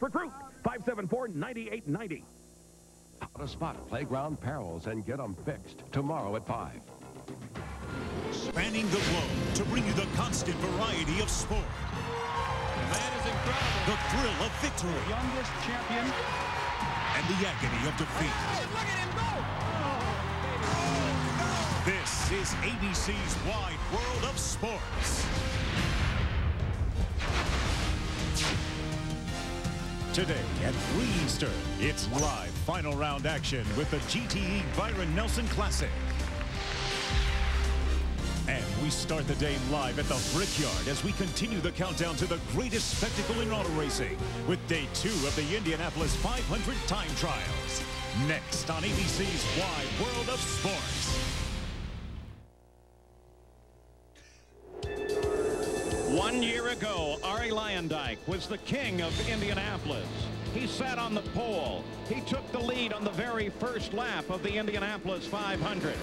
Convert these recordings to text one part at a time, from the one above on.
Recruit 574-9890. How to spot playground perils and get them fixed tomorrow at 5. Spanning the globe to bring you the constant variety of sport. The man is incredible. The thrill of victory. The youngest champion. And the agony of defeat. Hey, look at him go! This is ABC's Wide World of Sports. Today at 3 Eastern, it's live final round action with the GTE Byron Nelson Classic. And we start the day live at the Brickyard as we continue the countdown to the greatest spectacle in auto racing with day 2 of the Indianapolis 500 time trials. Next on ABC's Wide World of Sports. One year ago, Arie Luyendyk was the king of Indianapolis. He sat on the pole. He took the lead on the very first lap of the Indianapolis 500.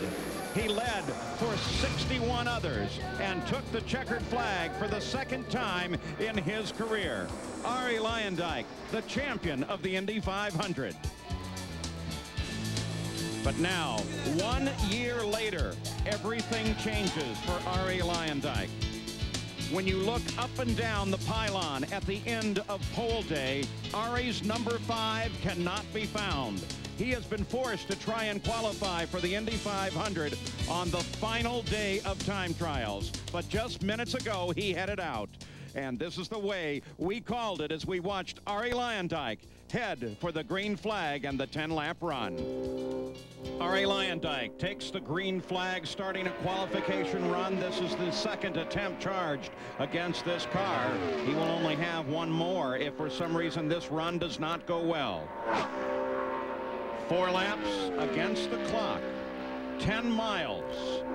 He led for 61 others and took the checkered flag for the second time in his career. Arie Luyendyk, the champion of the Indy 500. But now, 1 year later, everything changes for Arie Luyendyk. When you look up and down the pylon at the end of pole day, Arie's number 5 cannot be found. He has been forced to try and qualify for the Indy 500 on the final day of time trials. But just minutes ago, he headed out. And this is the way we called it as we watched Arie Luyendyk head for the green flag and the 10-lap run. Arie Luyendyk takes the green flag, starting a qualification run. This is the second attempt charged against this car. He will only have one more if for some reason this run does not go well. 4 laps against the clock, 10 miles.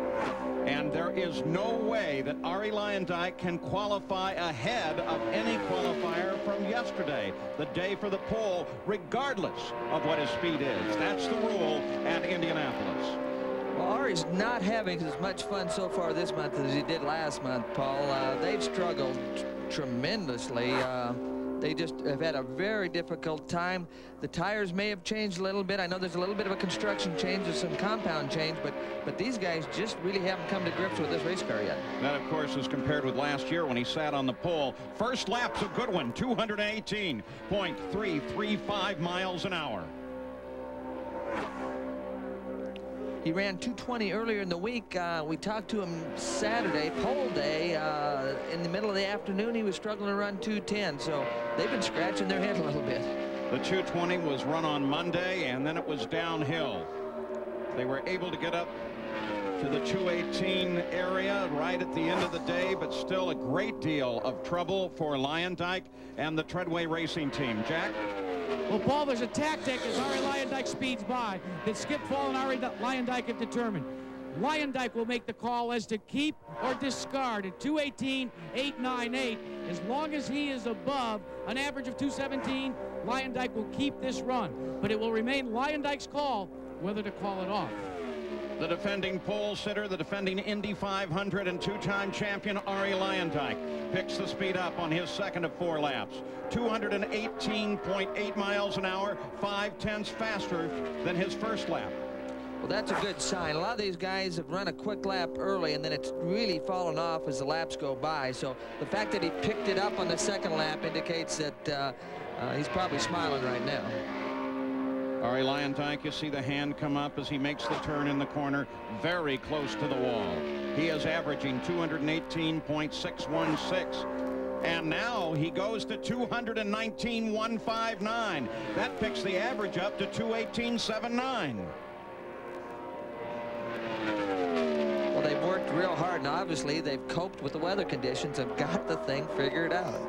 And there is no way that Arie Luyendyk can qualify ahead of any qualifier from yesterday, the day for the pole, regardless of what his speed is. That's the rule at Indianapolis. Well, Arie's not having as much fun so far this month as he did last month, Paul. They've struggled tremendously. They just have had a very difficult time. The tires may have changed a little bit. I know there's a little bit of a construction change, there's some compound change, but these guys just really haven't come to grips with this race car yet. That, of course, is compared with last year when he sat on the pole. First lap's a good one, 218.335 miles an hour. He ran 220 earlier in the week. We talked to him Saturday, pole day. In the middle of the afternoon, he was struggling to run 210. So they've been scratching their head a little bit. The 220 was run on Monday, and then it was downhill. They were able to get up to the 218 area right at the end of the day, but still a great deal of trouble for Luyendyk and the Treadway Racing Team. Jack? Well, Paul, there's a tactic as Arie Luyendyk speeds by that Skip Fall and Arie Luyendyk have determined. Luyendyk will make the call as to keep or discard at 218.898. As long as he is above an average of 217, Luyendyk will keep this run. But it will remain Luyendyk's call whether to call it off. The defending pole sitter, the defending Indy 500 and 2-time champion Arie Luyendyk picks the speed up on his second of 4 laps. 218.8 miles an hour, 5/10ths faster than his first lap. Well, that's a good sign. A lot of these guys have run a quick lap early, and then it's really fallen off as the laps go by. So the fact that he picked it up on the second lap indicates that he's probably smiling right now. Arie Luyendyk, you see the hand come up as he makes the turn in the corner, very close to the wall. He is averaging 218.616. And now he goes to 219.159. That picks the average up to 218.79. Well, they've worked real hard, and obviously they've coped with the weather conditions and got the thing figured out.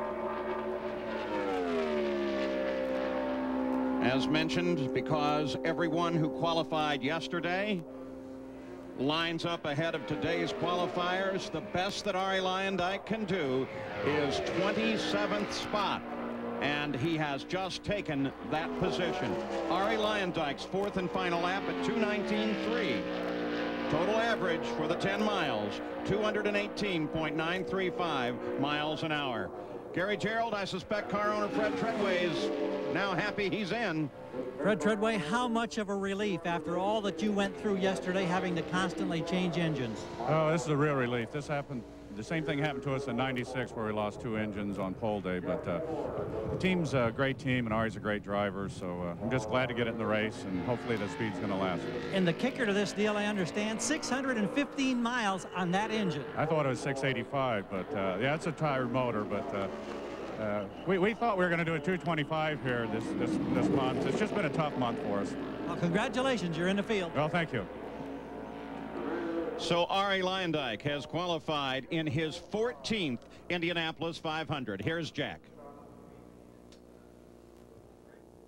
As mentioned, because everyone who qualified yesterday lines up ahead of today's qualifiers, the best that Arie Luyendyk can do is 27th spot, and he has just taken that position. Arie Luyendyk's 4th and final lap at 219.3. Total average for the 10 miles, 218.935 miles an hour. Gary Gerald, I suspect car owner Fred Treadway is now happy he's in. Fred Treadway, how much of a relief after all that you went through yesterday, having to constantly change engines? Oh, this is a real relief. This happened. The same thing happened to us in '96 where we lost 2 engines on pole day, but the team's a great team and Ari's a great driver, so I'm just glad to get it in the race, and hopefully the speed's going to last. And the kicker to this deal, I understand, 615 miles on that engine. I thought it was 685, but yeah, it's a tired motor, but we thought we were going to do a 225 here this month. It's just been a tough month for us. Well, congratulations, you're in the field. Well, thank you. So Arie Luyendyk has qualified in his 14th Indianapolis 500. Here's Jack.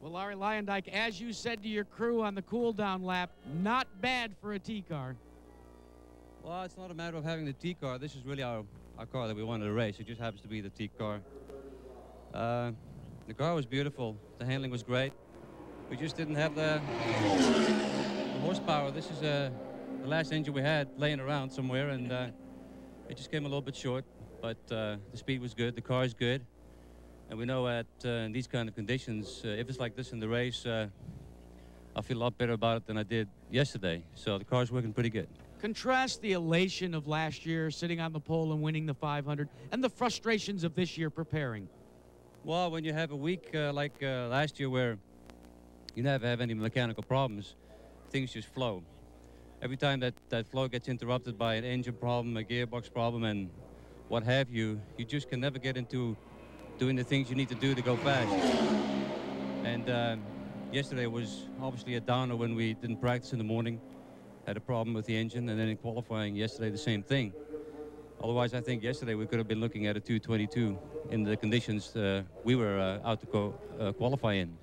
Well, Arie Luyendyk, as you said to your crew on the cool-down lap, not bad for a T-car. Well, it's not a matter of having the T-car. This is really our car that we wanted to race. It just happens to be the T-car. The car was beautiful. The handling was great. We just didn't have the horsepower. This is the last engine we had laying around somewhere, and it just came a little bit short. But the speed was good. The car is good. And we know that in these kind of conditions, if it's like this in the race, I feel a lot better about it than I did yesterday. So the car's working pretty good. Contrast the elation of last year, sitting on the pole and winning the 500, and the frustrations of this year preparing. Well, when you have a week like last year where you never have any mechanical problems, things just flow. Every time that flow gets interrupted by an engine problem, a gearbox problem, and what have you, you just can never get into doing the things you need to do to go fast. And yesterday was obviously a downer when we didn't practice in the morning, had a problem with the engine, and then in qualifying yesterday the same thing. Otherwise, I think yesterday we could have been looking at a 222 in the conditions we were out to go qualify in.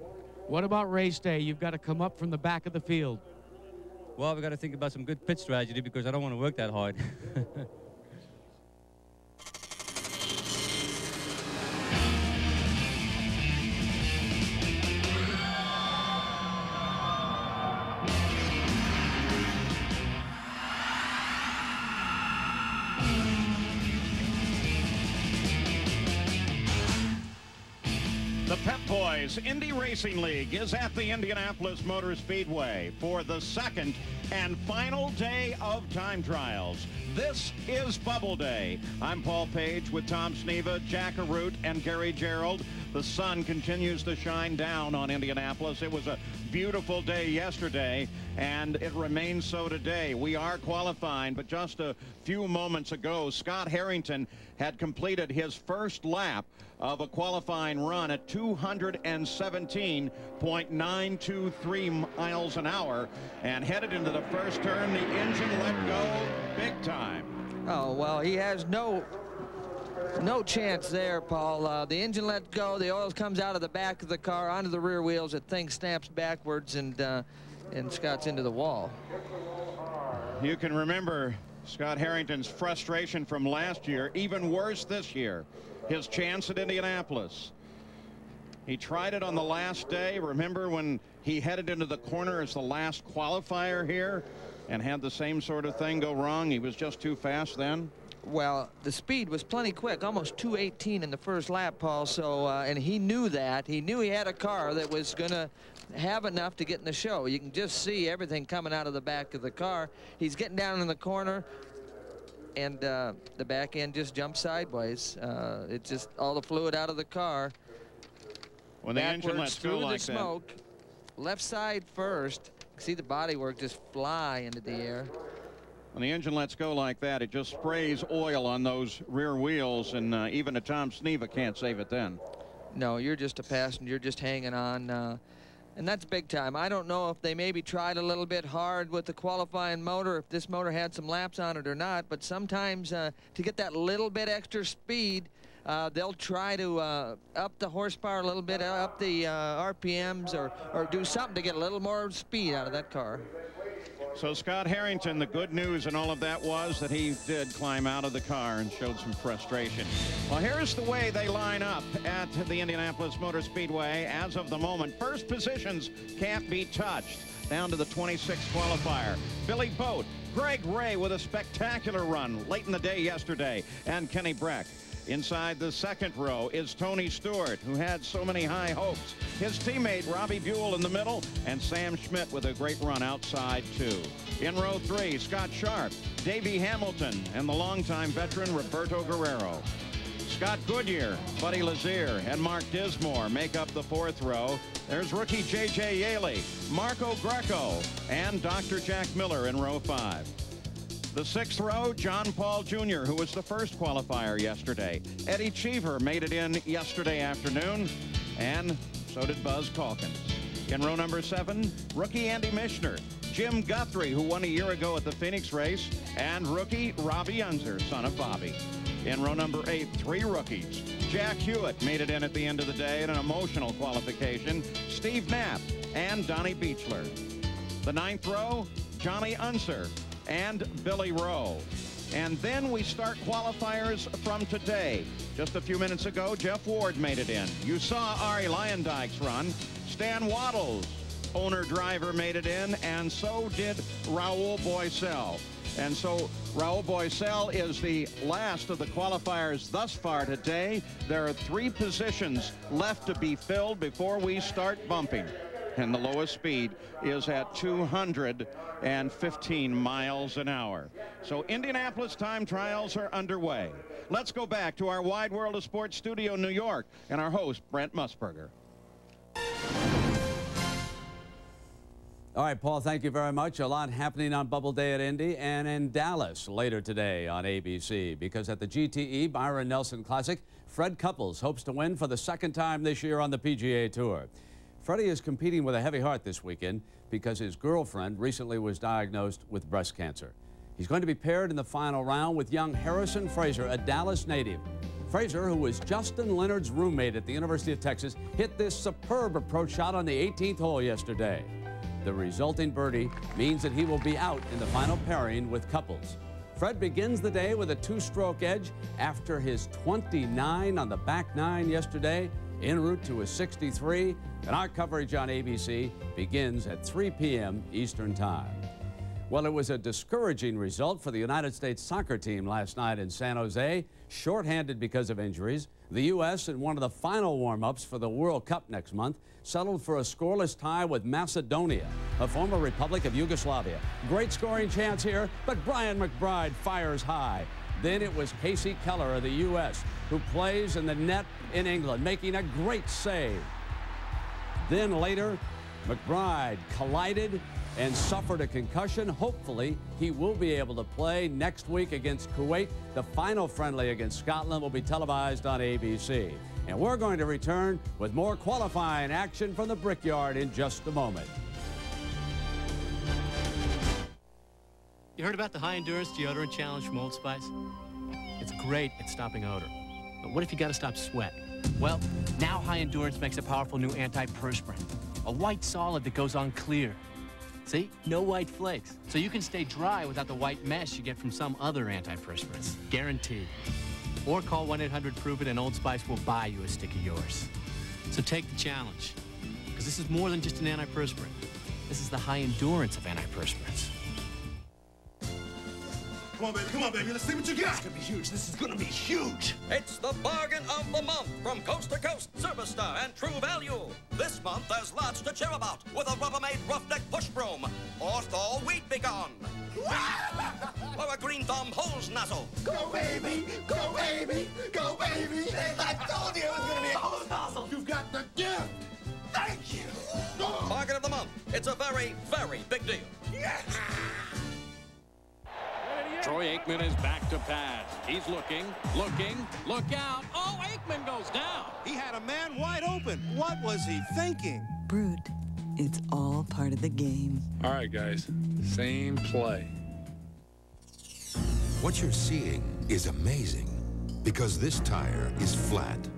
What about race day? You've got to come up from the back of the field. Well, we've got to think about some good pit strategy because I don't want to work that hard. The Pep Boys Indy Racing League is at the Indianapolis Motor Speedway for the second and final day of time trials. This is Bubble Day. I'm Paul Page with Tom Sneva, Jack Arute, and Gary Gerald. The sun continues to shine down on Indianapolis. It was a beautiful day yesterday, and it remains so today. We are qualifying, but just a few moments ago, Scott Harrington had completed his first lap of a qualifying run at 217.923 miles an hour, and headed into the first turn. The engine let go big time. Oh, well, he has no chance there, Paul. The engine let go. The oil comes out of the back of the car onto the rear wheels. The thing snaps backwards, and Scott's into the wall. You can remember Scott Harrington's frustration from last year, even worse this year. His chance at Indianapolis. He tried it on the last day. Remember when he headed into the corner as the last qualifier here and had the same sort of thing go wrong? He was just too fast then. Well, the speed was plenty quick, almost 218 in the first lap, Paul. So, and he knew that. He knew he had a car that was going to have enough to get in the show. You can just see everything coming out of the back of the car. He's getting down in the corner, and the back end just jumped sideways. It just all the fluid out of the car. When the engine lets go like that. Smoke, left side first. See the bodywork just fly into the air. When the engine lets go like that, it just sprays oil on those rear wheels, and even a Tom Sneva can't save it then. No, you're just a passenger, just hanging on, and that's big time. I don't know if they maybe tried a little bit hard with the qualifying motor, if this motor had some laps on it or not, but sometimes to get that little bit extra speed, they'll try to up the horsepower a little bit, up the RPMs, or do something to get a little more speed out of that car. So Scott Harrington, the good news and all of that was that he did climb out of the car and showed some frustration. Well, here's the way they line up at the Indianapolis Motor Speedway as of the moment. First positions can't be touched. Down to the 26th qualifier. Billy Boat, Greg Ray with a spectacular run late in the day yesterday, and Kenny Breck. Inside the second row is Tony Stewart, who had so many high hopes. His teammate, Robbie Buell, in the middle, and Sam Schmidt with a great run outside, too. In row 3, Scott Sharp, Davey Hamilton, and the longtime veteran, Roberto Guerrero. Scott Goodyear, Buddy Lazier, and Mark Dismore make up the 4th row. There's rookie J.J. Yaley, Marco Greco, and Dr. Jack Miller in row 5. The 6th row, John Paul Jr., who was the first qualifier yesterday. Eddie Cheever made it in yesterday afternoon, and so did Buzz Calkins. In row number 7, rookie Andy Mishner, Jim Guthrie, who won a year ago at the Phoenix race, and rookie Robbie Unser, son of Bobby. In row number 8, 3 rookies. Jack Hewitt made it in at the end of the day in an emotional qualification. Steve Knapp and Donnie Beechler. The 9th row, Johnny Unser and Billy Rowe. And then we start qualifiers from today. Just a few minutes ago, Jeff Ward made it in. You saw Ari Leyendijk's run. Stan Waddles, owner-driver, made it in, and so did Raul Boesel. And so Raul Boesel is the last of the qualifiers thus far today. There are 3 positions left to be filled before we start bumping. And the lowest speed is at 215 miles an hour. So Indianapolis time trials are underway. Let's go back to our Wide World of Sports studio in New York and our host, Brent Musburger. All right, Paul, thank you very much. A lot happening on Bubble Day at Indy and in Dallas later today on ABC, because at the GTE Byron Nelson Classic, Fred Couples hopes to win for the 2nd time this year on the PGA Tour. Freddie is competing with a heavy heart this weekend because his girlfriend recently was diagnosed with breast cancer. He's going to be paired in the final round with young Harrison Fraser, a Dallas native. Fraser, who was Justin Leonard's roommate at the University of Texas, hit this superb approach shot on the 18th hole yesterday. The resulting birdie means that he will be out in the final pairing with Couples. Fred begins the day with a 2-stroke edge after his 29 on the back 9 yesterday, en route to his 63, and our coverage on ABC begins at 3 p.m. Eastern Time. Well, it was a discouraging result for the United States soccer team last night in San Jose. Shorthanded because of injuries, the U.S. in one of the final warm-ups for the World Cup next month settled for a scoreless tie with Macedonia, a former republic of Yugoslavia. Great scoring chance here, but Brian McBride fires high. Then it was Casey Keller of the U.S. who plays in the net in England, making a great save. Then later, McBride collided and suffered a concussion. Hopefully, he will be able to play next week against Kuwait. The final friendly against Scotland will be televised on ABC. And we're going to return with more qualifying action from the Brickyard in just a moment. You heard about the high endurance deodorant challenge from Old Spice? It's great at stopping odor. But what if you got to stop sweat? Well, now High Endurance makes a powerful new antiperspirant, a white solid that goes on clear. See? No white flakes. So you can stay dry without the white mess you get from some other antiperspirants. Guaranteed. Or call 1-800-PROVE-IT and Old Spice will buy you a stick of yours. So take the challenge. Because this is more than just an antiperspirant. This is the high endurance of antiperspirants. Come on, baby, let's see what you got. It's gonna be huge. This is gonna be huge. It's the bargain of the month from Coast to Coast, Superstar, and True Value. This month, there's lots to cheer about with a Rubbermaid Roughneck Push Broom, or Thor Weed Begone, or a Green Thumb Hose Nozzle. Go, baby, go, baby, go, baby. I told you it was gonna be a hose nozzle. You've got the gift. Thank you. Bargain of the month. It's a very, very big deal. Yes. Troy Aikman is back to pass. He's looking, look out. Oh, Aikman goes down. He had a man wide open. What was he thinking? Brute, it's all part of the game. All right, guys, same play. What you're seeing is amazing because this tire is flat.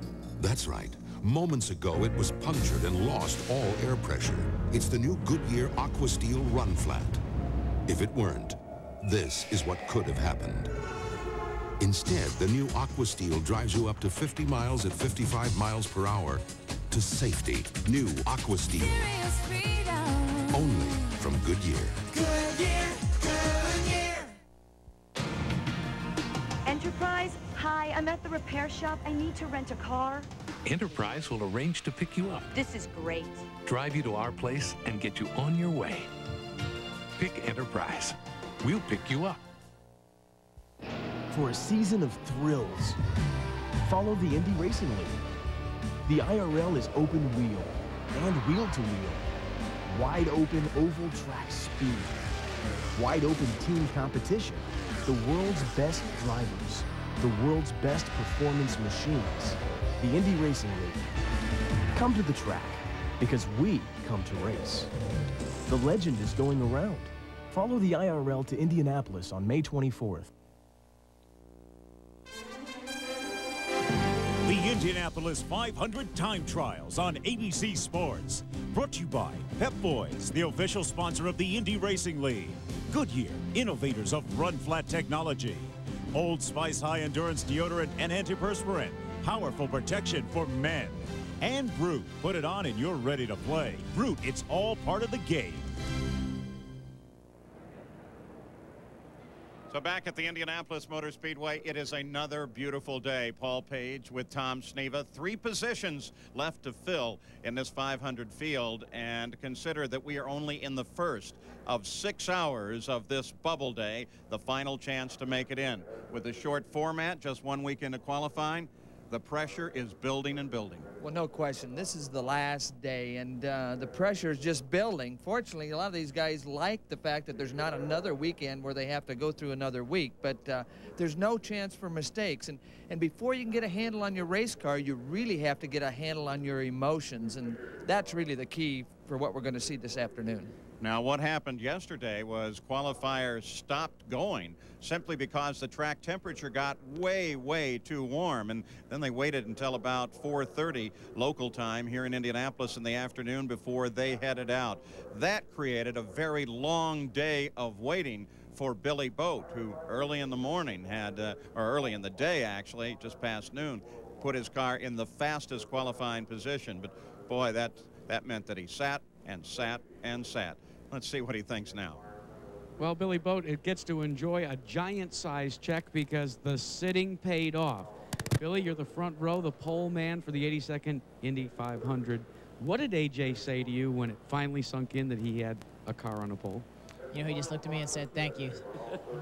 That's right. Moments ago, it was punctured and lost all air pressure. It's the new Goodyear Aqua Steel Run Flat. If it weren't, this is what could have happened. Instead, the new Aqua Steel drives you up to 50 miles at 55 miles per hour to safety. New Aqua Steel. Only from Goodyear. Goodyear, Goodyear. Enterprise High I'm at the repair shop. I need to rent a car. Enterprise will arrange to pick you up, This is great. drive you to our place, and get you on your way. Pick Enterprise. We'll pick you up. For a season of thrills, follow the Indy Racing League. The IRL is open wheel and wheel-to-wheel. Wide open oval track speed. Wide open team competition. The world's best drivers. The world's best performance machines. The Indy Racing League. Come to the track, because we come to race. The legend is going around. Follow the IRL to Indianapolis on May 24th. The Indianapolis 500 Time Trials on ABC Sports. Brought to you by Pep Boys, the official sponsor of the Indy Racing League. Goodyear, innovators of run-flat technology. Old Spice High Endurance Deodorant and Antiperspirant, powerful protection for men. And Brute, put it on and you're ready to play. Brute, it's all part of the game. So back at the Indianapolis Motor Speedway, it is another beautiful day. Paul Page with Tom Sneva. 3 positions left to fill in this 500 field, and consider that we are only in the first of 6 hours of this bubble day, the final chance to make it in. With a short format, just 1 weekend of qualifying, the pressure is building and building. Well, no question. This is the last day, and the pressure is just building. Fortunately, a lot of these guys like the fact that there's not another weekend where they have to go through another week, but there's no chance for mistakes. And before you can get a handle on your race car, you really have to get a handle on your emotions, and that's really the key for what we're going to see this afternoon. Now, what happened yesterday was qualifiers stopped going simply because the track temperature got way, way too warm. And then they waited until about 4:30 local time here in Indianapolis in the afternoon before they headed out. That created a very long day of waiting for Billy Boat, who early in the morning had, or early in the day actually, just past noon, put his car in the fastest qualifying position. But boy, that meant that he sat and sat and sat. Let's see what he thinks now. Well, Billy Boat, it gets to enjoy a giant-sized check because the sitting paid off. Billy, you're the front row, the pole man for the 82nd Indy 500. What did AJ say to you when it finally sunk in that he had a car on a pole? You know, he just looked at me and said, thank you.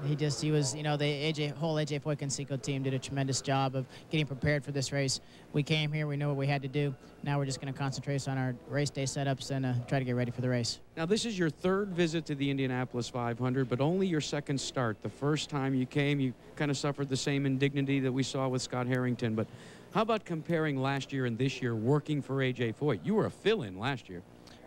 He was, you know, the whole AJ Foy Conseco team did a tremendous job of getting prepared for this race. We came here, we know what we had to do. Now we're just going to concentrate on our race day setups and try to get ready for the race. Now, this is your 3rd visit to the Indianapolis 500, but only your 2nd start. The first time you came, you kind of suffered the same indignity that we saw with Scott Harrington. But how about comparing last year and this year working for AJ Foy? You were a fill-in last year.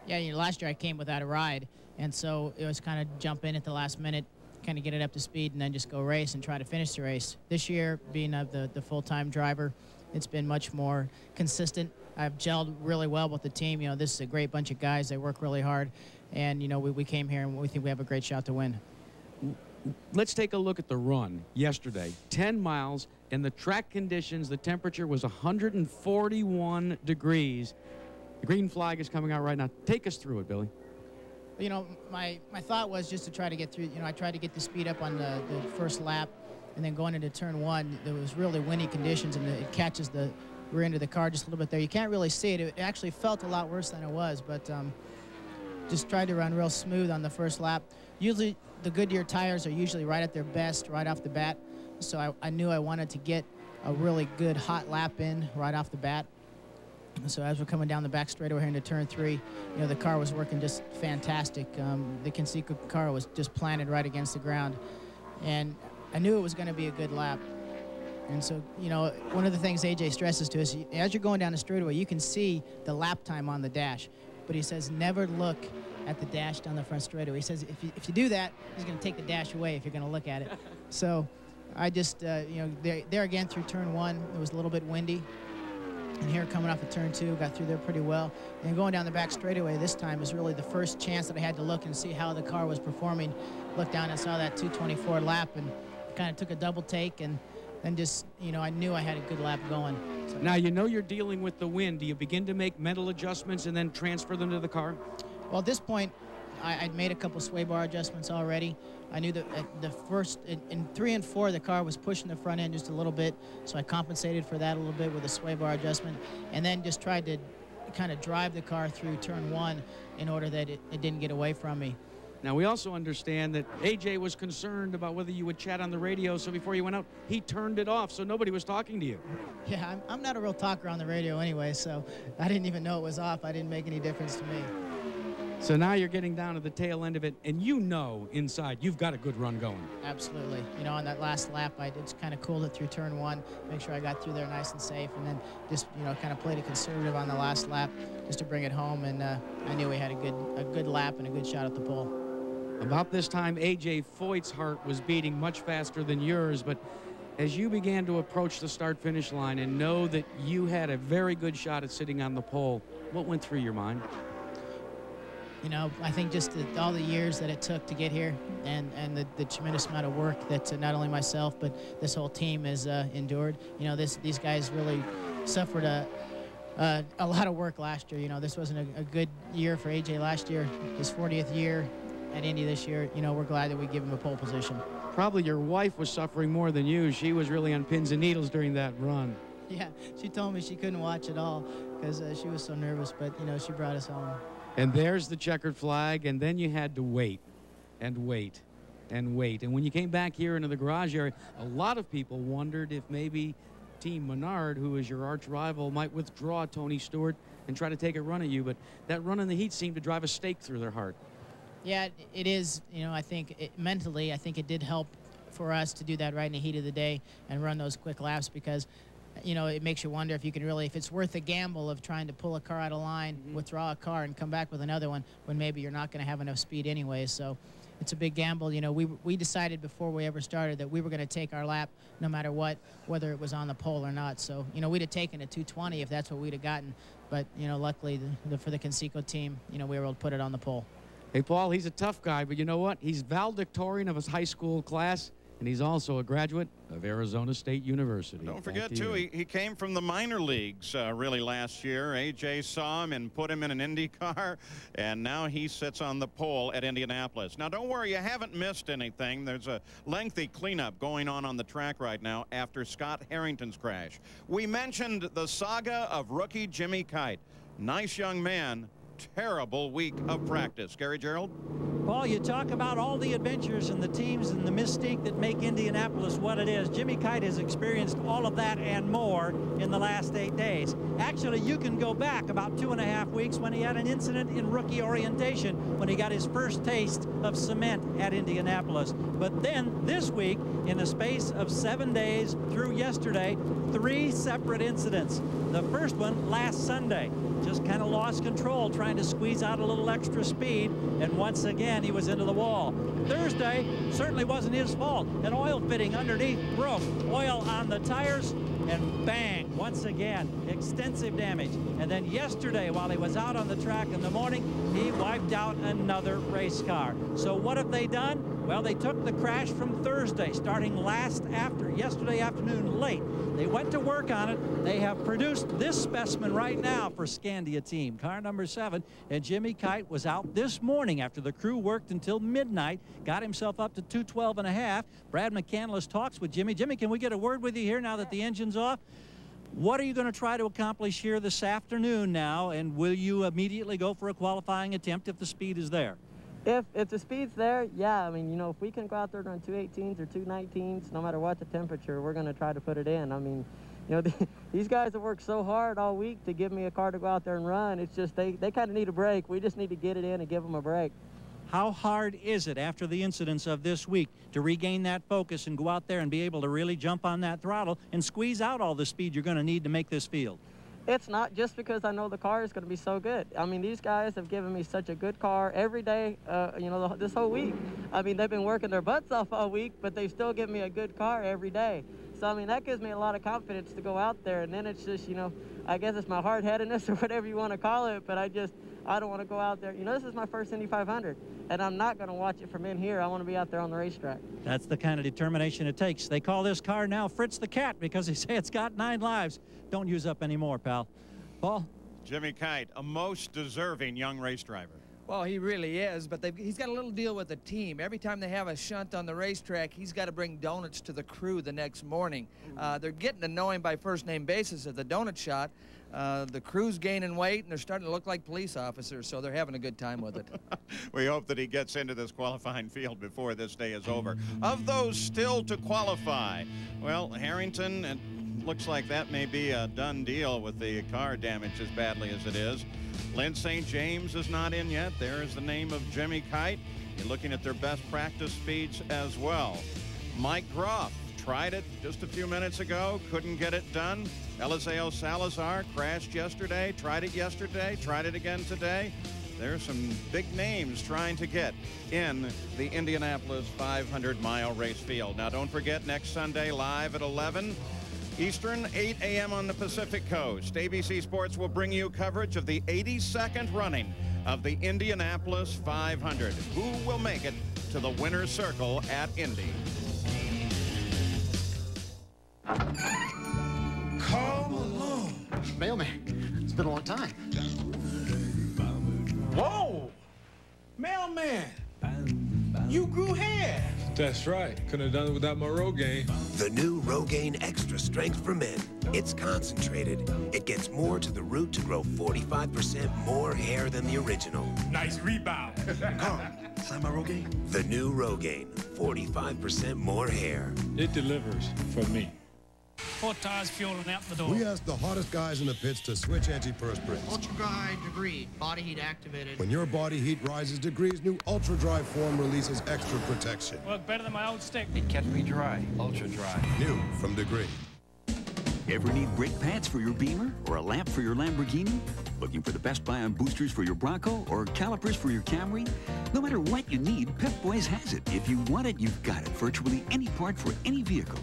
Yeah, you know, last year I came without a ride, and so it was kind of jump in at the last minute, kind of get it up to speed, and then just go race and try to finish the race. This year, being the full-time driver, it's been much more consistent. I've gelled really well with the team. You know, this is a great bunch of guys. They work really hard, and, you know, we came here, and we think we have a great shot to win. Let's take a look at the run yesterday. 10 miles, and the track conditions, the temperature was 141 degrees. The green flag is coming out right now. Take us through it, Billy. You know, my thought was just to try to get through. You know, I tried to get the speed up on the first lap, and then going into turn 1, there was really windy conditions, and it catches the rear end of the car just a little bit there. You can't really see it. It actually felt a lot worse than it was, but just tried to run real smooth on the first lap. Usually, the Goodyear tires are usually right at their best right off the bat, so I knew I wanted to get a really good hot lap in right off the bat. So as we're coming down the back straightaway here into turn 3, you know, the car was working just fantastic. The Conseco car was just planted right against the ground, and I knew it was going to be a good lap. And so, you know, one of the things AJ stresses to us, as you're going down the straightaway, you can see the lap time on the dash, but he says never look at the dash down the front straightaway. He says if you do that, he's going to take the dash away if you're going to look at it. So I just, you know, there again through turn 1, it was a little bit windy. And here coming off of turn 2, got through there pretty well. And going down the back straightaway this time was really the first chance that I had to look and see how the car was performing. Looked down and saw that 224 lap and kind of took a double take, and then just, you know, I knew I had a good lap going. So now you know you're dealing with the wind. Do you begin to make mental adjustments and then transfer them to the car? Well, at this point, I'd made a couple sway bar adjustments already. I knew that at the first, in 3 and 4, the car was pushing the front end just a little bit, so I compensated for that a little bit with a sway bar adjustment, and then just tried to kind of drive the car through turn 1 in order that it didn't get away from me. Now, we also understand that A.J. was concerned about whether you would chat on the radio, so before you went out, he turned it off, so nobody was talking to you. Yeah, I'm not a real talker on the radio anyway, so I didn't even know it was off. I didn't make any difference to me. So now you're getting down to the tail end of it, and you know inside you've got a good run going. Absolutely. You know, on that last lap, I just kind of cooled it through turn 1, make sure I got through there nice and safe, and then just, you know, kind of played it conservative on the last lap just to bring it home, and I knew we had a good lap and a good shot at the pole. About this time, A.J. Foyt's heart was beating much faster than yours, but as you began to approach the start-finish line and know that you had a very good shot at sitting on the pole, what went through your mind? You know, I think just all the years that it took to get here and the tremendous amount of work that not only myself but this whole team has endured. You know, these guys really suffered a lot of work last year. You know, this wasn't a good year for A.J. last year. His 40th year at Indy this year. You know, we're glad that we give him a pole position. Probably your wife was suffering more than you. She was really on pins and needles during that run. Yeah, she told me she couldn't watch at all because she was so nervous, but, you know, she brought us home. And there's the checkered flag, and then you had to wait and wait and wait. And when you came back here into the garage area, a lot of people wondered if maybe Team Menard, who is your arch rival, might withdraw Tony Stewart and try to take a run at you. But that run in the heat seemed to drive a stake through their heart. Yeah, it is. You know, I think mentally, I think it did help for us to do that right in the heat of the day and run those quick laps because, you know, it makes you wonder if you can really, if it's worth the gamble of trying to pull a car out of line, withdraw a car, and come back with another one when maybe you're not going to have enough speed anyway. So it's a big gamble. You know, we decided before we ever started that we were going to take our lap no matter what, whether it was on the pole or not. So, you know, we'd have taken a 220 if that's what we'd have gotten. But, you know, luckily for the Conseco team, you know, we were able to put it on the pole. Hey, Paul, he's a tough guy, but you know what? He's valedictorian of his high school class, and he's also a graduate of Arizona State University. Don't forget, too, he came from the minor leagues really last year. A.J. saw him and put him in an Indy car, and now he sits on the pole at Indianapolis. Now, don't worry, you haven't missed anything. There's a lengthy cleanup going on the track right now after Scott Harrington's crash. We mentioned the saga of rookie Jimmy Kite. Nice young man. Terrible week of practice. Gary Gerald? Paul, you talk about all the adventures and the teams and the mystique that make Indianapolis what it is. Jimmy Kite has experienced all of that and more in the last 8 days. Actually, you can go back about 2.5 weeks when he had an incident in rookie orientation when he got his first taste of cement at Indianapolis. But then this week, in the space of 7 days through yesterday, 3 separate incidents. The first one last Sunday. Just kind of lost control trying to squeeze out a little extra speed, and once again he was into the wall. Thursday certainly wasn't his fault. An oil fitting underneath broke. Oil on the tires, and bang, once again, extensive damage. And then yesterday, while he was out on the track in the morning, he wiped out another race car. So what have they done? Well, they took the crash from Thursday, starting yesterday afternoon late. They went to work on it. They have produced this specimen right now for Scandia team, car number 7. And Jimmy Kite was out this morning after the crew worked until midnight, got himself up to 212.5. Brad McCandless talks with Jimmy. Jimmy, can we get a word with you here now that the engine's off? What are you going to try to accomplish here this afternoon now, and will you immediately go for a qualifying attempt if the speed is there? If the speed's there, yeah. I mean, you know, if we can go out there and run 218s or 219s, no matter what the temperature, we're going to try to put it in. I mean, you know, these guys have worked so hard all week to give me a car to go out there and run. It's just they kind of need a break. We just need to get it in and give them a break. How hard is it after the incidents of this week to regain that focus and go out there and be able to really jump on that throttle and squeeze out all the speed you're going to need to make this field? It's not just because I know the car is going to be so good. I mean, these guys have given me such a good car every day, you know, this whole week. I mean, they've been working their butts off all week, but they still give me a good car every day. So, I mean, that gives me a lot of confidence to go out there. And then it's just, you know, I guess it's my hard-headedness or whatever you want to call it, but I don't want to go out there. You know, this is my first Indy 500, and I'm not going to watch it from in here. I want to be out there on the racetrack. That's the kind of determination it takes. They call this car now Fritz the Cat because they say it's got 9 lives. Don't use up any more, pal. Paul? Jimmy Kite, a most deserving young race driver. Well, he really is, but he's got a little deal with the team. Every time they have a shunt on the racetrack, he's got to bring donuts to the crew the next morning. They're getting to know him by first-name basis at the donut shot. The crew's gaining weight, and they're starting to look like police officers, so they're having a good time with it. We hope that he gets into this qualifying field before this day is over. Of those still to qualify, well, Harrington, it looks like that may be a done deal with the car damaged as badly as it is. Lynn St. James is not in yet. There is the name of Jimmy Kite. You're looking at their best practice speeds as well. Mike Groff tried it just a few minutes ago, couldn't get it done. Eliseo Salazar crashed yesterday, tried it again today. There's some big names trying to get in the Indianapolis 500-mile race field. Now, don't forget, next Sunday, live at 11 Eastern, 8 a.m. on the Pacific Coast. ABC Sports will bring you coverage of the 82nd running of the Indianapolis 500. Who will make it to the winner's circle at Indy? Come along. Mailman, it's been a long time. Whoa! Mailman, you grew hair. That's right. Couldn't have done it without my Rogaine. The new Rogaine Extra Strength for Men. It's concentrated. It gets more to the root to grow 45% more hair than the original. Nice rebound. Carl, sign my Rogaine. The new Rogaine. 45% more hair. It delivers for me. 4 tires, fuel, and out the door. We asked the hottest guys in the pits to switch antiperspirants. Ultra Dry Degree, body heat activated. When your body heat rises degrees, new Ultra Dry form releases extra protection. Work better than my old stick. It kept me dry. Ultra Dry. New from Degree. Ever need brake pads for your Beamer or a lamp for your Lamborghini? Looking for the best buy on boosters for your Bronco or calipers for your Camry? No matter what you need, Pep Boys has it. If you want it, you've got it. Virtually any part for any vehicle.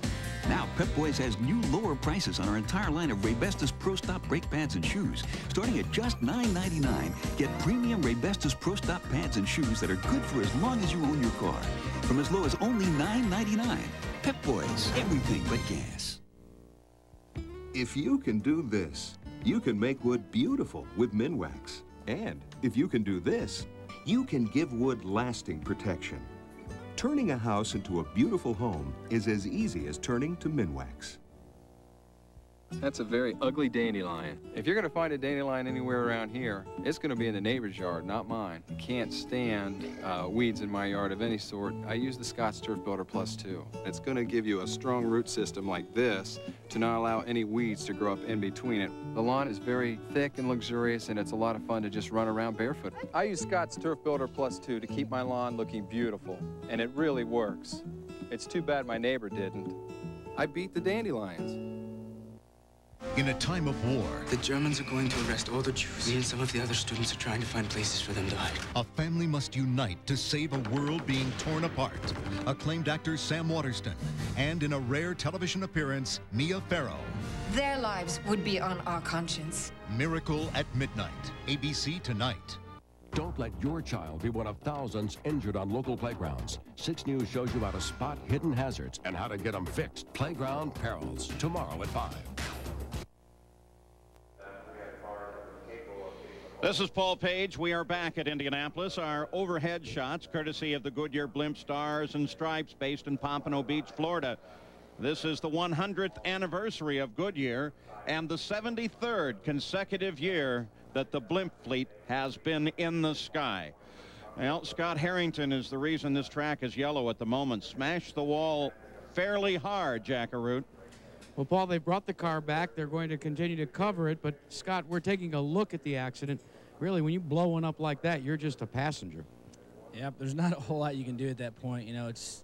Now, Pep Boys has new lower prices on our entire line of Raybestos Pro Stop brake pads and shoes. Starting at just $9.99, get premium Raybestos Pro Stop pads and shoes that are good for as long as you own your car. From as low as only $9.99. Pep Boys, everything but gas. If you can do this, you can make wood beautiful with Minwax. And if you can do this, you can give wood lasting protection. Turning a house into a beautiful home is as easy as turning to Minwax. That's a very ugly dandelion. If you're going to find a dandelion anywhere around here, it's going to be in the neighbor's yard, not mine. I can't stand weeds in my yard of any sort. I use the Scott's Turf Builder Plus 2. It's going to give you a strong root system like this to not allow any weeds to grow up in between it. The lawn is very thick and luxurious, and it's a lot of fun to just run around barefoot. I use Scott's Turf Builder Plus 2 to keep my lawn looking beautiful, and it really works. It's too bad my neighbor didn't. I beat the dandelions. In a time of war, the Germans are going to arrest all the Jews. Me and some of the other students are trying to find places for them to hide. a family must unite to save a world being torn apart. Acclaimed actor Sam Waterston, and in a rare television appearance, Mia Farrow. Their lives would be on our conscience. Miracle at Midnight, ABC tonight. Don't let your child be one of thousands injured on local playgrounds. 6 News shows you how to spot hidden hazards and how to get them fixed. Playground Perils, tomorrow at 5. This is Paul Page. We are back at Indianapolis. Our overhead shots, courtesy of the Goodyear Blimp Stars and Stripes, based in Pompano Beach, Florida. This is the 100th anniversary of Goodyear and the 73rd consecutive year that the blimp fleet has been in the sky. Well, Scott Harrington is the reason this track is yellow at the moment. Smashed the wall fairly hard, Jackaroot. Well, Paul, they brought the car back. They're going to continue to cover it. But, Scott, we're taking a look at the accident. Really, when you blow one up like that, you're just a passenger. Yep, there's not a whole lot you can do at that point. You know, it's,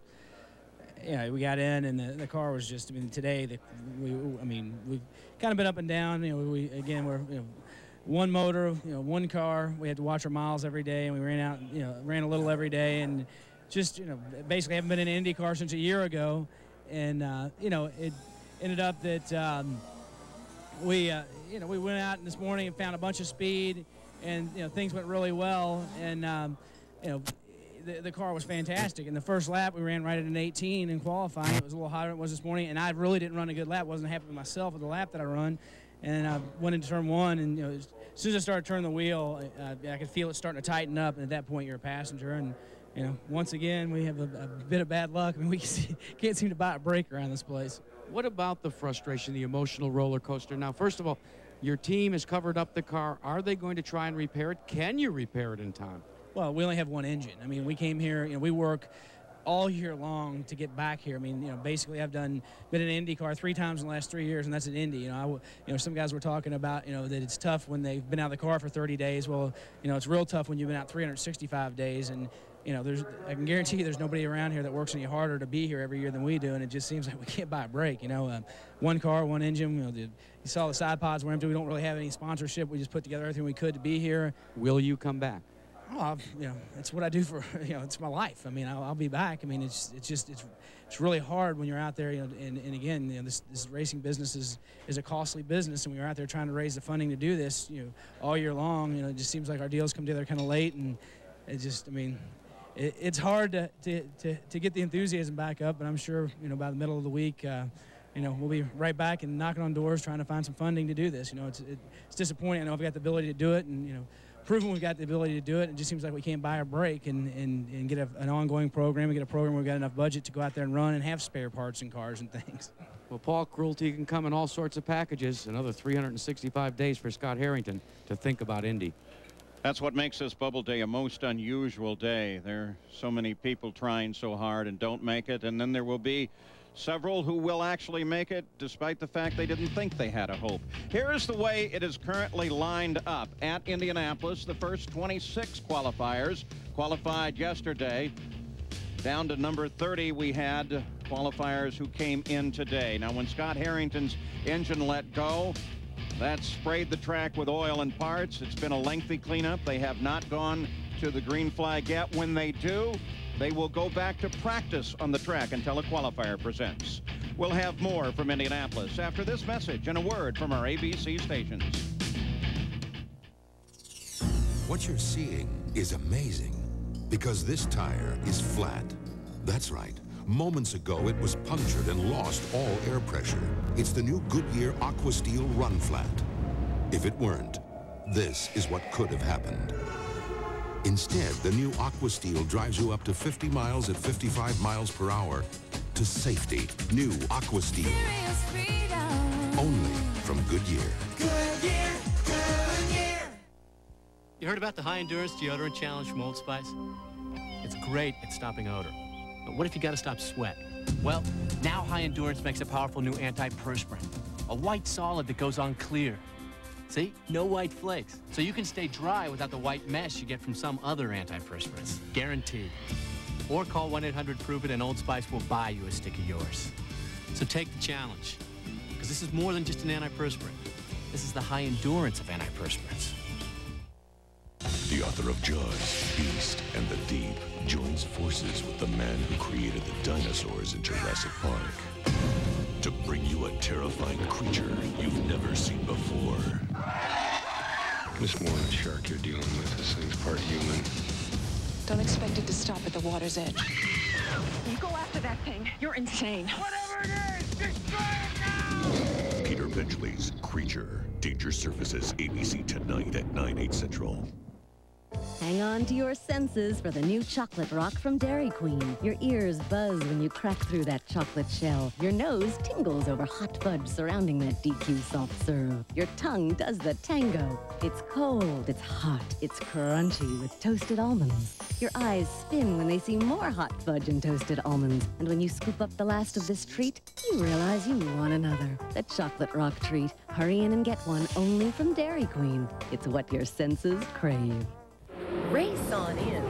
we got in, and the car was just, today, we've kind of been up and down. We're, one motor, one car. We had to watch our miles every day, and we ran out, ran a little every day, and just, basically haven't been in an Indy car since a year ago. And, it ended up that we went out this morning and found a bunch of speed, and things went really well, and the car was fantastic. In the first lap, we ran right at an 18 in qualifying. It was a little hotter than it was this morning, and I really didn't run a good lap. Wasn't happy with myself with the lap that I run, And I went into turn one, and as soon as I started turning the wheel, I could feel it starting to tighten up. And at that point, you're a passenger. And once again, we have a bit of bad luck. I mean, we can't seem to buy a brake around this place. What about the frustration, the emotional roller coaster? Now, first of all, your team has covered up the car. Are they going to try and repair it? Can you repair it in time? Well, we only have one engine. I mean, we came here, we work all year long to get back here. I mean, basically I've been in an Indy car 3 times in the last 3 years, and that's an Indy. Some guys were talking about, that it's tough when they've been out of the car for 30 days. Well, it's real tough when you've been out 365 days. And, I can guarantee you there's nobody around here that works any harder to be here every year than we do, and it just seems like we can't buy a break. One car, one engine. You saw the side pods were empty. We don't really have any sponsorship. We just put together everything we could to be here. Will you come back? Oh, it's what I do for, it's my life. I mean, I'll be back. I mean, it's really hard when you're out there, and again, this racing business is a costly business, and we were out there trying to raise the funding to do this, all year long. It just seems like our deals come together kind of late, and it just, it's hard to get the enthusiasm back up, but I'm sure, by the middle of the week, we'll be right back and knocking on doors trying to find some funding to do this. It's disappointing. I know I've got the ability to do it, and, proven we've got the ability to do it. It just seems like we can't buy a break and get an ongoing program and get a program where we've got enough budget to go out there and run and have spare parts and cars and things. Well, Paul, cruelty can come in all sorts of packages. Another 365 days for Scott Harrington to think about Indy. That's what makes this Bubble Day a most unusual day. There are so many people trying so hard and don't make it, and then there will be several who will actually make it despite the fact they didn't think they had a hope. Here is the way it is currently lined up at Indianapolis. The first 26 qualifiers qualified yesterday. Down to number 30, we had qualifiers who came in today. Now, when Scott Harrington's engine let go, that sprayed the track with oil and parts. It's been a lengthy cleanup. They have not gone to the green flag yet. When they do, they will go back to practice on the track until a qualifier presents. We'll have more from Indianapolis after this message and a word from our ABC stations. What you're seeing is amazing because this tire is flat. That's right. Moments ago, it was punctured and lost all air pressure. It's the new Goodyear Aqua Steel Run Flat. If it weren't, this is what could have happened. Instead, the new Aqua Steel drives you up to 50 miles at 55 miles per hour to safety. New Aqua Steel. Only from Goodyear. Goodyear, Goodyear. You heard about the high endurance deodorant challenge from Old Spice? It's great at stopping odor. But what if you gotta stop sweat? Well, now High Endurance makes a powerful new antiperspirant. A white solid that goes on clear. See? No white flakes. So you can stay dry without the white mess you get from some other antiperspirants. Guaranteed. Or call 1-800-PROVE-IT and Old Spice will buy you a stick of yours. So take the challenge. Because this is more than just an antiperspirant. This is the high endurance of antiperspirants. The author of Jaws, Beast, and the Deep joins forces with the man who created the dinosaurs in Jurassic Park to bring you a terrifying creature you've never seen before. This more than shark you're dealing with. This thing's part human. Don't expect it to stop at the water's edge. You go after that thing. You're insane. Whatever it is, destroy it now! Peter Benchley's Creature. Danger surfaces ABC tonight at 9/8 Central. Hang on to your senses for the new chocolate rock from Dairy Queen. Your ears buzz when you crack through that chocolate shell. Your nose tingles over hot fudge surrounding that DQ soft serve. Your tongue does the tango. It's cold, it's hot, it's crunchy with toasted almonds. Your eyes spin when they see more hot fudge and toasted almonds. And when you scoop up the last of this treat, you realize you want another. The chocolate rock treat. Hurry in and get one only from Dairy Queen. It's what your senses crave. Race on in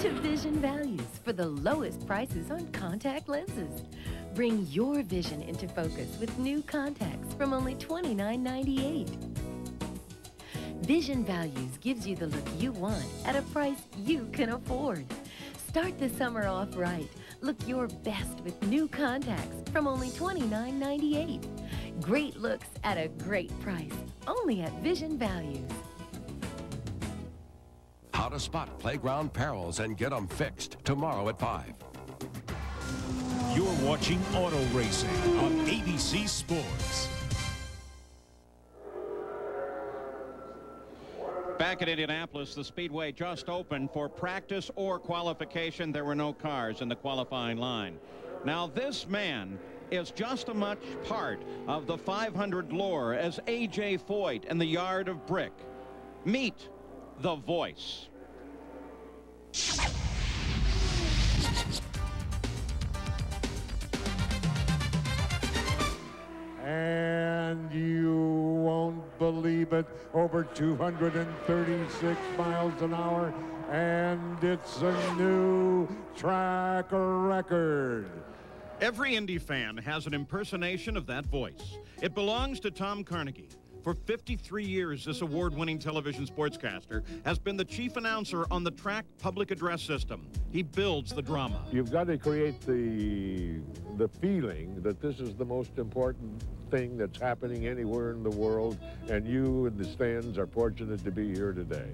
to Vision Values for the lowest prices on contact lenses. Bring your vision into focus with new contacts from only $29.98. Vision Values gives you the look you want at a price you can afford. Start the summer off right. Look your best with new contacts from only $29.98. Great looks at a great price, only at Vision Values. How to spot playground perils and get them fixed tomorrow at 5. You're watching Auto Racing on ABC Sports. Back at Indianapolis, the Speedway just opened for practice or qualification. There were no cars in the qualifying line. Now, this man is just as much part of the 500 lore as A.J. Foyt and the Yard of Brick. Meet the Voice. And you won't believe it, over 236 miles an hour, and it's a new track record. Every Indy fan has an impersonation of that voice. It belongs to Tom Carnegie. For 53 years, this award-winning television sportscaster has been the chief announcer on the track public address system. He builds the drama. You've got to create the feeling that this is the most important thing that's happening anywhere in the world, and you in the stands are fortunate to be here today.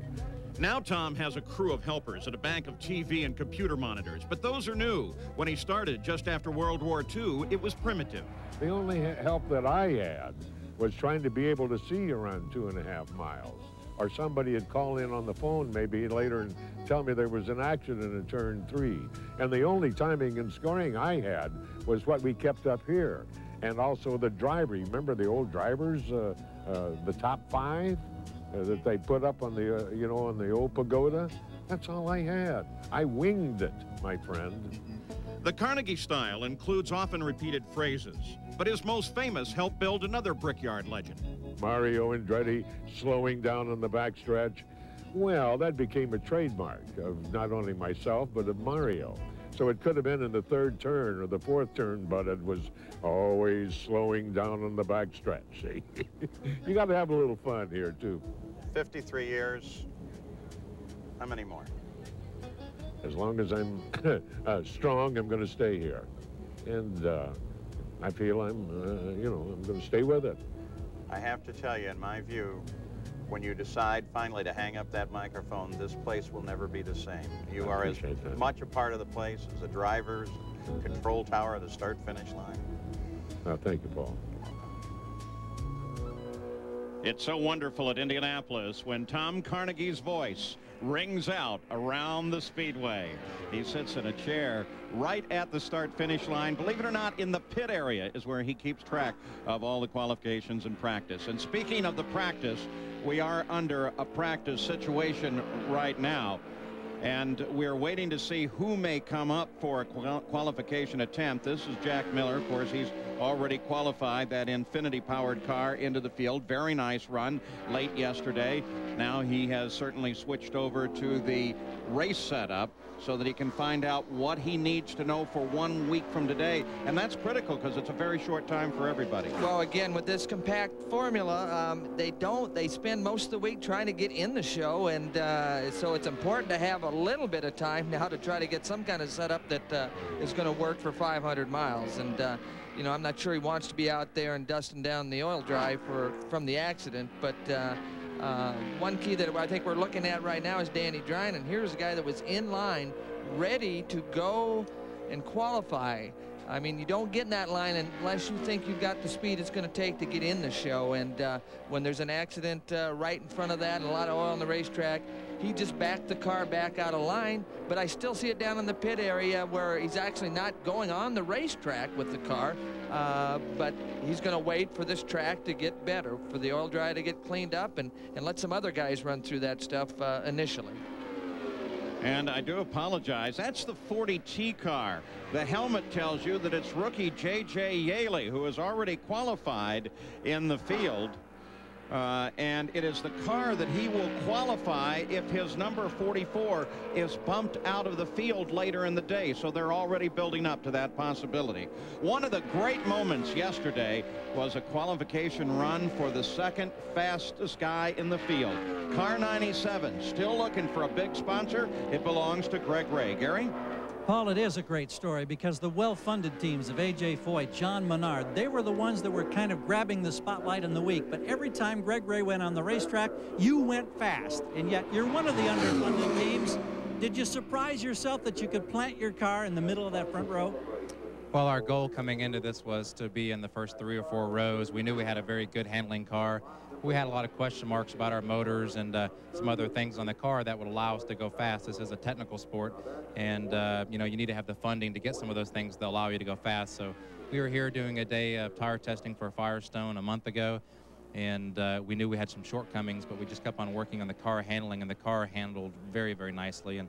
Now Tom has a crew of helpers and a bank of TV and computer monitors, but those are new. When he started just after World War II, it was primitive. The only help that I had was trying to be able to see around 2.5 miles. Or somebody would call in on the phone maybe later and tell me there was an accident in turn 3. And the only timing and scoring I had was what we kept up here. And also the driver. Remember the old drivers, the top 5 that they put up on the, on the old pagoda? That's all I had. I winged it, my friend. The Carnegie style includes often repeated phrases, but his most famous helped build another Brickyard legend. Mario Andretti slowing down on the backstretch. Well, that became a trademark of not only myself, but of Mario. So it could have been in the 3rd turn or the 4th turn, but it was always slowing down on the backstretch. See? You got to have a little fun here, too. 53 years. How many more? As long as I'm strong, I'm going to stay here. And I feel I'm going to stay with it. I have to tell you, in my view, when you decide finally to hang up that microphone, this place will never be the same. You are as much a part of the place as the drivers, control tower, the start-finish line. Thank you, Paul. It's so wonderful at Indianapolis when Tom Carnegie's voice rings out around the Speedway. He sits in a chair right at the start-finish line. Believe it or not, in the pit area is where he keeps track of all the qualifications and practice. And speaking of the practice, we are under a practice situation right now. And we're waiting to see who may come up for a qualification attempt. This is Jack Miller. Of course, he's already qualified that Infinity-powered car into the field. Very nice run late yesterday. Now he has certainly switched over to the race setup so that he can find out what he needs to know for 1 week from today. And that's critical because it's a very short time for everybody. Well, again, with this compact formula, they spend most of the week trying to get in the show, and so it's important to have a little bit of time now to try to get some kind of setup that is going to work for 500 miles. And I'm not sure he wants to be out there and dusting down the oil drive from the accident, but one key that I think we're looking at right now is Danny Drynan. Here's a guy that was in line, ready to go and qualify. I mean, you don't get in that line unless you think you've got the speed it's going to take to get in the show. And when there's an accident right in front of that and a lot of oil on the racetrack, he just backed the car back out of line. But I still see it down in the pit area where he's actually not going on the racetrack with the car, but he's going to wait for this track to get better, for the oil dry to get cleaned up, and let some other guys run through that stuff initially. And I do apologize. That's the 40T car. The helmet tells you that it's rookie J.J. Yaley, who has already qualified in the field. And it is the car that he will qualify if his number 44 is bumped out of the field later in the day. So they're already building up to that possibility. One of the great moments yesterday was a qualification run for the second fastest guy in the field. Car 97, still looking for a big sponsor. It belongs to Greg Ray. Gary? Paul, it is a great story because the well-funded teams of A.J. Foyt, John Menard, they were the ones that were kind of grabbing the spotlight in the week. But every time Greg Ray went on the racetrack, you went fast. And yet you're one of the underfunded teams. Did you surprise yourself that you could plant your car in the middle of that front row? Well, our goal coming into this was to be in the first 3 or 4 rows. We knew we had a very good handling car. we had a lot of question marks about our motors and some other things on the car that would allow us to go fast. This is a technical sport, and you know, you need to have the funding to get some of those things that allow you to go fast. So we were here doing a day of tire testing for Firestone a month ago, and we knew we had some shortcomings, but we just kept on working on the car handling, and the car handled very, very nicely. And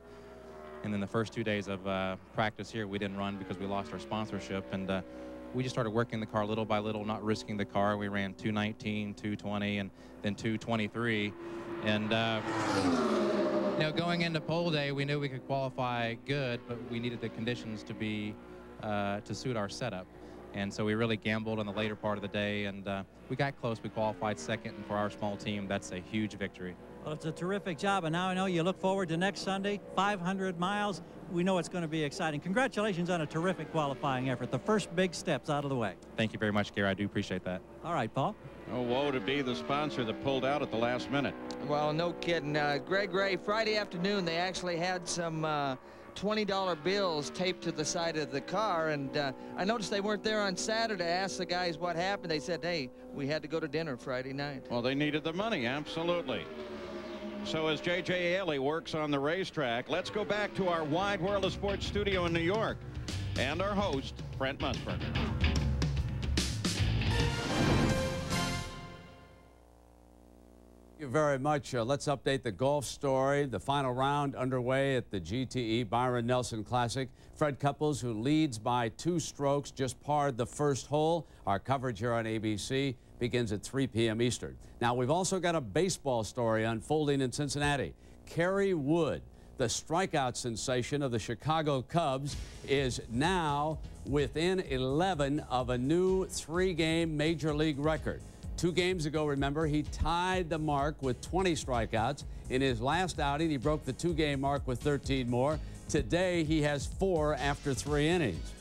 then the first 2 days of practice here, we didn't run because we lost our sponsorship, and we just started working the car little by little, not risking the car. We ran 219, 220, and then 223. And you know, going into pole day, we knew we could qualify good, but we needed the conditions to be to suit our setup. And so we really gambled on the later part of the day, and we got close. We qualified second, and for our small team, that's a huge victory. Well, it's a terrific job, and now I know you look forward to next Sunday, 500 miles. We know it's going to be exciting. Congratulations on a terrific qualifying effort. The first big steps out of the way. Thank you very much, Gary. I do appreciate that. All right, Paul. Oh, woe to be the sponsor that pulled out at the last minute. Well, no kidding. Greg Ray, Friday afternoon, they actually had some $20 bills taped to the side of the car, and I noticed they weren't there on Saturday. I asked the guys what happened. They said, hey, we had to go to dinner Friday night. Well, they needed the money, absolutely. So as J.J. Haley works on the racetrack, let's go back to our Wide World of Sports studio in New York and our host, Brent Musburger. Thank you very much. Let's update the golf story. The final round underway at the GTE Byron Nelson Classic. Fred Couples, who leads by 2 strokes, just parred the first hole. Our coverage here on ABC begins at 3 p.m. Eastern. Now, we've also got a baseball story unfolding in Cincinnati. Kerry Wood, the strikeout sensation of the Chicago Cubs, is now within 11 of a new 3-game Major League record. 2 games ago, remember, he tied the mark with 20 strikeouts. In his last outing, he broke the 2-game mark with 13 more. Today, he has 4 after 3 innings.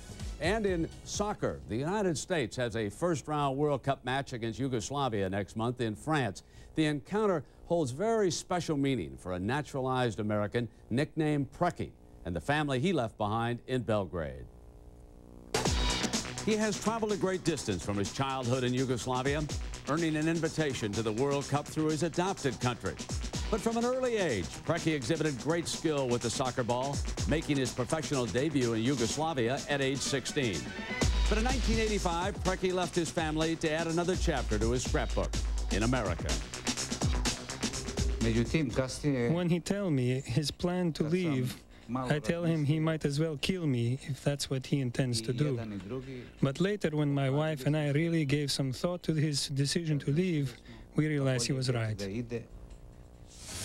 And in soccer, the United States has a first-round World Cup match against Yugoslavia next month in France. The encounter holds very special meaning for a naturalized American nicknamed Preki and the family he left behind in Belgrade. He has traveled a great distance from his childhood in Yugoslavia, earning an invitation to the World Cup through his adopted country. But from an early age, Preki exhibited great skill with the soccer ball, making his professional debut in Yugoslavia at age 16. But in 1985, Preki left his family to add another chapter to his scrapbook in America. When he tells me his plan to leave, I tell him he might as well kill me if that's what he intends to do. But later, when my wife and I really gave some thought to his decision to leave, we realized he was right.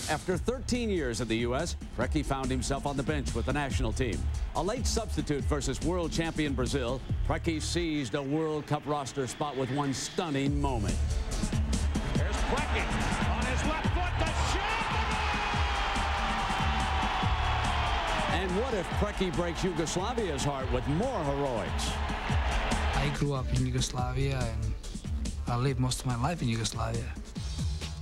After 13 years in the U.S., Preki found himself on the bench with the national team. A late substitute versus world champion Brazil, Preki seized a World Cup roster spot with one stunning moment. There's Preki on his left foot, the shot! And what if Preki breaks Yugoslavia's heart with more heroics? I grew up in Yugoslavia, and I lived most of my life in Yugoslavia.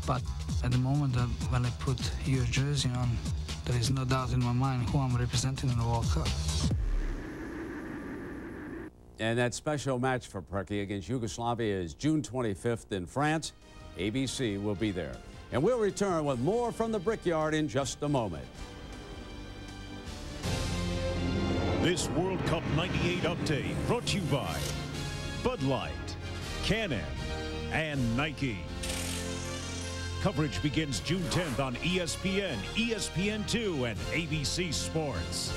But at the moment when I put your jersey on, there is no doubt in my mind who I'm representing in the World Cup. And that special match for Preki against Yugoslavia is June 25th in France. ABC will be there. And we'll return with more from the Brickyard in just a moment. This World Cup 98 update brought to you by Bud Light, Canon, and Nike. Coverage begins June 10th on ESPN, ESPN2, and ABC Sports.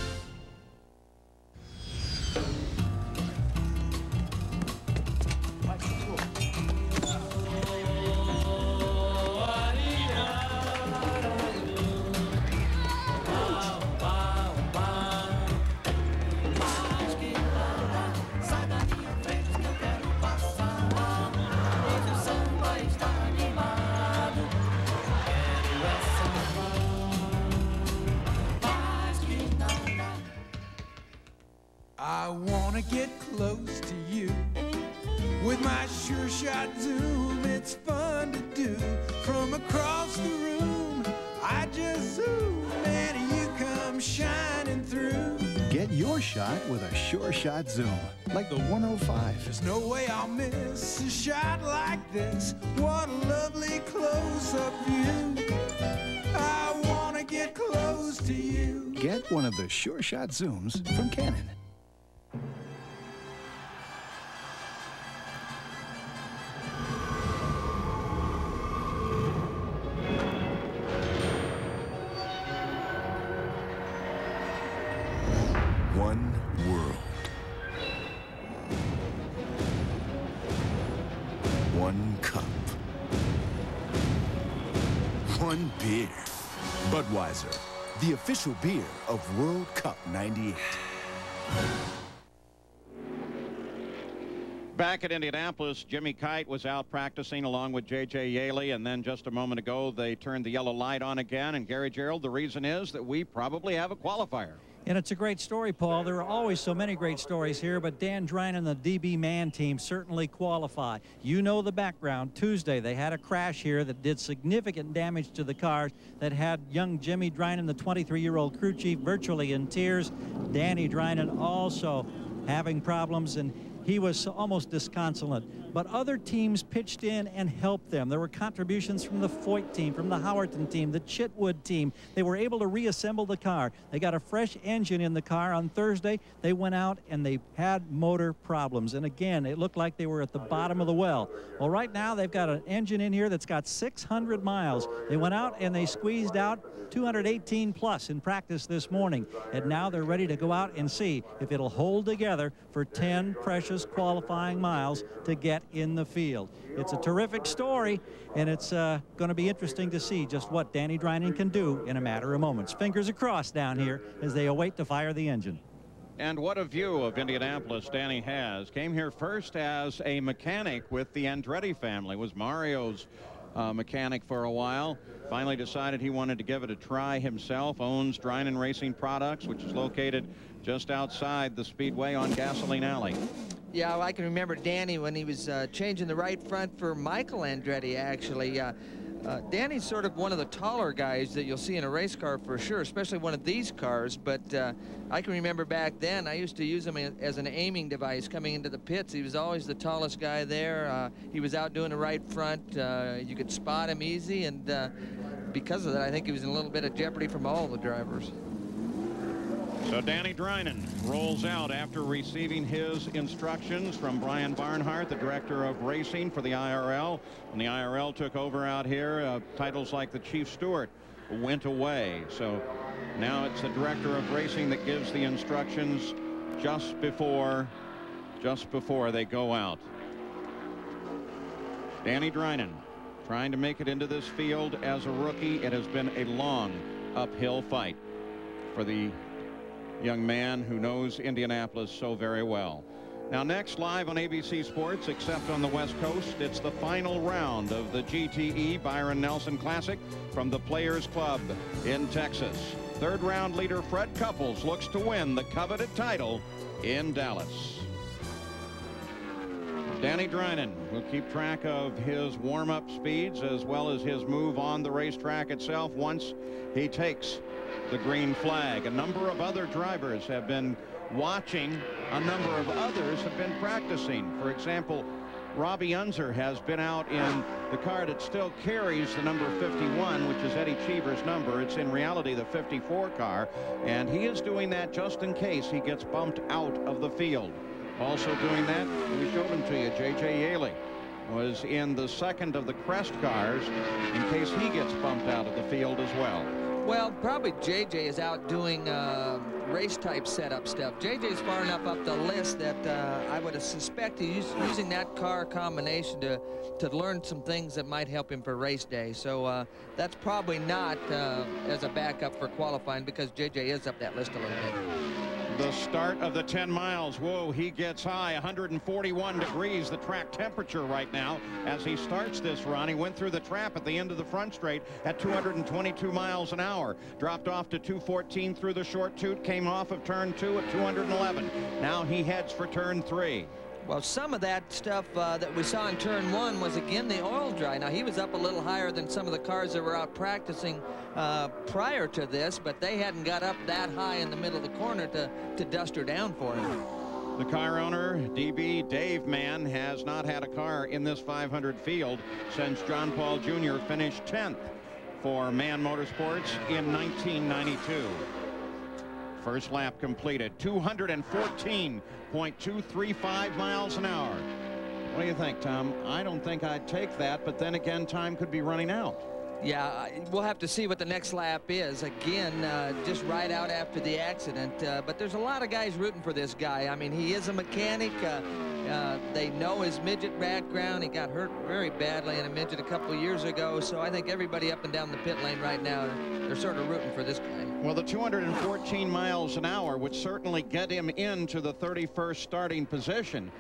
I wanna get close to you. With my sure shot zoom, it's fun to do. From across the room, I just zoom and you come shining through. Get Get your shot with a Sure Shot Zoom, like the 105. There's no way I'll miss a shot like this. What a lovely close-up view. I want to get close to you. Get one of the Sure Shot Zooms from Canon. One world. One cup. One beer. Budweiser, the official beer of World Cup '98. Back at Indianapolis, Jimmy Kite was out practicing along with J.J. Yaley, and then just a moment ago they turned the yellow light on again. And Gary Gerald, the reason is that we probably have a qualifier. And it's a great story, Paul. There are always so many great stories here, but Dan Drine and the DB Man team certainly qualify. You know the background. Tuesday, they had a crash here that did significant damage to the cars that had young Jimmy Drine, the 23-year-old crew chief, virtually in tears. Danny Drine also having problems, and he was almost disconsolate. But other teams pitched in and helped them. There were contributions from the Foyt team, from the Howerton team, the Chitwood team. They were able to reassemble the car. They got a fresh engine in the car on Thursday. They went out and they had motor problems. And again, it looked like they were at the bottom of the well. Well, right now they've got an engine in here that's got 600 miles. They went out and they squeezed out 218 plus in practice this morning. And now they're ready to go out and see if it'll hold together for 10 precious qualifying miles to get in the field. It's a terrific story, and it's going to be interesting to see just what Danny Drine can do in a matter of moments. Fingers crossed down here as they await to fire the engine. And what a view of Indianapolis Danny has. Came here first as a mechanic with the Andretti family. Was Mario's mechanic for a while. Finally decided he wanted to give it a try himself. Owns Drine Racing Products, which is located just outside the Speedway on Gasoline Alley. Yeah, I can remember Danny when he was changing the right front for Michael Andretti, actually. Danny's sort of one of the taller guys that you'll see in a race car for sure, especially one of these cars. But I can remember back then, I used to use him as an aiming device coming into the pits. He was always the tallest guy there. He was out doing the right front. You could spot him easy, and because of that, I think he was in a little bit of jeopardy from all the drivers. So Danny Drine rolls out after receiving his instructions from Brian Barnhart, the director of racing for the IRL. When the IRL took over out here, titles like the Chief Steward went away. So now it's the director of racing that gives the instructions just before they go out. Danny Drine trying to make it into this field as a rookie. It has been a long uphill fight for the young man who knows Indianapolis so very well. Now next, live on ABC Sports, except on the West Coast, it's the final round of the GTE Byron Nelson Classic from the Players Club in Texas. Third round leader Fred Couples looks to win the coveted title in Dallas. Danny Drine will keep track of his warm-up speeds as well as his move on the racetrack itself once he takes the green flag. A number of other drivers have been watching. A number of others have been practicing. For example, Robbie Unser has been out in the car that still carries the number 51, which is Eddie Cheever's number. It's in reality the 54 car, and he is doing that just in case he gets bumped out of the field. Also doing that, we showed him to you, J.J. Yaley was in the second of the Crest cars in case he gets bumped out of the field as well. Well, probably JJ is out doing race-type setup stuff. JJ's far enough up the list that I would suspect he's using that car combination to learn some things that might help him for race day. So that's probably not as a backup for qualifying, because JJ is up that list a little bit. The start of the 10 miles. Whoa, he gets high, 141 degrees, the track temperature right now as he starts this run. He went through the trap at the end of the front straight at 222 miles an hour. Dropped off to 214 through the short toot, came off of turn 2 at 211. Now he heads for turn 3. Well, some of that stuff that we saw in turn 1 was, again, the oil dry. Now, he was up a little higher than some of the cars that were out practicing prior to this, but they hadn't got up that high in the middle of the corner to dust her down for him. The car owner, DB Dave Mann, has not had a car in this 500 field since John Paul Jr. finished 10th for Mann Motorsports in 1992. First lap completed, 214.235 miles an hour. What do you think, Tom? I don't think I'd take that, but then again, time could be running out. Yeah, we'll have to see what the next lap is. Again, just right out after the accident. But there's a lot of guys rooting for this guy. I mean, he is a mechanic. They know his midget background. He got hurt very badly in a midget a couple of years ago. So I think everybody up and down the pit lane right now, they're sort of rooting for this guy. Well, the 214 miles an hour would certainly get him into the 31st starting position.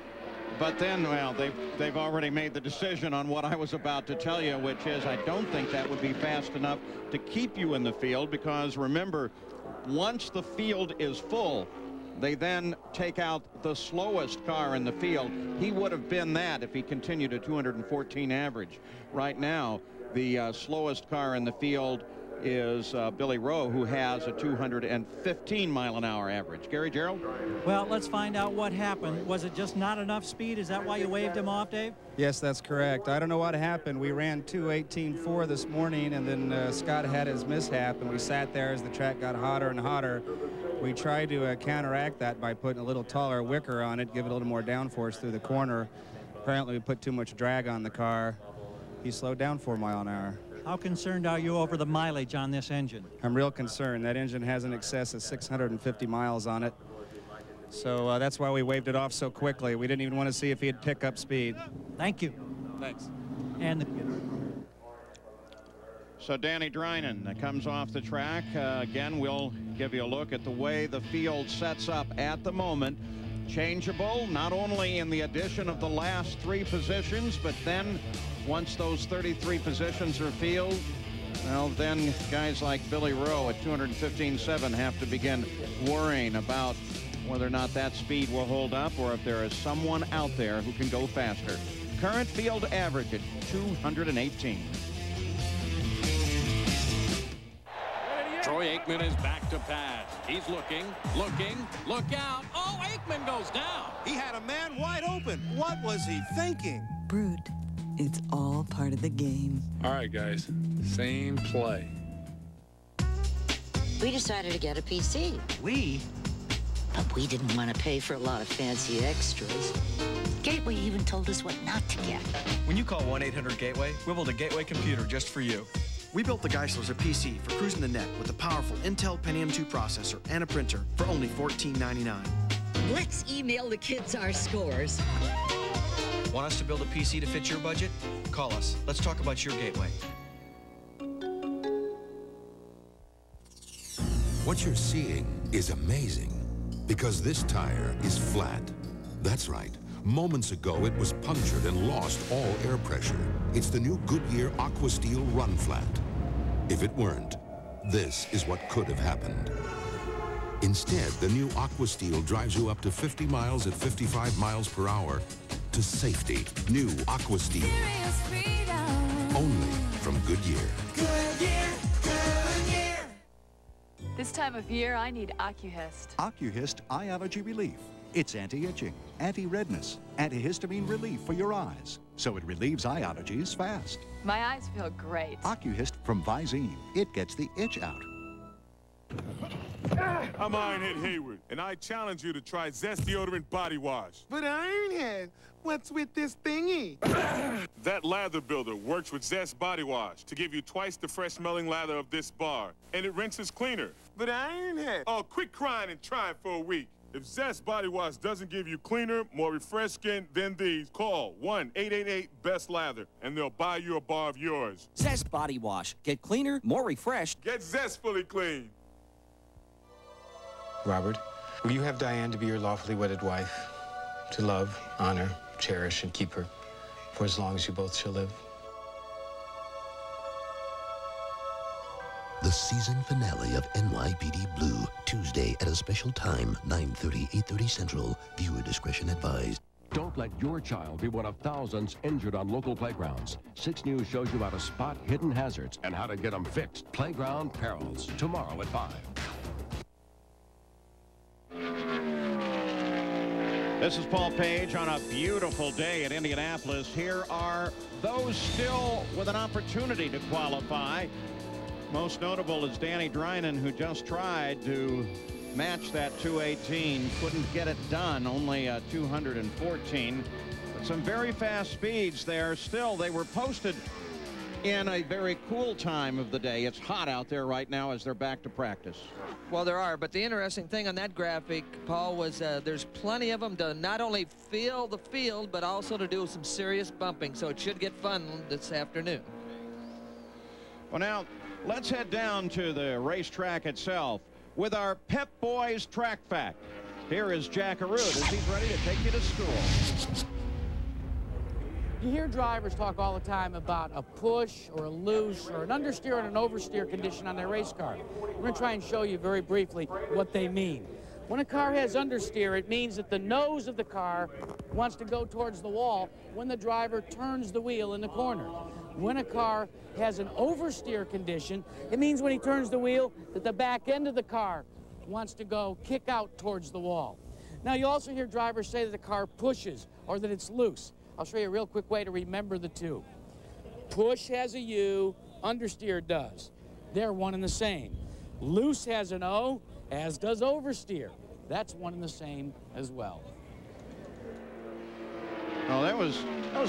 But then, well, they've already made the decision on what I was about to tell you, which is I don't think that would be fast enough to keep you in the field, because remember, once the field is full, they then take out the slowest car in the field. He would have been that if he continued a 214 average. Right now, the slowest car in the field is Billy Rowe, who has a 215 mile an hour average. Gary Gerald? Well, let's find out what happened. Was it just not enough speed? Is that why you waved him off, Dave? Yes, that's correct. I don't know what happened. We ran 2:18.4 this morning, and then Scott had his mishap, and we sat there as the track got hotter and hotter. We tried to counteract that by putting a little taller wicker on it, give it a little more downforce through the corner. Apparently, we put too much drag on the car. He slowed down 4 miles an hour. How concerned are you over the mileage on this engine? I'm real concerned. That engine has an excess of 650 miles on it. So that's why we waved it off so quickly. We didn't even want to see if he'd pick up speed. Thank you. Thanks. And so Danny Drynan comes off the track. Again, we'll give you a look at the way the field sets up at the moment. Changeable, not only in the addition of the last 3 positions, but then once those 33 positions are filled, well, then guys like Billy Rowe at 215.7 have to begin worrying about whether or not that speed will hold up, or if there is someone out there who can go faster. Current field average at 218. Troy Aikman is back to pass. He's looking, look out. Oh, Aikman goes down. He had a man wide open. What was he thinking? Brute, it's all part of the game. All right, guys, same play. We decided to get a PC. We? But we didn't want to pay for a lot of fancy extras. Gateway even told us what not to get. When you call 1-800-GATEWAY, we'll build a Gateway computer just for you. We built the Geislers a PC for cruising the net with a powerful Intel Pentium 2 processor and a printer for only $14.99. Let's email the kids our scores. Want us to build a PC to fit your budget? Call us. Let's talk about your Gateway. What you're seeing is amazing, because this tire is flat. That's right. Moments ago, it was punctured and lost all air pressure. It's the new Goodyear Aqua Steel Run Flat. If it weren't, this is what could have happened. Instead, the new Aqua Steel drives you up to 50 miles at 55 miles per hour to safety. New Aqua Steel. Only from Goodyear. Goodyear, Goodyear. This time of year, I need OcuHist. OcuHist Eye Allergy Relief. It's anti-itching, anti-redness, antihistamine relief for your eyes. So it relieves eye allergies fast. My eyes feel great. OcuHist from Visine. It gets the itch out. I'm Ironhead Hayward, and I challenge you to try Zest Deodorant Body Wash. But Ironhead, what's with this thingy? That lather builder works with Zest Body Wash to give you twice the fresh-smelling lather of this bar, and it rinses cleaner. But Ironhead... Oh, quit crying and try it for a week. If Zest Body Wash doesn't give you cleaner, more refreshed skin than these, call 1-888-BEST-LATHER, and they'll buy you a bar of yours. Zest Body Wash. Get cleaner, more refreshed. Get zestfully clean. Robert, will you have Diane to be your lawfully wedded wife, to love, honor, cherish, and keep her for as long as you both shall live? The season finale of NYPD Blue, Tuesday at a special time, 9:30, 8:30 Central. Viewer discretion advised. Don't let your child be one of thousands injured on local playgrounds. 6 News shows you how to spot hidden hazards and how to get them fixed. Playground Perils, tomorrow at 5. This is Paul Page on a beautiful day at Indianapolis. Here are those still with an opportunity to qualify. Most notable is Danny Drynan, who just tried to match that 218. Couldn't get it done, only 214. But some very fast speeds there. Still, they were posted in a very cool time of the day. It's hot out there right now as they're back to practice. Well, there are, but the interesting thing on that graphic, Paul, was there's plenty of them to not only feel the field, but also to do some serious bumping, so it should get fun this afternoon. Well, now, let's head down to the racetrack itself with our Pep Boys track fact. Here is Jack Arute as he's ready to take you to school. You hear drivers talk all the time about a push or a loose or an understeer and an oversteer condition on their race car. We're going to try and show you very briefly what they mean. When a car has understeer, it means that the nose of the car wants to go towards the wall when the driver turns the wheel in the corner. When a car has an oversteer condition, it means when he turns the wheel that the back end of the car wants to go kick out towards the wall. Now, you also hear drivers say that the car pushes or that it's loose. I'll show you a real quick way to remember the two. Push has a U, understeer does. They're one and the same. Loose has an O, as does oversteer. That's one and the same as well. Oh, that was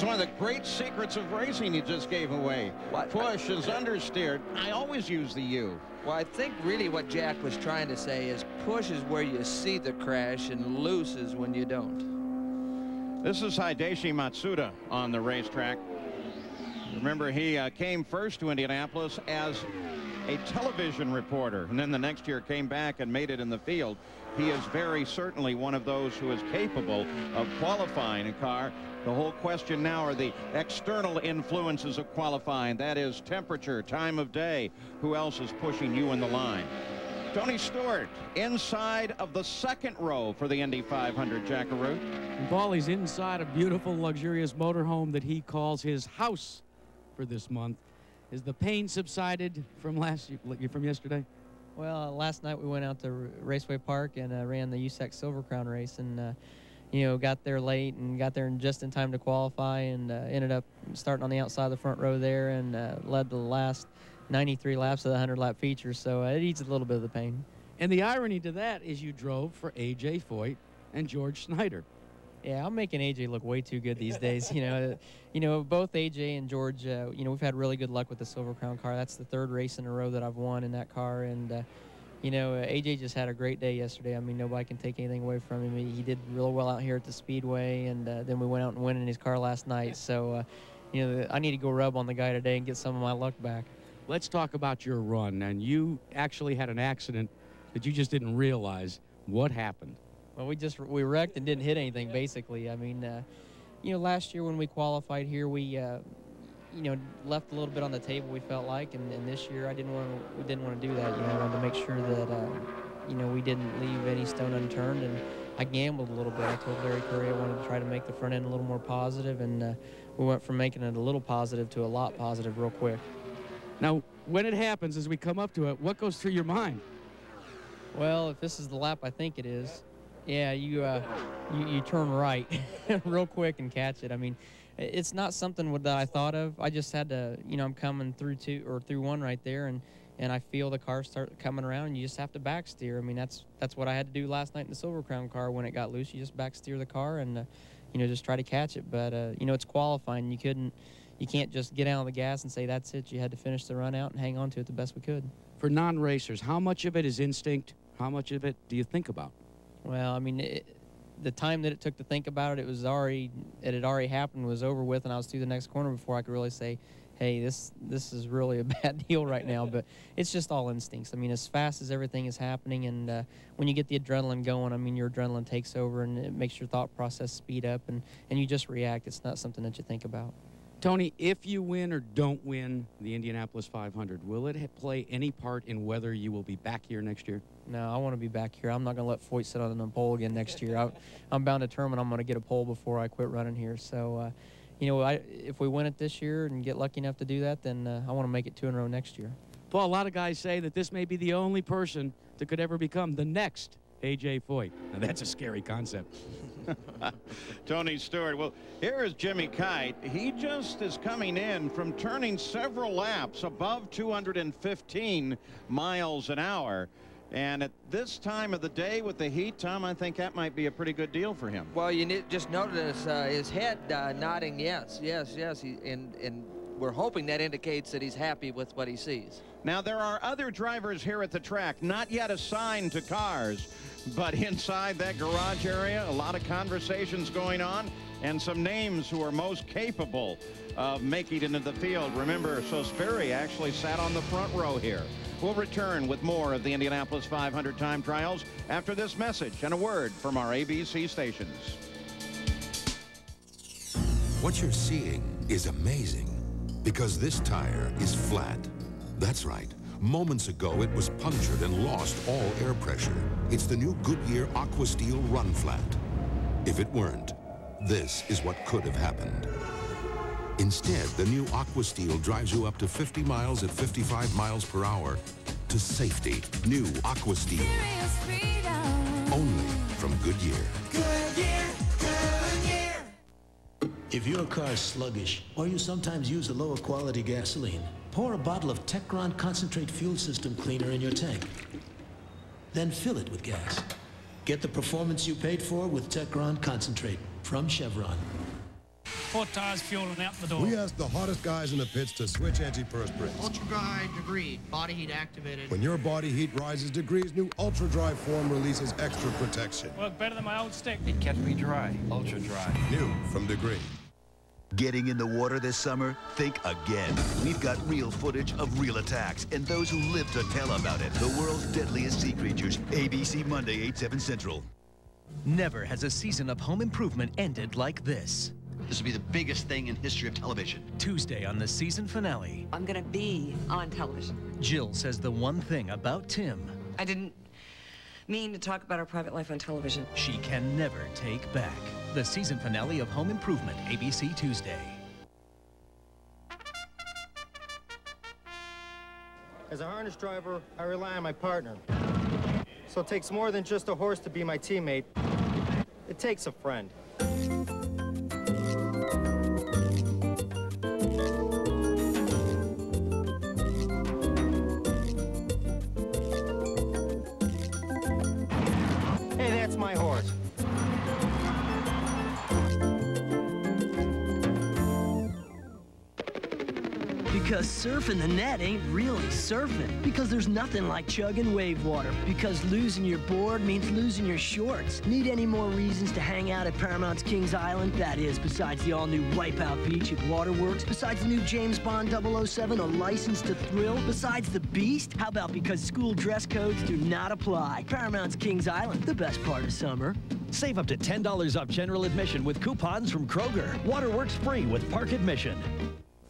one of the great secrets of racing you just gave away. What? Push is understeered. I always use the U. Well, I think really what Jack was trying to say is push is where you see the crash and loose is when you don't. This is Hideshi Matsuda on the racetrack. Remember, he came first to Indianapolis as a television reporter, and then the next year came back and made it in the field. He is very certainly one of those who is capable of qualifying a car. The whole question now are the external influences of qualifying. That is temperature, time of day. Who else is pushing you in the line? Tony Stewart inside of the second row for the Indy 500, Jack Arute. And Paul, he's inside a beautiful, luxurious motorhome that he calls his house for this month. Is the pain subsided from yesterday? Well, last night we went out to Raceway Park and ran the USAC Silver Crown race, and you know, got there late and got there just in time to qualify, and ended up starting on the outside of the front row there and led the last 93 laps of the 100-lap feature, so it eats a little bit of the pain. And the irony to that is you drove for A.J. Foyt and George Snyder. Yeah, I'm making A.J. look way too good these days. You know, both A.J. and George, you know, we've had really good luck with the Silver Crown car. That's the third race in a row that I've won in that car, and you know, A.J. just had a great day yesterday. I mean, nobody can take anything away from him. He did real well out here at the Speedway, and then we went out and won in his car last night. So, you know, I need to go rub on the guy today and get some of my luck back. Let's talk about your run. And you actually had an accident that you just didn't realize. What happened? Well, we wrecked and didn't hit anything, basically. I mean, you know, last year when we qualified here, we, you know, left a little bit on the table, we felt like, and this year we didn't want to do that. You know, I wanted to make sure that, you know, we didn't leave any stone unturned, and I gambled a little bit. I told Larry Curry I wanted to try to make the front end a little more positive, and we went from making it a little positive to a lot positive real quick. Now, when it happens, as we come up to it, what goes through your mind? Well, if this is the lap I think it is, yeah, you turn right real quick and catch it. I mean, it's not something that I thought of. I just had to, you know, I'm coming through through one right there, and I feel the car start coming around, and you just have to back steer. I mean, that's what I had to do last night in the Silver Crown car when it got loose. You just back steer the car and, you know, just try to catch it. But, you know, it's qualifying. You can't just get out of the gas and say that's it. You had to finish the run out and hang on to it the best we could. For non-racers, how much of it is instinct? How much of it do you think about? Well, I mean, the time that it took to think about it, it had already happened, was over with, and I was through the next corner before I could really say, hey, this is really a bad deal right now. But it's just all instincts. I mean, as fast as everything is happening, and when you get the adrenaline going, I mean, your adrenaline takes over, and it makes your thought process speed up, and you just react. It's not something that you think about. Tony, if you win or don't win the Indianapolis 500, will it play any part in whether you will be back here next year? No, I want to be back here. I'm not going to let Foyt sit on the pole again next year. I'm bound to determine I'm going to get a pole before I quit running here. So, you know, if we win it this year and get lucky enough to do that, then I want to make it 2 in a row next year. Paul, a lot of guys say that this may be the only person that could ever become the next A.J. Foyt. Now, that's a scary concept. Tony Stewart. Well, here is Jimmy Kite. He just is coming in from turning several laps above 215 miles an hour. And at this time of the day with the heat, Tom, I think that might be a pretty good deal for him. Well, you just notice his head nodding yes. And we're hoping that indicates that he's happy with what he sees. Now, there are other drivers here at the track, not yet assigned to cars, but inside that garage area, a lot of conversations going on and some names who are most capable of making it into the field. Remember, Sosberry actually sat on the front row here. We'll return with more of the Indianapolis 500 time trials after this message and a word from our ABC stations. What you're seeing is amazing because this tire is flat. That's right. Moments ago, it was punctured and lost all air pressure. It's the new Goodyear Aqua Steel Run Flat. If it weren't, this is what could have happened. Instead, the new Aqua Steel drives you up to 50 miles at 55 miles per hour to safety. New Aqua Steel. Only from Goodyear. Goodyear, Goodyear. If your car's sluggish or you sometimes use a lower quality gasoline, pour a bottle of Techron Concentrate Fuel System Cleaner in your tank. Then fill it with gas. Get the performance you paid for with Techron Concentrate from Chevron. 4 tires fueling out the door. We asked the hottest guys in the pits to switch antiperspirants. Ultra dry degree, body heat activated. When your body heat rises degrees, new Ultra Dry form releases extra protection. Work better than my old stick. It kept me dry. Ultra Dry. New from Degree. Getting in the water this summer? Think again. We've got real footage of real attacks and those who live to tell about it. The world's deadliest sea creatures. ABC Monday, 8, 7 Central. Never has a season of home improvement ended like this. This will be the biggest thing in history of television. Tuesday on the season finale. I'm gonna be on television. Jill says the one thing about Tim. I didn't mean to talk about our private life on television. She can never take back. The season finale of Home Improvement, ABC Tuesday. As a harness driver, I rely on my partner. So it takes more than just a horse to be my teammate. It takes a friend. Hey, that's my horse. Because surfing the net ain't really surfing. Because there's nothing like chugging wave water. Because losing your board means losing your shorts. Need any more reasons to hang out at Paramount's Kings Island? That is, besides the all-new Wipeout Beach at Waterworks? Besides the new James Bond 007, A License to Thrill? Besides the Beast? How about because school dress codes do not apply? Paramount's Kings Island, the best part of summer. Save up to $10 off general admission with coupons from Kroger. Waterworks free with park admission.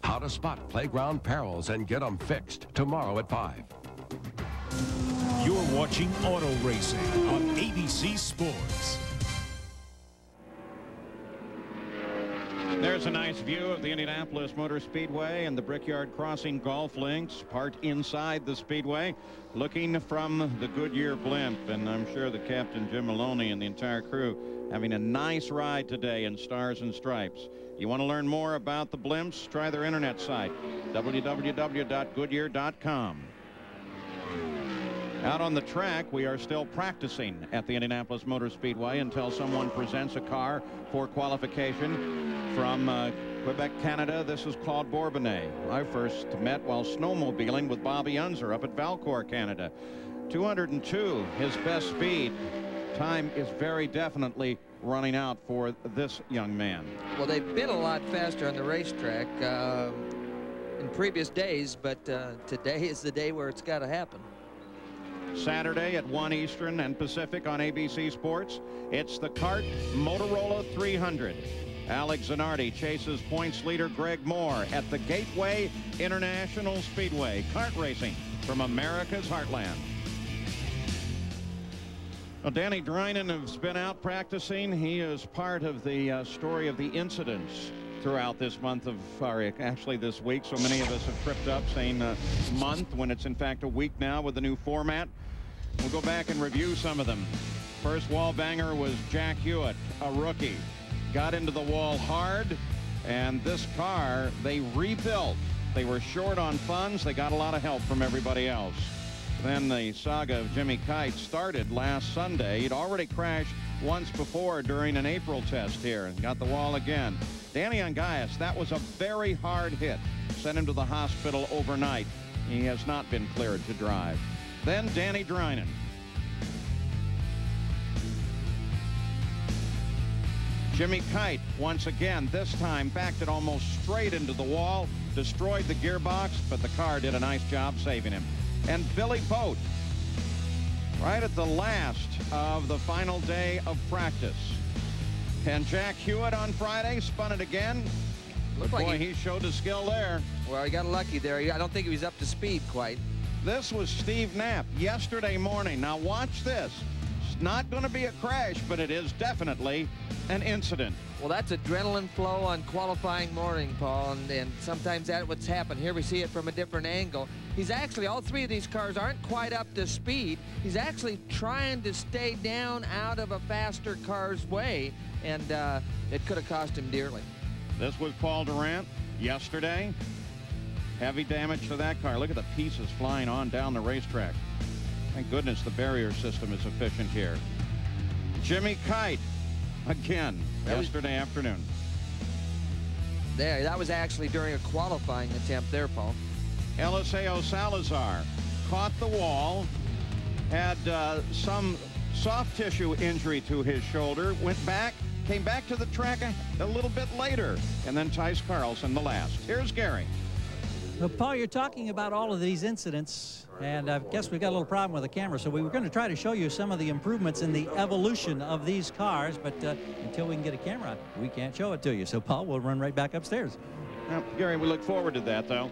How to spot playground perils and get them fixed tomorrow at 5. You're watching Auto Racing on ABC Sports. There's a nice view of the Indianapolis Motor Speedway and the Brickyard Crossing golf links, part inside the Speedway, looking from the Goodyear blimp. And I'm sure the captain, Jim Maloney, and the entire crew having a nice ride today in Stars and Stripes. You want to learn more about the blimps? Try their internet site, www.goodyear.com. Out on the track, we are still practicing at the Indianapolis Motor Speedway until someone presents a car for qualification. From Quebec, Canada, this is Claude Bourbonnais. I first met while snowmobiling with Bobby Unser up at Valcourt, Canada. 202, his best speed. Time is very definitely running out for this young man. Well, they've been a lot faster on the racetrack in previous days, but today is the day where it's got to happen. Saturday at 1 Eastern and Pacific on ABC Sports, it's the CART Motorola 300. Alex Zanardi chases points leader Greg Moore at the Gateway International Speedway. Kart racing from America's heartland. Well, Danny Drynan has been out practicing. He is part of the story of the incidents throughout this month of, actually this week. So many of us have tripped up saying month when it's in fact a week now with the new format. We'll go back and review some of them. First wall banger was Jack Hewitt, a rookie. Got into the wall hard, and this car they rebuilt. They were short on funds. They got a lot of help from everybody else. Then the saga of Jimmy Kite started last Sunday. He'd already crashed once before during an April test here and got the wall again. Danny Ungaius, that was a very hard hit. Sent him to the hospital overnight. He has not been cleared to drive. Then Danny Drynan. Jimmy Kite, once again, this time backed it almost straight into the wall, destroyed the gearbox, but the car did a nice job saving him. And Billy Boat, right at the last of the final day of practice. And Jack Hewitt on Friday spun it again. Looked like boy, he showed his skill there. Well, he got lucky there. I don't think he was up to speed quite. This was Steve Knapp yesterday morning. Now watch this. It's not going to be a crash, but it is definitely an incident. Well, that's adrenaline flow on qualifying morning, Paul, and sometimes that's what's happened. Here we see it from a different angle. He's actually, all three of these cars aren't quite up to speed. He's actually trying to stay down out of a faster car's way, and it could have cost him dearly. This was Paul Durant yesterday. Heavy damage to that car. Look at the pieces flying on down the racetrack. Thank goodness the barrier system is efficient here. Jimmy Kite, again, yesterday afternoon. There, that was actually during a qualifying attempt there, Paul. Eliseo Salazar caught the wall, had some soft tissue injury to his shoulder, went back, came back to the track a little bit later, and then Tice Carlson the last. Here's Gary. Well, Paul, you're talking about all of these incidents, and I guess we've got a little problem with the camera, so we were going to try to show you some of the improvements in the evolution of these cars, but until we can get a camera, we can't show it to you. So, Paul, we'll run right back upstairs. Well, Gary, we look forward to that, though.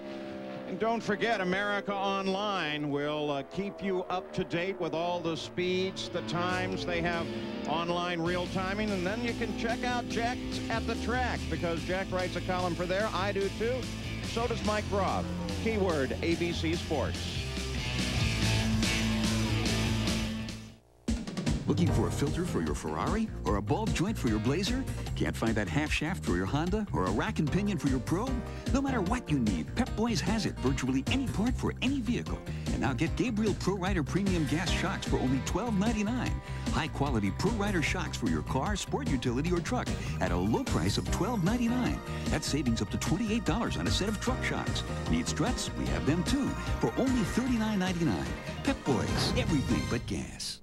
And don't forget, America Online will keep you up to date with all the speeds, the times. They have online real timing, and then you can check out Jack at the track, because Jack writes a column for there. I do, too. So does Mike Robb. Keyword ABC Sports. Looking for a filter for your Ferrari or a bulb joint for your Blazer? Can't find that half shaft for your Honda or a rack and pinion for your Probe? No matter what you need, Pep Boys has it. Virtually any part for any vehicle. And now get Gabriel Pro Rider Premium Gas Shocks for only $12.99. High-quality Pro Rider shocks for your car, sport utility, or truck at a low price of $12.99. That's savings up to $28 on a set of truck shocks. Need struts? We have them too for only $39.99. Pep Boys, everything but gas.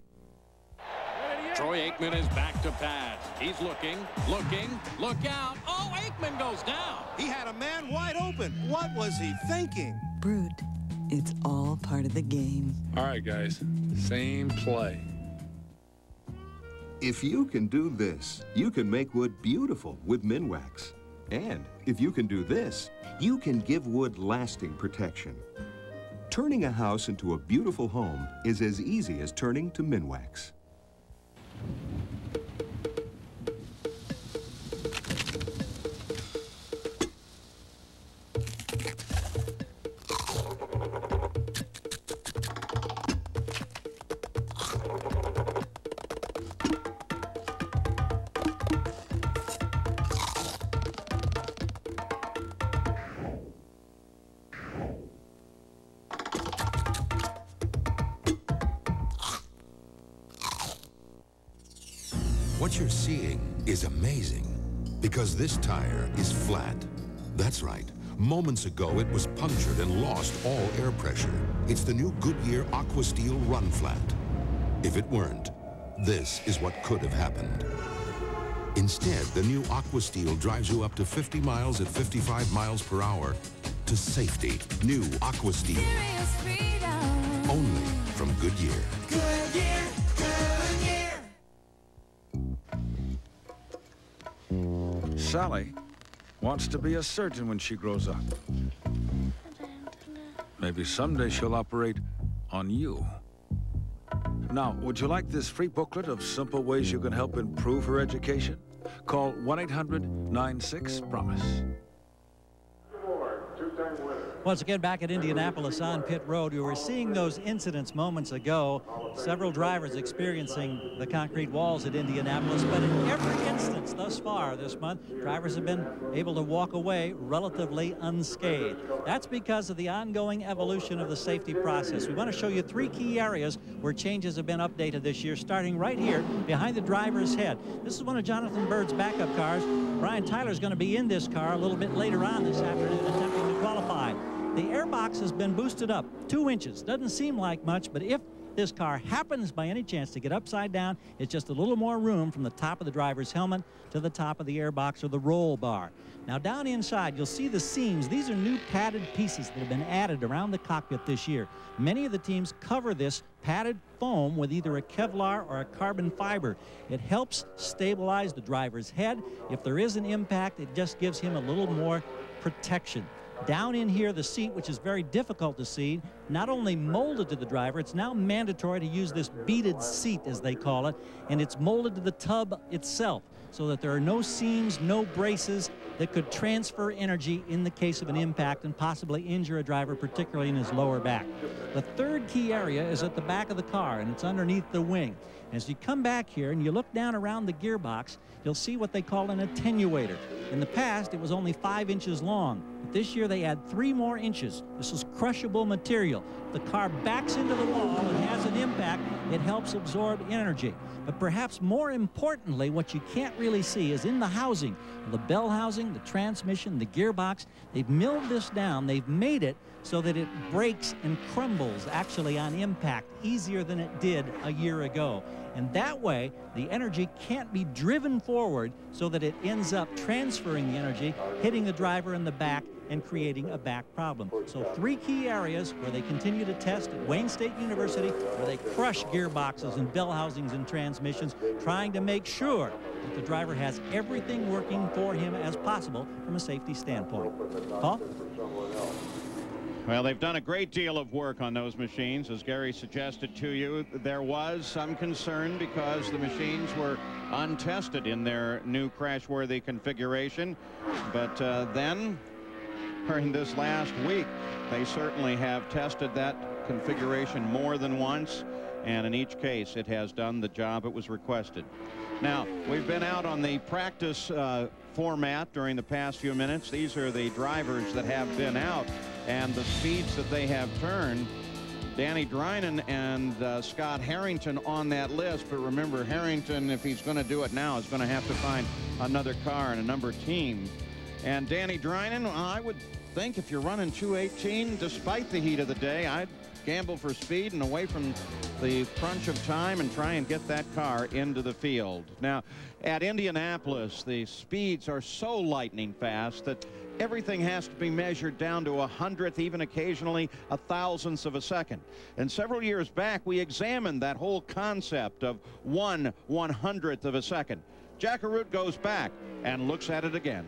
Troy Aikman is back to pass. He's looking, look out. Oh, Aikman goes down. He had a man wide open. What was he thinking? Brute, it's all part of the game. All right, guys, same play. If you can do this, you can make wood beautiful with Minwax. And if you can do this, you can give wood lasting protection. Turning a house into a beautiful home is as easy as turning to Minwax. What you're seeing is amazing, because this tire is flat. That's right. Moments ago, it was punctured and lost all air pressure. It's the new Goodyear Aqua Steel Run Flat. If it weren't, this is what could have happened. Instead, the new Aqua Steel drives you up to 50 miles at 55 miles per hour to safety. New Aqua Steel. Only from Goodyear. Goodyear, Goodyear. Sally wants to be a surgeon when she grows up. Maybe someday she'll operate on you. Now, would you like this free booklet of simple ways you can help improve her education? Call 1-800-96-PROMISE. Once again, back at Indianapolis on pit road, we were seeing those incidents moments ago. Several drivers experiencing the concrete walls at Indianapolis, but in every instance thus far this month, drivers have been able to walk away relatively unscathed. That's because of the ongoing evolution of the safety process. We want to show you 3 key areas where changes have been updated this year, starting right here behind the driver's head. This is one of Jonathan Byrd's backup cars. Brian Tyler's going to be in this car a little bit later on this afternoon attempting to qualify. The airbox has been boosted up 2 inches. Doesn't seem like much, but if this car happens by any chance to get upside down, it's just a little more room from the top of the driver's helmet to the top of the airbox or the roll bar. Now down inside, you'll see the seams. These are new padded pieces that have been added around the cockpit this year. Many of the teams cover this padded foam with either a Kevlar or a carbon fiber. It helps stabilize the driver's head. If there is an impact, it just gives him a little more protection. Down in here, the seat, which is very difficult to see, not only molded to the driver, it's now mandatory to use this beaded seat, as they call it, and it's molded to the tub itself so that there are no seams, no braces that could transfer energy in the case of an impact and possibly injure a driver, particularly in his lower back. The 3rd key area is at the back of the car, and it's underneath the wing. As you come back here and you look down around the gearbox, you'll see what they call an attenuator. In the past, it was only 5 inches long. But this year, they add 3 more inches. This is crushable material. The car backs into the wall and has an impact. It helps absorb energy. But perhaps more importantly, what you can't really see is in the housing, the bell housing, the transmission, the gearbox, they've milled this down. They've made it so that it breaks and crumbles actually on impact easier than it did a year ago. And that way, the energy can't be driven forward so that it ends up transferring the energy, hitting the driver in the back, and creating a back problem. So 3 key areas where they continue to test at Wayne State University, where they crush gearboxes and bell housings and transmissions, trying to make sure that the driver has everything working for him as possible from a safety standpoint. Paul? Well, they've done a great deal of work on those machines. As Gary suggested to you, there was some concern because the machines were untested in their new crash-worthy configuration. But then, during this last week, they certainly have tested that configuration more than once, and in each case, it has done the job it was requested. Now, we've been out on the practice format during the past few minutes. These are the drivers that have been out and the speeds that they have turned. Danny Drynan and Scott Harrington on that list, but remember, Harrington, if he's going to do it now, is going to have to find another car and a number team. And Danny Drynan, well, I would think if you're running 218, despite the heat of the day, I'd gamble for speed and away from the crunch of time and try and get that car into the field. Now, at Indianapolis, the speeds are so lightning fast that everything has to be measured down to a 100th, even occasionally a 1,000th of a second. And several years back, we examined that whole concept of 1/100th of a second. Jack Arute goes back and looks at it again.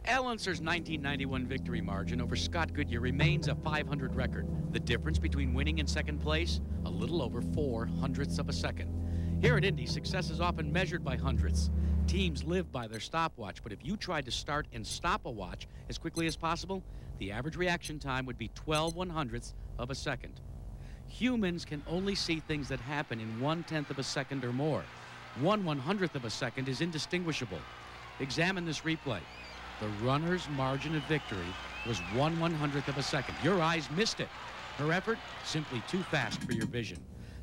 Al Unser's 1991 victory margin over Scott Goodyear remains a 500 record. The difference between winning and second place, a little over 4/100ths of a second. Here at Indy, success is often measured by hundredths. Teams live by their stopwatch, but if you tried to start and stop a watch as quickly as possible, the average reaction time would be 12/100ths of a second. Humans can only see things that happen in 1/10 of a second or more. 1/100th of a second is indistinguishable. Examine this replay. The runner's margin of victory was 1/100th of a second. Your eyes missed it. Her effort, simply too fast for your vision.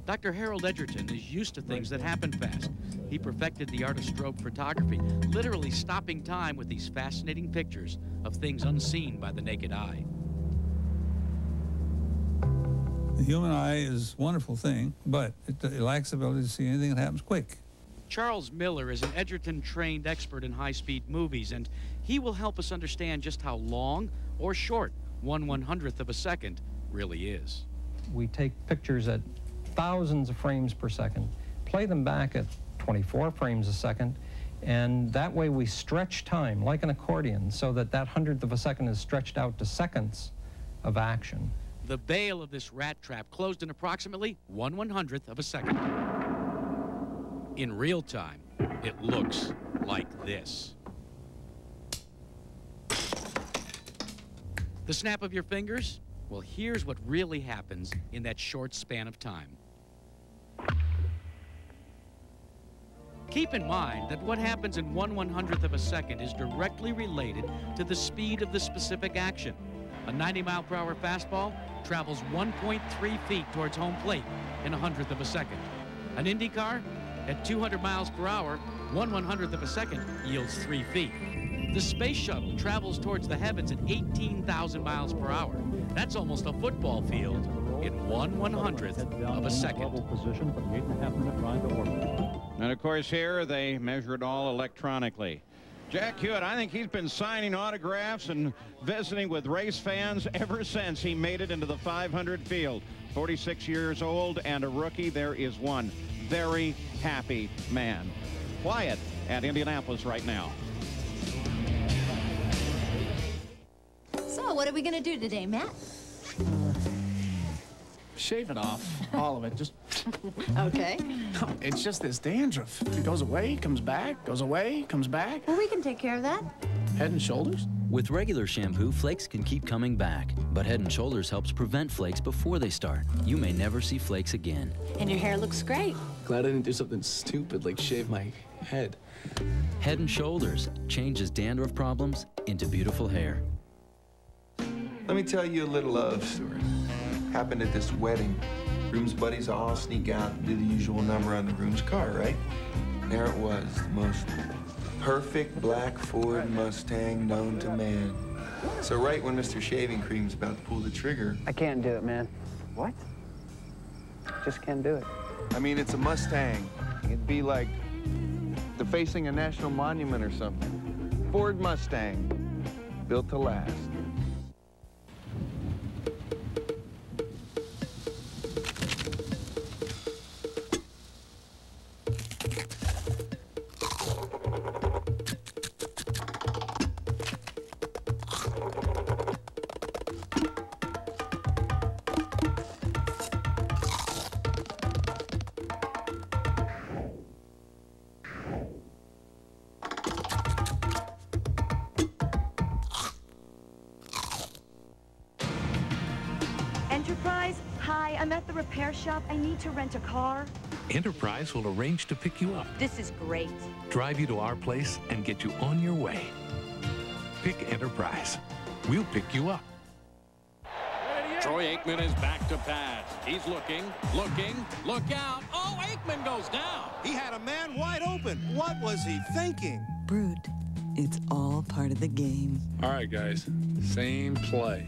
Dr. Harold Edgerton is used to things that happen fast. He perfected the art of strobe photography, literally stopping time with these fascinating pictures of things unseen by the naked eye. The human eye is a wonderful thing, but it lacks the ability to see anything that happens quick. Charles Miller is an Edgerton-trained expert in high-speed movies, and he will help us understand just how long or short 1/100th of a second really is. We take pictures at thousands of frames per second, play them back at 24 frames a second, and that way we stretch time like an accordion so that that 100th of a second is stretched out to seconds of action. The bail of this rat trap closed in approximately 1/100th of a second. In real time, it looks like this. The snap of your fingers? Well, here's what really happens in that short span of time. Keep in mind that what happens in 1/100th of a second is directly related to the speed of the specific action. A 90-mile-per-hour fastball travels 1.3 feet towards home plate in 100th of a second. An Indy car at 200 miles per hour, 1/100th of a second yields 3 feet. The space shuttle travels towards the heavens at 18,000 miles per hour. That's almost a football field in 1/100th of a second. And of course here they measure it all electronically. Jack Hewitt, I think he's been signing autographs and visiting with race fans ever since he made it into the 500 field. 46 years old and a rookie. There is one very happy man. Quiet at Indianapolis right now. So what are we going to do today, Matt? Shave it off, all of it, just... Okay. It's just this dandruff. It goes away, comes back, goes away, comes back. Well, we can take care of that. Head and Shoulders? With regular shampoo, flakes can keep coming back, but Head & Shoulders helps prevent flakes before they start. You may never see flakes again. And your hair looks great. Glad I didn't do something stupid like shave my head. Head & Shoulders changes dandruff problems into beautiful hair. Let me tell you a little love story. Happened at this wedding. Groom's buddies all sneak out and do the usual number on the groom's car, right? And there it was, the most perfect black Ford Mustang known to man. So right when Mr. Shaving Cream's about to pull the trigger... I can't do it, man. What? Just can't do it. I mean, it's a Mustang. It'd be like defacing a national monument or something. Ford Mustang, built to last. Enterprise? Hi, I'm at the repair shop. I need to rent a car. Enterprise will arrange to pick you up, This is great. drive you to our place, and get you on your way. Pick Enterprise. We'll pick you up. Troy Aikman is back to pass. He's looking, look out. Oh, Aikman goes down. He had a man wide open. What was he thinking? Brute, it's all part of the game. All right, guys, same play.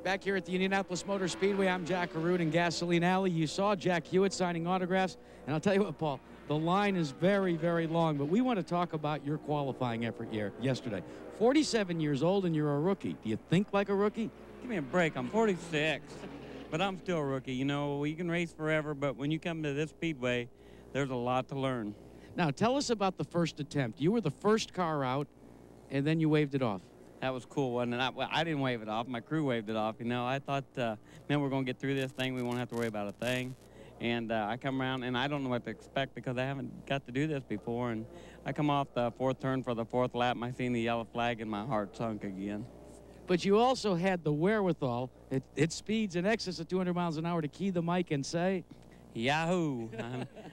Back here at the Indianapolis Motor Speedway, I'm Jack Arute in Gasoline Alley. You saw Jack Hewitt signing autographs, and I'll tell you what, Paul, the line is very, very long, but we want to talk about your qualifying effort yesterday. 47 years old, and you're a rookie. Do you think like a rookie? Give me a break. I'm 46, but I'm still a rookie. You know, you can race forever, but when you come to this speedway, there's a lot to learn. Now, tell us about the first attempt. You were the first car out, and then you waved it off. That was cool, wasn't it? I didn't wave it off. My crew waved it off. You know, I thought, man, we're going to get through this thing. We won't have to worry about a thing. And I come around, and I don't know what to expect because I haven't got to do this before. And I come off the fourth turn for the fourth lap, and I seen the yellow flag, and my heart sunk again. But you also had the wherewithal. It speeds in excess of 200 miles an hour to key the mic and say, Yahoo!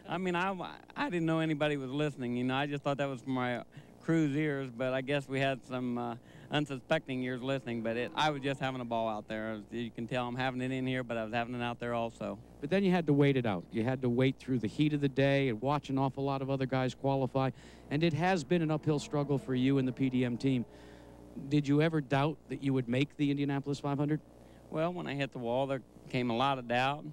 I mean, I didn't know anybody was listening. You know, I just thought that was for my crew's ears, but I guess we had some unsuspecting ears listening. But I was just having a ball out there. As you can tell, I'm having it in here, but I was having it out there also. But then you had to wait it out. You had to wait through the heat of the day and watch an awful lot of other guys qualify. And it has been an uphill struggle for you and the PDM team. Did you ever doubt that you would make the Indianapolis 500? Well, when I hit the wall, there came a lot of doubt.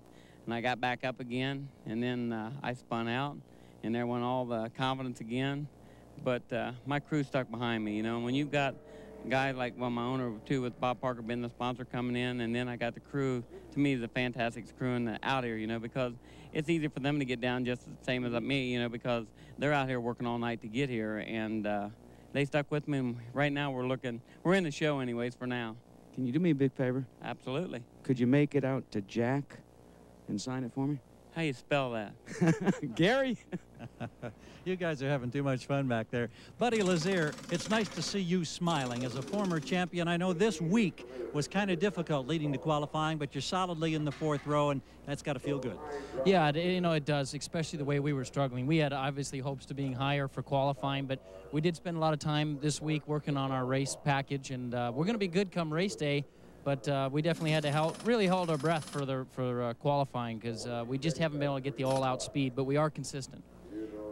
And I got back up again, and then I spun out, and there went all the confidence again. But my crew stuck behind me, you know. When you've got guys like, well, my owner too, with Bob Parker being the sponsor coming in, and then I got the crew. To me, the fantastic crewing out here, you know, because it's easy for them to get down just the same as me, you know, because they're out here working all night to get here, and they stuck with me. And right now we're in the show anyways for now. Can you do me a big favor? Absolutely. Could you make it out to Jack and sign it for me? How you spell that? Gary? You guys are having too much fun back there. Buddy Lazier, it's nice to see you smiling. As a former champion, I know this week was kind of difficult leading to qualifying, but you're solidly in the 4th row, and that's got to feel good. Yeah, you know, it does, especially the way we were struggling. We had obviously hopes to being higher for qualifying, but we did spend a lot of time this week working on our race package, and we're going to be good come race day. But we definitely had to really hold our breath for qualifying, because we just haven't been able to get the all-out speed, but we are consistent.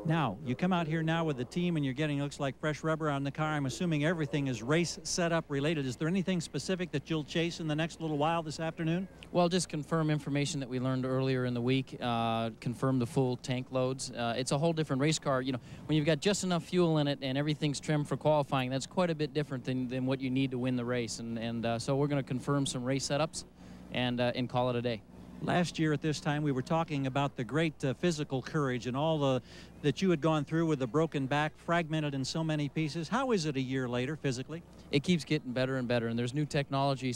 Now, you come out here now with the team, and you're getting, looks like, fresh rubber on the car. I'm assuming everything is race setup related. Is there anything specific that you'll chase in the next little while this afternoon? Well, just confirm information that we learned earlier in the week, confirm the full tank loads. It's a whole different race car. You know, when you've got just enough fuel in it and everything's trimmed for qualifying, that's quite a bit different than what you need to win the race. And so we're going to confirm some race setups and call it a day. Last year at this time, we were talking about the great physical courage and all that you had gone through with the broken back, fragmented in so many pieces. How is it a year later, physically? It keeps getting better and better, and there's new technology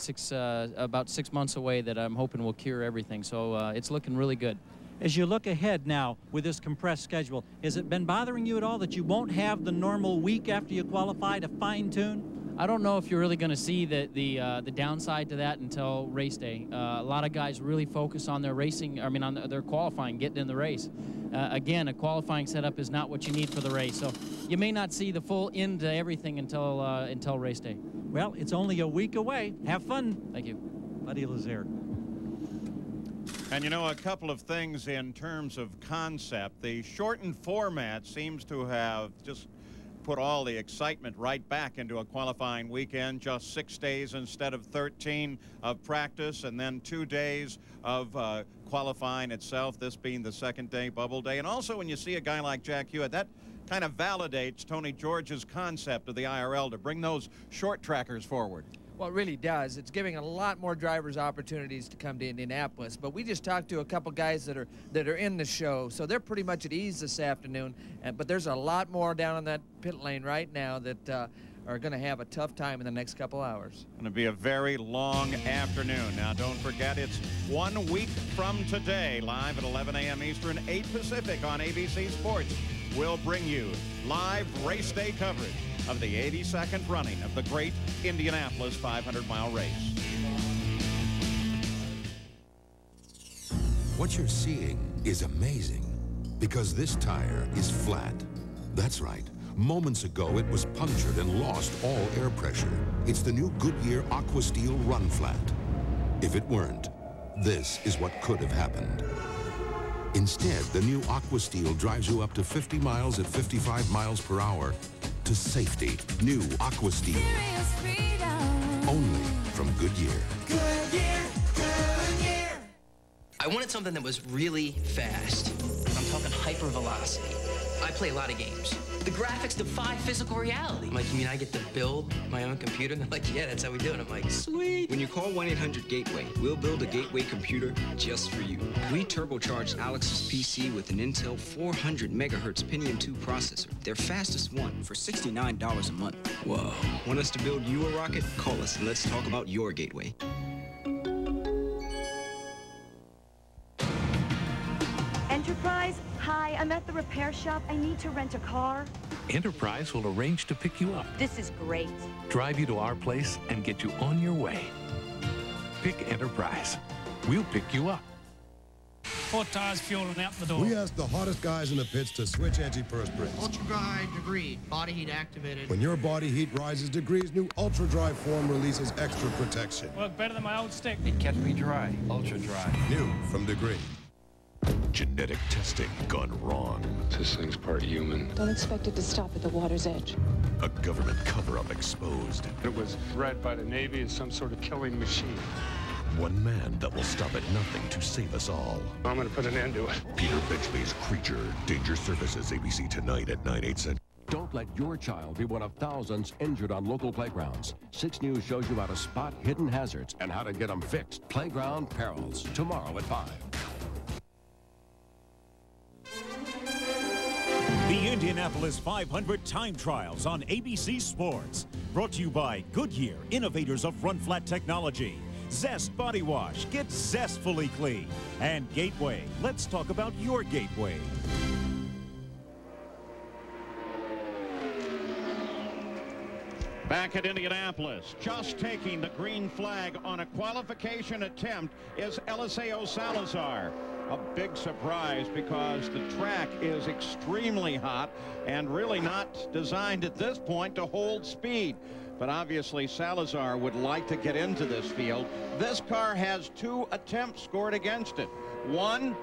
about 6 months away that I'm hoping will cure everything. So it's looking really good. As you look ahead now with this compressed schedule, has it been bothering you at all that you won't have the normal week after you qualify to fine-tune? I don't know if you're really going to see the downside to that until race day. A lot of guys really focus on their racing, on their qualifying, getting in the race. Again, a qualifying setup is not what you need for the race, so you may not see the full end to everything until race day. Well, it's only a week away. Have fun. Thank you. Buddy Lazier. And you know, a couple of things in terms of concept. The shortened format seems to have just put all the excitement right back into a qualifying weekend. Just 6 days instead of 13 of practice, and then 2 days of qualifying itself, this being the second day, bubble day. And also when you see a guy like Jack Hewitt, that kind of validates Tony George's concept of the IRL to bring those short trackers forward. Well, it really does. It's giving a lot more drivers opportunities to come to Indianapolis. But we just talked to a couple guys that are in the show, so they're pretty much at ease this afternoon. But there's a lot more down in that pit lane right now that are going to have a tough time in the next couple hours. Going to be a very long afternoon. Now, don't forget, it's 1 week from today, live at 11 a.m. Eastern, 8 Pacific on ABC Sports. We'll bring you live race day coverage of the 82nd running of the great Indianapolis 500-mile race. What you're seeing is amazing because this tire is flat. That's right. Moments ago, it was punctured and lost all air pressure. It's the new Goodyear Aqua Steel Run Flat. If it weren't, this is what could have happened. Instead, the new Aqua Steel drives you up to 50 miles at 55 miles per hour to safety. New Aqua Steel. Only from Goodyear. Goodyear, Goodyear. I wanted something that was really fast. I'm talking hyper velocity. I play a lot of games. The graphics defy physical reality. I'm like, you mean I get to build my own computer? And they're like, yeah, that's how we do it. I'm like, sweet. When you call 1-800-GATEWAY, we'll build a gateway computer just for you. We turbocharged Alex's PC with an Intel 400 megahertz Pentium 2 processor, their fastest one, for $69 a month. Whoa. Want us to build you a rocket? Call us and let's talk about your gateway. Enterprise? Hi, I'm at the repair shop. I need to rent a car. Enterprise will arrange to pick you up, This is great. drive you to our place, and get you on your way. Pick Enterprise. We'll pick you up. 4 tires, fuel, and out the door. We asked the hottest guys in the pits to switch antiperspirants. Ultra dry degree, body heat activated. When your body heat rises degrees, new Ultra Dry form releases extra protection. Work better than my old stick. It kept me dry. Ultra dry. New from Degree. Genetic testing gone wrong. This thing's part human. Don't expect it to stop at the water's edge. A government cover-up exposed. It was bred by the Navy as some sort of killing machine. One man that will stop at nothing to save us all. I'm gonna put an end to it. Peter Benchley's Creature. Danger Services, ABC tonight at 9/8 Central. Don't let your child be one of thousands injured on local playgrounds. 6 News shows you how to spot hidden hazards and how to get them fixed. Playground Perils, tomorrow at 5. The Indianapolis 500 Time Trials on ABC Sports. Brought to you by Goodyear, innovators of run-flat technology. Zest Body Wash, get zestfully clean. And Gateway, let's talk about your Gateway. Back at Indianapolis, just taking the green flag on a qualification attempt is Eliseo Salazar. A big surprise because the track is extremely hot and really not designed at this point to hold speed. But obviously Salazar would like to get into this field. This car has 2 attempts scored against it. One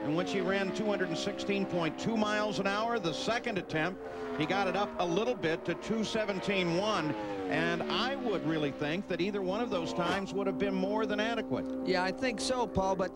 in which he ran 216.2 miles an hour. The second attempt, he got it up a little bit to 217.1. And I would really think that either one of those times would have been more than adequate. Yeah, I think so, Paul, but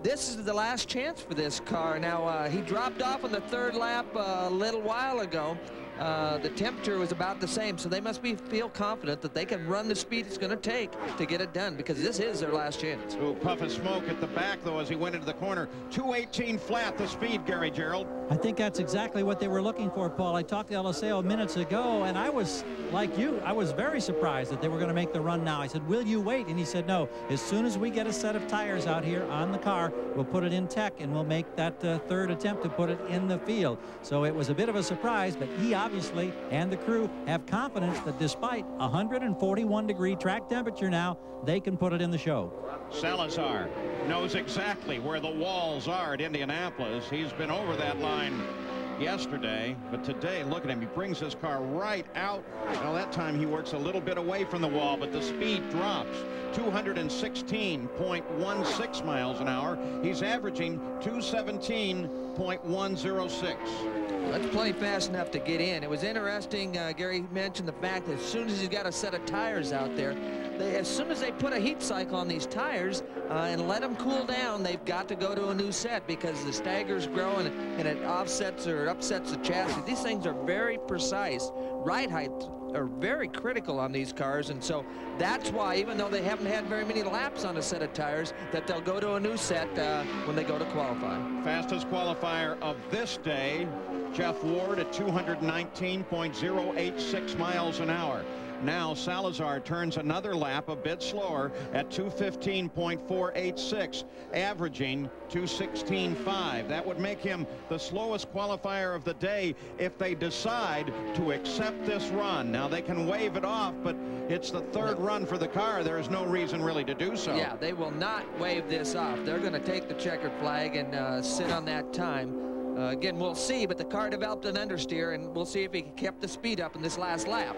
this is the last chance for this car. Now, he dropped off on the 3rd lap a little while ago. The temperature was about the same, so they must feel confident that they can run the speed it's going to take to get it done, because this is their last chance. Ooh, puff of smoke at the back, though, as he went into the corner. 218 flat, the speed, Gary Gerald. I think that's exactly what they were looking for, Paul. I talked to Eliseo minutes ago, and I was, like you, I was very surprised that they were going to make the run now. I said, will you wait? And he said, no. As soon as we get a set of tires out here on the car, we'll put it in tech, and we'll make that 3rd attempt to put it in the field. So it was a bit of a surprise, but he obviously and the crew have confidence that despite 141-degree track temperature now, they can put it in the show. Salazar knows exactly where the walls are at Indianapolis. He's been over that line yesterday, but today, look at him. He brings his car right out. Now, that time he works a little bit away from the wall, but the speed drops. 216.16 miles an hour. He's averaging 217.106. That's plenty fast enough to get in. It was interesting, Gary mentioned the fact that as soon as he's got a set of tires out there, as soon as they put a heat cycle on these tires and let them cool down, they've got to go to a new set because the staggers grow and it offsets or upsets the chassis. These things are very precise. Ride heights are very critical on these cars, and so that's why, even though they haven't had very many laps on a set of tires, that they'll go to a new set when they go to qualify. Fastest qualifier of this day, Jeff Ward at 219.086 miles an hour. Now Salazar turns another lap a bit slower at 215.486, averaging 216.5. That would make him the slowest qualifier of the day if they decide to accept this run. Now they can wave it off, but it's the 3rd run for the car. There is no reason really to do so. Yeah, they will not wave this off. They're going to take the checkered flag and sit on that time. Again, we'll see, but the car developed an understeer, and we'll see if he kept the speed up in this last lap.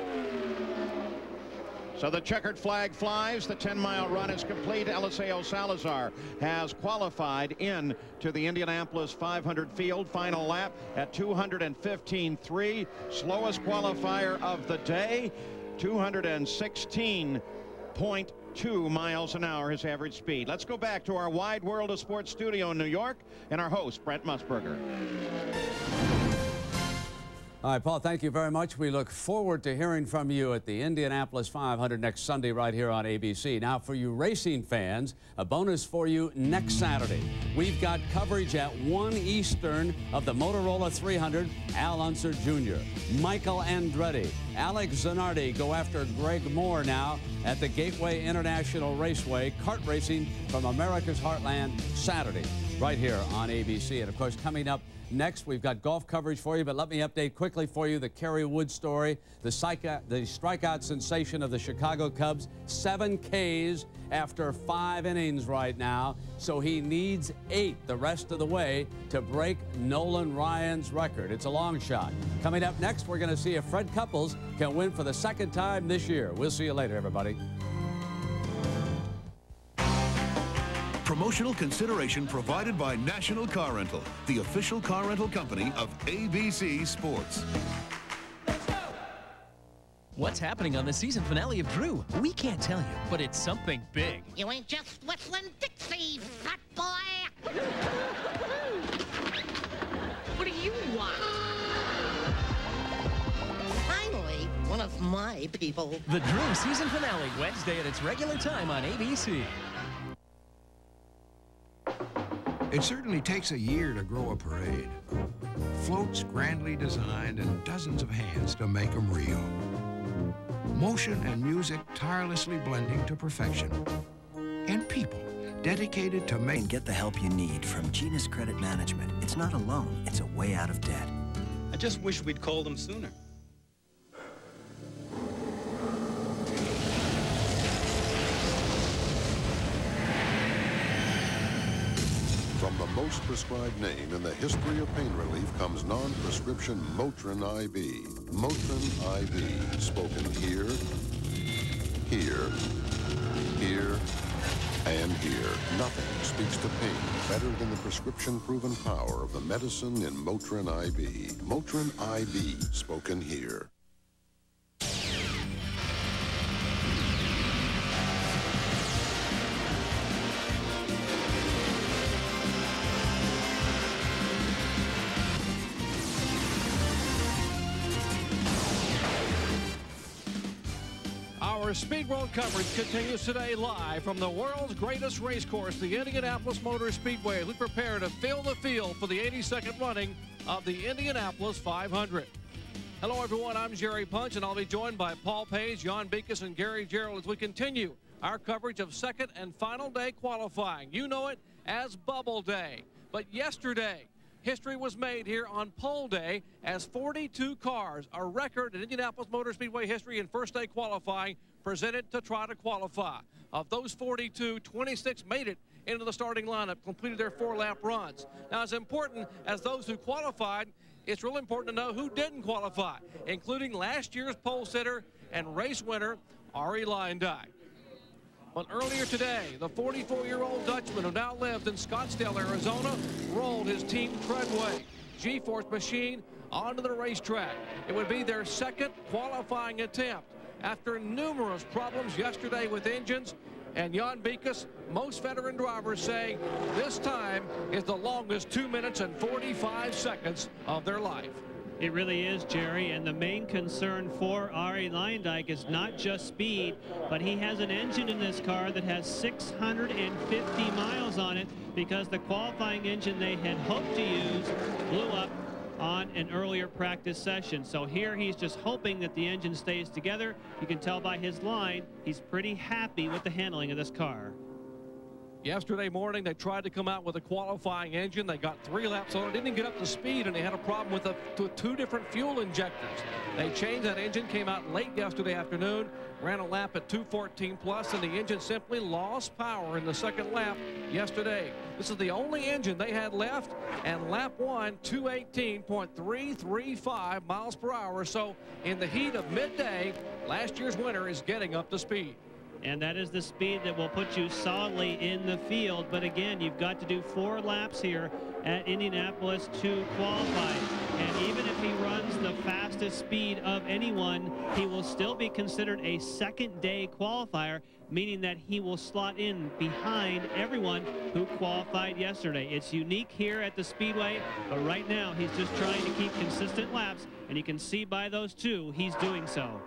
So the checkered flag flies. The 10-mile run is complete. Eliseo Salazar has qualified in to the Indianapolis 500 field. Final lap at 215.3. Slowest qualifier of the day, 216.2 miles an hour, his average speed. Let's go back to our Wide World of Sports studio in New York and our host, Brent Musburger. All right, Paul, thank you very much. We look forward to hearing from you at the Indianapolis 500 next Sunday right here on ABC. Now, for you racing fans, a bonus for you next Saturday. We've got coverage at 1 Eastern of the Motorola 300, Al Unser Jr., Michael Andretti, Alex Zanardi go after Greg Moore now at the Gateway International Raceway, kart racing from America's Heartland Saturday right here on ABC. And, of course, coming up next, we've got golf coverage for you, but let me update quickly for you the Kerry Wood story, the strikeout sensation of the Chicago Cubs, 7 Ks after 5 innings right now, so he needs 8 the rest of the way to break Nolan Ryan's record. It's a long shot. Coming up next, we're going to see if Fred Couples can win for the 2nd time this year. We'll see you later, everybody. Promotional consideration provided by National Car Rental, the official car rental company of ABC Sports. What's happening on the season finale of Drew? We can't tell you, but it's something big. You ain't just whistling Dixie, fat boy! What do you want? my people. The Drew season finale, Wednesday at its regular time on ABC. It certainly takes a year to grow a parade. Floats grandly designed and dozens of hands to make them real. Motion and music tirelessly blending to perfection. And people dedicated to make... And get the help you need from Gina's Credit Management. It's not a loan, it's a way out of debt. I just wish we'd called them sooner. From the most prescribed name in the history of pain relief comes non-prescription Motrin IV. Motrin IV, spoken here, here, here, and here. Nothing speaks to pain better than the prescription-proven power of the medicine in Motrin IV. Motrin IV, spoken here. Our Speed World coverage continues today live from the world's greatest race course, the Indianapolis Motor Speedway, as we prepare to fill the field for the 82nd running of the Indianapolis 500. Hello, everyone. I'm Jerry Punch, and I'll be joined by Paul Page, Jan Beekes, and Gary Gerald as we continue our coverage of second and final day qualifying. You know it as Bubble Day. But yesterday, history was made here on pole day as 42 cars, a record in Indianapolis Motor Speedway history in first day qualifying, presented to try to qualify. Of those 42, 26 made it into the starting lineup, completed their 4-lap runs. Now, as important as those who qualified, it's really important to know who didn't qualify, including last year's pole sitter and race winner, Arie Luyendyk. But earlier today, the 44-year-old Dutchman who now lives in Scottsdale, Arizona, rolled his team Treadway G-Force machine onto the racetrack. It would be their second qualifying attempt after numerous problems yesterday with engines. And Jan Beekes, most veteran drivers say this time is the longest 2 minutes and 45 seconds of their life. It really is, Jerry, and the main concern for Arie Luyendyk is not just speed, but he has an engine in this car that has 650 miles on it because the qualifying engine they had hoped to use blew up on an earlier practice session. So here he's just hoping that the engine stays together. You can tell by his line, he's pretty happy with the handling of this car. Yesterday morning, they tried to come out with a qualifying engine. They got 3 laps on it, didn't get up to speed, and they had a problem with 2 different fuel injectors. They changed that engine, came out late yesterday afternoon, ran a lap at 2:14 plus, and the engine simply lost power in the second lap yesterday. This is the only engine they had left, and lap 1, 218.335 miles per hour. So in the heat of midday, last year's winner is getting up to speed. And that is the speed that will put you solidly in the field. But again, you've got to do 4 laps here at Indianapolis to qualify. And even if he runs the fastest speed of anyone, he will still be considered a second-day qualifier, meaning that he will slot in behind everyone who qualified yesterday. It's unique here at the Speedway, but right now he's just trying to keep consistent laps, and you can see by those 2, he's doing so.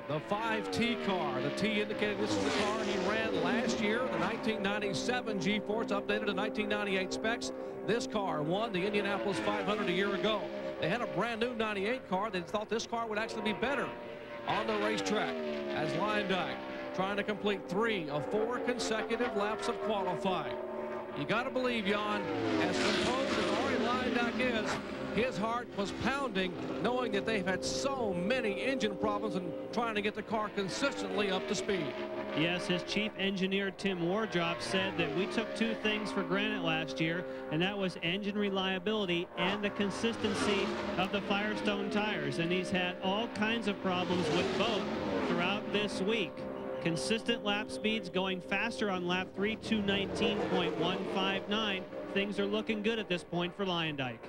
The 5T car, the T indicated this is the car he ran last year, the 1997 G-Force, updated to 1998 specs. This car won the Indianapolis 500 a year ago. They had a brand new 98 car. They thought this car would actually be better on the racetrack as Luyendyk trying to complete 3 of 4 consecutive laps of qualifying. You got to believe, Jan, as composed as Arie Luyendyk is, his heart was pounding knowing that they've had so many engine problems and trying to get the car consistently up to speed. Yes, his chief engineer, Tim Wardrop, said that we took 2 things for granted last year, and that was engine reliability and the consistency of the Firestone tires. And he's had all kinds of problems with both throughout this week. Consistent lap speeds, going faster on lap 3, 219.159. Things are looking good at this point for Luyendyk.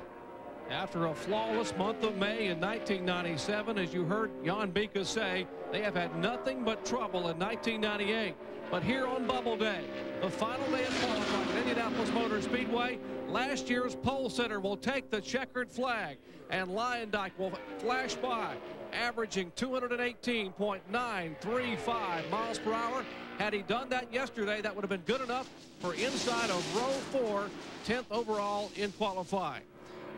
After a flawless month of May in 1997, as you heard Jan Bika say, they have had nothing but trouble in 1998. But here on Bubble Day, the final day of qualifying at Indianapolis Motor Speedway, last year's pole sitter will take the checkered flag, and Lyondike will flash by, averaging 218.935 miles per hour. Had he done that yesterday, that would have been good enough for inside of row 4, 10th overall in qualifying.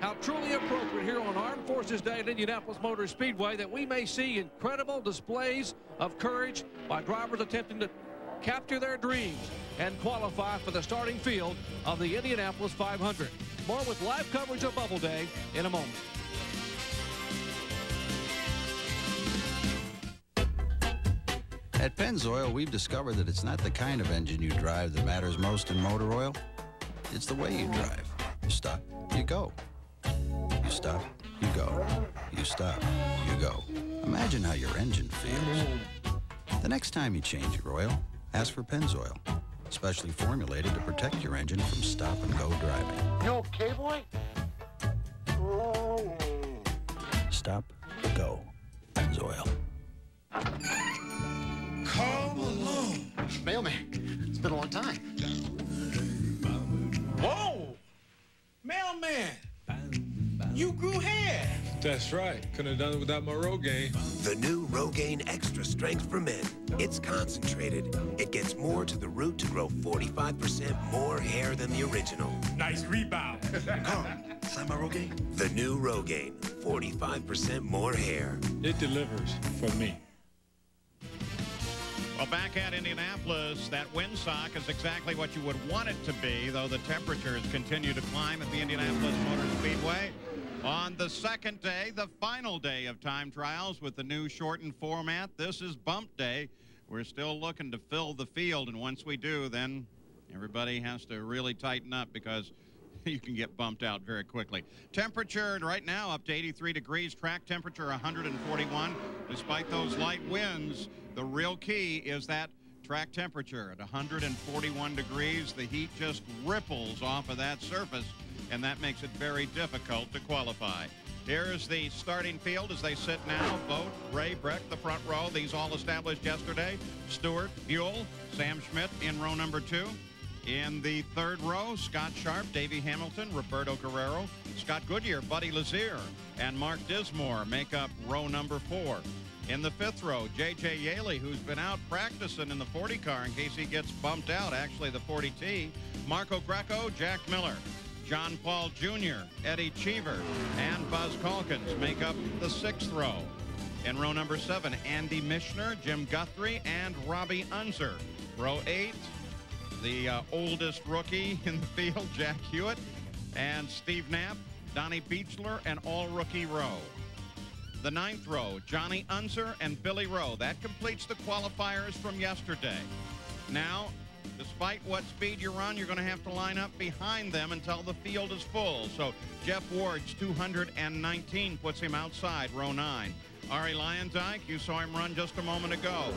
How truly appropriate here on Armed Forces Day at Indianapolis Motor Speedway that we may see incredible displays of courage by drivers attempting to capture their dreams and qualify for the starting field of the Indianapolis 500. More with live coverage of Bubble Day in a moment. At Pennzoil, we've discovered that it's not the kind of engine you drive that matters most in motor oil. It's the way you drive. You stop, you go. You stop, you go. You stop, you go. Imagine how your engine feels. The next time you change your oil, ask for Pennzoil, specially formulated to protect your engine from stop-and-go driving. You okay, boy? Stop, go. Pennzoil. Come along. Mailman, it's been a long time. Whoa! Mailman! You grew hair! That's right. Couldn't have done it without my Rogaine. The new Rogaine Extra Strength for Men. It's concentrated. It gets more to the root to grow 45% more hair than the original. Nice rebound. Carl, sign my Rogaine. The new Rogaine. 45% more hair. It delivers for me. Well, back at Indianapolis, that windsock is exactly what you would want it to be, though the temperatures continue to climb at the Indianapolis Motor Speedway. On the second day, the final day of time trials with the new shortened format, this is bump day. We're still looking to fill the field, and once we do, then everybody has to really tighten up because you can get bumped out very quickly. Temperature right now up to 83 degrees, track temperature 141. Despite those light winds, the real key is that track temperature at 141 degrees. The heat just ripples off of that surface, and that makes it very difficult to qualify. Here's the starting field as they sit now. Boat, Ray, Breck, the front row. These all established yesterday. Stewart, Buell, Sam Schmidt in row number 2. In the third row, Scott Sharp, Davey Hamilton, Roberto Guerrero, Scott Goodyear, Buddy Lazier, and Mark Dismore make up row number 4. In the fifth row, J.J. Yaley, who's been out practicing in the 40 car in case he gets bumped out, actually the 40T. Marco Greco, Jack Miller, John Paul Jr., Eddie Cheever, and Buzz Calkins make up the sixth row. In row number 7, Andy Mishner, Jim Guthrie, and Robbie Unser. Row 8, the oldest rookie in the field, Jack Hewitt, and Steve Knapp, Donnie Beechler, and all rookie row. The ninth row, Johnny Unser and Billy Rowe. That completes the qualifiers from yesterday. Now, despite what speed you're on, you're going to have to line up behind them until the field is full. So Jeff Ward's 219 puts him outside row 9. Ari Lyondike, you saw him run just a moment ago,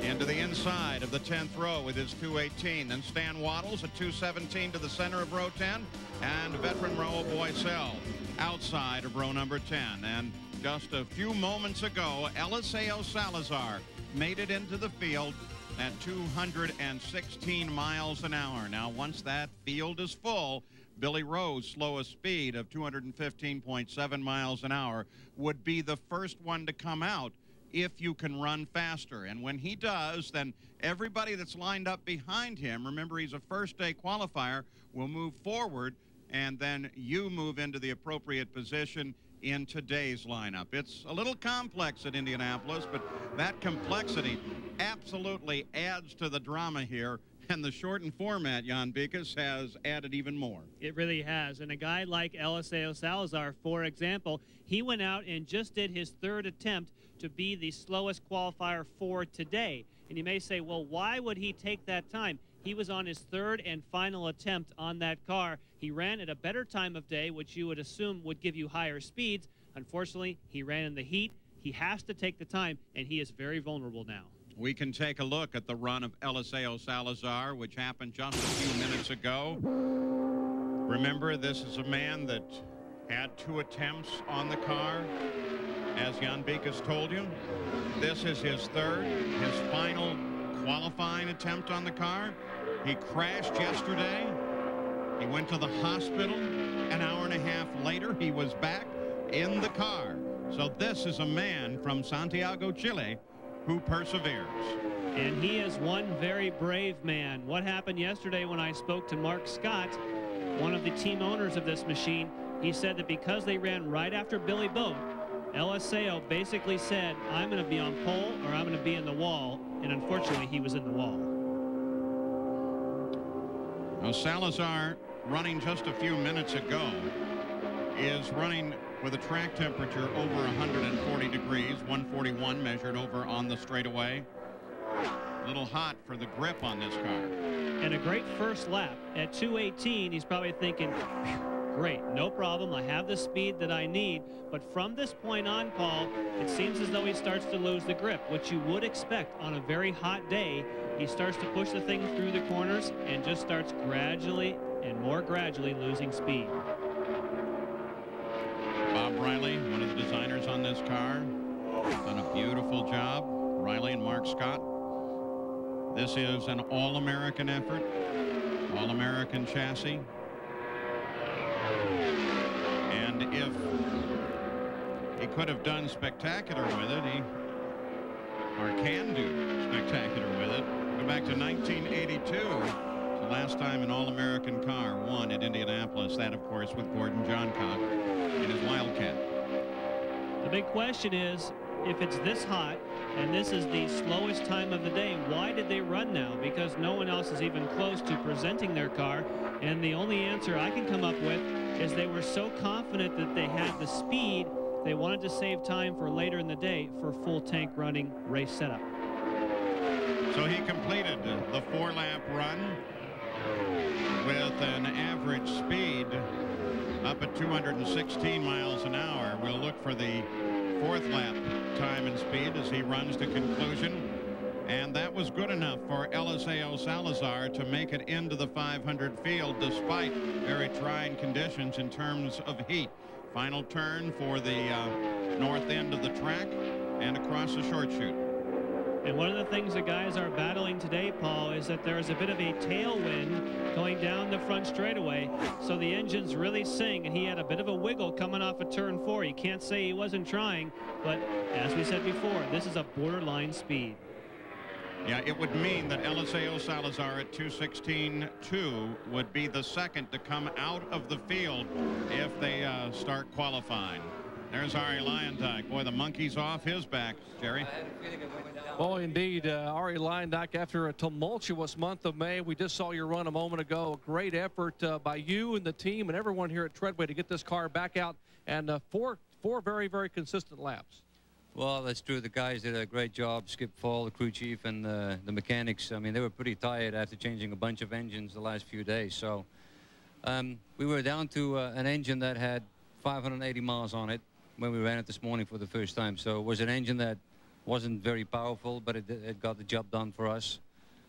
into the inside of the 10th row with his 218. Then Stan Waddles at 217 to the center of row 10, and veteran Raul Boisel outside of row number 10. And just a few moments ago, Eliseo Salazar made it into the field at 216 miles an hour. Now, once that field is full, Billy Rowe's slowest speed of 215.7 miles an hour would be the first one to come out if you can run faster. And when he does, then everybody that's lined up behind him, remember he's a first-day qualifier, will move forward, and then you move into the appropriate position in today's lineup. It's a little complex at Indianapolis, but that complexity absolutely adds to the drama here. And the shortened format, Jan Bikas, has added even more. It really has. And a guy like Eliseo Salazar, for example, he went out and just did his third attempt to be the slowest qualifier for today. And you may say, well, why would he take that time? He was on his third and final attempt on that car. He ran at a better time of day, which you would assume would give you higher speeds. Unfortunately, he ran in the heat. He has to take the time, and he is very vulnerable now. We can take a look at the run of Eliseo Salazar, which happened just a few minutes ago. Remember, this is a man that had 2 attempts on the car. As Jan Beek has told you, this is his 3rd, his final qualifying attempt on the car. He crashed yesterday. He went to the hospital. An hour and a half later, he was back in the car. So this is a man from Santiago, Chile, who perseveres. And he is one very brave man. What happened yesterday when I spoke to Mark Scott, one of the team owners of this machine, he said that because they ran right after Billy Boat, LSAO basically said, I'm going to be on pole or I'm going to be in the wall. And unfortunately, he was in the wall. Now, Salazar, running just a few minutes ago, is running with a track temperature over 140 degrees, 141 measured over on the straightaway. A little hot for the grip on this car. And a great first lap. At 2:18, he's probably thinking, great, no problem. I have the speed that I need. But from this point on, Paul, it seems as though he starts to lose the grip, which you would expect on a very hot day. He starts to push the thing through the corners and just starts gradually and more gradually losing speed. Bob Riley, one of the designers on this car, done a beautiful job. Riley and Mark Scott. This is an all-American effort, all-American chassis. And if he could have done spectacular with it, or can do spectacular with it, go back to 1982. The last time an all-American car won at Indianapolis, that of course with Gordon Johncock in his Wildcat. The big question is, if it's this hot and this is the slowest time of the day, why did they run now? Because no one else is even close to presenting their car, and the only answer I can come up with is they were so confident that they had the speed, they wanted to save time for later in the day for full tank running race setup. So he completed the 4-lap run with an average speed up at 216 miles an hour. We'll look for the 4th lap time and speed as he runs to conclusion. And that was good enough for Eliseo Salazar to make it into the 500 field despite very trying conditions in terms of heat. Final turn for the north end of the track and across the short chute. And one of the things the guys are battling today, Paul, is that there is a bit of a tailwind going down the front straightaway, so the engines really sing, and he had a bit of a wiggle coming off of turn 4. You can't say he wasn't trying, but as we said before, this is a borderline speed. Yeah, it would mean that Eliseo Salazar at 2:16.2 would be the second to come out of the field if they start qualifying. There's Ari Luyendyk. Boy, the monkey's off his back, Jerry. Oh, indeed. Ari Luyendyk, after a tumultuous month of May, we just saw your run a moment ago. A great effort by you and the team and everyone here at Treadway to get this car back out, and four very, very consistent laps. Well, that's true. The guys did a great job. Skip Fall, the crew chief, and the mechanics. I mean, they were pretty tired after changing a bunch of engines the last few days. So we were down to an engine that had 580 miles on it when we ran it this morning for the first time. So it was an engine that wasn't very powerful, but it got the job done for us.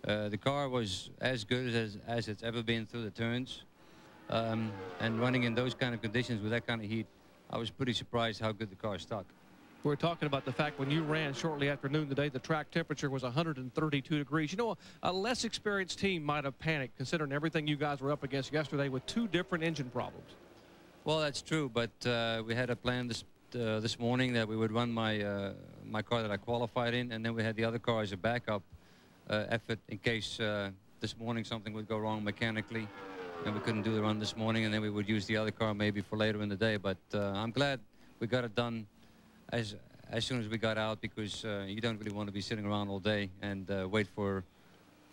The car was as good as it's ever been through the turns. And running in those kind of conditions with that kind of heat, I was pretty surprised how good the car stuck. We're talking about the fact when you ran shortly after noon today, the track temperature was 132 degrees. You know, a less experienced team might have panicked considering everything you guys were up against yesterday with 2 different engine problems. Well, that's true, but we had a plan this morning that we would run my my car that I qualified in, and then we had the other car as a backup effort in case this morning something would go wrong mechanically and we couldn't do the run this morning, and then we would use the other car maybe for later in the day. But I'm glad we got it done as soon as we got out, because you don't really want to be sitting around all day and wait for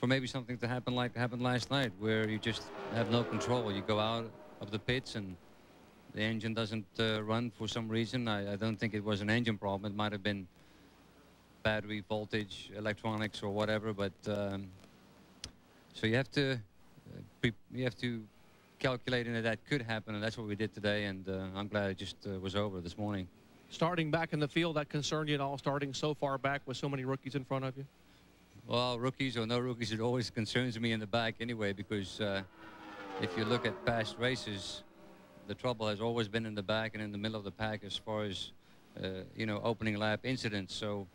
maybe something to happen like happened last night, where you just have no control. You go out of the pits and the engine doesn't run for some reason. I don't think it was an engine problem. It might have been battery voltage, electronics, or whatever. But so you have to calculate in that could happen, and that's what we did today. And I'm glad it just was over this morning. Starting back in the field, that concerned you at all, starting so far back with so many rookies in front of you? Well, rookies or no rookies, it always concerns me in the back anyway, because if you look at past races, the trouble has always been in the back and in the middle of the pack as far as, you know, opening lap incidents. So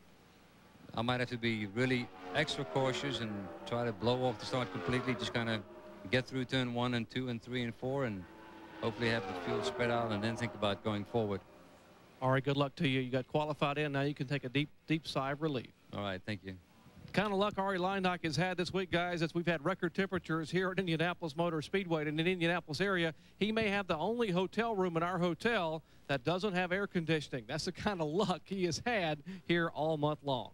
I might have to be really extra cautious and try to blow off the start completely, just kind of get through turn 1 and 2 and 3 and 4 and hopefully have the fuel spread out and then think about going forward. All right, good luck to you. You got qualified in. Now you can take a deep sigh of relief. All right, thank you. The kind of luck Ari Leindock has had this week, guys, as we've had record temperatures here at Indianapolis Motor Speedway and in the Indianapolis area. He may have the only hotel room in our hotel that doesn't have air conditioning. That's the kind of luck he has had here all month long.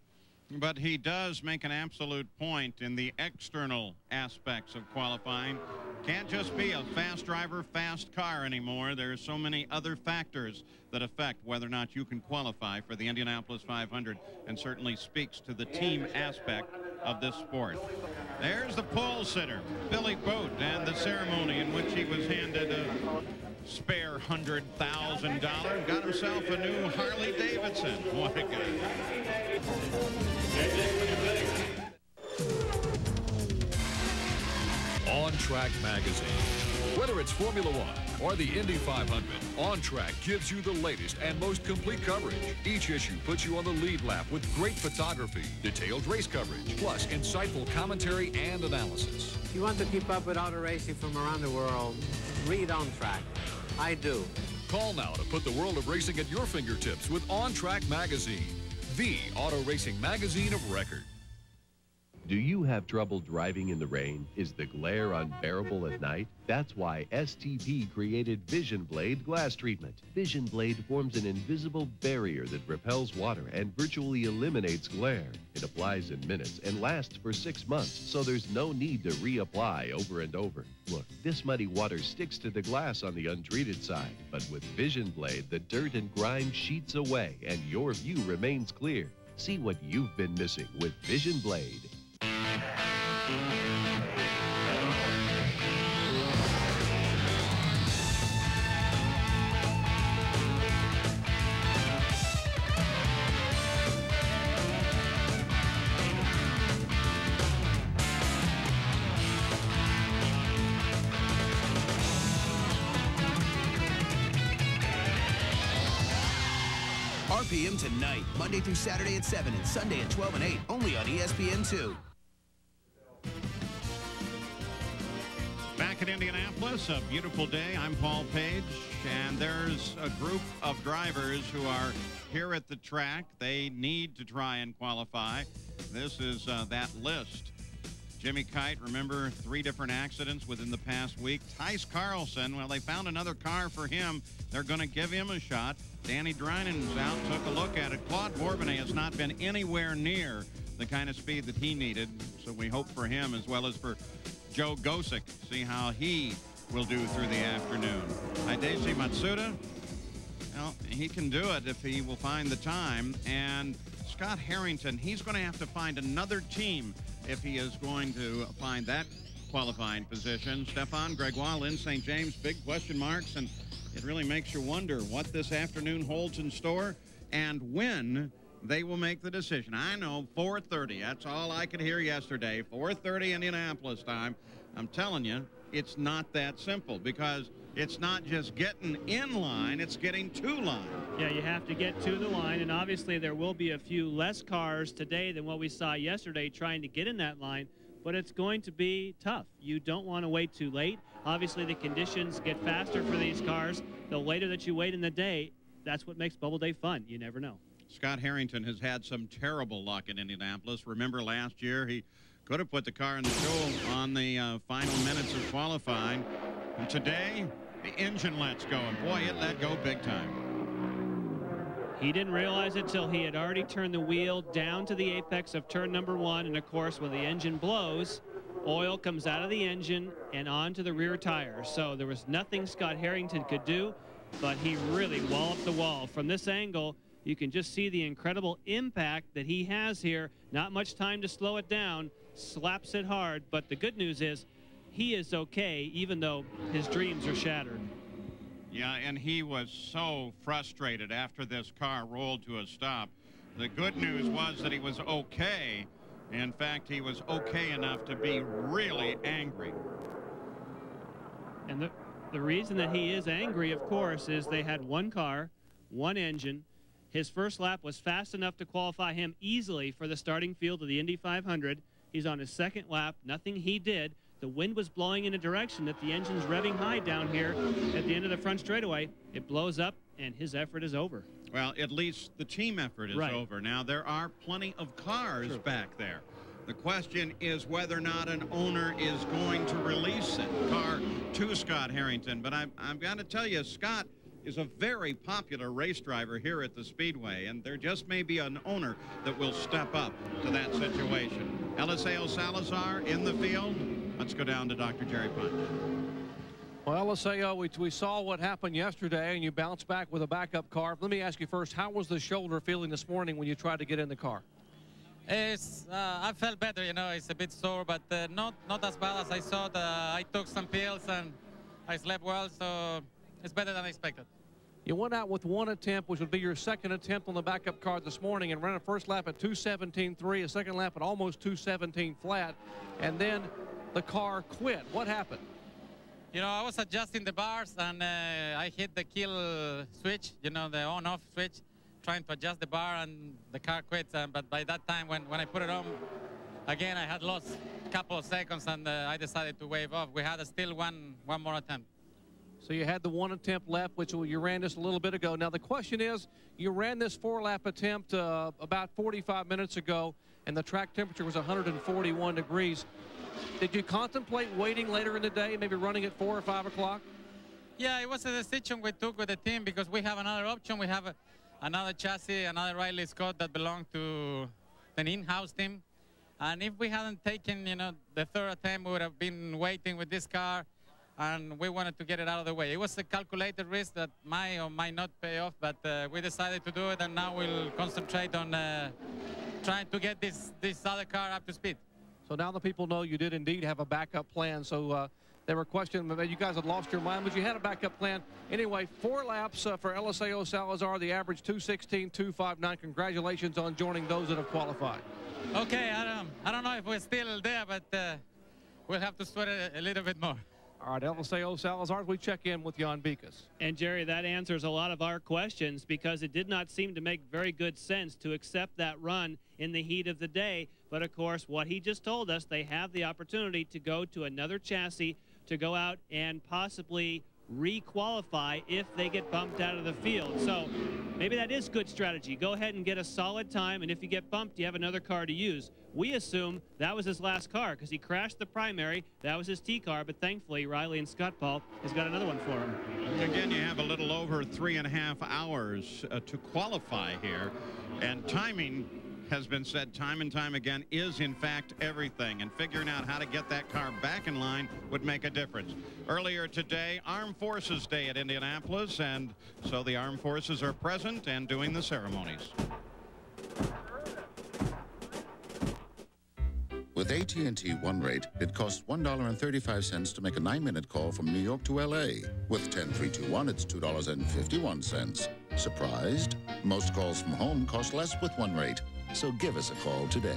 But he does make an absolute point in the external aspects of qualifying. Can't just be a fast driver, fast car anymore. There's so many other factors that affect whether or not you can qualify for the Indianapolis 500, and certainly speaks to the team aspect of this sport. There's the pole sitter, Billy Boat, and the ceremony in which he was handed a spare $100,000. Got himself a new Harley Davidson. What a guy. On Track Magazine. Whether it's Formula One or the Indy 500, On Track gives you the latest and most complete coverage. Each issue puts you on the lead lap with great photography, detailed race coverage, plus insightful commentary and analysis. If you want to keep up with auto racing from around the world, read On Track. I do. Call now to put the world of racing at your fingertips with On Track Magazine, the auto racing magazine of record. Do you have trouble driving in the rain? Is the glare unbearable at night? That's why STP created Vision Blade glass treatment. Vision Blade forms an invisible barrier that repels water and virtually eliminates glare. It applies in minutes and lasts for 6 months, so there's no need to reapply over and over. Look, this muddy water sticks to the glass on the untreated side, but with Vision Blade, the dirt and grime sheets away and your view remains clear. See what you've been missing with Vision Blade. RPM tonight, Monday through Saturday at 7 and Sunday at 12 and 8, only on ESPN2. Back in Indianapolis, a beautiful day. I'm Paul Page, and there's a group of drivers who are here at the track. They need to try and qualify. This is that list. Jimmy Kite, remember, 3 different accidents within the past week. Tice Carlson, well, they found another car for him. They're going to give him a shot. Danny Drynen's out, took a look at it. Claude Bourbonnais has not been anywhere near the kind of speed that he needed, so we hope for him as well as for Joe Gosick, see how he will do through the afternoon. Hideki Matsuda, well, he can do it if he will find the time. And Scott Harrington, he's going to have to find another team if he is going to find that qualifying position. Stefan Gregoire, Lynn St. James, big question marks, and it really makes you wonder what this afternoon holds in store and when they will make the decision. I know 4:30, that's all I could hear yesterday. 4:30 Indianapolis time. I'm telling you, it's not that simple, because it's not just getting in line, it's getting to line. Yeah, you have to get to the line, and obviously there will be a few less cars today than what we saw yesterday trying to get in that line, but it's going to be tough. You don't want to wait too late. Obviously the conditions get faster for these cars. The later that you wait in the day, that's what makes Bubble Day fun. You never know. Scott Harrington has had some terrible luck in Indianapolis. Remember last year, he could have put the car in the show on the final minutes of qualifying. And today, the engine lets go, and boy, it let go big time. He didn't realize it till he had already turned the wheel down to the apex of turn number 1, and of course, when the engine blows, oil comes out of the engine and onto the rear tire. So there was nothing Scott Harrington could do, but he really walloped the wall. From this angle, you can just see the incredible impact that he has here. Not much time to slow it down. Slaps it hard, but the good news is he is okay, even though his dreams are shattered. Yeah, and he was so frustrated after this car rolled to a stop. The good news was that he was okay. In fact, he was okay enough to be really angry. And The reason that he is angry, of course, is they had one car, one engine. His first lap was fast enough to qualify him easily for the starting field of the Indy 500. He's on his second lap. Nothing he did. The wind was blowing in a direction that the engine's revving high down here at the end of the front straightaway. It blows up, and his effort is over. Well, at least the team effort is over. Now, there are plenty of cars back there. The question is whether or not an owner is going to release it, car to Scott Harrington. But I've got to tell you, Scott is a very popular race driver here at the Speedway, and there just may be an owner that will step up to that situation. Eliseo Salazar in the field. Let's go down to Dr. Jerry Punch. Well, Eliseo, we saw what happened yesterday, and you bounced back with a backup car. Let me ask you first, how was the shoulder feeling this morning when you tried to get in the car? I felt better, you know. It's a bit sore, but not as bad as I thought. I took some pills and I slept well, so it's better than I expected. You went out with one attempt, which would be your second attempt on the backup car this morning, and ran a first lap at 2:17.3, a second lap at almost 2:17 flat, and then the car quit. What happened? You know, I was adjusting the bars, and I hit the kill switch, you know, the on-off switch, trying to adjust the bar, and the car quit. But by that time, when I put it on, again, I had lost a couple of seconds, and I decided to wave off. We had still one more attempt. So you had the one attempt left, which you ran this a little bit ago. Now, the question is, you ran this 4-lap attempt about 45 minutes ago, and the track temperature was 141 degrees. Did you contemplate waiting later in the day, maybe running at 4 or 5 o'clock? Yeah, it was a decision we took with the team because we have another option. We have another chassis, another Riley Scott that belonged to an in-house team. And if we hadn't taken, you know, the third attempt, we would have been waiting with this car, and we wanted to get it out of the way. It was a calculated risk that might or might not pay off, but we decided to do it, and now we'll concentrate on trying to get this other car up to speed. So now the people know you did indeed have a backup plan. So they were questioning that you guys had lost your mind, but you had a backup plan. Anyway, 4 laps for Eliseo Salazar, the average 2:16.259. Congratulations on joining those that have qualified. Okay, I don't know if we're still there, but we'll have to sweat it a little bit more. All right, Eliseo Salazar, we check in with Jan Bikas. And, Jerry, that answers a lot of our questions because it did not seem to make very good sense to accept that run in the heat of the day. But, of course, what he just told us, they have the opportunity to go to another chassis to go out and possibly re-qualify if they get bumped out of the field. So maybe that is good strategy. Go ahead and get a solid time, and if you get bumped, you have another car to use. We assume that was his last car because he crashed the primary. That was his T car, but thankfully Riley and Scott Paul has got another one for him. Again, you have a little over 3.5 hours to qualify here, and timing has been said time and time again is in fact everything, and figuring out how to get that car back in line would make a difference. Earlier today, Armed Forces Day at Indianapolis, and so the Armed Forces are present and doing the ceremonies. With AT&T One Rate, it costs $1.35 to make a 9-minute call from New York to LA. With 10321, it's $2.51. Surprised? Most calls from home cost less with One Rate. So give us a call today.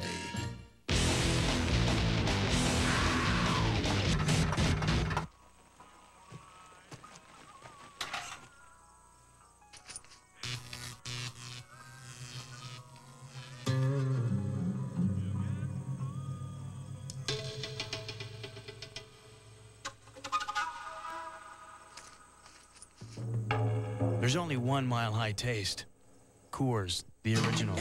There's only one Mile High taste. Coors, the original.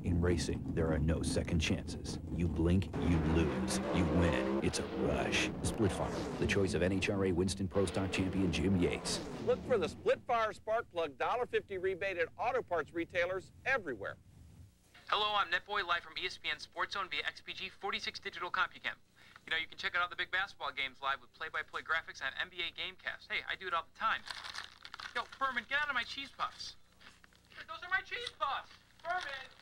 In racing, there are no second chances. You blink, you lose. You win. It's a rush. Splitfire, the choice of NHRA Winston Pro Stock champion Jim Yates. Look for the Splitfire Spark Plug $1.50 rebate at auto parts retailers everywhere. Hello, I'm Netboy, live from ESPN Sports Zone via XPG 46 Digital CompuCam. You know, you can check out the big basketball games live with play-by-play graphics on NBA Gamecast. Hey, I do it all the time. Yo, Furman, get out of my cheese puffs. Those are my cheese puffs. Furman!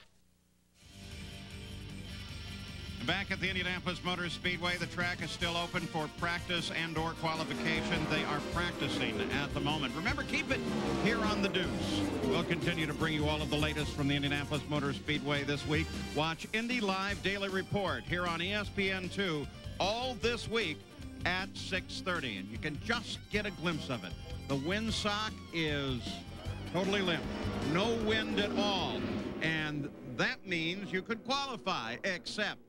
Back at the Indianapolis Motor Speedway, the track is still open for practice and/or qualification. They are practicing at the moment. Remember, keep it here on the Deuce. We'll continue to bring you all of the latest from the Indianapolis Motor Speedway this week. Watch Indy Live Daily Report here on ESPN2 all this week. at 6:30, and you can just get a glimpse of it. The windsock is totally limp. No wind at all. And that means you could qualify, except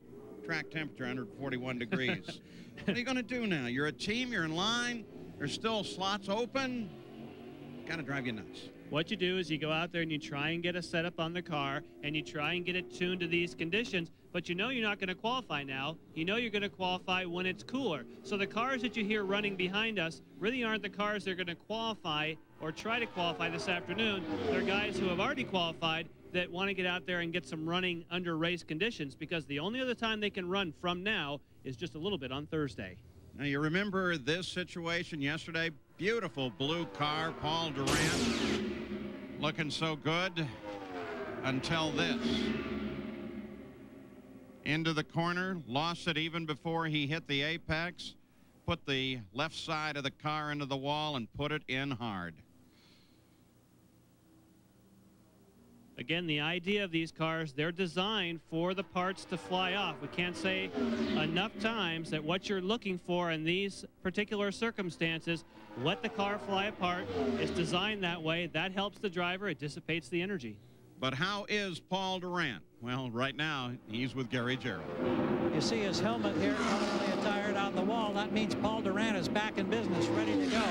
track temperature 141 degrees. What are you going to do now? You're a team, you're in line, there's still slots open. Got to drive you nuts. What you do is you go out there and you try and get a setup on the car and you try and get it tuned to these conditions, but you know you're not going to qualify now. You know you're going to qualify when it's cooler. So the cars that you hear running behind us really aren't the cars that are going to qualify or try to qualify this afternoon. They're guys who have already qualified that want to get out there and get some running under race conditions, because the only other time they can run from now is just a little bit on Thursday. Now, you remember this situation yesterday? Beautiful blue car, Paul Durant, looking so good until this. Into the corner, lost it even before he hit the apex, put the left side of the car into the wall and put it in hard. Again, the idea of these cars, they're designed for the parts to fly off. We can't say enough times that what you're looking for in these particular circumstances, let the car fly apart. It's designed that way. That helps the driver. It dissipates the energy. But how is Paul Durant? Well, right now, he's with Gary Gerald. You see his helmet here, commonly attired on the wall. That means Paul Durant is back in business, ready to go.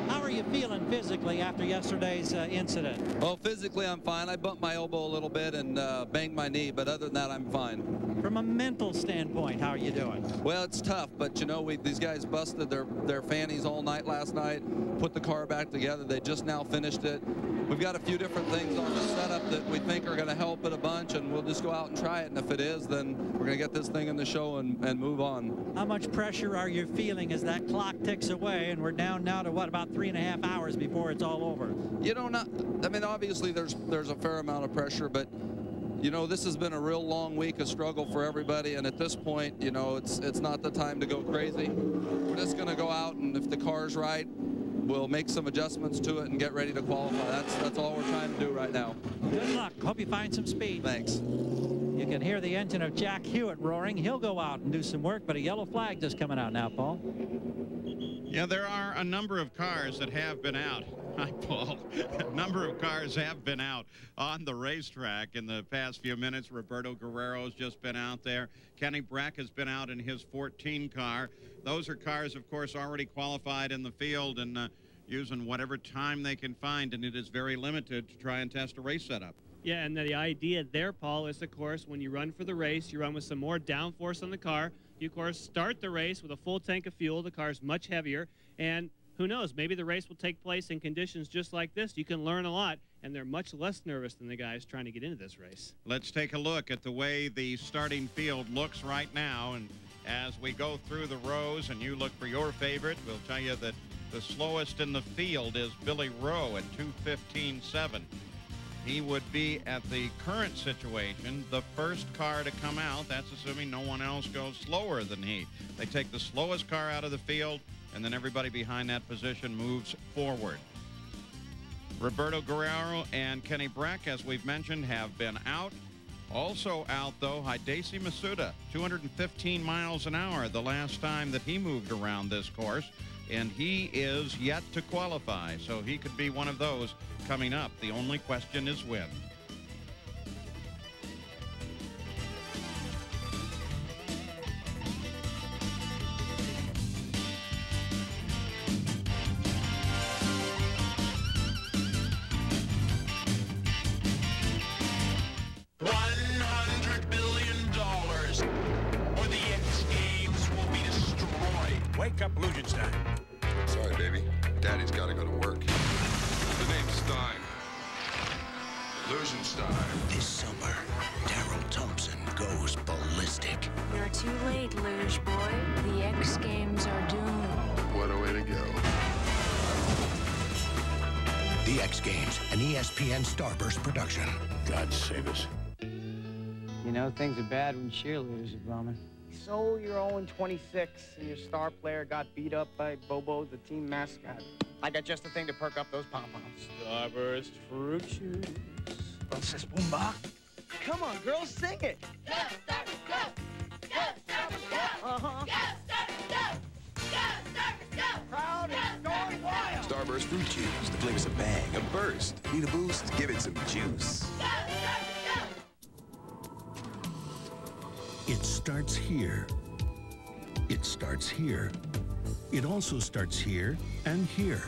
How are you feeling physically after yesterday's incident? Well, physically, I'm fine. I bumped my elbow a little bit and banged my knee, but other than that, I'm fine. From a mental standpoint, how are you doing? Well, it's tough, but, you know, these guys busted their fannies all night last night, put the car back together. They just now finished it. We've got a few different things on the setup that we think are going to help it a bunch, and we'll just go out and try it. And if it is, then we're going to get this thing in the show and move on. How much pressure are you feeling as that clock ticks away, and we're down now to, what, about 3.5 hours before it's all over? You know, I mean, obviously there's a fair amount of pressure, but, you know, this has been a real long week of struggle for everybody, and at this point, you know, it's not the time to go crazy. We're just going to go out, and if the car's right, we'll make some adjustments to it and get ready to qualify. That's all we're trying to do right now. Good luck. Hope you find some speed. Thanks. You can hear the engine of Jack Hewitt roaring. He'll go out and do some work, but a yellow flag just coming out now, Paul. Yeah, there are a number of cars that have been out. Hi, Paul. A number of cars have been out on the racetrack in the past few minutes. Roberto Guerrero's just been out there. Kenny Brack has been out in his 14 car. Those are cars, of course, already qualified in the field and using whatever time they can find, and it is very limited to try and test a race setup. Yeah, and the idea there, Paul, is, of course, when you run for the race, you run with some more downforce on the car. You, of course, start the race with a full tank of fuel. The car's much heavier, and who knows, maybe the race will take place in conditions just like this. You can learn a lot, and they're much less nervous than the guys trying to get into this race. Let's take a look at the way the starting field looks right now, and as we go through the rows and you look for your favorite, we'll tell you that the slowest in the field is Billy Rowe at 2:15.7. He would be, at the current situation, the first car to come out. That's assuming no one else goes slower than he. They take the slowest car out of the field, and then everybody behind that position moves forward. Roberto Guerrero and Kenny Brack, as we've mentioned, have been out. Also out, though, Hideki Masuda, 215 miles an hour the last time that he moved around this course, and he is yet to qualify, so he could be one of those coming up. The only question is when. $100 billion, or the X Games will be destroyed. Wake up, Lugenstein. Sorry, baby. Daddy's got to go to work. The name's Stein. Lugenstein. This summer, Darrell Thompson goes ballistic. You're too late, Luge boy. The X Games are doomed. What a way to go. The X Games, an ESPN Starburst production. God save us. You know, things are bad when cheerleaders are bumming. So you're 0-26, and your star player got beat up by Bobo, the team mascot. I got just the thing to perk up those pom-poms. Starburst fruit juice. Princess Boomba. Come on, girls, sing it. Go, Starburst, go! Go, Starburst, go! Uh-huh. Go, Starburst, go! Go, Starburst fruit juice. The flavor's a bang, a burst. Need a boost? Give it some juice. It starts here. It starts here. It also starts here and here.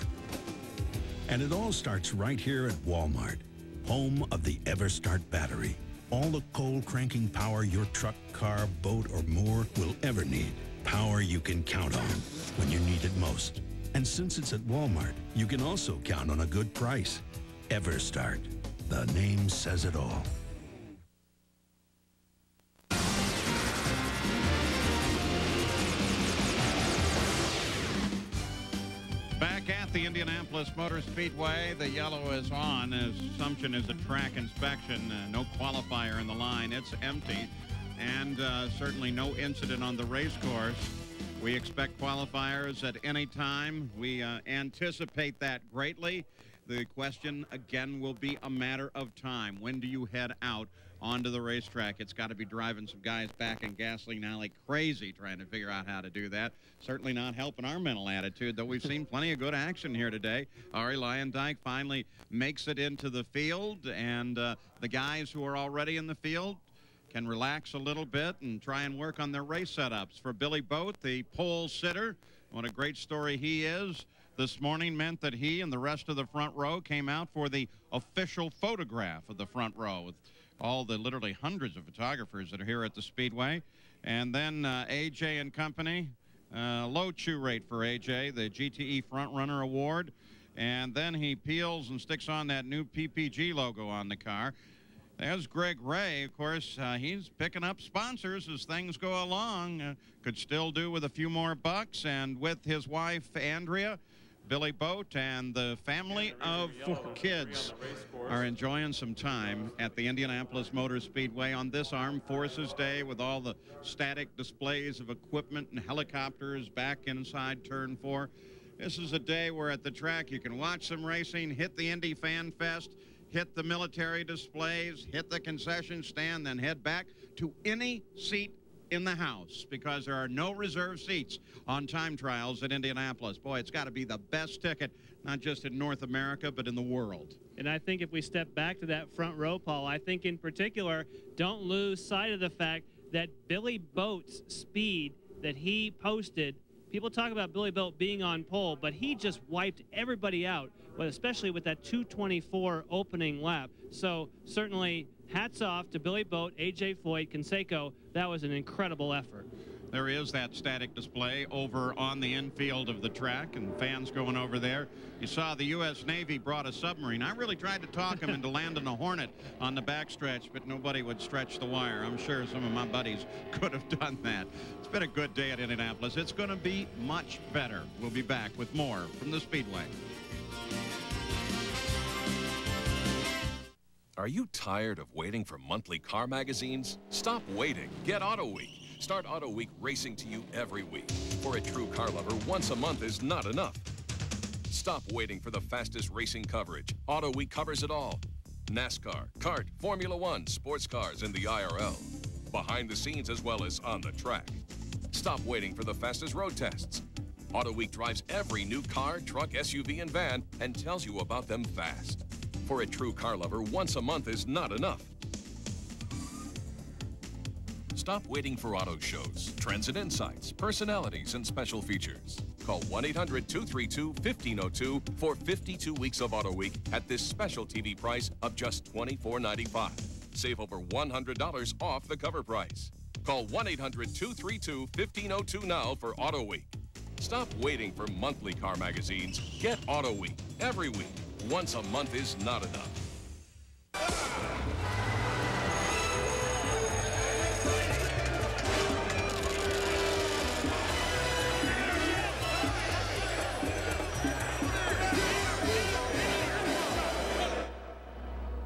And it all starts right here at Walmart, home of the EverStart battery. All the cold cranking power your truck, car, boat, or more will ever need. Power you can count on when you need it most. And since it's at Walmart, you can also count on a good price. EverStart. The name says it all. Back at the Indianapolis Motor Speedway, the yellow is on. Assumption is a track inspection. No qualifier in the line. It's empty. And certainly no incident on the race course. We expect qualifiers at any time. We anticipate that greatly. The question, again, will be a matter of time. When do you head out onto the racetrack? It's got to be driving some guys back in Gasoline Alley crazy trying to figure out how to do that. Certainly not helping our mental attitude, though we've seen plenty of good action here today. Ari Lyondike finally makes it into the field, and the guys who are already in the field can relax a little bit and try and work on their race setups. For Billy Boat, the pole sitter, what a great story he is. This morning meant that he and the rest of the front row came out for the official photograph of the front row with all the literally hundreds of photographers that are here at the Speedway. And then AJ and company, low chew rate for AJ, the GTE Front Runner Award. And then he peels and sticks on that new PPG logo on the car. There's Greg Ray. Of course, he's picking up sponsors as things go along. Could still do with a few more bucks. And with his wife, Andrea, Billy Boat, and the family of 4 kids are enjoying some time at the Indianapolis Motor Speedway on this Armed Forces Day with all the static displays of equipment and helicopters back inside Turn 4. This is a day where at the track you can watch some racing, hit the Indy Fan Fest, hit the military displays, hit the concession stand, then head back to any seat in the house because there are no reserve seats on time trials at Indianapolis. Boy, it's got to be the best ticket, not just in North America, but in the world. And I think if we step back to that front row, Paul, I think in particular, don't lose sight of the fact that Billy Boat's speed that he posted, people talk about Billy Boat being on pole, but he just wiped everybody out, but especially with that 2:24 opening lap. So certainly hats off to Billy Boat, AJ Foyt, Canseco. That was an incredible effort. There is that static display over on the infield of the track and fans going over there. You saw the U.S. Navy brought a submarine. I really tried to talk him into landing a Hornet on the backstretch, but nobody would stretch the wire. I'm sure some of my buddies could have done that. It's been a good day at Indianapolis. It's going to be much better. We'll be back with more from the Speedway. Are you tired of waiting for monthly car magazines? Stop waiting. Get Auto Week. Start Auto Week racing to you every week. For a true car lover, once a month is not enough. Stop waiting for the fastest racing coverage. Auto Week covers it all. NASCAR, kart, Formula One, sports cars, and the IRL. Behind the scenes as well as on the track. Stop waiting for the fastest road tests. Auto Week drives every new car, truck, SUV, and van and tells you about them fast. For a true car lover, once a month is not enough. Stop waiting for auto shows, trends and insights, personalities, and special features. Call 1-800-232-1502 for 52 weeks of Auto Week at this special TV price of just $24.95. Save over $100 off the cover price. Call 1-800-232-1502 now for Auto Week. Stop waiting for monthly car magazines. Get Auto Week every week. Once a month is not enough.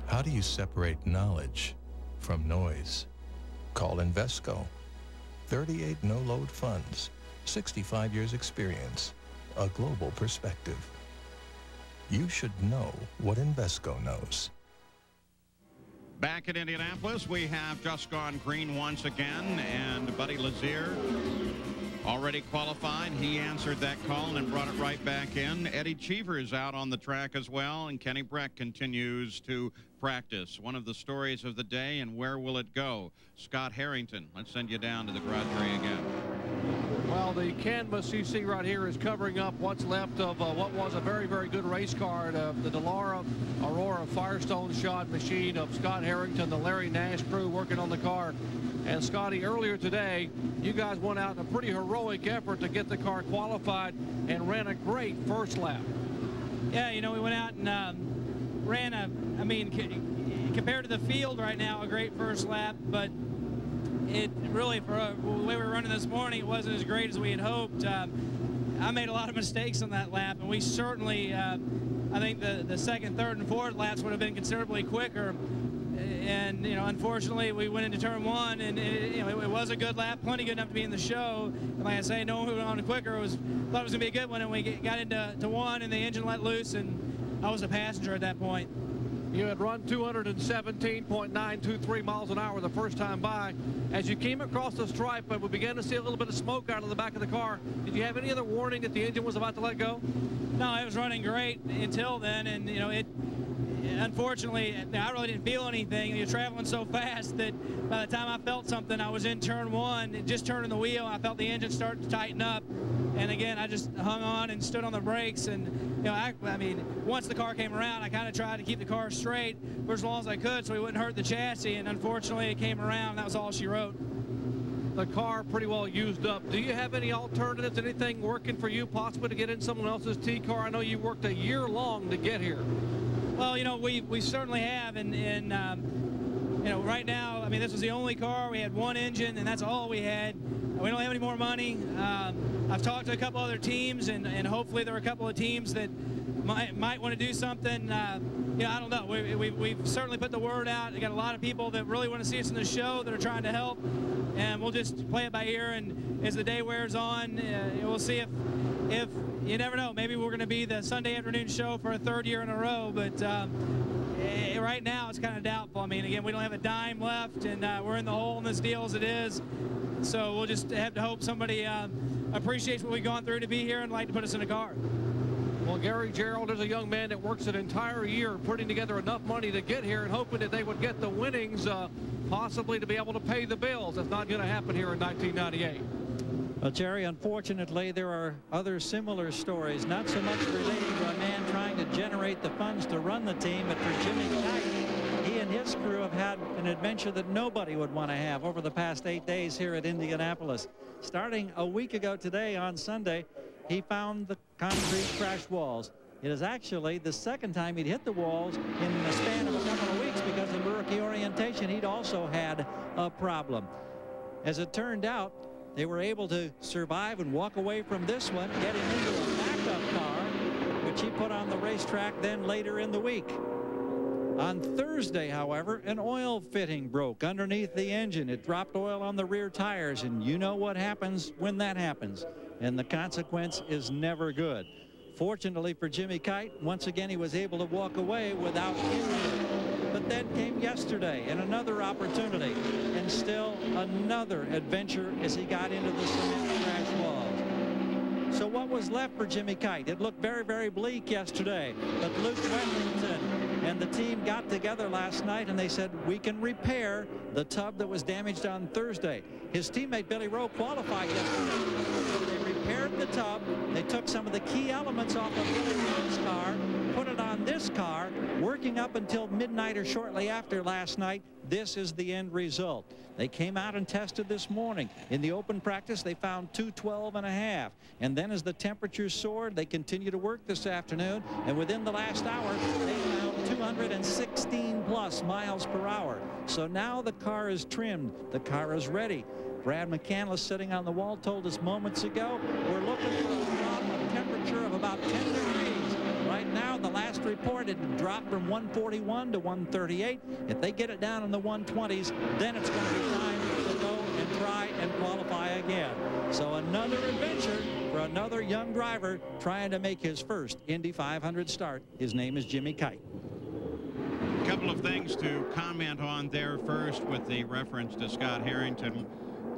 How do you separate knowledge from noise? Call Invesco. 38 no-load funds, 65 years experience, a global perspective. You should know what Invesco knows. Back at Indianapolis, we have just gone green once again, and Buddy Lazier already qualified. He answered that call and brought it right back in. Eddie Cheever is out on the track as well, and Kenny Breck continues to practice. One of the stories of the day, and where will it go? Scott Harrington, let's send you down to the garage area again. Well, the canvas you see right here is covering up what's left of what was a very, very good race car, the Delara Aurora Firestone shot machine of Scott Harrington, the Larry Nash crew working on the car. And Scotty, earlier today, you guys went out in a pretty heroic effort to get the car qualified and ran a great first lap. Yeah, you know, we went out and ran I mean, compared to the field right now, a great first lap, but it really, for the way we were running this morning, it wasn't as great as we had hoped. I made a lot of mistakes on that lap, and we certainly, I think the second, third, and fourth laps would have been considerably quicker. And, you know, unfortunately, we went into turn one, and it was a good lap, plenty good enough to be in the show. And like I say, no one who went on quicker thought it was going to be a good one, and we got into one, and the engine let loose, and I was a passenger at that point. You had run 217.923 miles an hour the first time by. As you came across the stripe, but we began to see a little bit of smoke out of the back of the car. Did you have any other warning that the engine was about to let go? No, it was running great until then, and you know, unfortunately, I really didn't feel anything. You're traveling so fast that by the time I felt something, I was in turn one, just turning the wheel. I felt the engine start to tighten up, and again, I just hung on and stood on the brakes. And you know, I mean, once the car came around, I kind of tried to keep the car straight for as long as I could, so we wouldn't hurt the chassis. And unfortunately, it came around. That was all she wrote. The car pretty well used up. Do you have any alternatives, anything working for you, possibly to get in someone else's T car? I know you worked a year long to get here. Well, you know, we certainly have, and you know, right now, I mean, this was the only car. We had one engine, and that's all we had. We don't have any more money. I've talked to a couple other teams, and hopefully there are a couple of teams that might want to do something. You know, I don't know. We've certainly put the word out. We got a lot of people that really want to see us in the show that are trying to help, and we'll just play it by ear. And as the day wears on, we'll see if you never know. Maybe we're going to be the Sunday afternoon show for a third year in a row, but right now it's kind of doubtful. I mean, again, we don't have a dime left, and we're in the hole in this deal as it is. So we'll just have to hope somebody appreciates what we've gone through to be here and like to put us in a car. Well, Gary Gerald is a young man that works an entire year putting together enough money to get here and hoping that they would get the winnings, possibly to be able to pay the bills. That's not going to happen here in 1998. Well, Jerry, unfortunately, there are other similar stories, not so much relating to a man trying to generate the funds to run the team, but for Jimmy Kite, he and his crew have had an adventure that nobody would want to have over the past 8 days here at Indianapolis. Starting a week ago today on Sunday, he found the concrete crash walls. It is actually the second time he'd hit the walls in the span of a couple of weeks, because in rookie orientation, he'd also had a problem. As it turned out, they were able to survive and walk away from this one, getting into a backup car, which he put on the racetrack then later in the week. On Thursday, however, an oil fitting broke underneath the engine. It dropped oil on the rear tires, and you know what happens when that happens. And the consequence is never good. Fortunately for Jimmy Kite, once again, he was able to walk away without injury. But then came yesterday and another opportunity, and still another adventure as he got into the cement crash walls. So what was left for Jimmy Kite? It looked very, very bleak yesterday, but Luke Wellington and the team got together last night, and they said, we can repair the tub that was damaged on Thursday. His teammate Billy Rowe qualified yesterday. They repaired the tub. They took some of the key elements off of Billy Rowe's car, put it on this car, working up until midnight or shortly after last night. This is the end result. They came out and tested this morning. In the open practice, they found 212.5. And then as the temperatures soared, they continued to work this afternoon. And within the last hour, they found 216 plus miles per hour. So now the car is trimmed. The car is ready. Brad McCandless, sitting on the wall, told us moments ago, we're looking for a drop of temperature of about 10 degrees. Right now, the last report had dropped from 141 to 138. If they get it down in the 120s, then it's going to be time to go and try and qualify again. So another adventure for another young driver trying to make his first Indy 500 start. His name is Jimmy Kite. A couple of things to comment on there. First, with the reference to Scott Harrington.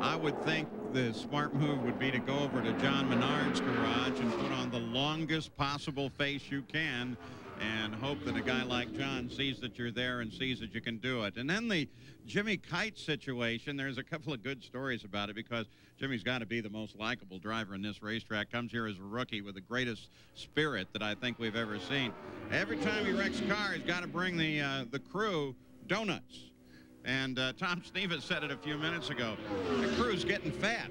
I would think the smart move would be to go over to John Menard's garage and put on the longest possible face you can and hope that a guy like John sees that you're there and sees that you can do it. And then the Jimmy Kite situation, there's a couple of good stories about it because Jimmy's got to be the most likable driver in this racetrack. Comes here as a rookie with the greatest spirit that I think we've ever seen. Every time he wrecks a car, he's got to bring the crew donuts. And Tom Stevens said it a few minutes ago. The crew's getting fat.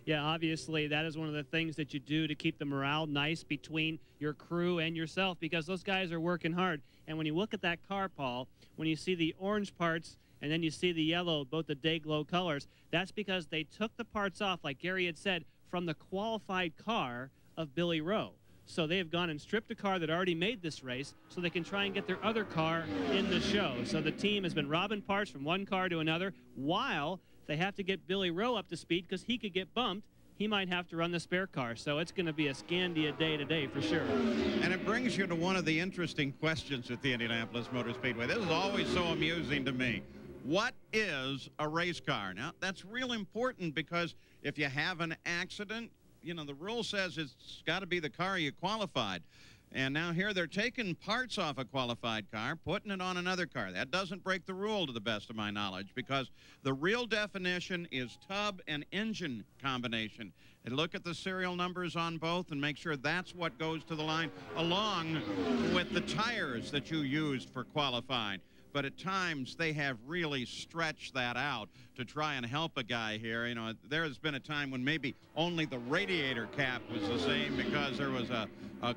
Yeah, obviously, that is one of the things that you do to keep the morale nice between your crew and yourself, because those guys are working hard. And when you look at that car, Paul, when you see the orange parts and then you see the yellow, both the day glow colors, that's because they took the parts off, like Gary had said, from the qualified car of Billy Rowe. So they have gone and stripped a car that already made this race so they can try and get their other car in the show. So the team has been robbing parts from one car to another while they have to get Billy Rowe up to speed because he could get bumped. He might have to run the spare car. So it's going to be a Scandia day today for sure. And it brings you to one of the interesting questions at the Indianapolis Motor Speedway. This is always so amusing to me. What is a race car? Now, that's real important because if you have an accident, you know, the rule says it's got to be the car you qualified. And now here they're taking parts off a qualified car, putting it on another car. That doesn't break the rule to the best of my knowledge because the real definition is tub and engine combination. And look at the serial numbers on both and make sure that's what goes to the line along with the tires that you used for qualifying. But at times they have really stretched that out to try and help a guy here. You know, there has been a time when maybe only the radiator cap was the same because there was a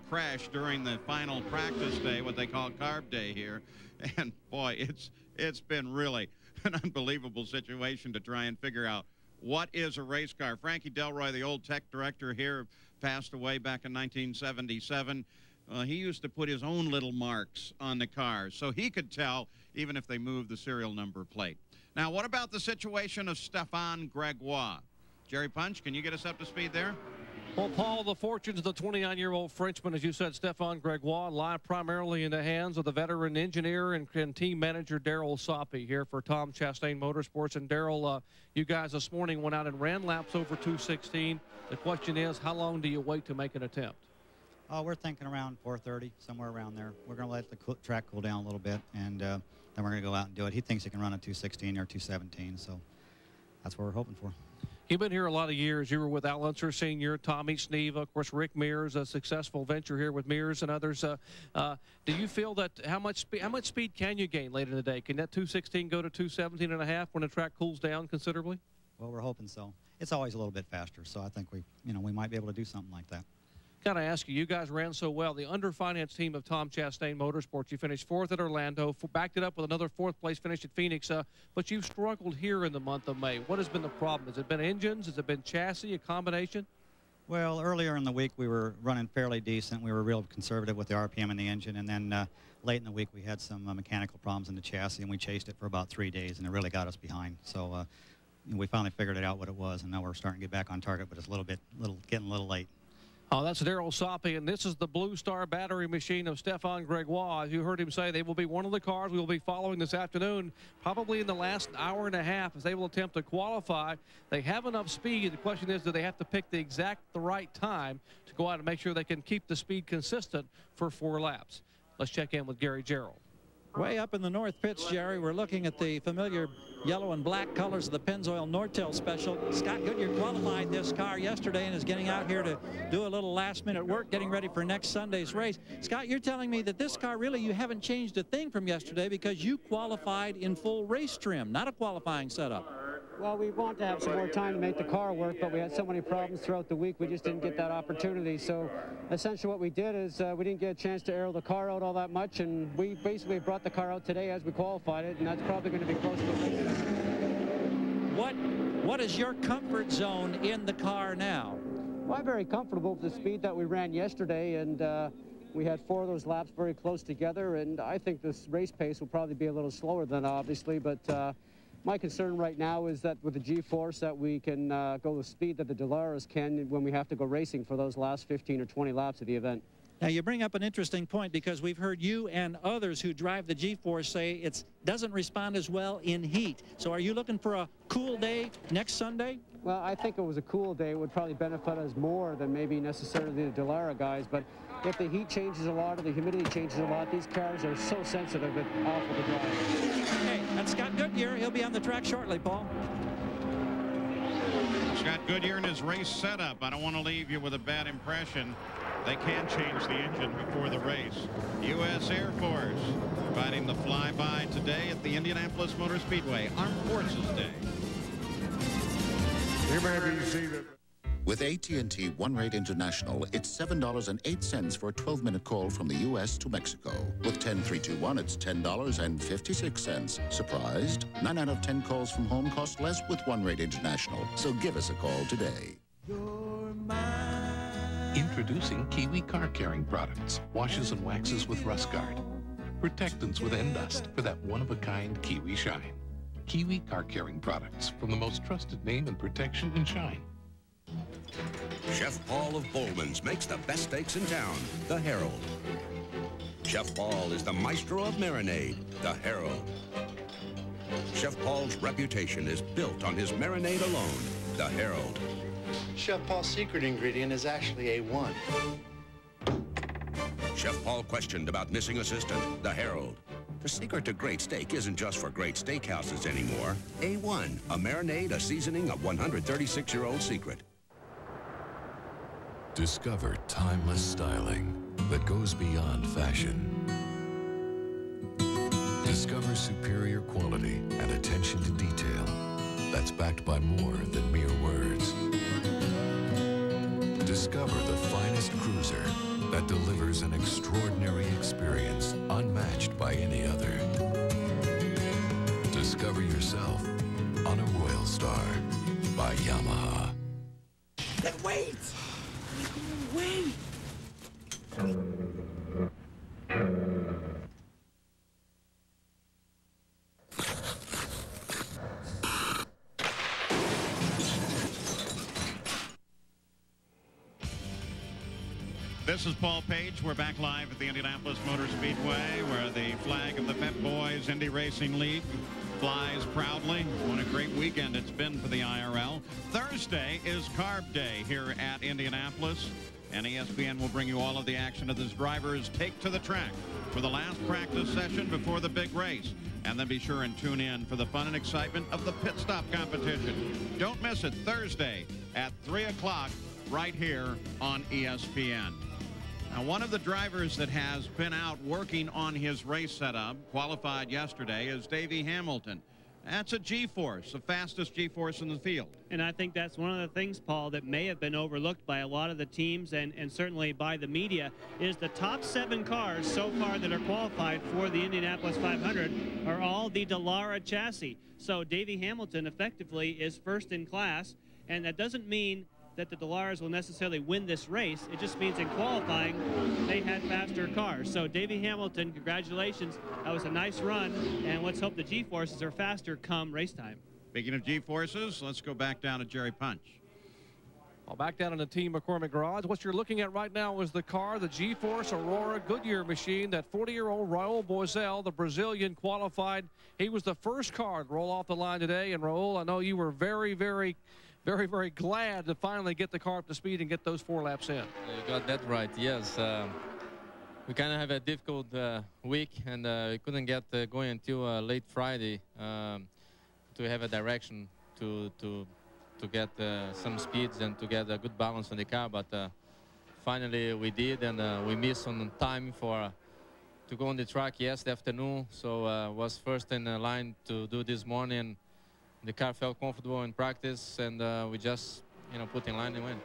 crash during the final practice day, what they call carb day here. And boy, it's been really an unbelievable situation to try and figure out what is a race car. Frankie Delroy, the old tech director here, passed away back in 1977. He used to put his own little marks on the cars so he could tell even if they moved the serial number plate. Now, what about the situation of Stéphane Gregoire? Jerry Punch, can you get us up to speed there? Well, Paul, the fortunes of the 29-year-old Frenchman, as you said, Stéphane Gregoire, lie primarily in the hands of the veteran engineer and team manager Darrell Soppe here for Tom Chastain Motorsports. And Darrell, you guys this morning went out and ran laps over 216. The question is, how long do you wait to make an attempt? We're thinking around 4:30, somewhere around there. We're going to let the track cool down a little bit, and then we're going to go out and do it. He thinks he can run a 216 or 217, so that's what we're hoping for. You've been here a lot of years. You were with Al Unser Sr., Tommy Sneva, of course, Rick Mears, a successful venture here with Mears and others. Do you feel that how much speed can you gain later in the day? Can that 216 go to 217 and a half when the track cools down considerably? Well, we're hoping so. It's always a little bit faster, so I think we might be able to do something like that. Got to ask you, you guys ran so well. The underfinanced team of Tom Chastain Motorsports, you finished 4th at Orlando, backed it up with another 4th place finish at Phoenix, but you've struggled here in the month of May. What has been the problem? Has it been engines? Has it been chassis, a combination? Well, earlier in the week, we were running fairly decent. We were real conservative with the RPM and the engine, and then late in the week, we had some mechanical problems in the chassis, and we chased it for about 3 days, and it really got us behind. So we finally figured it out what it was, and now we're starting to get back on target, but it's getting a little late. Oh, that's Darrell Soppe, and this is the Blue Star battery machine of Stéphane Gregoire. As you heard him say, they will be one of the cars we will be following this afternoon, probably in the last hour and a half, as they will attempt to qualify. They have enough speed. The question is, do they have to pick the right time to go out and make sure they can keep the speed consistent for 4 laps? Let's check in with Gary Gerald. Way up in the north pits, Jerry, we're looking at the familiar yellow and black colors of the Pennzoil Nortel Special. Scott Goodyear qualified this car yesterday and is getting out here to do a little last-minute work, getting ready for next Sunday's race. Scott, you're telling me that this car, really, you haven't changed a thing from yesterday because you qualified in full race trim, not a qualifying setup. Well, we want to have some more time to make the car work, but we had so many problems throughout the week, we just didn't get that opportunity. So essentially what we did is we didn't get a chance to aero the car out all that much, and we basically brought the car out today as we qualified it, and that's probably going to be close to the race. What is your comfort zone in the car now? Well, I'm very comfortable with the speed that we ran yesterday, and we had 4 of those laps very close together, and I think this race pace will probably be a little slower than obviously, but my concern right now is that with the G-force that we can go the speed that the Delaras can when we have to go racing for those last 15 or 20 laps of the event. Now, you bring up an interesting point because we've heard you and others who drive the G-Force say it doesn't respond as well in heat. So are you looking for a cool day next Sunday? Well, I think it was a cool day. It would probably benefit us more than maybe necessarily the Dallara guys. But if the heat changes a lot or the humidity changes a lot, these cars are so sensitive it's awful to drive. Hey, that's Scott Goodyear. He'll be on the track shortly, Paul. Scott Goodyear in his race setup. I don't want to leave you with a bad impression. They can change the engine before the race. U.S. Air Force providing the flyby today at the Indianapolis Motor Speedway. Armed Forces Day. With AT&T One Rate International, it's $7.08 for a 12-minute call from the U.S. to Mexico. With 10321, it's $10.56. Surprised? 9 out of 10 calls from home cost less with One Rate International. So give us a call today. Introducing Kiwi car caring products. Washes and waxes with Rust Guard. Protectants with Endust for that one-of-a-kind Kiwi shine. Kiwi car caring products from the most trusted name in protection and shine. Chef Paul of Bowman's makes the best steaks in town, the Herald. Chef Paul is the maestro of marinade, the Herald. Chef Paul's reputation is built on his marinade alone, the Herald. Chef Paul's secret ingredient is actually A1. Chef Paul questioned about missing assistant, the Herald. The secret to great steak isn't just for great steakhouses anymore. A1, a marinade, a seasoning, a 136-year-old secret. Discover timeless styling that goes beyond fashion. Discover superior quality and attention to detail that's backed by more than mere words. Discover the finest cruiser that delivers an extraordinary experience unmatched by any other. Discover yourself on a Royal Star by Yamaha. Wait! Wait! This is Paul Page. We're back live at the Indianapolis Motor Speedway, where the flag of the Pep Boys Indy Racing League flies proudly. What a great weekend it's been for the IRL. Thursday is Carb Day here at Indianapolis, and ESPN will bring you all of the action of this drivers take to the track for the last practice session before the big race. And then be sure and tune in for the fun and excitement of the pit stop competition. Don't miss it, Thursday at 3 o'clock right here on ESPN. Now, one of the drivers that has been out working on his race setup, qualified yesterday, is Davey Hamilton. That's a G-Force, the fastest G-Force in the field. And I think that's one of the things, Paul, that may have been overlooked by a lot of the teams and certainly by the media, is the top 7 cars so far that are qualified for the Indianapolis 500 are all the Dallara chassis. So Davey Hamilton effectively is first in class, and that doesn't mean that the Dallaras will necessarily win this race. It just means in qualifying, they had faster cars. So Davey Hamilton, congratulations. That was a nice run, and let's hope the G-Forces are faster come race time. Speaking of G-Forces, let's go back down to Jerry Punch. Well, back down in the Team McCormick garage. What you're looking at right now is the car, the G-Force Aurora Goodyear machine. That 40-year-old Raul Boesel, the Brazilian, qualified. He was the first car to roll off the line today. And Raul, I know you were very, very glad to finally get the car up to speed and get those 4 laps in. You got that right, yes. We kind of have a difficult week, and we couldn't get going until late Friday to have a direction to get some speeds and to get a good balance on the car. But finally we did, and we missed on time to go on the track yesterday afternoon. So was first in line to do this morning. The car felt comfortable in practice, and we just, put in line and went.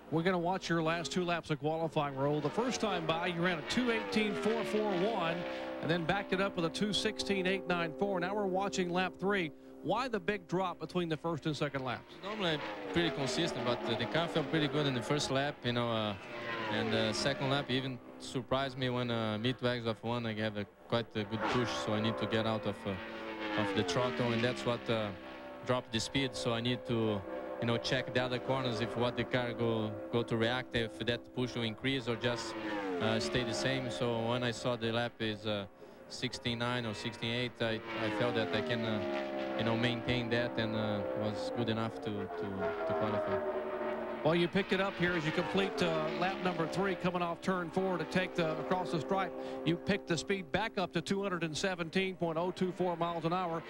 We're going to watch your last 2 laps of qualifying, Raul. The first time by, you ran a 2:18.441, and then backed it up with a 2:16.894. Now we're watching lap 3. Why the big drop between the first and second laps? Normally pretty consistent, but the car felt pretty good in the first lap, and the second lap even surprised me when mid-to-exit of 1, I have quite a good push, so I need to get out of the throttle, and that's what dropped the speed. So I need to check the other corners if what the car go to react, if that push will increase or just stay the same. So when I saw the lap is 16.9 or 16.8, I felt that I can, you know, maintain that, and was good enough to qualify. Well, you picked it up here as you complete lap number 3, coming off turn 4 to take across the stripe. You picked the speed back up to 217.024 miles an hour.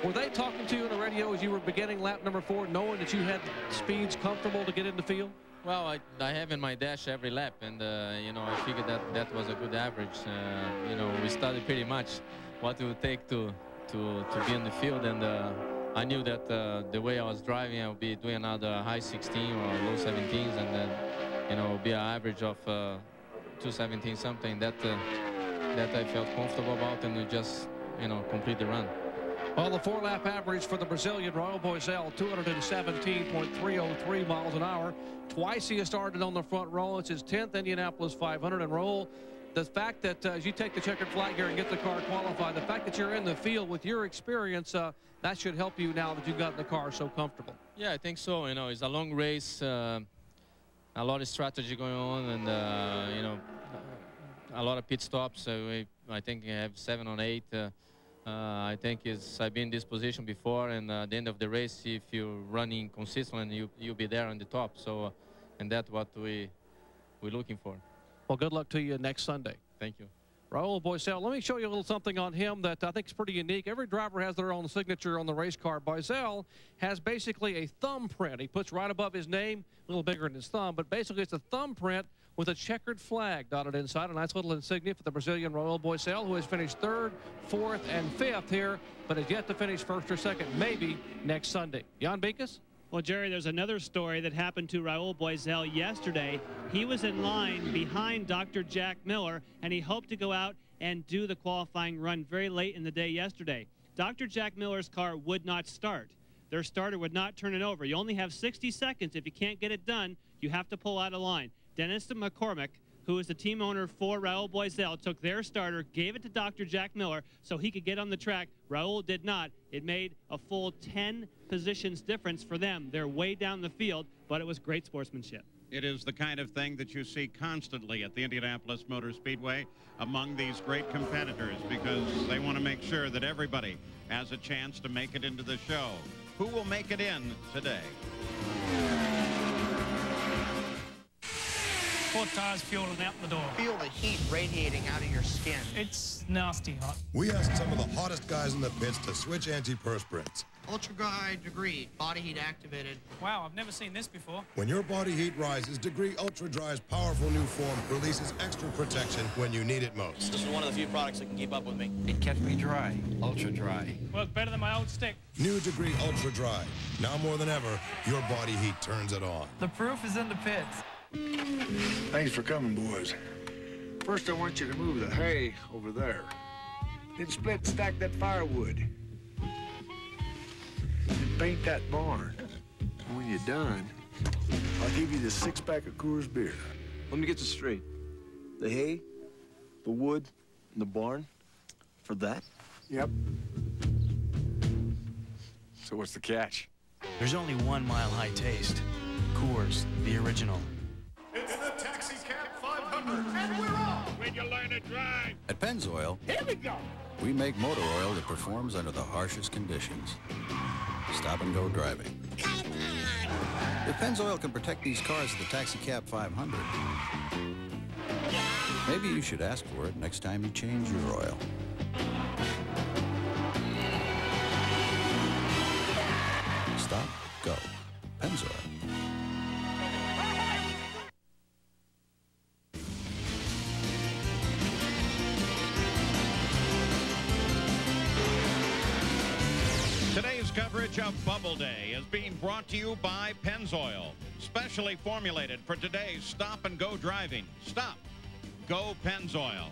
Were they talking to you on the radio as you were beginning lap number 4, knowing that you had speeds comfortable to get in the field? Well, I have in my dash every lap, and you know, I figured that was a good average. You know, we studied pretty much what it would take to be in the field, and I knew that the way I was driving, I would be doing another high 16 or low 17s, and then, you know, be an average of 217 something. That I felt comfortable about, and we just, you know, complete the run. Well, the 4-lap average for the Brazilian Raul Boesel, 217.303 miles an hour. Twice he has started on the front row. It's his 10th Indianapolis 500. And Raul, the fact that as you take the checkered flag here and get the car qualified, the fact that you're in the field with your experience, that should help you now that you've gotten the car so comfortable. Yeah, I think so. You know, it's a long race, a lot of strategy going on, and you know, a lot of pit stops. I think I have 7 or 8. I think I've been in this position before, and at the end of the race, if you're running consistently, you'll be there on the top. So, and that's what we're looking for. Well, good luck to you next Sunday. Thank you. Raul Boesel, let me show you a little something on him that I think is pretty unique. Every driver has their own signature on the race car. Boesel has basically a thumbprint. He puts right above his name, a little bigger than his thumb, but basically it's a thumbprint with a checkered flag dotted inside. A nice little insignia for the Brazilian Raul Boesel, who has finished 3rd, 4th, and 5th here, but has yet to finish 1st or 2nd, maybe next Sunday. Jan Binkus? Well, Jerry, there's another story that happened to Raul Boesel yesterday. He was in line behind Dr. Jack Miller, and he hoped to go out and do the qualifying run very late in the day yesterday. Dr. Jack Miller's car would not start. Their starter would not turn it over. You only have 60 seconds. If you can't get it done, you have to pull out of line. Dennis McCormick, who is the team owner for Raul Boesel, took their starter, gave it to Dr. Jack Miller so he could get on the track. Raul did not. It made a full 10 positions difference for them. They're way down the field, but it was great sportsmanship. It is the kind of thing that you see constantly at the Indianapolis Motor Speedway among these great competitors, because they want to make sure that everybody has a chance to make it into the show. Who will make it in today? 4 tires, fuel, and out the door. Feel the heat radiating out of your skin. It's nasty hot. We asked some of the hottest guys in the pits to switch antiperspirants. Ultra dry Degree, body heat activated. Wow, I've never seen this before. When your body heat rises, Degree Ultra Dry's powerful new form releases extra protection when you need it most. This is one of the few products that can keep up with me. It kept me dry, ultra dry. Worked better than my old stick. New Degree Ultra Dry. Now more than ever, your body heat turns it on. The proof is in the pits. Thanks for coming, boys. First, I want you to move the hay over there. Then split and stack that firewood. Then paint that barn. And when you're done, I'll give you the 6-pack of Coors beer. Let me get this straight. The hay, the wood, and the barn, for that? Yep. So what's the catch? There's only one Mile High taste. Coors, the original. It's the Taxi Cab 500, and we're off! When you learn to drive. At Pennzoil, Here we go! we make motor oil that performs under the harshest conditions. Stop and go driving. If Pennzoil can protect these cars at the Taxi Cab 500, maybe you should ask for it next time you change your oil. Stop, go. Pennzoil. Today's coverage of Bubble Day is being brought to you by Pennzoil, specially formulated for today's stop-and-go driving. Stop. Go Pennzoil.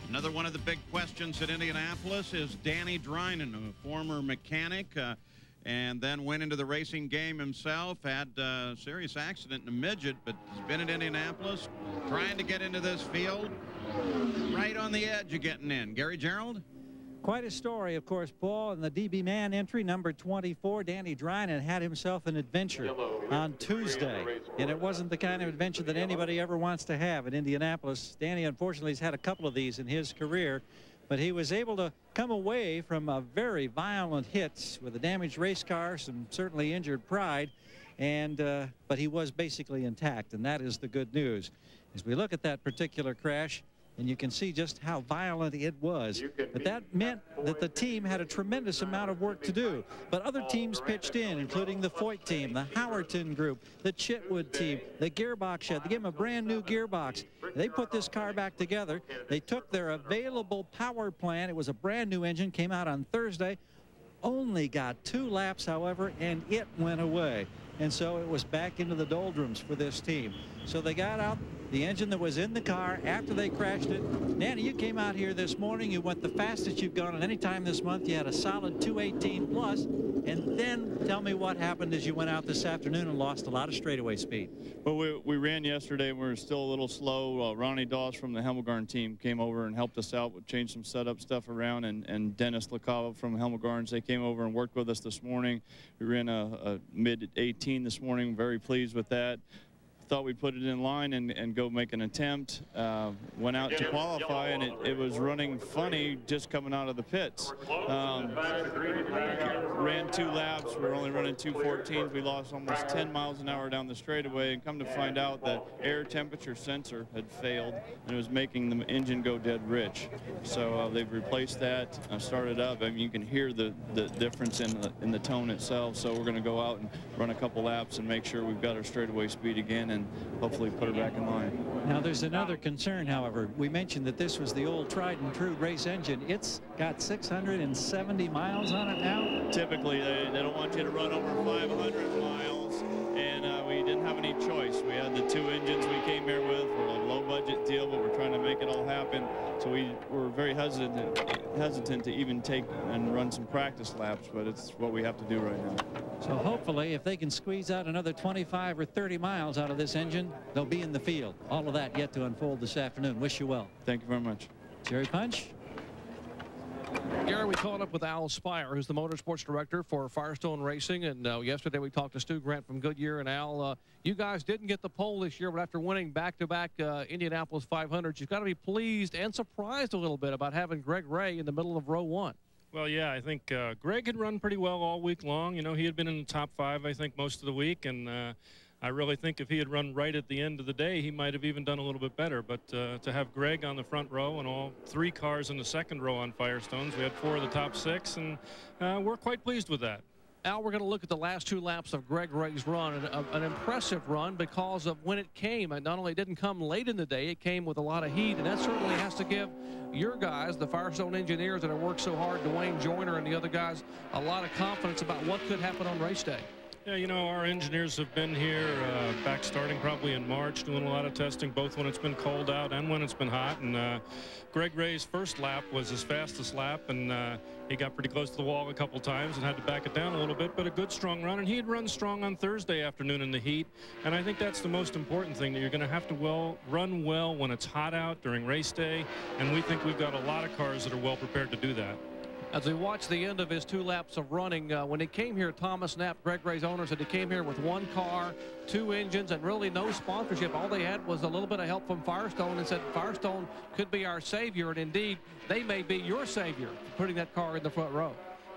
Another one of the big questions at Indianapolis is Danny Drinan, a former mechanic, and then went into the racing game himself, had a serious accident in a midget, but has been at Indianapolis, trying to get into this field, right on the edge of getting in. Gary Gerald? Quite a story, of course, Paul, in the DB man entry, number 24, Danny Drynan had himself an adventure on Tuesday, and it wasn't the kind of adventure that anybody ever wants to have in Indianapolis. Danny, unfortunately, has had a couple of these in his career, but he was able to come away from a very violent hits with a damaged race car, some certainly injured pride, and but he was basically intact, and that is the good news. As we look at that particular crash, and you can see just how violent it was. But that meant that the team had a tremendous amount of work to do. But other teams pitched in, including the Foyt team, the Howerton group, the Chitwood team, the gearbox shed. They gave him a brand new gearbox. They put this car back together. They took their available power plant. It was a brand new engine, came out on Thursday. Only got 2 laps, however, and it went away. And so it was back into the doldrums for this team. So they got out the engine that was in the car after they crashed it. Nanny, you came out here this morning. You went the fastest you've gone at any time this month. You had a solid 218 plus. And then tell me what happened as you went out this afternoon and lost a lot of straightaway speed. Well, we ran yesterday and we were still a little slow. Ronnie Doss from the Helmelgarn team came over and helped us out, changed some setup stuff around, and Dennis Lacava from Helmelgarns, they came over and worked with us this morning. We ran a mid 18 this morning. Very pleased with that. Thought we'd put it in line and go make an attempt. Went out to qualify, and it was running funny just coming out of the pits. Ran 2 laps. We were only running 2:14s. We lost almost 10 miles an hour down the straightaway, and come to find out that air temperature sensor had failed, and it was making the engine go dead rich. So they've replaced that, started up. I mean, you can hear the difference in the tone itself. So we're going to go out and run a couple laps and make sure we've got our straightaway speed again, and hopefully put her back in line. Now there's another concern, however. We mentioned that this was the old tried and true race engine. It's got 670 miles on it now. Typically they don't want you to run over 500 miles, and we didn't have any choice. We had the 2 engines we came here with for a low budget deal, but we're trying to make it all happen. So we were very hesitant to even take and run some practice laps, but it's what we have to do right now. So hopefully if they can squeeze out another 25 or 30 miles out of this engine, they'll be in the field. All of that yet to unfold this afternoon. Wish you well. Thank you very much. Jerry Punch. Gary, we caught up with Al Spire, who's the motorsports director for Firestone Racing, and yesterday we talked to Stu Grant from Goodyear. And Al, you guys didn't get the pole this year, but after winning back-to-back Indianapolis 500s, you've got to be pleased and surprised a little bit about having Greg Ray in the middle of row 1. Well, yeah, I think Greg had run pretty well all week long. You know, he had been in the top 5, I think, most of the week, and I really think if he had run right at the end of the day, he might have even done a little bit better. But to have Greg on the front row and all 3 cars in the second row on Firestones, we had 4 of the top 6, and we're quite pleased with that. Al, we're going to look at the last 2 laps of Greg Ray's run, an impressive run because of when it came. And not only didn't come late in the day, it came with a lot of heat, and that certainly has to give your guys, the Firestone engineers that have worked so hard, Dwayne Joyner and the other guys, a lot of confidence about what could happen on race day. Yeah, you know, our engineers have been here back starting probably in March, doing a lot of testing, both when it's been cold out and when it's been hot. And Greg Ray's first lap was his fastest lap, and he got pretty close to the wall a couple times and had to back it down a little bit, but a good strong run. And he had run strong on Thursday afternoon in the heat, and I think that's the most important thing, that you're going to have to run well when it's hot out during race day, and we think we've got a lot of cars that are well prepared to do that. As we watch the end of his 2 laps of running, when he came here, Thomas Knapp, Greg Ray's owner, said he came here with 1 car, 2 engines, and really no sponsorship. All they had was a little bit of help from Firestone, and said Firestone could be our savior, and indeed, they may be your savior, putting that car in the front row.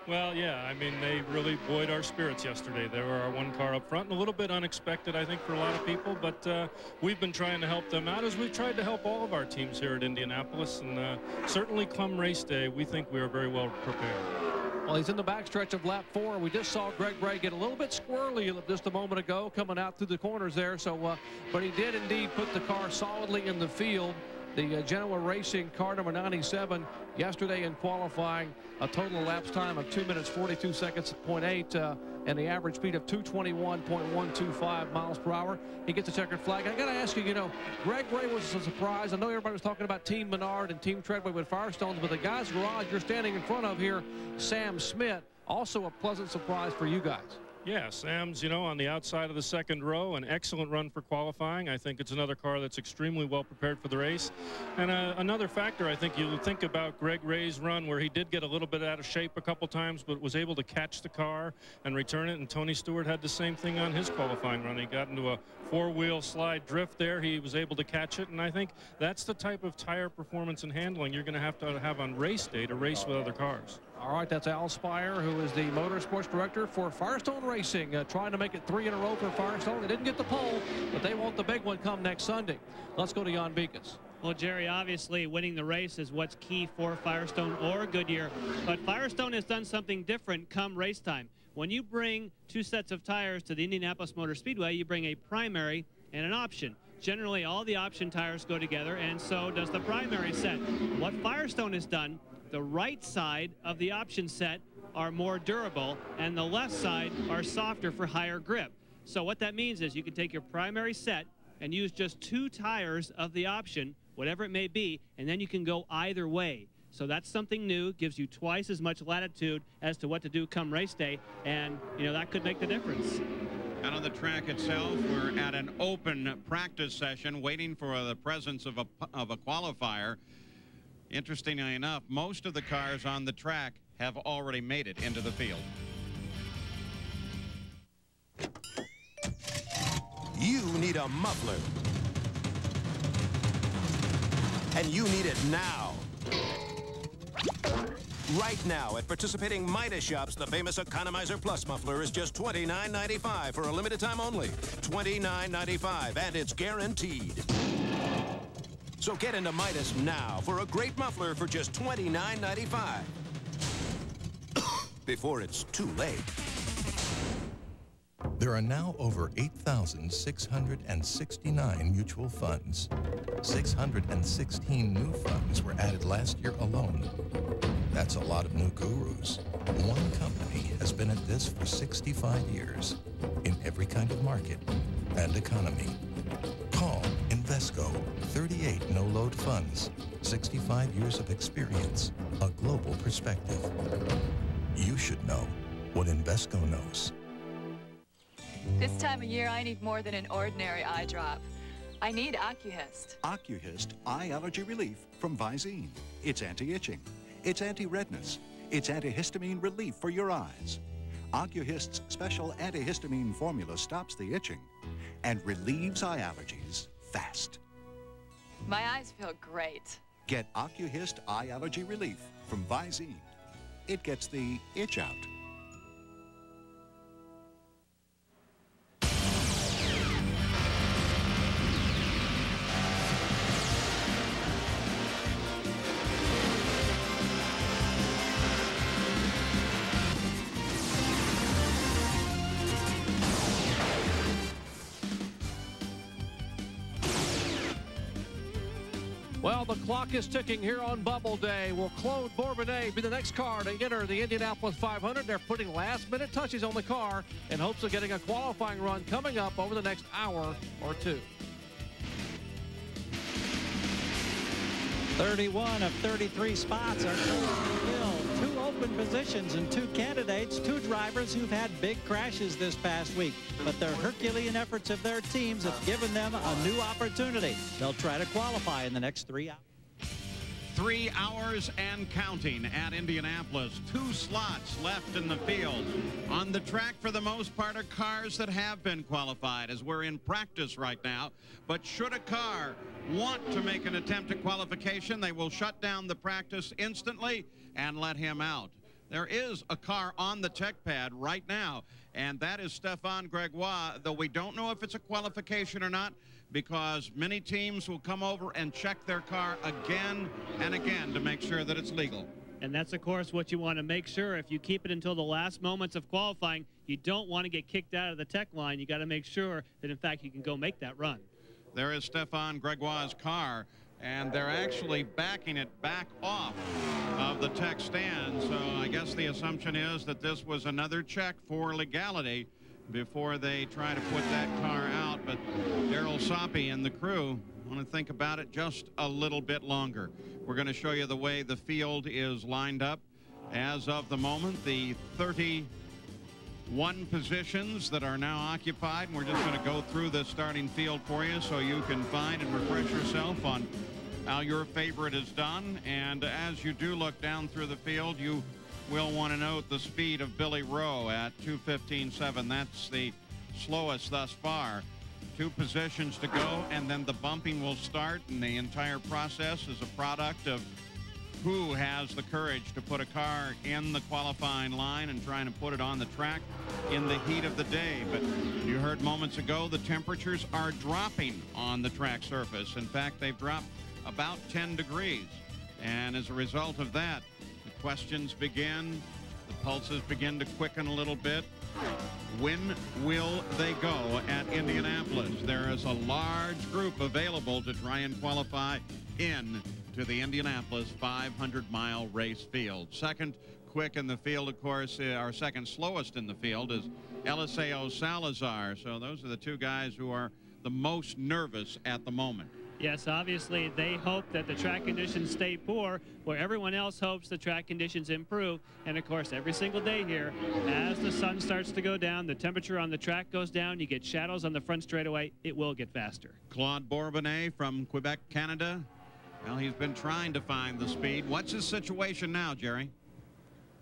Well, yeah, I mean, they really buoyed our spirits yesterday. They were our 1 car up front, and a little bit unexpected, I think, for a lot of people, but we've been trying to help them out as we've tried to help all of our teams here at Indianapolis, and certainly come race day, we think we are very well prepared. Well, he's in the backstretch of lap 4. We just saw Greg Ray get a little bit squirrely just a moment ago, coming out through the corners there. So, but he did indeed put the car solidly in the field. The Genoa Racing car number 97 yesterday in qualifying, a total elapsed time of 2 minutes 42 seconds 0.8 and the average speed of 221.125 miles per hour. He gets a checkered flag. I got to ask you, you know, Greg Ray was a surprise. I know everybody was talking about Team Menard and Team Treadway with Firestones, but the guy's garage you're standing in front of here, Sam Smith, also a pleasant surprise for you guys. Yeah, Sam's, you know, on the outside of the second row, an excellent run for qualifying. I think it's another car that's extremely well prepared for the race. And another factor, I think you'll think about Greg Ray's run, where he did get a little bit out of shape a couple times, but was able to catch the car and return it. And Tony Stewart had the same thing on his qualifying run. He got into a four-wheel slide drift there. He was able to catch it. And I think that's the type of tire performance and handling you're going to have on race day to race with other cars. All right, that's Al Spire, who is the motorsports director for Firestone Racing, trying to make it 3 in a row for Firestone. They didn't get the pole, but they want the big one come next Sunday. Let's go to Jan Beekes. Well, Jerry, obviously winning the race is what's key for Firestone or Goodyear, but Firestone has done something different come race time. When you bring 2 sets of tires to the Indianapolis Motor Speedway, you bring a primary and an option. Generally, all the option tires go together, and so does the primary set. What Firestone has done, the right side of the option set are more durable, and the left side are softer for higher grip. So what that means is you can take your primary set and use just 2 tires of the option, whatever it may be, and then you can go either way. So that's something new, gives you twice as much latitude as to what to do come race day, and you know that could make the difference. Out on the track itself, we're at an open practice session waiting for the presence of a qualifier. Interestingly enough, most of the cars on the track have already made it into the field. You need a muffler. And you need it now. Right now, at participating Midas shops, the famous Economizer Plus muffler is just $29.95 for a limited time only. $29.95, and it's guaranteed. So get into Midas now for a great muffler for just $29.95. Before it's too late. There are now over 8,669 mutual funds. 616 new funds were added last year alone. That's a lot of new gurus. One company has been at this for 65 years in every kind of market and economy. Call Invesco, 38 no-load funds, 65 years of experience, a global perspective. You should know what Invesco knows. This time of year, I need more than an ordinary eye drop. I need Ocuhist. Ocuhist eye allergy relief from Visine. It's anti-itching. It's anti-redness. It's antihistamine relief for your eyes. Ocuhist's special antihistamine formula stops the itching and relieves eye allergies fast. My eyes feel great. Get Ocuhist eye allergy relief from Visine. It gets the itch out. Well, the clock is ticking here on Bubble Day. Will Claude Bourbonnais be the next car to enter the Indianapolis 500? They're putting last-minute touches on the car in hopes of getting a qualifying run coming up over the next hour or two. 31 of 33 spots are filled. 2 open positions and 2 candidates, 2 drivers who've had big crashes this past week. But the Herculean efforts of their teams have given them a new opportunity. They'll try to qualify in the next 3 hours. 3 hours and counting at Indianapolis. 2 slots left in the field. On the track, for the most part, are cars that have been qualified, as we're in practice right now. But should a car want to make an attempt at qualification, they will shut down the practice instantly and let him out. There is a car on the tech pad right now, and that is Stefan Gregoire, though we don't know if it's a qualification or not, because many teams will come over and check their car again and again to make sure that it's legal. And that's, of course, what you want to make sure. If you keep it until the last moments of qualifying, you don't want to get kicked out of the tech line. You got to make sure that, in fact, you can go make that run. There is Stefan Gregoire's car, and they're actually backing it back off of the tech stand. So I guess the assumption is that this was another check for legality before they try to put that car out. But Daryl Soppy and the crew want to think about it just a little bit longer. We're going to show you the way the field is lined up as of the moment. The 30 1 positions that are now occupied, and we're just going to go through the starting field for you so you can find and refresh yourself on how your favorite is done. And as you do look down through the field, you will want to note the speed of Billy Rowe at 2:15.7. That's the slowest thus far. 2 positions to go, and then the bumping will start, and the entire process is a product of who has the courage to put a car in the qualifying line and trying to put it on the track in the heat of the day. But you heard moments ago the temperatures are dropping on the track surface. In fact, they've dropped about 10 degrees. And as a result of that, the questions begin, the pulses begin to quicken a little bit. When will they go at Indianapolis? There is a large group available to try and qualify in to the Indianapolis 500-mile race field. Second quick in the field, of course, our second slowest in the field is Eliseo Salazar. So those are the 2 guys who are the most nervous at the moment. Yes, obviously they hope that the track conditions stay poor, where everyone else hopes the track conditions improve. And of course, every single day here, as the sun starts to go down, the temperature on the track goes down, you get shadows on the front straightaway, it will get faster. Claude Bourbonnais from Quebec, Canada. Well, he's been trying to find the speed. What's his situation now, Jerry?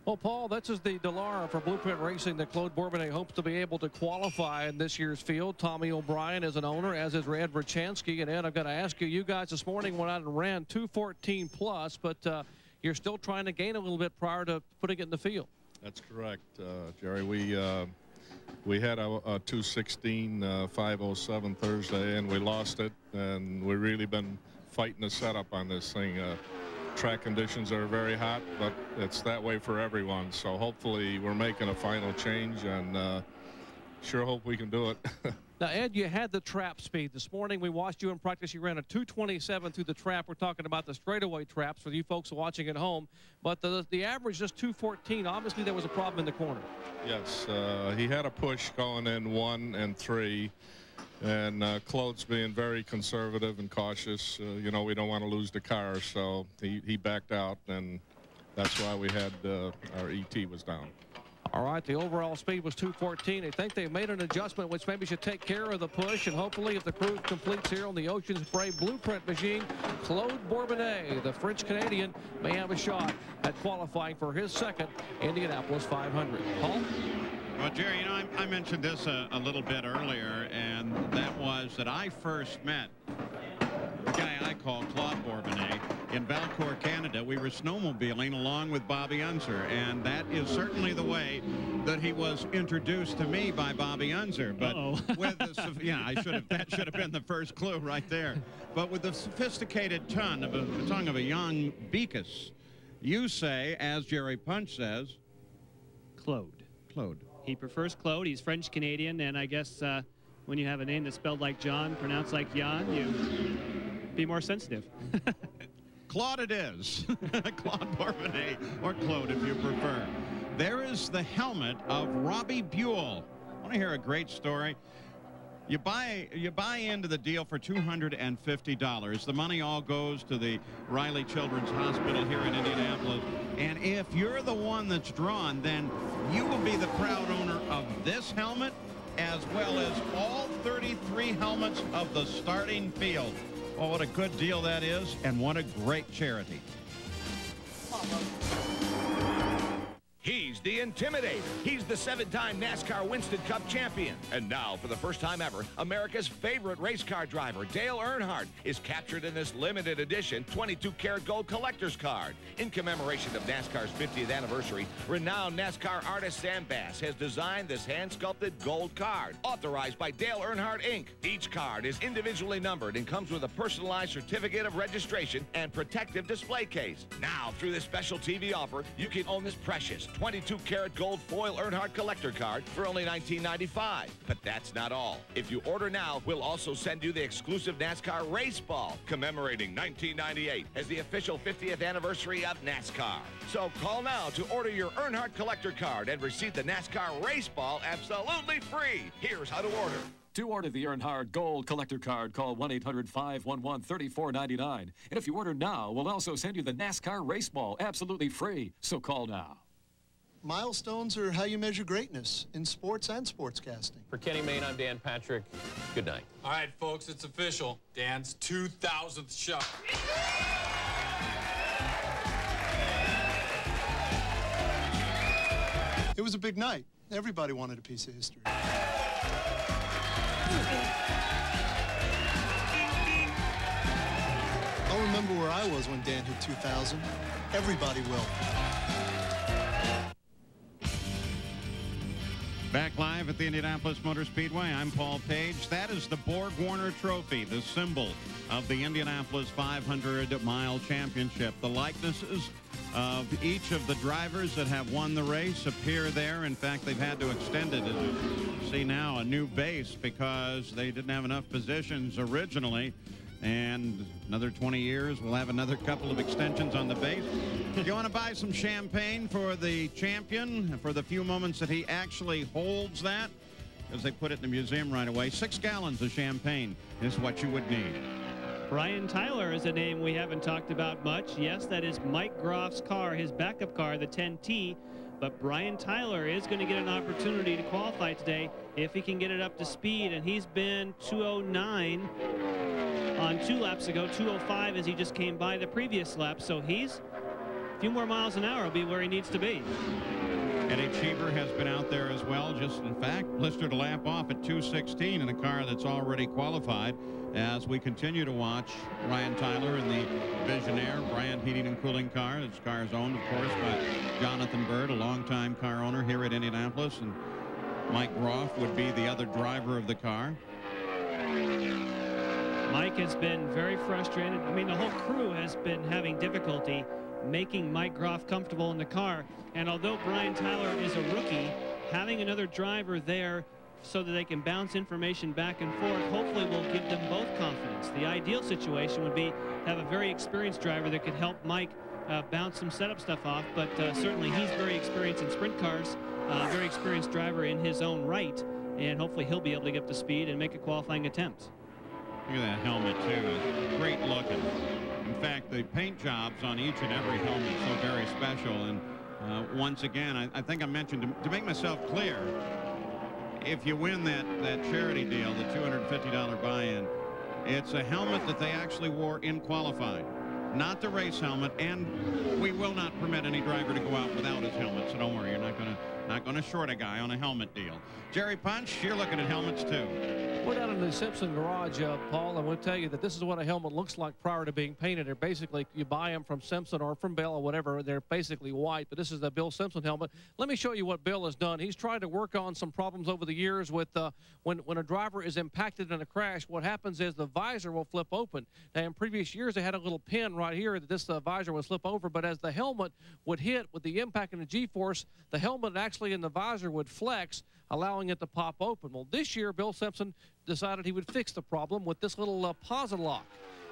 Well, Paul, this is the Dallara for Blueprint Racing that Claude Bourbonnais hopes to be able to qualify in this year's field. Tommy O'Brien is an owner, as is Ed Verchansky. And Ed, I've got to ask you, you guys this morning went out and ran 2:14 plus, but you're still trying to gain a little bit prior to putting it in the field. That's correct, Jerry. We had a 2:16 5:07 Thursday, and we lost it, and we've really been fighting the setup on this thing. Track conditions are very hot, but it's that way for everyone. So hopefully we're making a final change, and sure hope we can do it. Now, Ed, you had the trap speed. This morning we watched you in practice. You ran a 2:27 through the trap. We're talking about the straightaway traps for you folks watching at home. But the average just 2:14. Obviously there was a problem in the corner. Yes, he had a push going in 1 and 3. And Claude's being very conservative and cautious. You know, we don't want to lose the car, so he backed out, and that's why we had our ET was down. All right, the overall speed was 2:14. I think they made an adjustment, which maybe should take care of the push, and hopefully if the crew completes here on the Ocean Spray Blueprint machine, Claude Bourbonnais, the French-Canadian, may have a shot at qualifying for his second Indianapolis 500. Paul? Well, Jerry, you know, I mentioned this a little bit earlier, and that was that I first met the guy I call Claude Bourbonnais in Valcourt, Canada. We were snowmobiling along with Bobby Unser, and that is certainly the way that he was introduced to me by Bobby Unser. But with the, yeah, that should have been the first clue right there. But with the sophisticated tongue of a young Beakus, you say, as Jerry Punch says, Claude. Claude. He prefers Claude. He's French-Canadian, and I guess when you have a name that's spelled like John, pronounced like Jan, you be more sensitive. Claude it is. Claude Bourbonnais, or Claude if you prefer. There is the helmet of Robbie Buell. Want to hear a great story? You buy into the deal for $250. The money all goes to the Riley Children's Hospital here in Indianapolis. And if you're the one that's drawn, then you will be the proud owner of this helmet, as well as all 33 helmets of the starting field. Oh, what a good deal that is, and what a great charity. He's the Intimidator. He's the 7-time NASCAR Winston Cup champion. And now, for the first time ever, America's favorite race car driver, Dale Earnhardt, is captured in this limited edition 22-karat gold collector's card. In commemoration of NASCAR's 50th anniversary, renowned NASCAR artist Sam Bass has designed this hand-sculpted gold card, authorized by Dale Earnhardt, Inc. Each card is individually numbered and comes with a personalized certificate of registration and protective display case. Now, through this special TV offer, you can own this precious 22-karat gold foil Earnhardt collector card for only $19.95. But that's not all. If you order now, we'll also send you the exclusive NASCAR race ball commemorating 1998 as the official 50th anniversary of NASCAR. So call now to order your Earnhardt collector card and receive the NASCAR race ball absolutely free. Here's how to order. To order the Earnhardt Gold Collector Card, call 1-800-511-3499. And if you order now, we'll also send you the NASCAR race ball absolutely free. So call now. Milestones are how you measure greatness in sports and sportscasting. For Kenny Mayne, I'm Dan Patrick. Good night. All right, folks, it's official. Dan's 2,000th shot. It was a big night. Everybody wanted a piece of history. I'll remember where I was when Dan hit 2,000. Everybody will. Back live at the Indianapolis Motor Speedway, I'm Paul Page. That is the Borg Warner Trophy, the symbol of the Indianapolis 500-mile championship. The likenesses of each of the drivers that have won the race appear there. In fact, they've had to extend it. As you see now, a new base because they didn't have enough positions originally. And another 20 years, we'll have another couple of extensions on the base. Do you want to buy some champagne for the champion for the few moments that he actually holds that? Because they put it in the museum right away. 6 gallons of champagne is what you would need. Brian Tyler is a name we haven't talked about much. Yes, that is Mike Groff's car, his backup car, the 10T. But Brian Tyler is going to get an opportunity to qualify today if he can get it up to speed. And he's been 209 on 2 laps ago, 205 as he just came by the previous lap. So he's a few more miles an hour will be where he needs to be. Eddie Cheever has been out there as well, just in fact blistered a lap off at 2:16 in a car that's already qualified. As we continue to watch Ryan Tyler in the Visionaire Bryant Heating and Cooling car. This car is owned, of course, by Jonathan Bird, a longtime car owner here at Indianapolis, and Mike Groff would be the other driver of the car. Mike has been very frustrated. I mean, the whole crew has been having difficulty making Mike Groff comfortable in the car. And although Brian Tyler is a rookie, having another driver there so that they can bounce information back and forth hopefully will give them both confidence. The ideal situation would be to have a very experienced driver that could help Mike bounce some setup stuff off, but certainly he's very experienced in sprint cars, very experienced driver in his own right, and hopefully he'll be able to get up to speed and make a qualifying attempt. Look at that helmet too. It's great looking. In fact, the paint jobs on each and every helmet so very special. And once again, I think I mentioned to make myself clear, if you win that charity deal, the $250 buy-in, it's a helmet that they actually wore in qualifying, not the race helmet, and we will not permit any driver to go out without his helmet, so don't worry, you're not going to short a guy on a helmet deal. Jerry Punch, you're looking at helmets too. We're down in the Simpson garage, Paul. I want to tell you that this is what a helmet looks like prior to being painted. They're basically, you buy them from Simpson or from Bell or whatever. They're basically white, but this is the Bill Simpson helmet. Let me show you what Bill has done. He's tried to work on some problems over the years with when a driver is impacted in a crash, what happens is the visor will flip open. Now, in previous years, they had a little pin right here that this visor would slip over, but as the helmet would hit with the impact and the G-force, the helmet actually in the visor would flex, allowing it to pop open. Well, this year, Bill Simpson decided he would fix the problem with this little posit lock.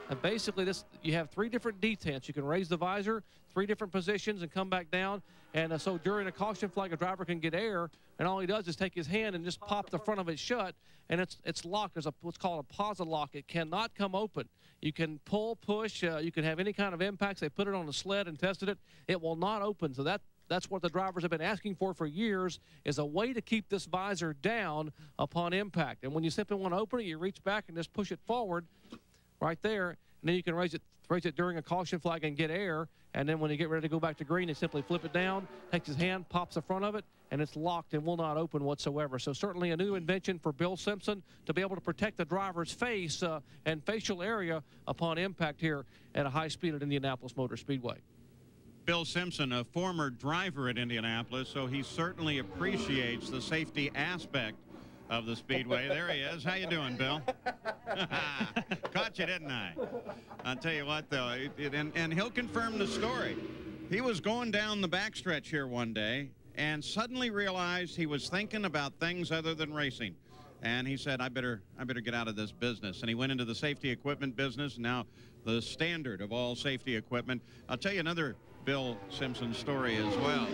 And basically, you have 3 different detents. You can raise the visor 3 different positions and come back down. And so during a caution flag, a driver can get air, and all he does is take his hand and just pop the front of it shut, and it's locked. There's what's called a posit lock. It cannot come open. You can pull, push, you can have any kind of impacts. They put it on a sled and tested it. It will not open. So that's what the drivers have been asking for years, is a way to keep this visor down upon impact. And when you simply want to open it, you reach back and just push it forward right there, and then you can raise it during a caution flag and get air. And then when you get ready to go back to green, you simply flip it down, takes his hand, pops the front of it, and it's locked and will not open whatsoever. So certainly a new invention for Bill Simpson to be able to protect the driver's face and facial area upon impact here at a high speed at Indianapolis Motor Speedway. Bill Simpson, a former driver at Indianapolis, so he certainly appreciates the safety aspect of the Speedway. There he is. How you doing, Bill? Caught you, didn't I? I'll tell you what, though, and he'll confirm the story. He was going down the backstretch here one day and suddenly realized he was thinking about things other than racing. And he said, I better get out of this business. And he went into the safety equipment business, now the standard of all safety equipment. I'll tell you another Bill Simpson story as well.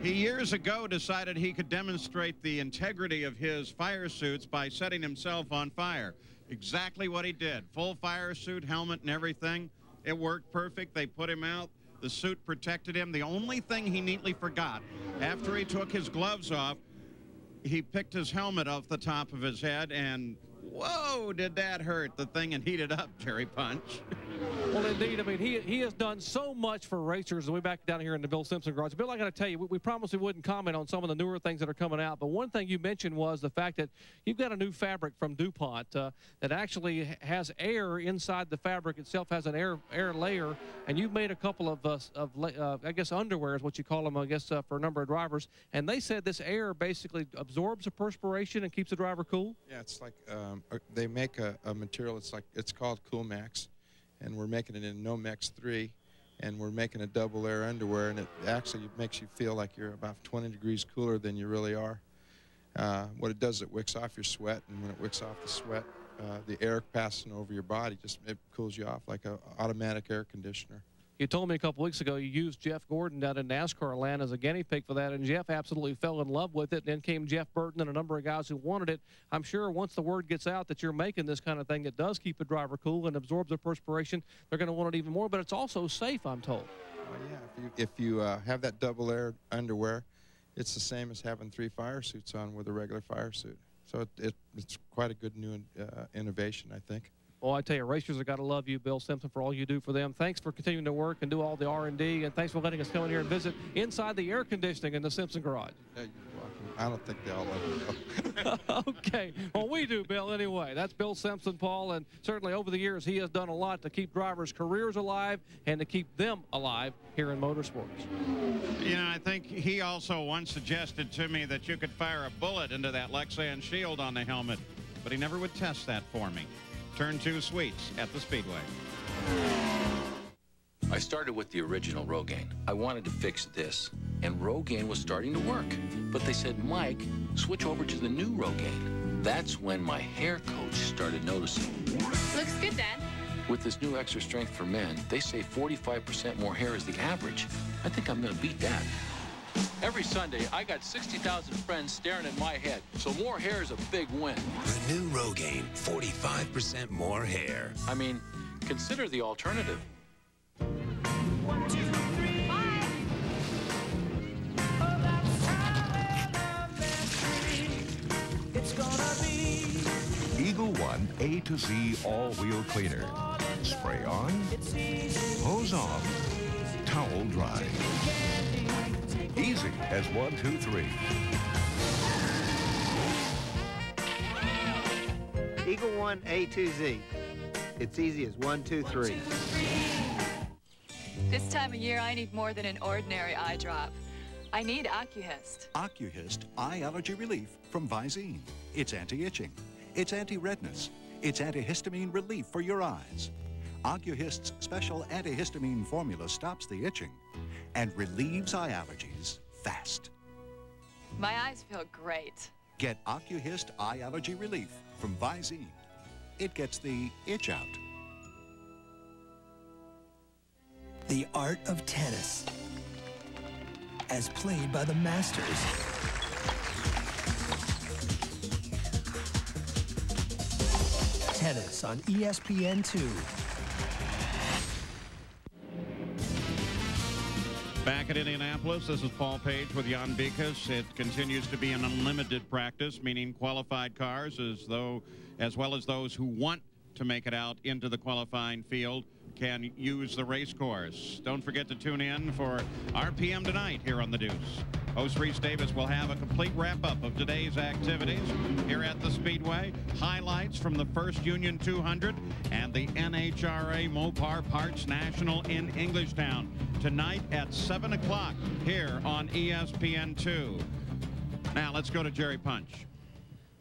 He years ago decided he could demonstrate the integrity of his fire suits by setting himself on fire. Exactly what he did. Full fire suit, helmet, and everything. It worked perfect. They put him out. The suit protected him. The only thing he neatly forgot, after he took his gloves off, he picked his helmet off the top of his head, and whoa, did that hurt. The thing had heated up, Jerry Punch. Well, indeed. I mean, he has done so much for racers. And we're back down here in the Bill Simpson garage. Bill, I got to tell you, we promised we wouldn't comment on some of the newer things that are coming out. But one thing you mentioned was the fact that you've got a new fabric from DuPont that actually has air inside the fabric itself, has an air layer. And you've made a couple of I guess, underwear is what you call them, I guess, for a number of drivers. And they said this air basically absorbs the perspiration and keeps the driver cool. Yeah, it's like they make a material. It's called Cool Max, and we're making it in Nomex 3, and we're making a double air underwear, and it actually makes you feel like you're about 20 degrees cooler than you really are. What it does, it wicks off your sweat, and when it wicks off the sweat, the air passing over your body it cools you off like an automatic air conditioner. You told me a couple weeks ago you used Jeff Gordon down in NASCAR land as a guinea pig for that, and Jeff absolutely fell in love with it. And then came Jeff Burton and a number of guys who wanted it. I'm sure once the word gets out that you're making this kind of thing that does keep the driver cool and absorbs the perspiration, they're going to want it even more. But it's also safe, I'm told. Yeah, if you have that double air underwear, it's the same as having 3 fire suits on with a regular fire suit. So it's quite a good new innovation, I think. Well, I tell you, racers have got to love you, Bill Simpson, for all you do for them. Thanks for continuing to work and do all the R&D, and thanks for letting us come in here and visit inside the air conditioning in the Simpson garage. Yeah, you're welcome. I don't think they all love you. Okay. Well, we do, Bill, anyway. That's Bill Simpson, Paul, and certainly over the years he has done a lot to keep drivers' careers alive and to keep them alive here in motorsports. You know, I think he also once suggested to me that you could fire a bullet into that Lexan shield on the helmet, but he never would test that for me. Turn 2 Sweets at the Speedway. I started with the original Rogaine. I wanted to fix this, and Rogaine was starting to work. But they said, Mike, switch over to the new Rogaine. That's when my hair coach started noticing. Looks good, Dad. With this new extra strength for men, they say 45% more hair is the average. I think I'm going to beat that. Every Sunday, I got 60,000 friends staring at my head, so more hair is a big win. The new Rogaine, 45% more hair. I mean, consider the alternative. 1, 2, 3, 5. Oh, that's how it's gonna be. Eagle One A to Z all-wheel cleaner. Spray on, hose off, towel dry. Easy as 1, 2, 3. Eagle One A to Z. It's easy as 1, 2, 3. This time of year, I need more than an ordinary eye drop. I need AccuHist. AccuHist Eye Allergy Relief from Visine. It's anti-itching. It's anti-redness. It's antihistamine relief for your eyes. AccuHist's special antihistamine formula stops the itching and relieves eye allergies fast. My eyes feel great. Get AccuHist Eye Allergy Relief from Visine. It gets the itch out. The art of tennis, as played by the masters. Tennis on ESPN2. Back at Indianapolis, this is Paul Page with Jan Bikas. It continues to be an unlimited practice, meaning qualified cars, as well as those who want to make it out into the qualifying field can use the race course. Don't forget to tune in for RPM tonight here on The Deuce. Host Reese Davis will have a complete wrap-up of today's activities here at the Speedway. Highlights from the First Union 200 and the NHRA Mopar Parts National in Englishtown tonight at 7 o'clock here on ESPN2. Now let's go to Jerry Punch.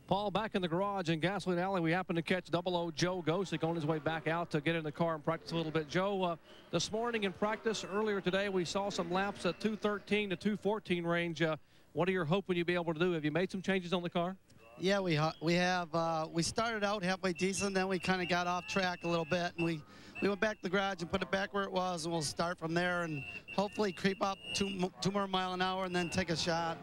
Paul, back in the garage in Gasoline Alley, we happened to catch 00 Joe Gosick on his way back out to get in the car and practice a little bit. Joe, this morning in practice earlier today, we saw some laps at 213 to 214 range. What are you hoping you'll be able to do? Have you made some changes on the car? Yeah, we have. We started out halfway decent, then we kind of got off track a little bit, and we went back to the garage and put it back where it was, and we'll start from there and hopefully creep up two more miles an hour and then take a shot.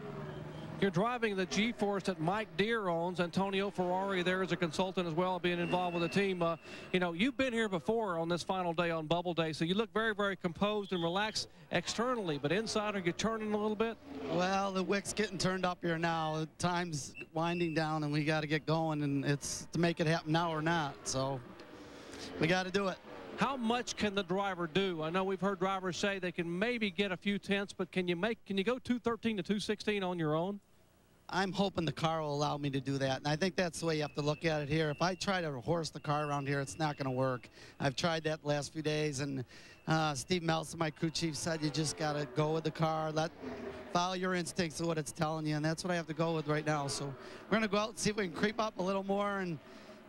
You're driving the G-Force that Mike Deere owns. Antonio Ferrari there is a consultant as well, being involved with the team. You know, you've been here before on this final day on Bubble Day, so you look very, very composed and relaxed externally, but inside, are you turning a little bit? Well, the wick's getting turned up here now. Time's winding down, and we got to get going, and it's to make it happen now or not. So we got to do it. How much can the driver do? I know we've heard drivers say they can maybe get a few tenths, but can you go 213 to 216 on your own? I'm hoping the car will allow me to do that, and I think that's the way you have to look at it here. If I try to horse the car around here, it's not going to work. I've tried that the last few days, and Steve Melson, my crew chief, said you just got to go with the car, follow your instincts of what it's telling you, and that's what I have to go with right now. So we're going to go out and see if we can creep up a little more and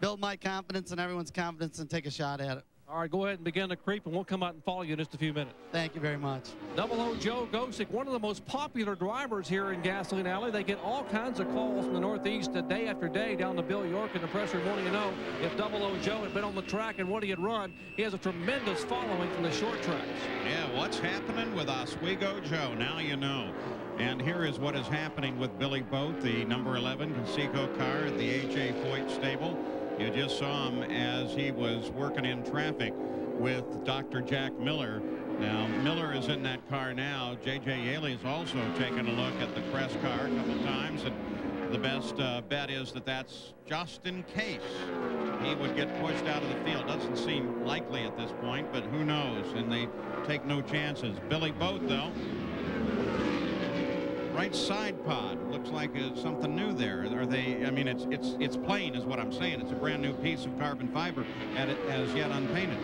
build my confidence and everyone's confidence and take a shot at it. All right, go ahead and begin to creep, and we'll come out and follow you in just a few minutes. Thank you very much. 00 Joe Gosick, one of the most popular drivers here in Gasoline Alley. They get all kinds of calls from the Northeast day after day down to Bill York in the press room wanting to know if 00 Joe had been on the track and what he had run. He has a tremendous following from the short tracks. Yeah, what's happening with Oswego Joe? Now you know. And here is what is happening with Billy Boat, the number 11 Conseco car at the H.A. Foyt stable. You just saw him as he was working in traffic with Dr. Jack Miller. Now, Miller is in that car now. J.J. Yaley is also taking a look at the press car a couple times. And the best bet is that that's just in case he would get pushed out of the field. Doesn't seem likely at this point, but who knows? And they take no chances. Billy Boat, though. Right side pod looks like something new there. Are they? I mean, it's plain, is what I'm saying. It's a brand new piece of carbon fiber, and it as yet unpainted.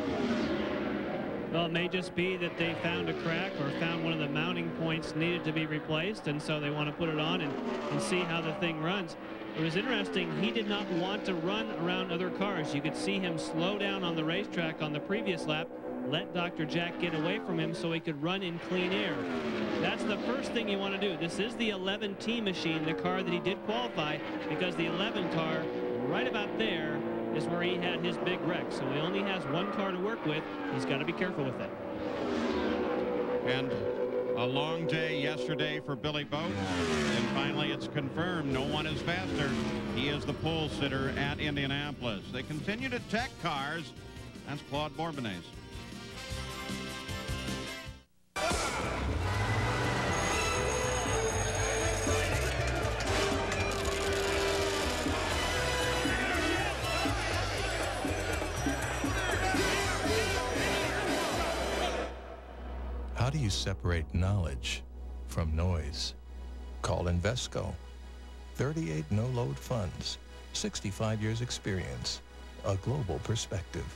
Well, it may just be that they found a crack or found one of the mounting points needed to be replaced, and so they want to put it on and see how the thing runs. It was interesting. He did not want to run around other cars. You could see him slow down on the racetrack on the previous lap, let Dr. Jack get away from him so he could run in clean air. That's the first thing you want to do. This is the 11T machine, the car that he did qualify, because the 11 car right about there is where he had his big wreck. So he only has one car to work with. He's got to be careful with it. And a long day yesterday for Billy Boat, and finally it's confirmed no one is faster. He is the pole sitter at Indianapolis. They continue to tech cars. That's Claude Bourbonnais. How do you separate knowledge from noise? Call Invesco. 38 no-load funds, 65 years experience, a global perspective.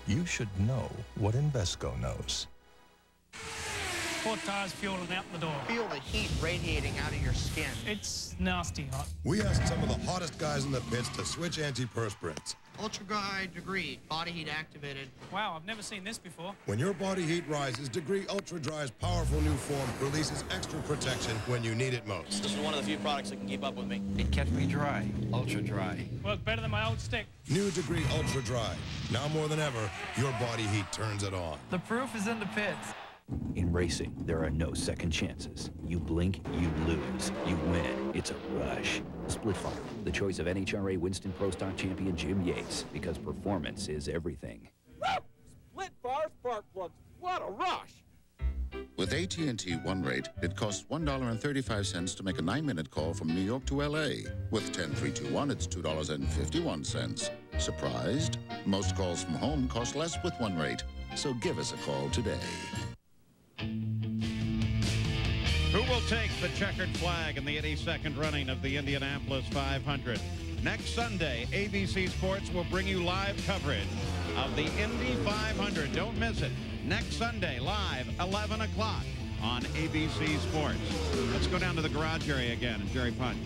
You should know what Invesco knows. Hot tires fueling out the door. Feel the heat radiating out of your skin. It's nasty hot. We asked some of the hottest guys in the pits to switch antiperspirants. Ultra dry Degree, body heat activated. Wow, I've never seen this before. When your body heat rises, Degree Ultra Dry's powerful new form releases extra protection when you need it most. This is one of the few products that can keep up with me. It kept me dry, ultra dry. Worked better than my old stick. New Degree Ultra Dry. Now more than ever, your body heat turns it on. The proof is in the pits. In racing, there are no second chances. You blink, you lose. You win. It's a rush. Split Fire, the choice of NHRA Winston Pro Stock champion Jim Yates, because performance is everything. Split Fire spark plugs. What a rush! With AT&T One Rate, it costs $1.35 to make a 9-minute call from New York to L.A. With 10321, it's $2.51. Surprised? Most calls from home cost less with One Rate. So give us a call today. Who will take the checkered flag in the 82nd running of the Indianapolis 500? Next Sunday, ABC Sports will bring you live coverage of the Indy 500. Don't miss it. Next Sunday, live, 11 o'clock on ABC Sports. Let's go down to the garage area again, and Jerry Punch.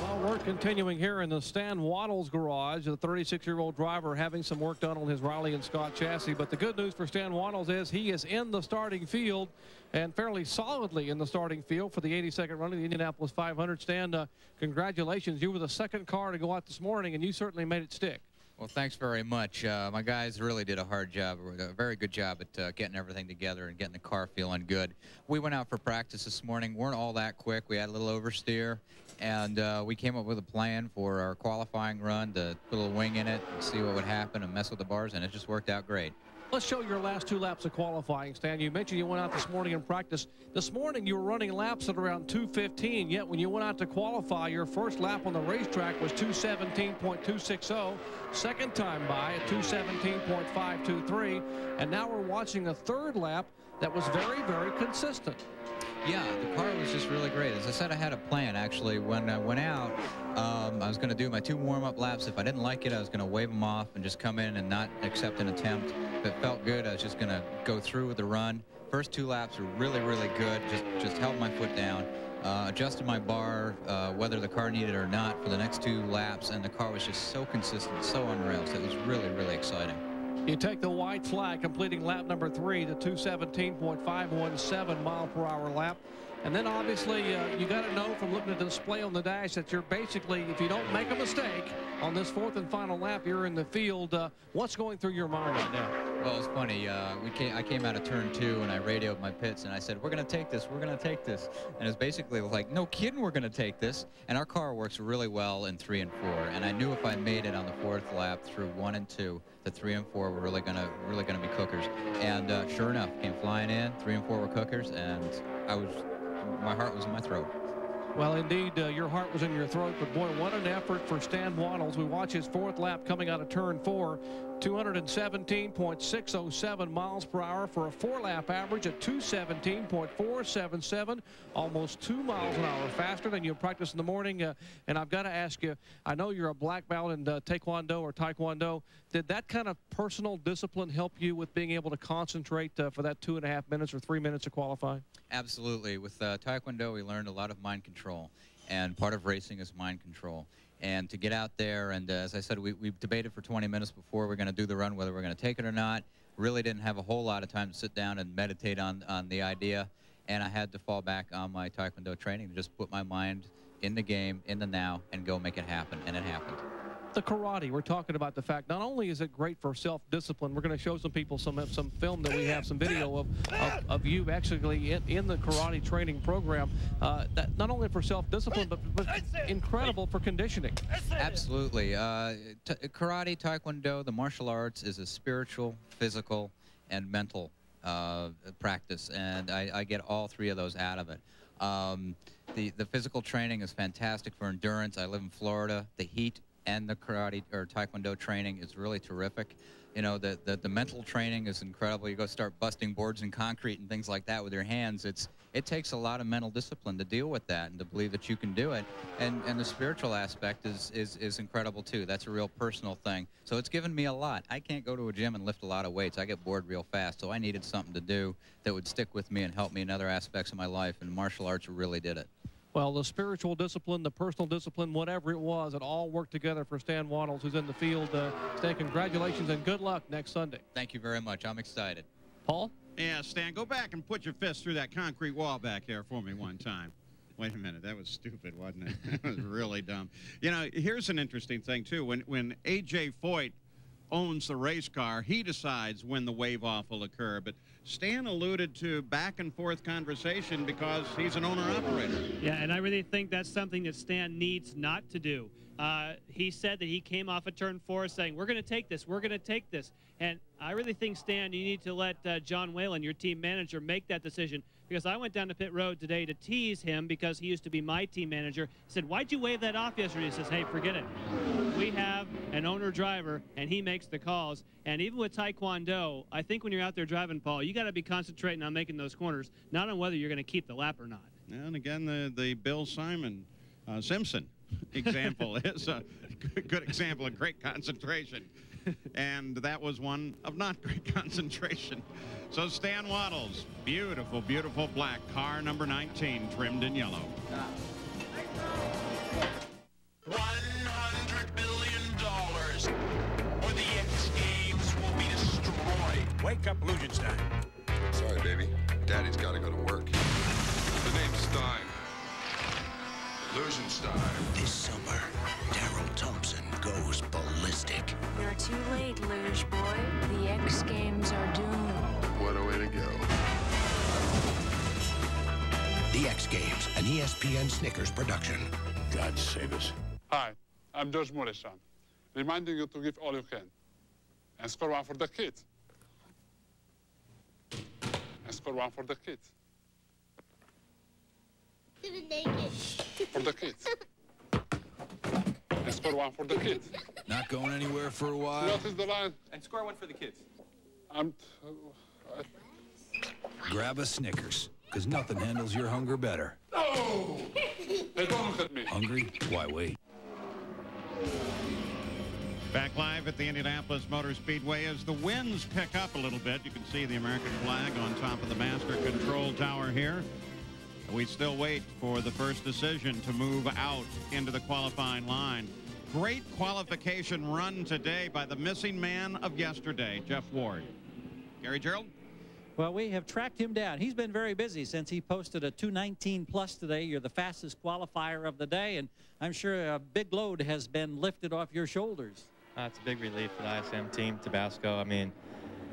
Well, we're continuing here in the Stan Waddles garage. The 36-year-old driver having some work done on his Riley and Scott chassis. But the good news for Stan Waddles is he is in the starting field and fairly solidly in the starting field for the 82nd run of the Indianapolis 500. Stan, congratulations. You were the second car to go out this morning, and you certainly made it stick. Well, thanks very much. My guys really did a hard job, a very good job at getting everything together and getting the car feeling good. We went out for practice this morning, weren't all that quick. We had a little oversteer, and we came up with a plan for our qualifying run to put a little wing in it and see what would happen and mess with the bars, and it just worked out great. Let's show your last 2 laps of qualifying, Stan. You mentioned you went out this morning in practice. This morning you were running laps at around 2:15, yet when you went out to qualify, your first lap on the racetrack was 2:17.260. Second time by at 2:17.523. And now we're watching a third lap that was very, very consistent. Yeah, the car was just really great. As I said, I had a plan, actually. When I went out, I was going to do my 2 warm-up laps. If I didn't like it, I was going to wave them off and just come in and not accept an attempt. If it felt good, I was just going to go through with the run. First 2 laps were really, really good. Just held my foot down, adjusted my bar, whether the car needed it or not, for the next 2 laps, and the car was just so consistent, so on rails. It was really, really exciting. You take the white flag, completing lap number 3 to 2:17.517 mile-per-hour lap. And then obviously you got to know from looking at the display on the dash that you're basically, if you don't make a mistake on this 4th and final lap, you're in the field. What's going through your mind right now? Well, it's funny. I came out of turn 2 and I radioed my pits and I said, we're going to take this. We're going to take this. And it's basically like, no kidding, we're going to take this. And our car works really well in 3 and 4. And I knew if I made it on the 4th lap through 1 and 2, the 3 and 4 were really gonna be cookers. And sure enough, came flying in. 3 and 4 were cookers, and my heart was in my throat. Well, indeed, your heart was in your throat, but boy, what an effort for Stan Waddles. We watch his 4th lap coming out of turn 4, 217.607 miles per hour for a 4-lap average at 217.477, almost 2 miles an hour faster than you practice in the morning. And I've got to ask you, I know you're a black belt in Taekwondo. Did that kind of personal discipline help you with being able to concentrate for that 2.5 minutes or 3 minutes of qualifying? Absolutely. With Taekwondo, we learned a lot of mind control, and part of racing is mind control. And to get out there, and as I said, we debated for 20 minutes before we're going to do the run, whether we're going to take it or not. Really didn't have a whole lot of time to sit down and meditate on the idea, and I had to fall back on my Taekwondo training to just put my mind in the game, in the now, and go make it happen, and it happened. The karate, we're talking about the fact not only is it great for self-discipline, we're going to show some people some film that we have, some video of you actually in the karate training program, that not only for self-discipline but incredible for conditioning. Absolutely. Karate, Taekwondo, the martial arts is a spiritual, physical, and mental practice, and I get all 3 of those out of it. The physical training is fantastic for endurance. I live in Florida. The heat and the karate or Taekwondo training is really terrific. You know, the mental training is incredible. You go start busting boards and concrete and things like that with your hands. It takes a lot of mental discipline to deal with that and to believe that you can do it. And the spiritual aspect is incredible too. That's a real personal thing. So it's given me a lot. I can't go to a gym and lift a lot of weights. I get bored real fast. So I needed something to do that would stick with me and help me in other aspects of my life. And martial arts really did it. Well, the spiritual discipline, the personal discipline, whatever it was, it all worked together for Stan Waddles, who's in the field. Stan, congratulations and good luck next Sunday. Thank you very much. I'm excited. Paul? Yeah, Stan, go back and put your fist through that concrete wall back there for me one time. Wait a minute, that was stupid, wasn't it? That was really dumb. You know, here's an interesting thing, too. When A.J. Foyt owns the race car, he decides when the wave-off will occur. But Stan alluded to back-and-forth conversation because he's an owner-operator. Yeah, and I really think that's something that Stan needs not to do. He said that he came off of turn 4 saying, we're going to take this, we're going to take this. And I really think, Stan, you need to let John Whalen, your team manager, make that decision. Because I went down to pit road today to tease him because he used to be my team manager. He said, why'd you wave that off yesterday? He says, hey, forget it. We have an owner-driver, and he makes the calls. And even with Taekwondo, I think when you're out there driving, Paul, you got to be concentrating on making those corners, not on whether you're going to keep the lap or not. And again, the Bill Simpson example is a good example of great concentration. And that was one of not great concentration. So Stan Waddles, beautiful, beautiful black car number 19, trimmed in yellow. $100 billion, or the X Games will be destroyed. Wake up, Lugenstein. Sorry, baby. Daddy's got to go to work. The name's Stein. Lugenstein. This summer, Daryl Thompson goes ballistic. You're a X Games are doomed. What a way to go. The X Games, an ESPN Snickers production. God save us. Hi, I'm George Morrison, reminding you to give all you can. And score one for the kids. And score one for the kids. For the kids. And score one for the kids. Not going anywhere for a while? Notice the line. And score one for the kids. Grab a Snickers, because nothing handles your hunger better. No! Hey, don't look at me. Hungry? Why wait? Back live at the Indianapolis Motor Speedway as the winds pick up a little bit. You can see the American flag on top of the master control tower here. We still wait for the first decision to move out into the qualifying line. Great qualification run today by the missing man of yesterday, Jeff Ward. Gary Gerald? Well, we have tracked him down. He's been very busy since he posted a 2:19 plus today. You're the fastest qualifier of the day, and I'm sure a big load has been lifted off your shoulders. It's a big relief for the ISM team, Tabasco. I mean,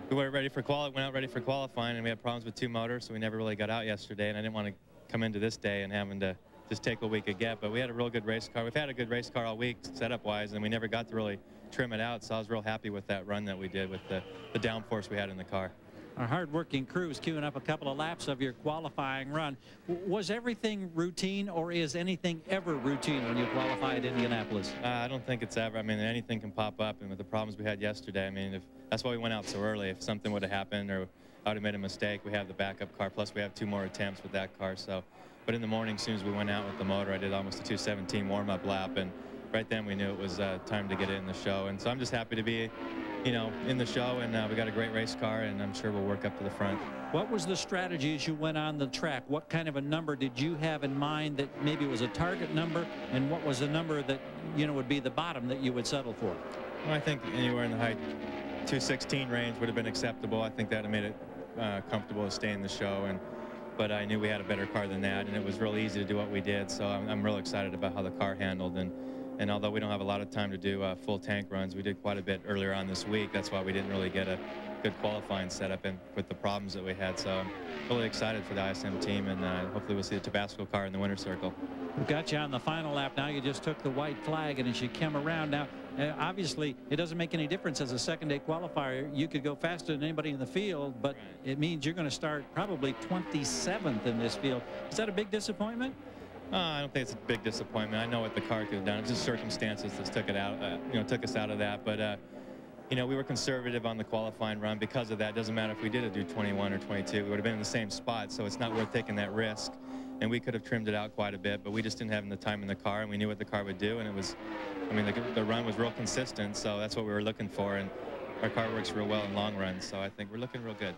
we weren't ready for went out ready for qualifying, and we had problems with two motors, so we never really got out yesterday, and I didn't want to come into this day and having to just take what we could get. But we had a real good race car. We've had a good race car all week, setup-wise, and we never got to really trim it out, so I was real happy with that run that we did with the downforce we had in the car. Our hard-working crew is queuing up a couple of laps of your qualifying run. Was everything routine, or is anything ever routine when you qualify at Indianapolis? I don't think it's ever. I mean, anything can pop up, and with the problems we had yesterday, I mean, that's why we went out so early. If something would have happened or I would have made a mistake, we have the backup car, plus we have 2 more attempts with that car. So, but in the morning, as soon as we went out with the motor, I did almost a 2:17 warm-up lap, and right then we knew it was time to get it in the show. And so I'm just happy to be, you know, in the show, and we got a great race car, and I'm sure we'll work up to the front. What was the strategy as you went on the track? What kind of a number did you have in mind that maybe was a target number, and what was the number that, you know, would be the bottom that you would settle for? Well, I think anywhere in the high 216 range would have been acceptable. I think that would have made it comfortable to stay in the show, but I knew we had a better car than that, and it was real easy to do what we did, so I'm real excited about how the car handled. And although we don't have a lot of time to do full tank runs, we did quite a bit earlier on this week. That's why we didn't really get a good qualifying setup and with the problems that we had. So I'm really excited for the ISM team, and hopefully we'll see the Tabasco car in the winner's circle. We've got you on the final lap now. You just took the white flag, and as you come around now, obviously it doesn't make any difference as a second-day qualifier. You could go faster than anybody in the field, but it means you're going to start probably 27th in this field. Is that a big disappointment? I don't think it's a big disappointment. I know what the car could have done. It's just circumstances that took it out, took us out of that. But you know, we were conservative on the qualifying run because of that. It doesn't matter if we did do 21 or 22. We would have been in the same spot, so it's not worth taking that risk. And we could have trimmed it out quite a bit, but we just didn't have the time in the car, and we knew what the car would do. And it was, I mean, the run was real consistent, so that's what we were looking for. And our car works real well in long runs, so I think we're looking real good.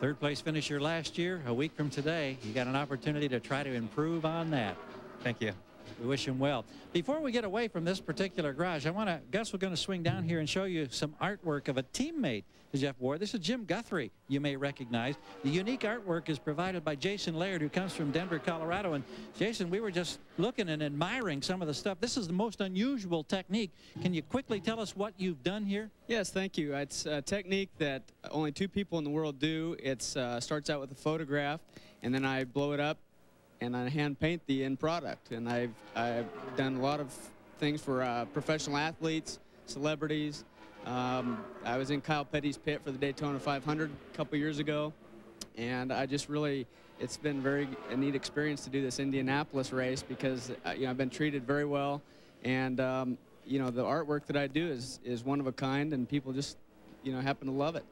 Third place finisher last year. A week from today, you got an opportunity to try to improve on that. Thank you. We wish him well. Before we get away from this particular garage, Gus, we're going to swing down here and show you some artwork of a teammate to Jeff Ward. This is Jim Guthrie, you may recognize. The unique artwork is provided by Jason Laird, who comes from Denver, Colorado. And Jason, we were just looking and admiring some of the stuff. This is the most unusual technique. Can you quickly tell us what you've done here? Yes, thank you. It's a technique that only 2 people in the world do. It starts out with a photograph, and then I blow it up, and I hand paint the end product. And I've done a lot of things for professional athletes, celebrities. I was in Kyle Petty's pit for the Daytona 500 a couple years ago, and I just really, it's been a neat experience to do this Indianapolis race because you know, I've been treated very well, and you know, the artwork that I do is one of a kind, and people just, you know, happen to love it.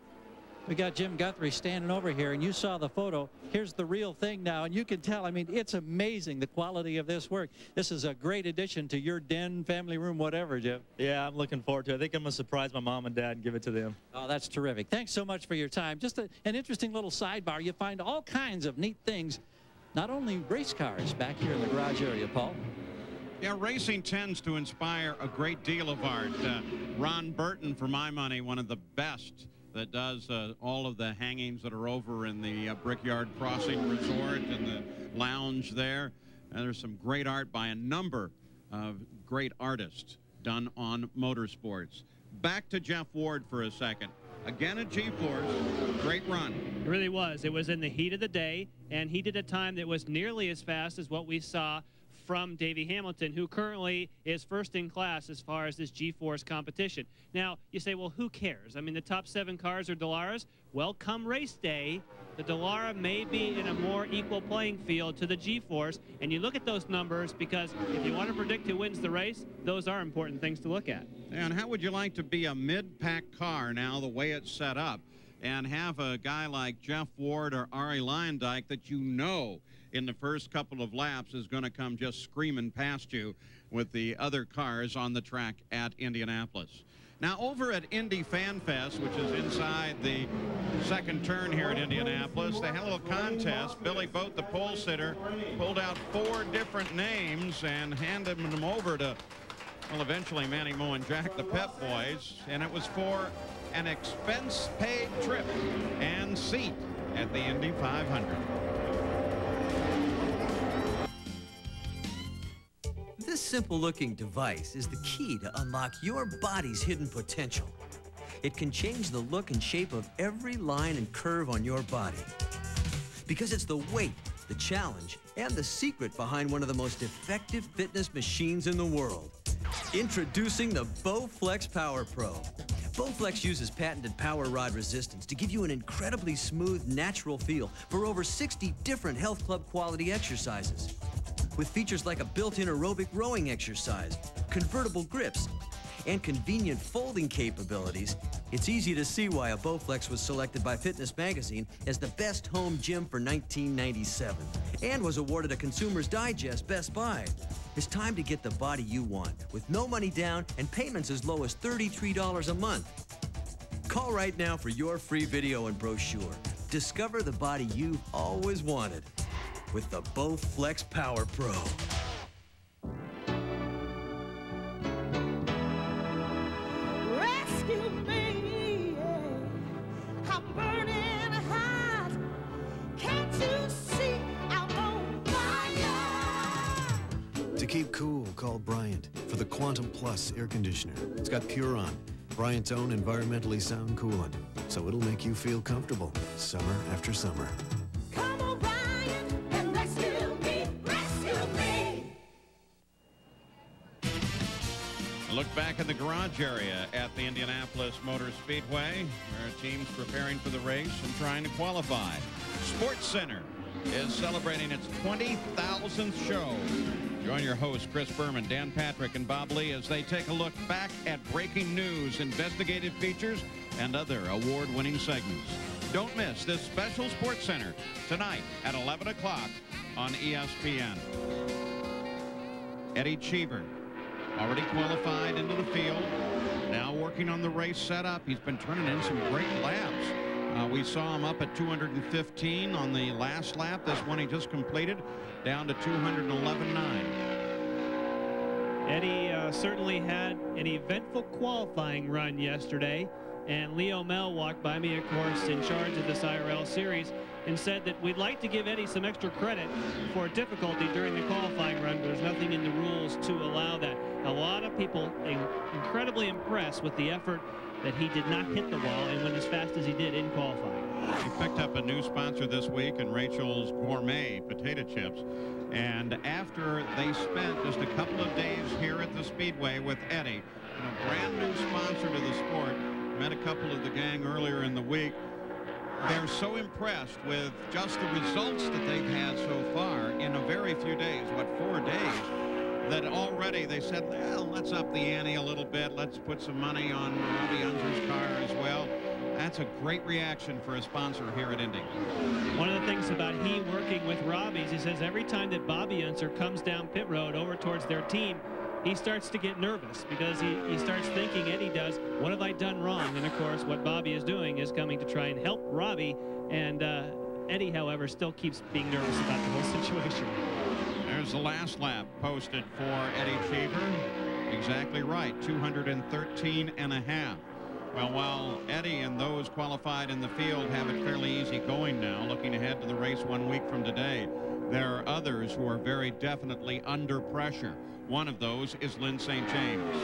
We got Jim Guthrie standing over here, and you saw the photo. Here's the real thing now, and you can tell, I mean, it's amazing the quality of this work. This is a great addition to your den, family room, whatever, Jim. Yeah, I'm looking forward to it. I think I'm going to surprise my mom and dad and give it to them. Oh, that's terrific. Thanks so much for your time. Just an interesting little sidebar. You find all kinds of neat things, not only race cars back here in the garage area, Paul. Yeah, racing tends to inspire a great deal of art. Ron Burton, for my money, one of the best that does all of the hangings that are over in the Brickyard Crossing Resort and the lounge there. And there's some great art by a number of great artists done on motorsports. Back to Jeff Ward for a second. again at G-Force. Great run. It really was. It was in the heat of the day, and he did a time that was nearly as fast as what we saw from Davey Hamilton, who currently is first in class as far as this G-Force competition. Now, you say, well, who cares? I mean, the top 7 cars are Dallara's. Well, come race day, the Dallara may be in a more equal playing field to the G-Force, and you look at those numbers, because if you want to predict who wins the race, those are important things to look at. And how would you like to be a mid-pack car now, the way it's set up, and have a guy like Jeff Ward or Arie Luyendyk that you know in the first couple of laps is going to come just screaming past you with the other cars on the track at Indianapolis. Now, over at Indy Fan Fest, which is inside the second turn here at Indianapolis, they had a little contest. Billy Boat, the pole sitter, pulled out 4 different names and handed them over to, well, eventually Manny Moe and Jack, the Pep Boys, and it was for an expense-paid trip and seat at the Indy 500. This simple-looking device is the key to unlock your body's hidden potential. It can change the look and shape of every line and curve on your body. Because it's the weight, the challenge, and the secret behind one of the most effective fitness machines in the world. Introducing the Bowflex Power Pro. Bowflex uses patented power rod resistance to give you an incredibly smooth, natural feel for over 60 different health club quality exercises. With features like a built-in aerobic rowing exercise, convertible grips, and convenient folding capabilities, it's easy to see why a Bowflex was selected by Fitness Magazine as the best home gym for 1997 and was awarded a Consumer's Digest Best Buy. It's time to get the body you want with no money down and payments as low as $33 a month. Call right now for your free video and brochure. Discover the body you've always wanted with the Bowflex Power Pro. Rescue me, I'm burning hot. Can't you see I'm on fire? To keep cool, call Bryant for the Quantum Plus air conditioner. It's got Puron, Bryant's own environmentally sound coolant, so it'll make you feel comfortable summer after summer. Come on, Bryant, and rescue me, rescue me. A look back in the garage area at the Indianapolis Motor Speedway. There are teams preparing for the race and trying to qualify. Sports Center is celebrating its 20,000th show. Join your hosts, Chris Berman, Dan Patrick, and Bob Lee as they take a look back at breaking news, investigative features, and other award-winning segments. Don't miss this special Sports Center tonight at 11 o'clock on ESPN. Eddie Cheever, already qualified into the field, now working on the race setup. He's been turning in some great laps. We saw him up at 215 on the last lap. This one he just completed, down to 211.9. Eddie certainly had an eventful qualifying run yesterday, and Leo Mel walked by me, of course, in charge of this IRL series, and said that we'd like to give Eddie some extra credit for difficulty during the qualifying run, but there's nothing in the rules to allow that. A lot of people incredibly impressed with the effort that he did not hit the wall and went as fast as he did in qualifying. He picked up a new sponsor this week in Rachel's Gourmet potato chips. And after they spent just a couple of days here at the Speedway with Eddie, a brand new sponsor to the sport, met a couple of the gang earlier in the week. They're so impressed with just the results that they've had so far in a very few days, 4 days, that already they said, well, let's up the ante a little bit. Let's put some money on Robbie Unser's car as well. That's a great reaction for a sponsor here at Indy. One of the things about he working with Robbie's, he says every time that Bobby Unser comes down pit road over towards their team, he starts to get nervous because he starts thinking, Eddie does, what have I done wrong? And of course, what Bobby is doing is coming to try and help Robbie. And Eddie, however, still keeps being nervous about the whole situation. There's the last lap posted for Eddie Cheever. Exactly right, 213.5. Well, while Eddie and those qualified in the field have it fairly easy going now, looking ahead to the race 1 week from today, there are others who are very definitely under pressure. One of those is Lynn St. James.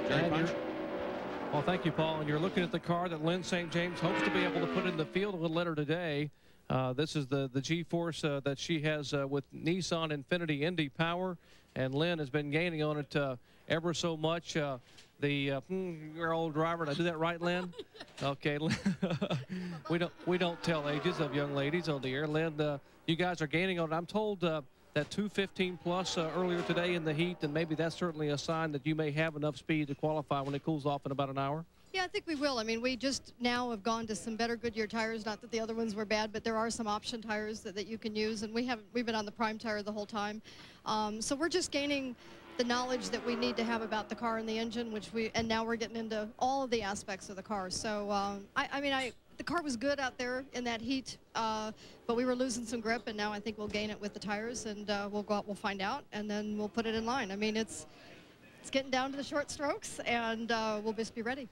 Jerry Punch? Well, thank you, Paul. And you're looking at the car that Lynn St. James hopes to be able to put in the field a little later today. This is the G-Force that she has with Nissan Infiniti Indy Power, and Lynn has been gaining on it ever so much. Your old driver, did I do that right, Lynn? Okay, we don't tell ages of young ladies on the air. Lynn, you guys are gaining on it. I'm told that 215 plus earlier today in the heat, and maybe that's certainly a sign that you may have enough speed to qualify when it cools off in about an hour. Yeah, I think we will. I mean, we just now have gone to some better Goodyear tires. Not that the other ones were bad, but there are some option tires that you can use, and we've been on the prime tire the whole time. So we're just gaining the knowledge that we need to have about the car and the engine, and now we're getting into all of the aspects of the car. So the car was good out there in that heat, but we were losing some grip, and now I think we'll gain it with the tires, and we'll go out, we'll find out, and then we'll put it in line. I mean, it's getting down to the short strokes, and we'll just be ready.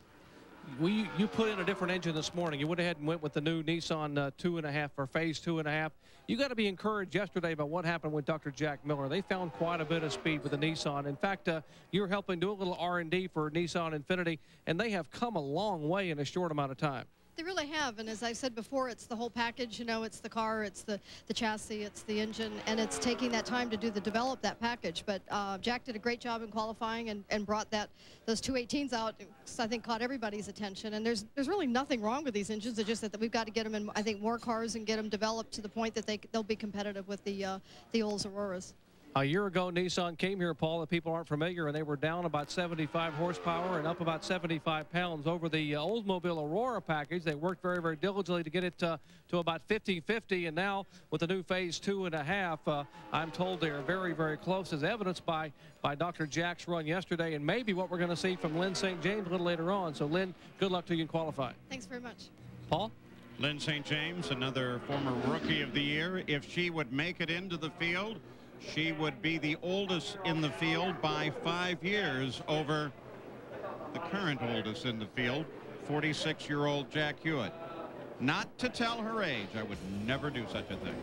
You put in a different engine this morning. You went ahead and went with the new Nissan 2.5 or phase 2.5. You got to be encouraged yesterday about what happened with Dr. Jack Miller. They found quite a bit of speed with the Nissan. In fact, you're helping do a little R&D for Nissan Infiniti, and they have come a long way in a short amount of time. They really have, and as I said before, it's the whole package. You know, it's the car, it's the chassis, it's the engine, and it's taking that time to develop that package. But Jack did a great job in qualifying and brought those 218s out. I think caught everybody's attention. And there's really nothing wrong with these engines. It's just that we've got to get them in, I think, more cars and get them developed to the point that they'll be competitive with the old Auroras. A year ago, Nissan came here, Paul, that people aren't familiar, and they were down about 75 horsepower and up about 75 pounds over the Oldsmobile Aurora package. They worked very, very diligently to get it to about 50-50, and now with the new phase 2.5, I'm told they are very, very close, as evidenced by Dr. Jack's run yesterday, and maybe what we're going to see from Lynn St. James a little later on. So, Lynn, good luck to you in qualifying. Thanks very much. Paul? Lynn St. James, another former Rookie of the Year. If she would make it into the field, she would be the oldest in the field by 5 years over the current oldest in the field, 46-year-old Jack Hewitt. Not to tell her age. I would never do such a thing.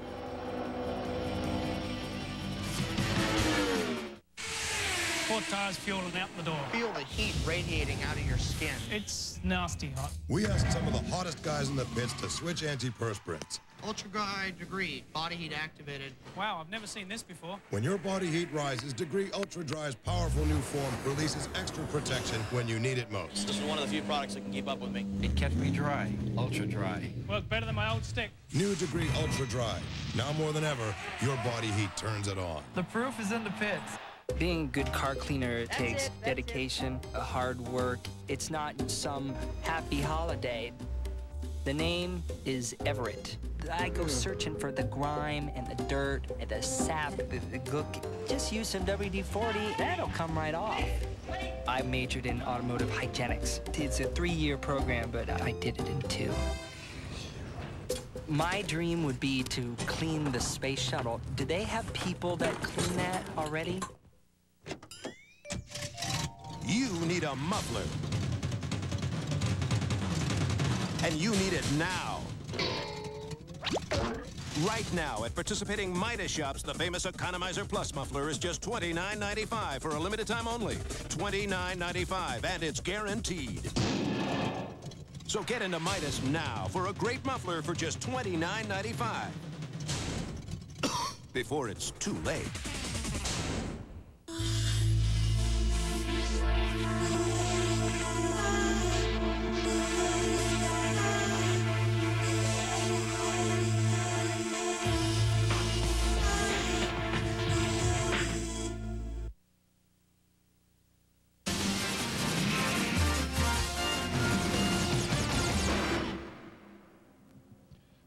Four tires fueling out the door. Feel the heat radiating out of your skin. It's nasty hot. We asked some of the hottest guys in the pits to switch antiperspirants. Ultra dry Degree, body heat activated. Wow, I've never seen this before. When your body heat rises, Degree Ultra Dry's powerful new form releases extra protection when you need it most. This is one of the few products that can keep up with me. It kept me dry, ultra dry. Worked better than my old stick. New Degree Ultra Dry. Now more than ever, your body heat turns it on. The proof is in the pits. Being a good car cleaner takes dedication, hard work. It's not some happy holiday. The name is Everett. I go searching for the grime and the dirt and the sap, the gook. Just use some WD-40, that'll come right off. I majored in automotive hygienics. It's a 3-year program, but I did it in 2. My dream would be to clean the space shuttle. Do they have people that clean that already? You need a muffler. And you need it now. Right now, at participating Midas shops, the famous Economizer Plus muffler is just $29.95 for a limited time only. $29.95, and it's guaranteed. So get into Midas now for a great muffler for just $29.95. Before it's too late.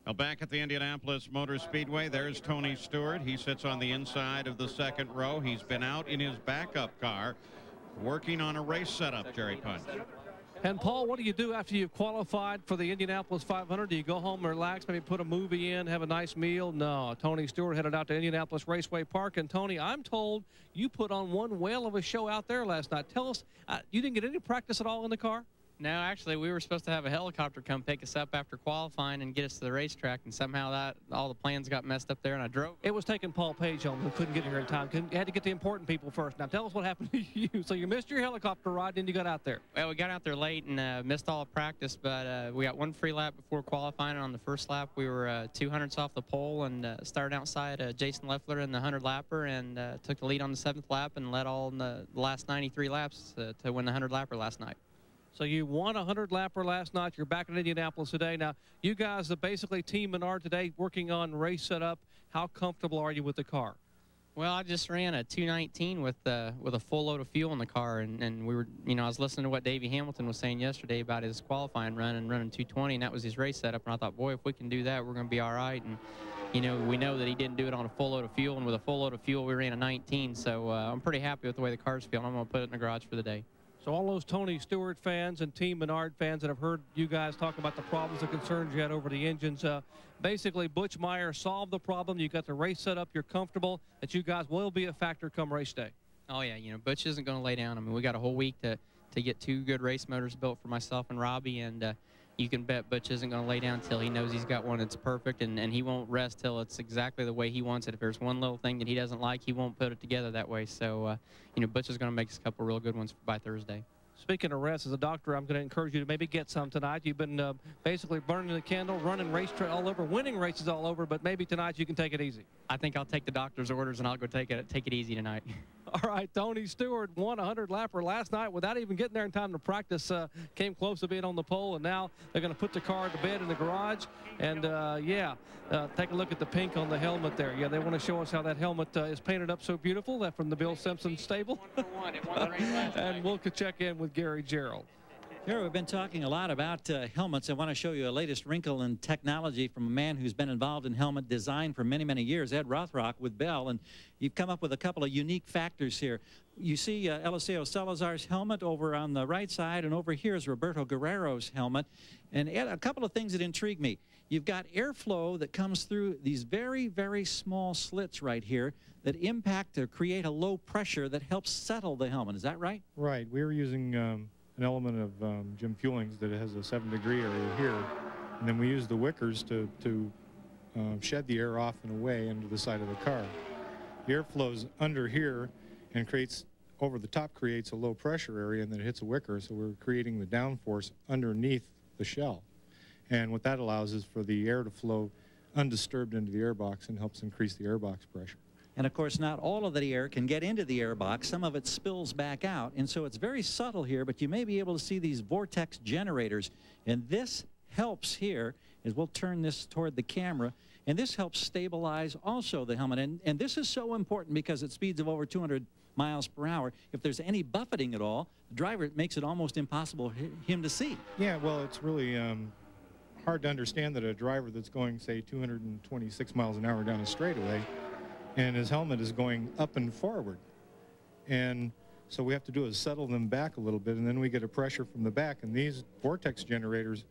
Well, back at the Indianapolis Motor Speedway, there's Tony Stewart. He sits on the inside of the second row. He's been out in his backup car working on a race setup, Jerry Punch. And, Paul, what do you do after you've qualified for the Indianapolis 500? Do you go home and relax, maybe put a movie in, have a nice meal? No. Tony Stewart headed out to Indianapolis Raceway Park. And, Tony, I'm told you put on one whale of a show out there last night. Tell us, you didn't get any practice at all in the car? No, actually, we were supposed to have a helicopter come pick us up after qualifying and get us to the racetrack, and somehow all the plans got messed up there, and I drove. It was taking Paul Page home, who couldn't get here in time. You had to get the important people first. Now, tell us what happened to you. So you missed your helicopter ride, then you got out there. Well, we got out there late and missed all of practice, but we got one free lap before qualifying. On the first lap, we were 200ths off the pole and started outside Jason Leffler in the 100-lapper and took the lead on the 7th lap and led all in the last 93 laps to win the 100-lapper last night. So you won a 100-lapper last night. You're back in Indianapolis today. Now, you guys are basically Team Menard today working on race setup. How comfortable are you with the car? Well, I just ran a 219 with a full load of fuel in the car, and we were, I was listening to what Davey Hamilton was saying yesterday about his qualifying run and running 220, and that was his race setup. And I thought, boy, if we can do that, we're going to be all right. And we know that he didn't do it on a full load of fuel, and with a full load of fuel, we ran a 19. So I'm pretty happy with the way the car's feeling. I'm going to put it in the garage for the day. So all those Tony Stewart fans and Team Menard fans that have heard you guys talk about the problems and concerns you had over the engines, basically Butch Meyer solved the problem. You got the race set up. You're comfortable that you guys will be a factor come race day. Oh, yeah. Butch isn't going to lay down. I mean, we got a whole week to get 2 good race motors built for myself and Robbie, and you can bet Butch isn't going to lay down until he knows he's got one that's perfect, and he won't rest till it's exactly the way he wants it. If there's one little thing that he doesn't like, he won't put it together that way. So, Butch is going to make us a couple real good ones by Thursday. Speaking of rest, as a doctor, I'm going to encourage you to maybe get some tonight. You've been basically burning the candle, running racetrack all over, winning races all over, but maybe tonight you can take it easy. I think I'll take the doctor's orders, and I'll go take it easy tonight. All right, Tony Stewart won a 100-lapper last night without even getting there in time to practice. Came close to being on the pole, and now they're going to put the car to bed in the garage. And, take a look at the pink on the helmet there. Yeah, they want to show us how that helmet is painted up so beautiful. That from the Bill Simpson stable. And we'll check in with Gary Gerald. Here we've been talking a lot about helmets. I want to show you a latest wrinkle in technology from a man who's been involved in helmet design for many, many years, Ed Rothrock with Bell. And you've come up with a couple of unique factors here. You see Eliseo Salazar's helmet over on the right side, and over here is Roberto Guerrero's helmet. And Ed, a couple of things that intrigue me. You've got airflow that comes through these very, very small slits right here that impact or create a low pressure that helps settle the helmet. Is that right? Right. We were using an element of Jim Fueling's that has a 7-degree area here, and then we use the wickers to shed the air off and away into the side of the car. The air flows under here and creates, over the top creates a low pressure area, and then it hits a wicker, so we're creating the downforce underneath the shell. And what that allows is for the air to flow undisturbed into the airbox and helps increase the airbox pressure. And of course, not all of the air can get into the airbox. Some of it spills back out. And so it's very subtle here, but you may be able to see these vortex generators. And this helps here, as we'll turn this toward the camera, and this helps stabilize also the helmet. And this is so important because at speeds of over 200 miles per hour, if there's any buffeting at all, the driver, it makes it almost impossible for him to see. Yeah, well, it's really hard to understand that a driver that's going, say, 226 miles an hour down a straightaway, and his helmet is going up and forward. And so we have to do is settle them back a little bit, and then we get a pressure from the back. And these vortex generators,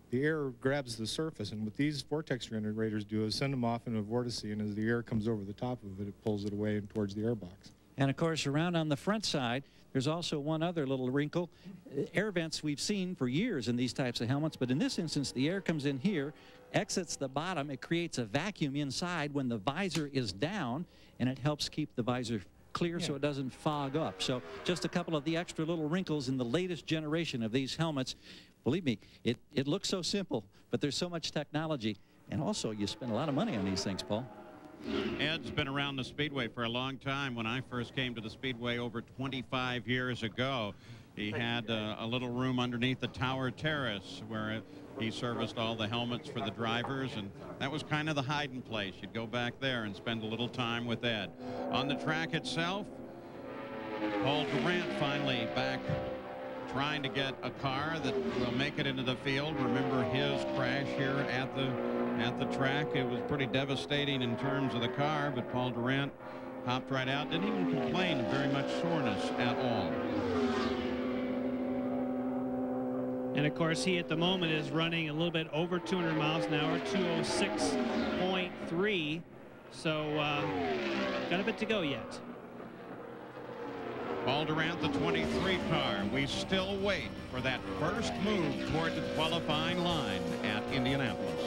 the air grabs the surface, and what these vortex generators do is send them off in a vortice, and as the air comes over the top of it, it pulls it away and towards the airbox. And of course, around on the front side, there's also one other little wrinkle. Air vents we've seen for years in these types of helmets, but in this instance, the air comes in here, exits the bottom, it creates a vacuum inside when the visor is down, and it helps keep the visor clear so it doesn't fog up. So just a couple of the extra little wrinkles in the latest generation of these helmets. Believe me, it looks so simple, but there's so much technology, and also you spend a lot of money on these things, Paul. Ed's been around the Speedway for a long time. When I first came to the Speedway over 25 years ago, he had a little room underneath the Tower Terrace where he serviced all the helmets for the drivers, and that was kind of the hiding place. You'd go back there and spend a little time with Ed. On the track itself, Paul Durant finally back trying to get a car that will make it into the field. Remember his crash here at the track. It was pretty devastating in terms of the car, but Paul Durant hopped right out. Didn't even complain of very much soreness at all. And of course, he at the moment is running a little bit over 200 miles an hour, 206.3. So got a bit to go yet. Paul Durant, the 23 car. We we still wait for that first move toward the qualifying line at Indianapolis.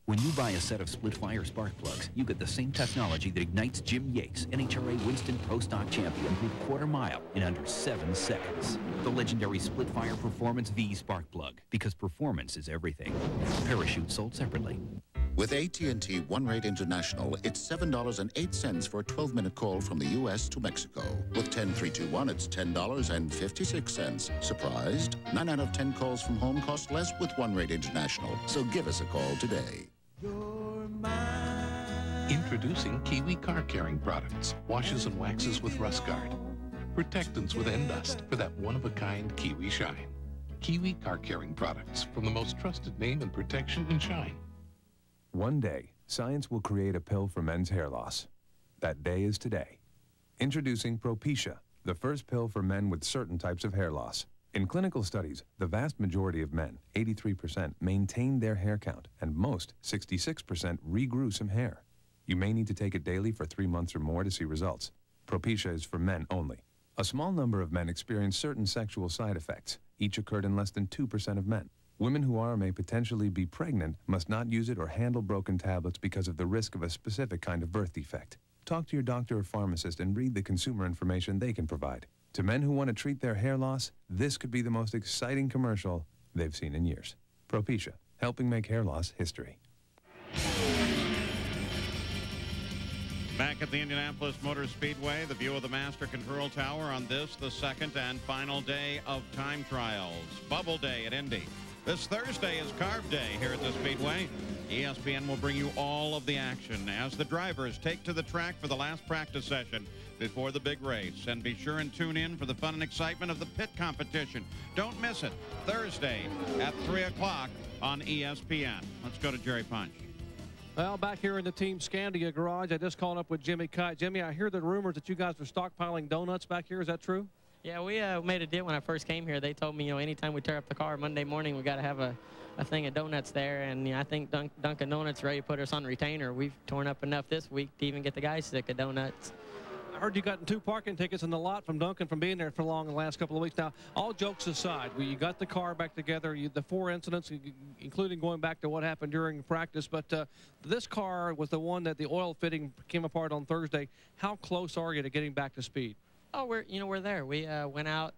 When you buy a set of split-fire spark plugs, you get the same technology that ignites Jim Yates, NHRA Winston Pro Stock champion, through the quarter mile in under 7 seconds. The legendary split-fire Performance V spark plug, because performance is everything. Parachute sold separately. With AT&T One Rate International, it's $7.08 for a 12-minute call from the U.S. to Mexico. With 10321, it's $10.56. Surprised? 9 out of 10 calls from home cost less with One Rate International. So give us a call today. Introducing Kiwi car caring products. Washes and waxes with Rust Guard. Protectants with N-Dust for that one-of-a-kind Kiwi shine. Kiwi car caring products from the most trusted name in protection and shine. One day, science will create a pill for men's hair loss. That day is today. Introducing Propecia, the first pill for men with certain types of hair loss. In clinical studies, the vast majority of men, 83%, maintained their hair count, and most, 66%, regrew some hair. You may need to take it daily for 3 months or more to see results. Propecia is for men only. A small number of men experience certain sexual side effects. Each occurred in less than 2% of men. Women who are or may potentially be pregnant must not use it or handle broken tablets because of the risk of a specific kind of birth defect. Talk to your doctor or pharmacist and read the consumer information they can provide. To men who want to treat their hair loss, this could be the most exciting commercial they've seen in years. Propecia, helping make hair loss history. Back at the Indianapolis Motor Speedway, the view of the Master Control Tower on this, the second and final day of time trials. Bubble Day at Indy. This Thursday is Carb Day here at the Speedway. ESPN will bring you all of the action as the drivers take to the track for the last practice session before the big race. And be sure and tune in for the fun and excitement of the pit competition. Don't miss it. Thursday at 3 o'clock on ESPN. Let's go to Jerry Punch. Well, back here in the Team Scandia garage, I just called up with Jimmy Kite. Jimmy, I hear the rumors that you guys are stockpiling donuts back here. Is that true? Yeah, we made a deal when I first came here. They told me, you know, anytime we tear up the car Monday morning, we got to have a thing of donuts there. And you know, I think Dunkin' Donuts ready to put us on retainer. We've torn up enough this week to even get the guys sick of donuts. I heard you gotten 2 parking tickets in the lot from Dunkin' from being there for long in the last couple of weeks. Now, all jokes aside, you got the car back together, the 4 incidents, including going back to what happened during practice. But this car was the one that the oil fitting came apart on Thursday. How close are you to getting back to speed? Oh, we're there. We went out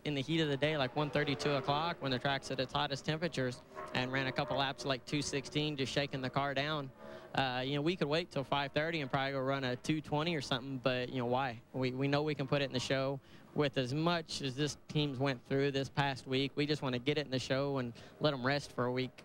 in the heat of the day, like 1:30, 2 o'clock, when the track's at its hottest temperatures, and ran a couple laps like 2:16, just shaking the car down. You know, we could wait till 5:30 and probably go run a 2:20 or something, but you know why? We know we can put it in the show. With as much as this team's went through this past week, we just want to get it in the show and let them rest for a week.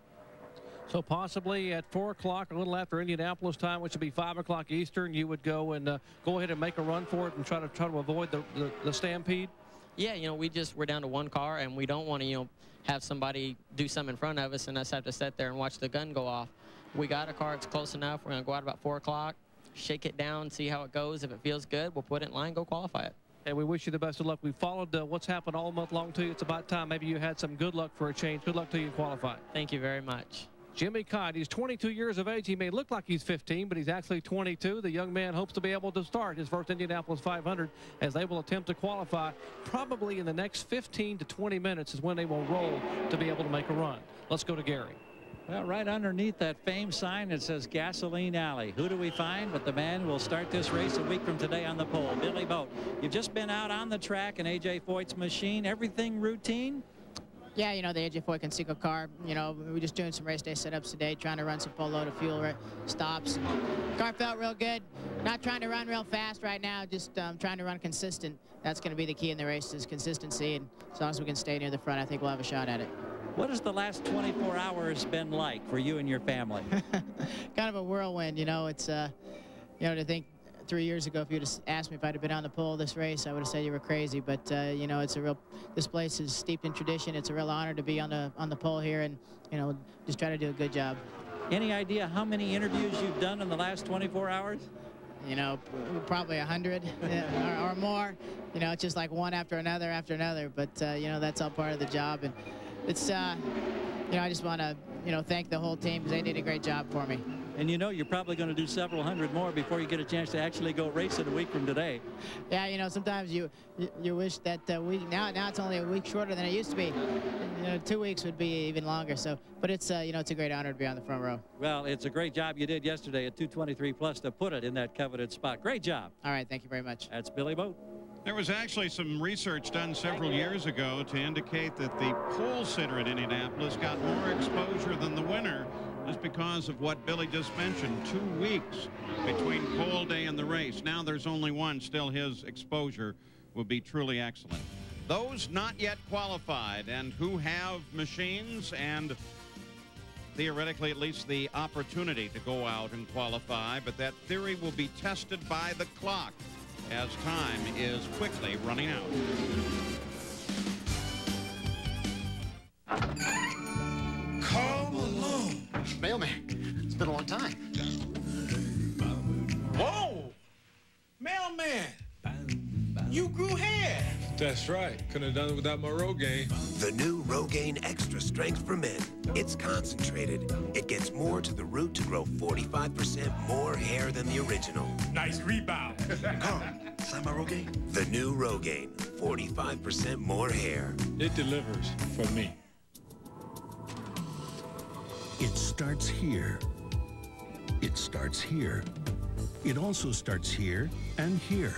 So possibly at 4 o'clock, a little after Indianapolis time, which would be 5 o'clock Eastern, you would go and go ahead and make a run for it and try to avoid the stampede? Yeah, you know, we're down to 1 car, and we don't want to, you know, have somebody do something in front of us and us have to sit there and watch the gun go off. We got a car that's close enough. We're going to go out about 4 o'clock, shake it down, see how it goes. If it feels good, we'll put it in line, go qualify it. And we wish you the best of luck. We followed what's happened all month long to you. It's about time maybe you had some good luck for a change. Good luck to you in qualifying. Thank you very much. Jimmy Kite, he's 22 years of age. He may look like he's 15, but he's actually 22. The young man hopes to be able to start his first Indianapolis 500 as they will attempt to qualify. Probably in the next 15 to 20 minutes is when they will roll to be able to make a run. Let's go to Gary. Well, right underneath that famed sign, it says Gasoline Alley. Who do we find but the man who will start this race a week from today on the pole, Billy Boat. You've just been out on the track in A.J. Foyt's machine. Everything routine? Yeah, you know, the A.J. Foyt Conseco car, you know, we're just doing some race day setups today, trying to run some full load of fuel stops. Car felt real good. Not trying to run real fast right now, just trying to run consistent. That's going to be the key in the race is consistency, and as long as we can stay near the front, I think we'll have a shot at it. What has the last 24 hours been like for you and your family? Kind of a whirlwind, you know. It's, you know, to think 3 years ago, if you'd have asked me if I'd have been on the pole this race, I would have said you were crazy. But you know, it's a real. This place is steeped in tradition. It's a real honor to be on the pole here, and you know, just try to do a good job. Any idea how many interviews you've done in the last 24 hours? You know, probably 100 or more. You know, it's just like one after another. But you know, that's all part of the job, and it's. You know, I just want to, you know, thank the whole team because they did a great job for me. And you know you're probably going to do several hundred more before you get a chance to actually go race it a week from today. Yeah, you know, sometimes you wish that now it's only a week shorter than it used to be. You know, 2 weeks would be even longer. So, but it's you know, it's a great honor to be on the front row. Well, it's a great job you did yesterday at 2:23 plus to put it in that coveted spot. Great job. All right, thank you very much. That's Billy Boat. There was actually some research done several years ago to indicate that the pole sitter at Indianapolis got more exposure than the winner, just because of what Billy just mentioned, 2 weeks between pole day and the race. Now there's only one. Still, his exposure will be truly excellent. Those not yet qualified and who have machines and theoretically at least the opportunity to go out and qualify, but that theory will be tested by the clock as time is quickly running out. Carl Malone. Mailman. It's been a long time. Whoa! Mailman! You grew hair! That's right. Couldn't have done it without my Rogaine. The new Rogaine Extra Strength for Men. It's concentrated. It gets more to the root to grow 45% more hair than the original. Nice rebound. Carl, sign my Rogaine? The new Rogaine. 45% more hair. It delivers for me. It starts here. It starts here. It also starts here and here.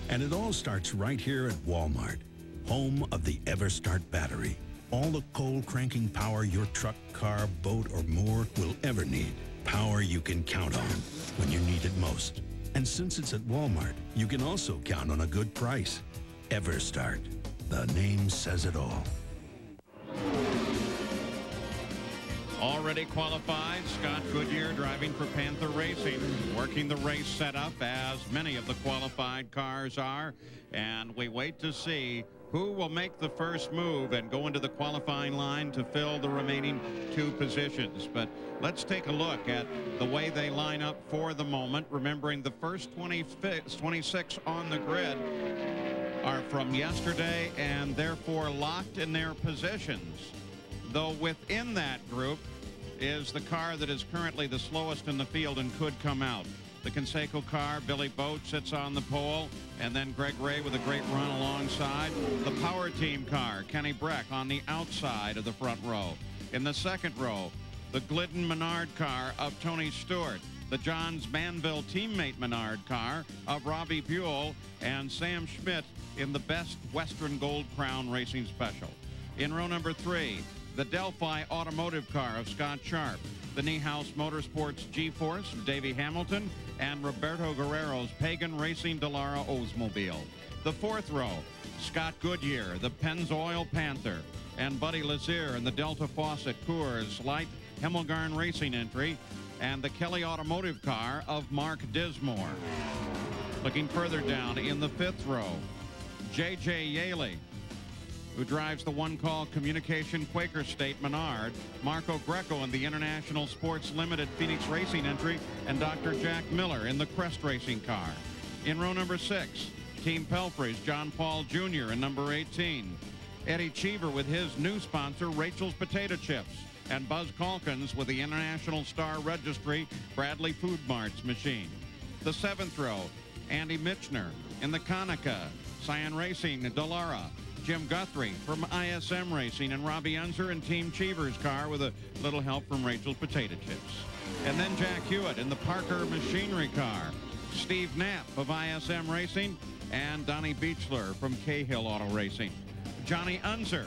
And it all starts right here at Walmart, home of the EverStart battery. All the coal cranking power your truck, car, boat, or more will ever need. Power you can count on when you need it most. And since it's at Walmart, you can also count on a good price. EverStart. The name says it all. Already qualified, Scott Goodyear driving for Panther Racing, working the race setup as many of the qualified cars are, and we wait to see who will make the first move and go into the qualifying line to fill the remaining 2 positions. But let's take a look at the way they line up for the moment, remembering the first 26 on the grid are from yesterday and therefore locked in their positions. Though within that group is the car that is currently the slowest in the field and could come out. The Conseco car, Billy Boat sits on the pole, and then Greg Ray with a great run alongside. The Power Team car, Kenny Breck on the outside of the front row. In the second row, the Glidden Menard car of Tony Stewart. The Johns Manville teammate Menard car of Robbie Buell, and Sam Schmidt in the Best Western Gold Crown Racing Special. In row number 3, the Delphi Automotive car of Scott Sharp, the Niehaus Motorsports G-Force of Davey Hamilton, and Roberto Guerrero's Pagan Racing Dallara Oldsmobile. The fourth row, Scott Goodyear, the Pennzoil Panther, and Buddy Lazier in the Delta Fawcett Coors Light Hemmelgarn Racing entry, and the Kelly Automotive car of Mark Dismore. Looking further down in the fifth row, J.J. Yaley, who drives the one-call Communication Quaker State Menard, Marco Greco in the International Sports Limited Phoenix Racing entry, and Dr. Jack Miller in the Crest Racing car. In row number 6, Team Pelfrey's John Paul Jr. in number 18. Eddie Cheever with his new sponsor, Rachel's Potato Chips, and Buzz Calkins with the International Star Registry Bradley Food Mart's machine. The seventh row, Andy Mitchner in the Konica, Cyan Racing, Dallara, Jim Guthrie from ISM Racing, and Robbie Unser in Team Cheever's car with a little help from Rachel's Potato Chips. And then Jack Hewitt in the Parker Machinery car, Steve Knapp of ISM Racing, and Donnie Beechler from Cahill Auto Racing. Johnny Unser,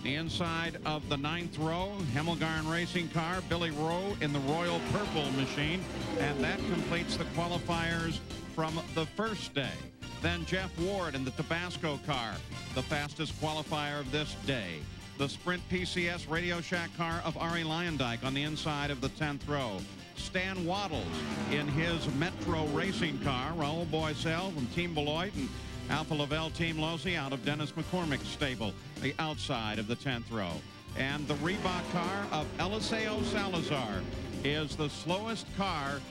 the inside of the ninth row, Hemmelgarn Racing car, Billy Rowe in the Royal Purple machine, and that completes the qualifiers from the first day. Then Jeff Ward in the Tabasco car, the fastest qualifier of this day. The Sprint PCS Radio Shack car of Ari Lyondike on the inside of the 10th row. Stan Waddles in his Metro Racing car, Raul Boisel from Team Beloit, and Alpha Lavelle Team Losi out of Dennis McCormick's stable, the outside of the 10th row. And the Reebok car of Eliseo Salazar is the slowest car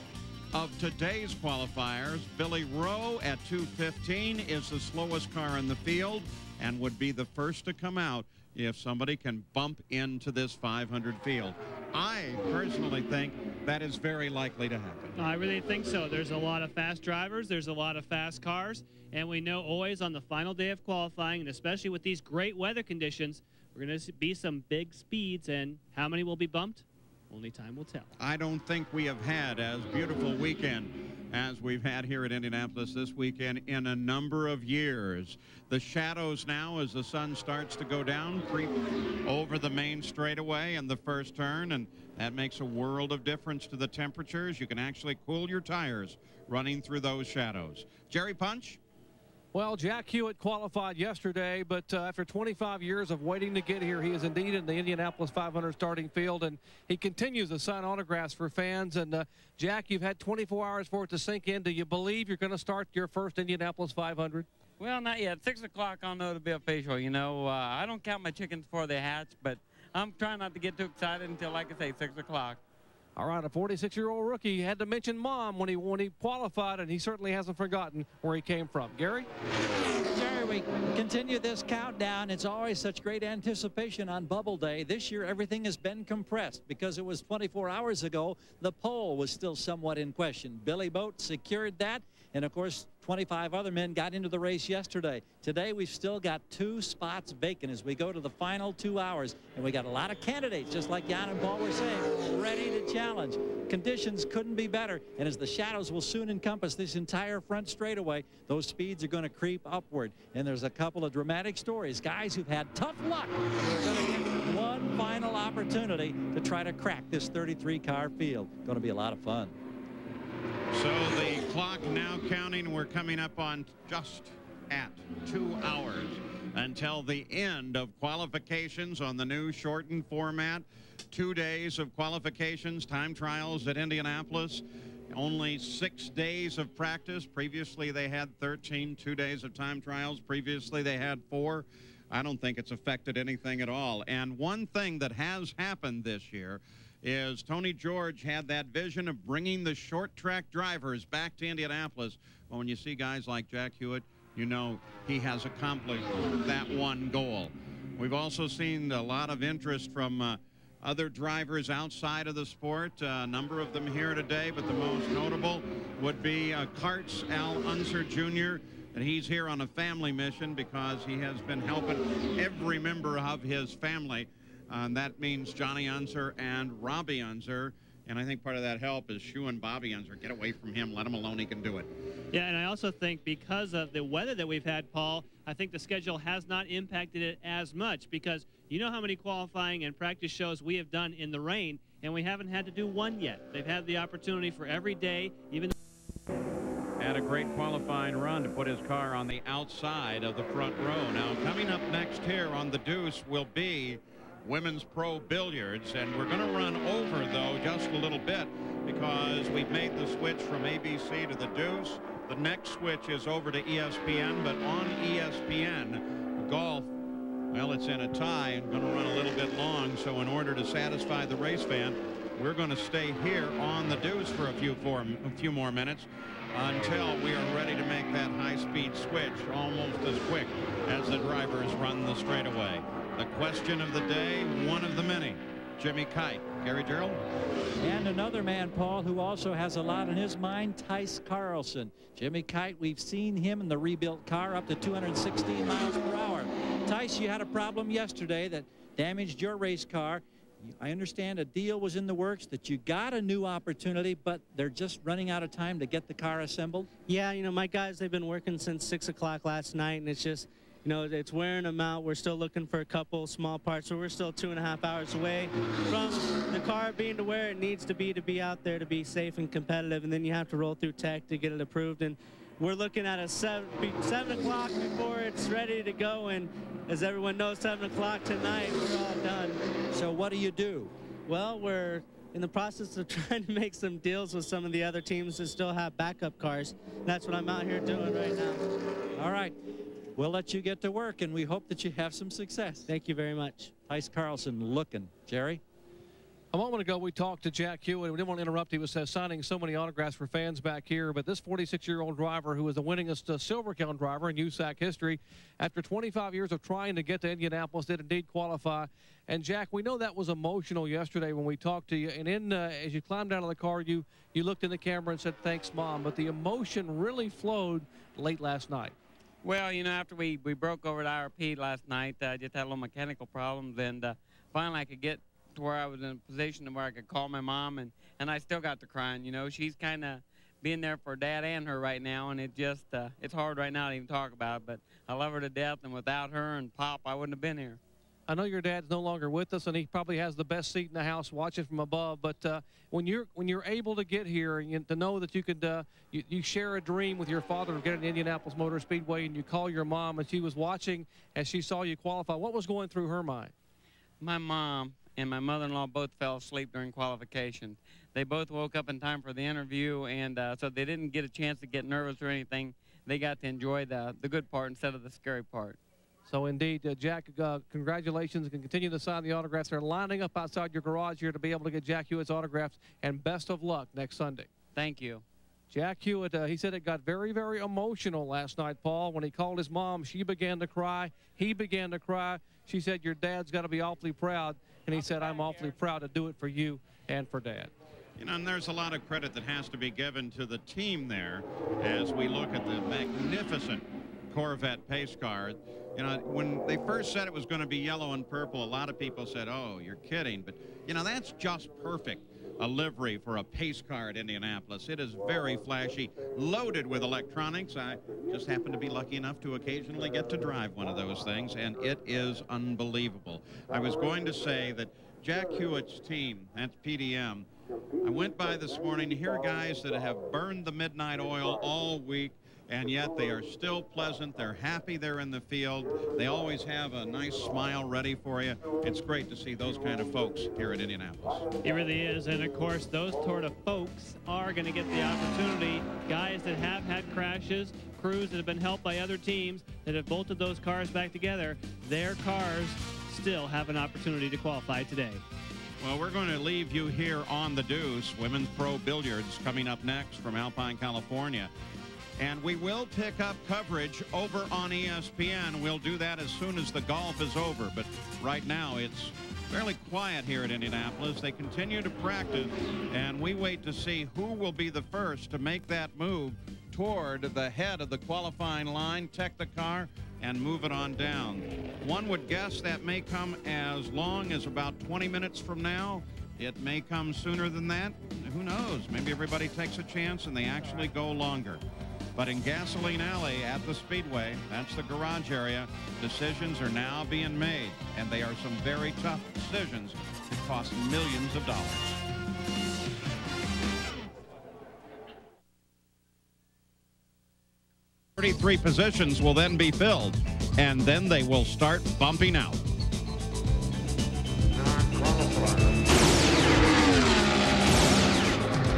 of today's qualifiers. Billy Rowe at 2:15 is the slowest car in the field and would be the first to come out if somebody can bump into this 500 field. I personally think that is very likely to happen. I really think so. There's a lot of fast drivers. There's a lot of fast cars. And we know always on the final day of qualifying, and especially with these great weather conditions, we're going to be some big speeds. And how many will be bumped? Only time will tell. I don't think we have had as beautiful weekend as we've had here at Indianapolis this weekend in a number of years. The shadows now, as the sun starts to go down, creep over the main straightaway and the first turn, and that makes a world of difference to the temperatures. You can actually cool your tires running through those shadows. Jerry Punch? Well, Jack Hewitt qualified yesterday, but after 25 years of waiting to get here, he is indeed in the Indianapolis 500 starting field, and he continues to sign autographs for fans. And Jack, you've had 24 hours for it to sink in. Do you believe you're going to start your first Indianapolis 500? Well, not yet. 6 o'clock, I'll know to be official. You know, I don't count my chickens before they hatch, but I'm trying not to get too excited until, like I say, 6 o'clock. All right, a 46-year-old rookie had to mention Mom when he qualified, and he certainly hasn't forgotten where he came from. Gary? Jerry, we continue this countdown. It's always such great anticipation on Bubble Day. This year, everything has been compressed because it was 24 hours ago. The pole was still somewhat in question. Billy Boat secured that, and of course, 25 other men got into the race yesterday. Today, we've still got 2 spots vacant as we go to the final 2 hours. And we got a lot of candidates, just like Jan and Paul were saying, ready to challenge. Conditions couldn't be better. And as the shadows will soon encompass this entire front straightaway, those speeds are going to creep upward. And there's a couple of dramatic stories. Guys who've had tough luck are going to get one final opportunity to try to crack this 33-car field. Going to be a lot of fun. So the clock now counting. We're coming up on just at 2 hours until the end of qualifications on the new shortened format. 2 days of qualifications, time trials at Indianapolis. Only 6 days of practice. Previously they had 13, 2 days of time trials. Previously they had 4. I don't think it's affected anything at all. And one thing that has happened this year is Tony George had that vision of bringing the short track drivers back to Indianapolis. Well, when you see guys like Jack Hewitt, you know he has accomplished that one goal. We've also seen a lot of interest from other drivers outside of the sport, a number of them here today, but the most notable would be Kart's Al Unser Jr., and he's here on a family mission because he has been helping every member of his family. That means Johnny Unser and Robbie Unser. And I think part of that help is Shu and Bobby Unser. Get away from him. Let him alone. He can do it. Yeah, and I also think because of the weather that we've had, Paul, I think the schedule has not impacted it as much because you know how many qualifying and practice shows we have done in the rain, and we haven't had to do one yet. They've had the opportunity for every day, even had a great qualifying run to put his car on the outside of the front row. Now, coming up next here on the Deuce will be Women's Pro Billiards, and we're going to run over, though, just a little bit because we've made the switch from ABC to the Deuce. The next switch is over to ESPN, but on ESPN, golf, well, it's in a tie and going to run a little bit long, so in order to satisfy the race fan, we're going to stay here on the Deuce for a few more minutes until we are ready to make that high-speed switch almost as quick as the drivers run the straightaway. The question of the day, one of the many, Jimmy Kite. Gary Gerald? And another man, Paul, who also has a lot on his mind, Tice Carlson. Jimmy Kite, we've seen him in the rebuilt car up to 216 miles per hour. Tice, you had a problem yesterday that damaged your race car. I understand a deal was in the works, that you got a new opportunity, but they're just running out of time to get the car assembled? Yeah, you know, my guys, they've been working since 6 o'clock last night, and it's just, you know, it's wearing them out. We're still looking for a couple small parts, so we're still 2.5 hours away from the car being to where it needs to be out there to be safe and competitive, and then you have to roll through tech to get it approved. And we're looking at a 7 o'clock before it's ready to go, and as everyone knows, 7 o'clock tonight, we're all done. So what do you do? Well, we're in the process of trying to make some deals with some of the other teams that still have backup cars. That's what I'm out here doing right now. All right. We'll let you get to work, and we hope that you have some success. Thank you very much. Tice Carlson looking. Jerry? A moment ago, we talked to Jack Hewitt. We didn't want to interrupt. He was signing so many autographs for fans back here. But this 46-year-old driver, who is the winningest Silver Crown driver in USAC history, after 25 years of trying to get to Indianapolis, did indeed qualify. And, Jack, we know that was emotional yesterday when we talked to you. And as you climbed out of the car, you looked in the camera and said, "Thanks, Mom." But the emotion really flowed late last night. Well, you know, after we broke over to IRP last night, I just had a little mechanical problems. And finally I could get to where I was in a position where I could call my mom, and I still got to crying. You know, she's kind of being there for Dad and her right now, and it just it's hard right now to even talk about it, but I love her to death, and without her and Pop, I wouldn't have been here. I know your dad's no longer with us, and he probably has the best seat in the house watching from above, but when you're able to get here and to know that you could you share a dream with your father of getting to Indianapolis Motor Speedway, and you call your mom and she was watching as she saw you qualify, what was going through her mind? My mom and my mother-in-law both fell asleep during qualifications. They both woke up in time for the interview, and so they didn't get a chance to get nervous or anything. They got to enjoy the good part instead of the scary part. So indeed, Jack, congratulations, and continue to sign the autographs. They're lining up outside your garage here to be able to get Jack Hewitt's autographs, and best of luck next Sunday. Thank you. Jack Hewitt, he said it got very, very emotional last night, Paul. When he called his mom, she began to cry. He began to cry. She said, "Your dad's got to be awfully proud." And he said, "I'm awfully proud to do it for you and for Dad." You know, and there's a lot of credit that has to be given to the team there as we look at the magnificent Corvette pace car. You know, when they first said it was going to be yellow and purple, a lot of people said, "Oh, you're kidding." But, you know, that's just perfect. A livery for a pace car at Indianapolis. It is very flashy, loaded with electronics. I just happen to be lucky enough to occasionally get to drive one of those things, and it is unbelievable. I was going to say that Jack Hewitt's team, that's PDM, I went by this morning to hear guys that have burned the midnight oil all week, and yet they are still pleasant. They're happy they're in the field. They always have a nice smile ready for you. It's great to see those kind of folks here at Indianapolis. It really is, and of course those sort of folks are going to get the opportunity. Guys that have had crashes, crews that have been helped by other teams that have bolted those cars back together, their cars still have an opportunity to qualify today. Well, we're going to leave you here on the Deuce. Women's Pro Billiards coming up next from Alpine, California. And we will pick up coverage over on ESPN. We'll do that as soon as the golf is over. But right now, it's fairly quiet here at Indianapolis. They continue to practice, and we wait to see who will be the first to make that move toward the head of the qualifying line, tech the car, and move it on down. One would guess that may come as long as about 20 minutes from now. It may come sooner than that. Who knows? Maybe everybody takes a chance and they actually go longer. But in Gasoline Alley at the Speedway, that's the garage area, decisions are now being made, and they are some very tough decisions that cost millions of dollars. Thirty-three positions will then be filled, and then they will start bumping out.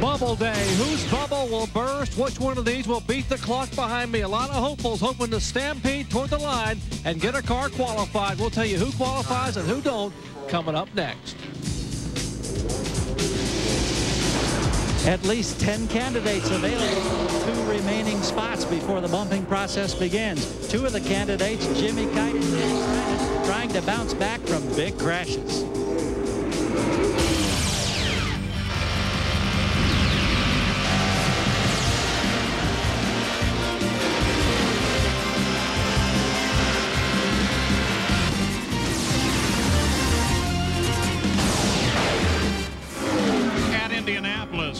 Bubble day. Whose bubble will burst? Which one of these will beat the clock behind me? A lot of hopefuls hoping to stampede toward the line and get a car qualified. We'll tell you who qualifies and who don't coming up next. At least 10 candidates available. 2 remaining spots before the bumping process begins. 2 of the candidates, Jimmy Kite and Dennis, trying to bounce back from big crashes.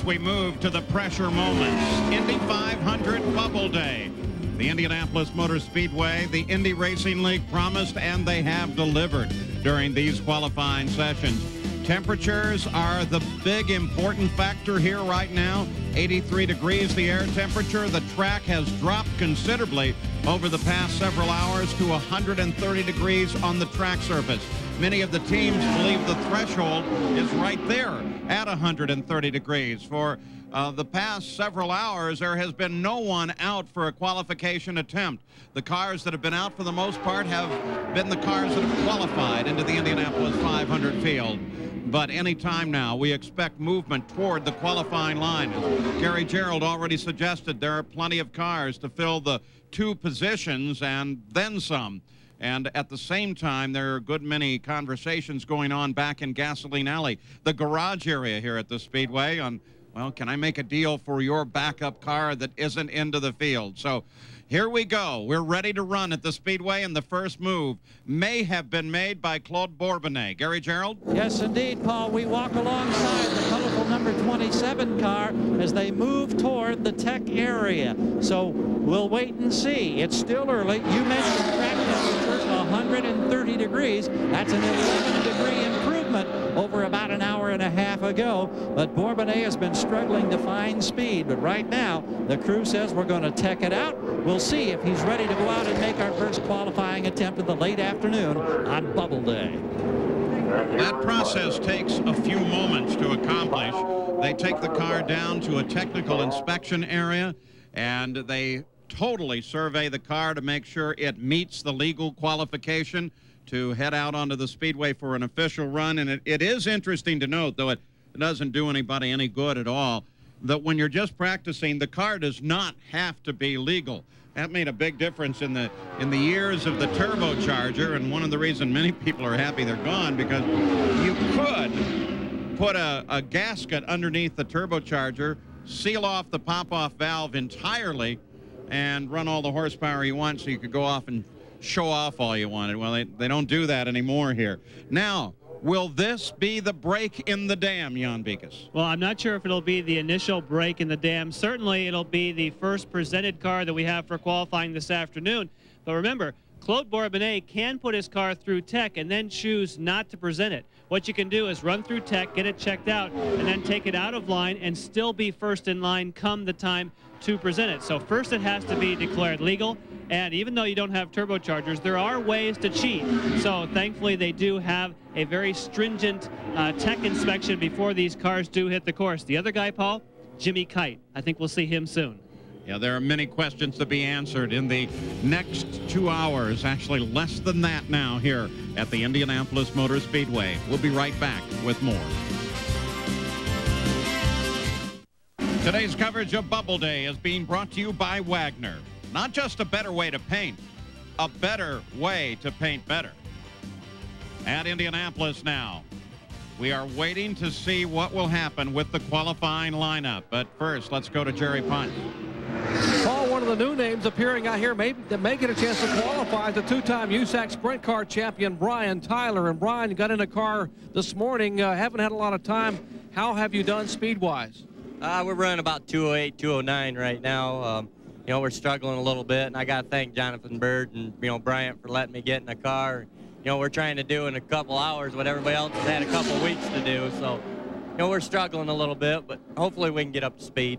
We move to the pressure moments. Indy 500 Bubble Day. The Indianapolis Motor Speedway, the Indy Racing League promised, and they have delivered during these qualifying sessions. Temperatures are the big important factor here right now. 83 degrees the air temperature. The track has dropped considerably over the past several hours to 130 degrees on the track surface. Many of the teams believe the threshold is right there at 130 degrees. For the past several hours, there has been no one out for a qualification attempt. The cars that have been out for the most part have been the cars that have qualified into the Indianapolis 500 field. but any time now we expect movement toward the qualifying line. As Gary Gerald already suggested, there are plenty of cars to fill the 2 positions and then some. And at the same time, there are a good many conversations going on back in Gasoline Alley, the garage area here at the Speedway, on, well, can I make a deal for your backup car that isn't into the field? So here we go. We're ready to run at the Speedway, and the first move may have been made by Claude Bourbonnais. Gary Gerald? Yes, indeed, Paul. We walk alongside the colorful number 27 car as they move toward the tech area. So we'll wait and see. It's still early. You mentioned track temperature, 130 degrees. That's an 11-degree improvement over about an hour and a half ago. But Bourbonnais has been struggling to find speed. But right now, the crew says we're going to tech it out. We'll see if he's ready to go out and make our first qualifying attempt in the late afternoon on Bubble Day. That process takes a few moments to accomplish. They take the car down to a technical inspection area, and they totally survey the car to make sure it meets the legal qualification to head out onto the Speedway for an official run. And it is interesting to note, though it doesn't do anybody any good at all, that when you're just practicing, the car does not have to be legal. That made a big difference in the years of the turbocharger, and one of the reasons many people are happy they're gone, because you could put a gasket underneath the turbocharger, seal off the pop-off valve entirely, and run all the horsepower you want so you could go off and show off all you wanted. Well, they don't do that anymore here. Now, will this be the break in the dam, Jan Beekes? Well, I'm not sure if it'll be the initial break in the dam. Certainly, it'll be the first presented car that we have for qualifying this afternoon. But remember, Claude Bourbonnais can put his car through tech and then choose not to present it. What you can do is run through tech, get it checked out, and then take it out of line and still be first in line come the time to present it. So first it has to be declared legal, and even though you don't have turbochargers, there are ways to cheat. So thankfully they do have a very stringent tech inspection before these cars do hit the course. The other guy, Paul, Jimmy Kite. I think we'll see him soon. Yeah, there are many questions to be answered in the next 2 hours, actually less than that now here at the Indianapolis Motor Speedway. We'll be right back with more. Today's coverage of Bubble Day is being brought to you by Wagner. Not just a better way to paint, a better way to paint better. At Indianapolis now, we are waiting to see what will happen with the qualifying lineup. But first, let's go to Jerry Punch. Paul, one of the new names appearing out here that may get a chance to qualify is the 2-time USAC Sprint Car champion, Brian Tyler. And Brian got in a car this morning, haven't had a lot of time. How have you done speed-wise? We're running about 208, 209 right now. You know, we're struggling a little bit, and I got to thank Jonathan Bird and, you know, Bryant for letting me get in the car. You know, we're trying to do in a couple hours what everybody else has had a couple weeks to do. So, you know, we're struggling a little bit, but hopefully we can get up to speed.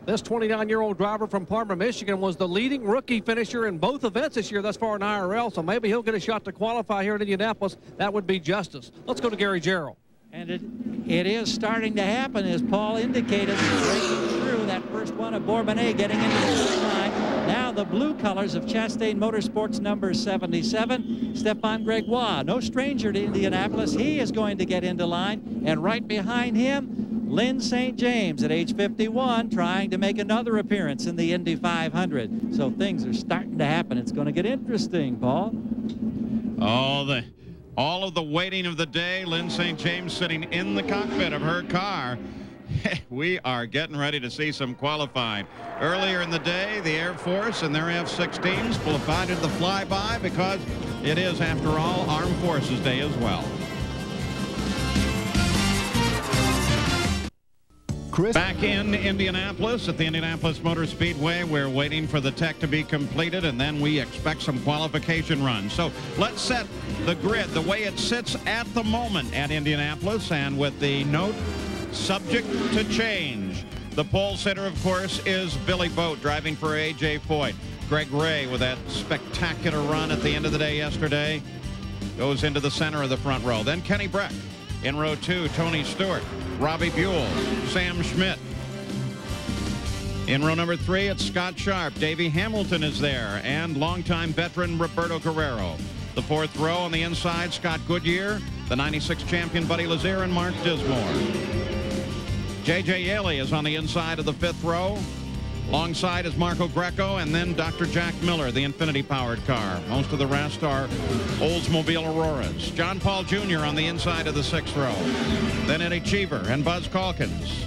This 29-year-old driver from Parma, Michigan was the leading rookie finisher in both events this year thus far in IRL, so maybe he'll get a shot to qualify here in Indianapolis. That would be justice. Let's go to Gary Gerald. And it is starting to happen, as Paul indicated, breaking through that first one of Bourbonnais getting into the first line. Now the blue colors of Chastain Motorsports number 77, Stephane Gregoire. No stranger to Indianapolis. He is going to get into line. And right behind him, Lynn St. James at age 51, trying to make another appearance in the Indy 500. So things are starting to happen. It's going to get interesting, Paul. All of the waiting of the day, Lynn St. James sitting in the cockpit of her car. We are getting ready to see some qualifying. Earlier in the day, the Air Force and their F-16s provided the flyby because it is, after all, Armed Forces Day as well. Back in Indianapolis at the Indianapolis Motor Speedway, we're waiting for the tech to be completed, and then we expect some qualification runs. So let's set the grid the way it sits at the moment at Indianapolis, and with the note subject to change. The pole sitter, of course, is Billy Boat, driving for A.J. Foyt. Greg Ray, with that spectacular run at the end of the day yesterday, goes into the center of the front row. Then Kenny Breck. In row 2, Tony Stewart, Robbie Buell, Sam Schmidt. In row number 3, it's Scott Sharp. Davey Hamilton is there, and longtime veteran Roberto Guerrero. The 4th row on the inside, Scott Goodyear, the 96 champion Buddy Lazier and Mark Dismore. J.J. Yaley is on the inside of the 5th row. Alongside is Marco Greco and then Dr. Jack Miller, the Infinity-powered car. Most of the rest are Oldsmobile Auroras. John Paul Jr. on the inside of the 6th row. Then Eddie Cheever and Buzz Calkins.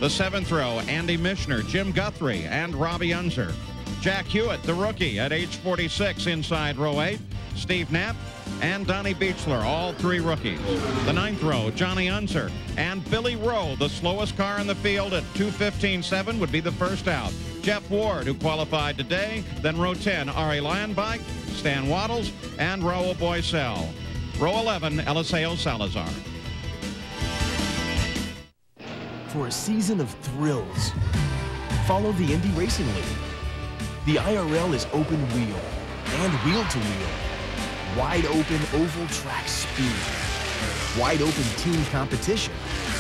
The 7th row, Andy Mishner, Jim Guthrie, and Robbie Unser. Jack Hewitt, the rookie, at age 46 inside row 8. Steve Knapp and Donnie Beechler, all 3 rookies. The 9th row, Johnny Unser and Billy Rowe, the slowest car in the field at 2:15.7, would be the first out. Jeff Ward, who qualified today. Then row 10, Ari Landbike, Stan Waddles, and Raul Boycell. Row 11, Eliseo Salazar. For a season of thrills, follow the Indy Racing League. The IRL is open wheel and wheel to wheel. Wide open oval track speed. Wide open team competition.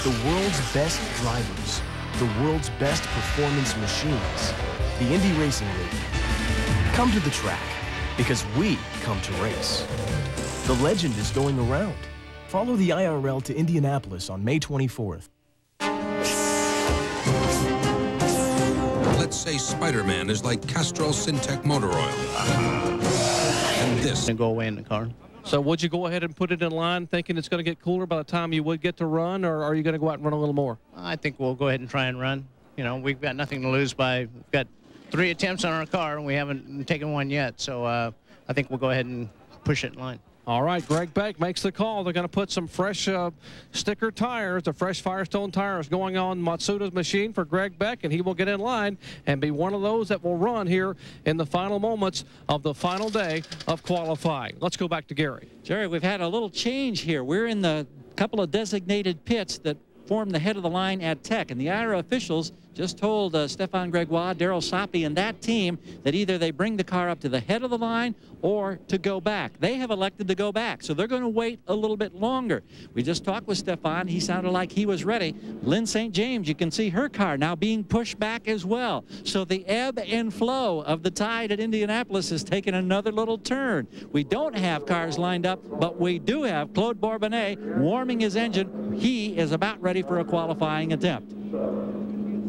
The world's best drivers. The world's best performance machines. The Indy Racing League. Come to the track because we come to race. The legend is going around. Follow the IRL to Indianapolis on May 24th. Let's say Spider-Man is like Castrol Syntec motor oil. And this. And go away in the car. So would you go ahead and put it in line thinking it's going to get cooler by the time you would get to run, or are you going to go out and run a little more? I think we'll go ahead and try and run. You know, we've got nothing to lose we've got 3 attempts on our car, and we haven't taken one yet. So I think we'll go ahead and push it in line. All right, Greg Beck makes the call. They're going to put some fresh sticker tires, the fresh Firestone tires going on Matsuda's machine for Greg Beck, and he will get in line and be one of those that will run here in the final moments of the final day of qualifying. Let's go back to Gary. Jerry, we've had a little change here. We're in the couple of designated pits that form the head of the line at Tech, and the IRA officials just told Stefan Gregoire, Daryl Soppy, and that team that either they bring the car up to the head of the line or to go back. They have elected to go back, so they're going to wait a little bit longer. We just talked with Stefan. He sounded like he was ready. Lynn St. James, you can see her car now being pushed back as well. So the ebb and flow of the tide at Indianapolis has taken another little turn. We don't have cars lined up, but we do have Claude Bourbonnais warming his engine. He is about ready for a qualifying attempt.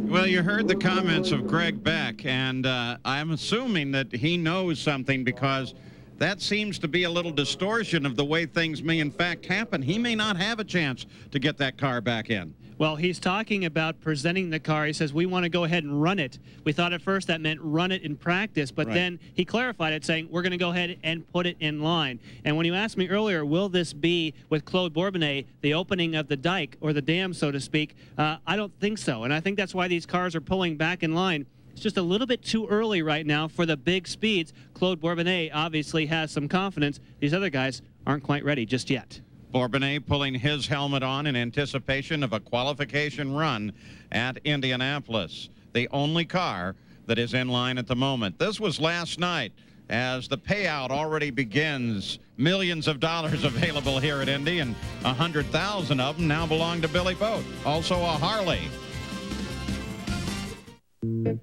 Well, you heard the comments of Greg Beck, and I'm assuming that he knows something, because that seems to be a little distortion of the way things may in fact happen. He may not have a chance to get that car back in. Well, he's talking about presenting the car. He says, we want to go ahead and run it. We thought at first that meant run it in practice, but then he clarified it, saying we're going to go ahead and put it in line. And when you asked me earlier, will this be with Claude Bourbonnais, the opening of the dike or the dam, so to speak, I don't think so. And I think that's why these cars are pulling back in line. It's just a little bit too early right now for the big speeds. Claude Bourbonnais obviously has some confidence. These other guys aren't quite ready just yet. Bourbonnais pulling his helmet on in anticipation of a qualification run at Indianapolis. The only car that is in line at the moment. This was last night as the payout already begins. Millions of dollars available here at Indy, and 100,000 of them now belong to Billy Boat. Also a Harley.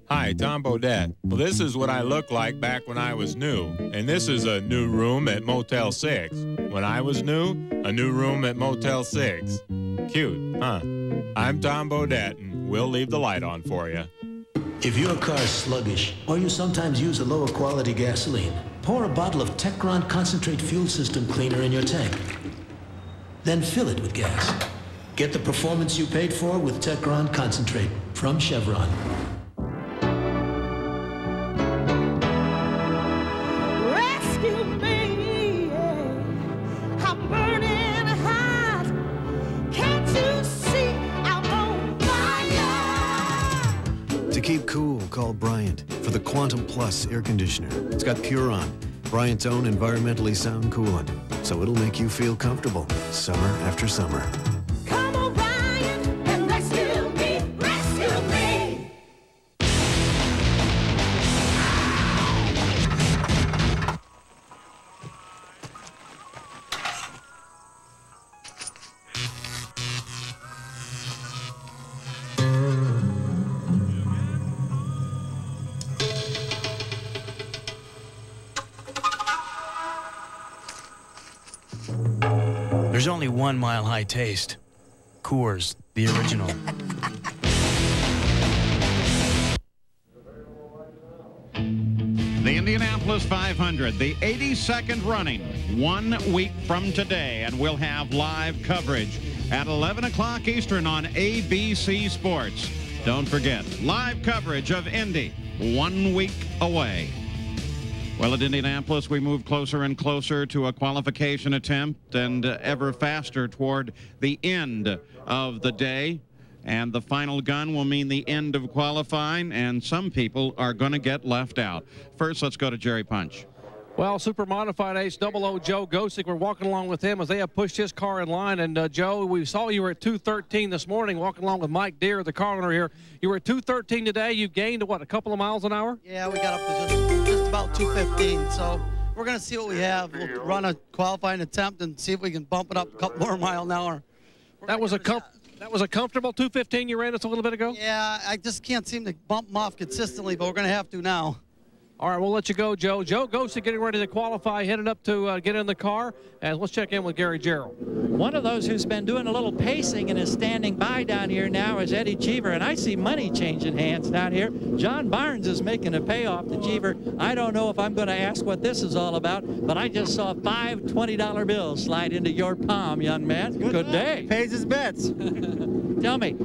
Hi, Tom Bodette. Well, this is what I looked like back when I was new. And this is a new room at Motel 6. When I was new, a new room at Motel 6. Cute, huh? I'm Tom Bodette, and we'll leave the light on for you. If your car is sluggish, or you sometimes use a lower quality gasoline, pour a bottle of Techron Concentrate Fuel System Cleaner in your tank. Then fill it with gas. Get the performance you paid for with Techron Concentrate from Chevron. Rescue me, I'm burning hot. Can't you see I'm on fire? To keep cool, call Bryant for the Quantum Plus air conditioner. It's got Puron, Bryant's own environmentally sound coolant, so it'll make you feel comfortable summer after summer. Come on, Bryant, and rescue me, rescue me. There's only one Mile High taste. Coors, the original. The Indianapolis 500, the 82nd running, 1 week from today, and we'll have live coverage at 11 o'clock Eastern on ABC Sports. Don't forget, live coverage of Indy, 1 week away. Well, at Indianapolis, we move closer and closer to a qualification attempt and ever faster toward the end of the day. And the final gun will mean the end of qualifying, and some people are going to get left out. First, let's go to Jerry Punch. Well, super modified ace 00 Joe Gosick. We're walking along with him as they have pushed his car in line. And Joe, we saw you were at 213 this morning, walking along with Mike Deere, the car owner here. You were at 213 today. You gained what, a couple of miles an hour? Yeah, we got up to just about 215. So we're going to see what we have. We'll run a qualifying attempt and see if we can bump it up a couple more miles an hour. That was a comfortable 215 you ran us a little bit ago? Yeah, I just can't seem to bump them off consistently, but we're going to have to now. All right, we'll let you go, Joe. Joe Gosick getting ready to qualify, headed up to get in the car. And let's check in with Gary Gerald. One of those who's been doing a little pacing and is standing by down here now is Eddie Cheever. And I see money changing hands down here. John Barnes is making a payoff to Cheever. I don't know if I'm going to ask what this is all about, but I just saw 5 $20 bills slide into your palm, young man. Good day. He pays his bets. Tell me,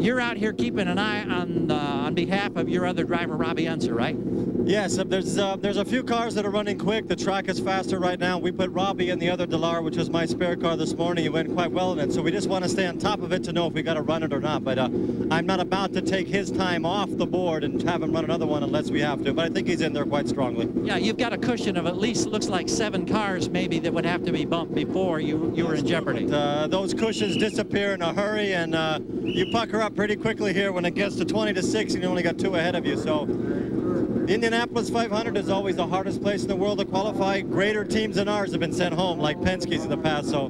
you're out here keeping an eye on behalf of your other driver, Robbie Unser, right? Yes, there's a few cars that are running quick. The track is faster right now. We put Robbie in the other Delar, which was my spare car this morning. He went quite well in it, so we just want to stay on top of it to know if we got to run it or not. But I'm not about to take his time off the board and have him run another one unless we have to. But I think he's in there quite strongly. Yeah, you've got a cushion of at least, looks like 7 cars maybe that would have to be bumped before you were in jeopardy. Those cushions disappear in a hurry, and you pucker up pretty quickly here when it gets to 20 to 6 and you only got 2 ahead of you. So the Indianapolis 500 is always the hardest place in the world to qualify. Greater teams than ours have been sent home, like Penske's in the past. So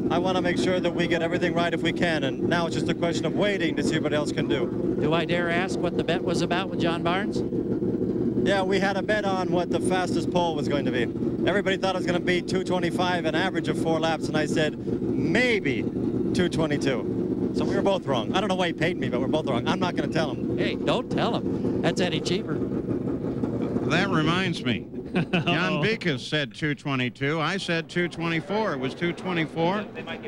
I want to make sure that we get everything right if we can. And now it's just a question of waiting to see what else can do. Do I dare ask what the bet was about with John Barnes? Yeah, we had a bet on what the fastest pole was going to be. Everybody thought it was going to be 225, an average of 4 laps, and I said maybe 222. So we were both wrong. I don't know why he paid me, but we're both wrong. I'm not going to tell him. Hey, don't tell him. That's Eddie Cheever. That reminds me. Jan Bikas said 222. I said 224. It was 224.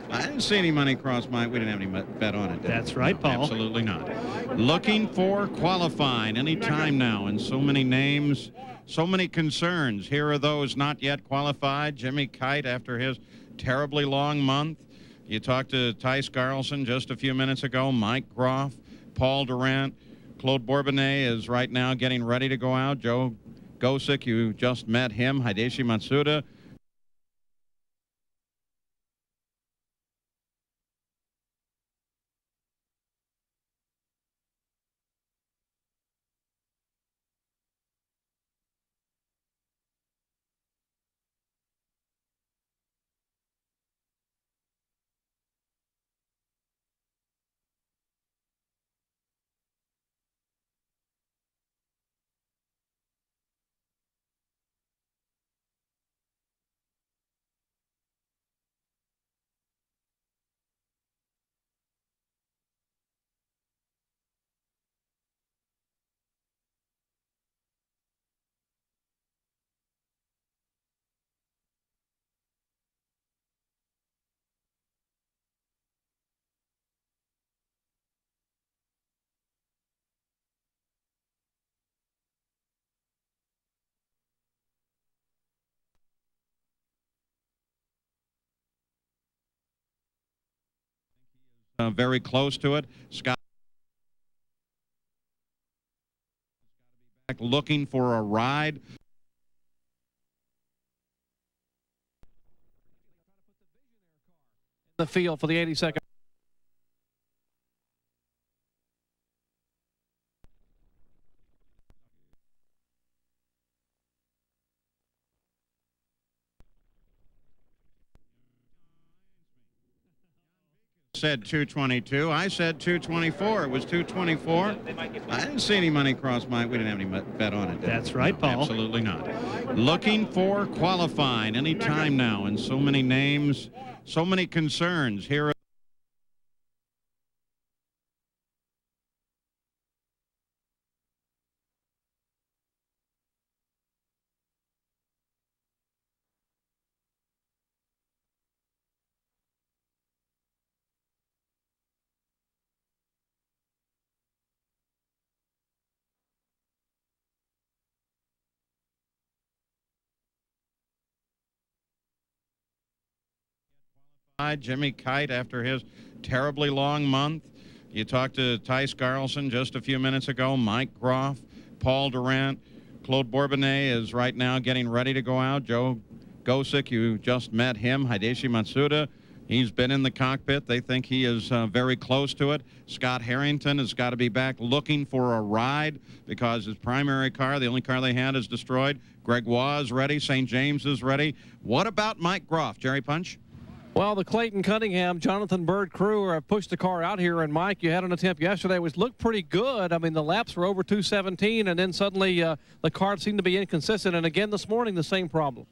I didn't see any money cross my. We didn't have any bet on it. That's right, Paul. Absolutely not. Looking for qualifying any time now, and so many names, so many concerns. Here are those not yet qualified. Jimmy Kite after his terribly long month. You talked to Tice Carlson just a few minutes ago. Mike Groff, Paul Durant, Claude Bourbonnais is right now getting ready to go out. Joe Gosick, you just met him. Hideshi Matsuda. Very close to it. Scott back looking for a ride. The field for the 82nd. said 222. I said 224. It was 224. I didn't see any money cross my. We didn't have any bet on it. That's right, No, Paul. Absolutely not. Looking for qualifying any time now, and so many names, so many concerns here. Jimmy Kite after his terribly long month. You talked to Tice Garlson just a few minutes ago, Mike Groff, Paul Durant, Claude Bourbonnais is right now getting ready to go out. Joe Gosick, you just met him. Hideshi Matsuda, he's been in the cockpit. They think he is very close to it. Scott Harrington has got to be back looking for a ride because his primary car, the only car they had, is destroyed. Gregoire is ready. St. James is ready. What about Mike Groff, Jerry Punch? Well, the Clayton Cunningham, Jonathan Bird crew have pushed the car out here, and Mike, you had an attempt yesterday which looked pretty good. I mean, the laps were over 217, and then suddenly the car seemed to be inconsistent, and again this morning the same problem.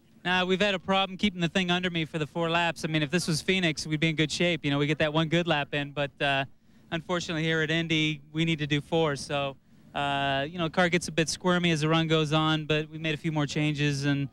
We've had a problem keeping the thing under me for the 4 laps. I mean, if this was Phoenix, we'd be in good shape. You know, we get that one good lap in, but unfortunately here at Indy, we need to do 4. So, you know, the car gets a bit squirmy as the run goes on, but we made a few more changes, and,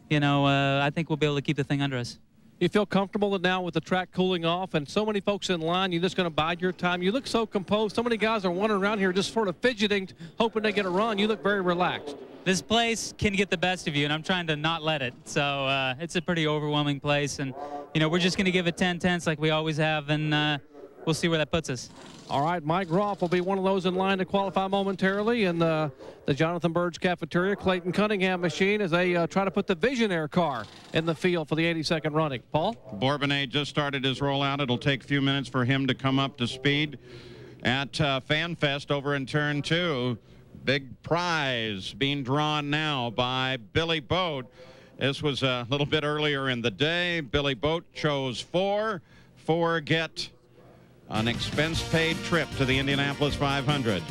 you know, I think we'll be able to keep the thing under us. You feel comfortable that now with the track cooling off and so many folks in line, you're just going to bide your time? You look so composed. So many guys are wandering around here just sort of fidgeting, hoping they get a run. You look very relaxed. This place can get the best of you, and I'm trying to not let it. So it's a pretty overwhelming place, and, you know, we're just going to give it 10 tenths like we always have, and we'll see where that puts us. All right, Mike Groff will be one of those in line to qualify momentarily in the Jonathan Bird's Cafeteria Clayton Cunningham machine as they try to put the Visionaire car in the field for the 82nd running. Paul? Bourbonnais just started his rollout. It'll take a few minutes for him to come up to speed at FanFest over in turn 2. Big prize being drawn now by Billy Boat. This was a little bit earlier in the day. Billy Boat chose 4. 4 get an expense-paid trip to the Indianapolis 500.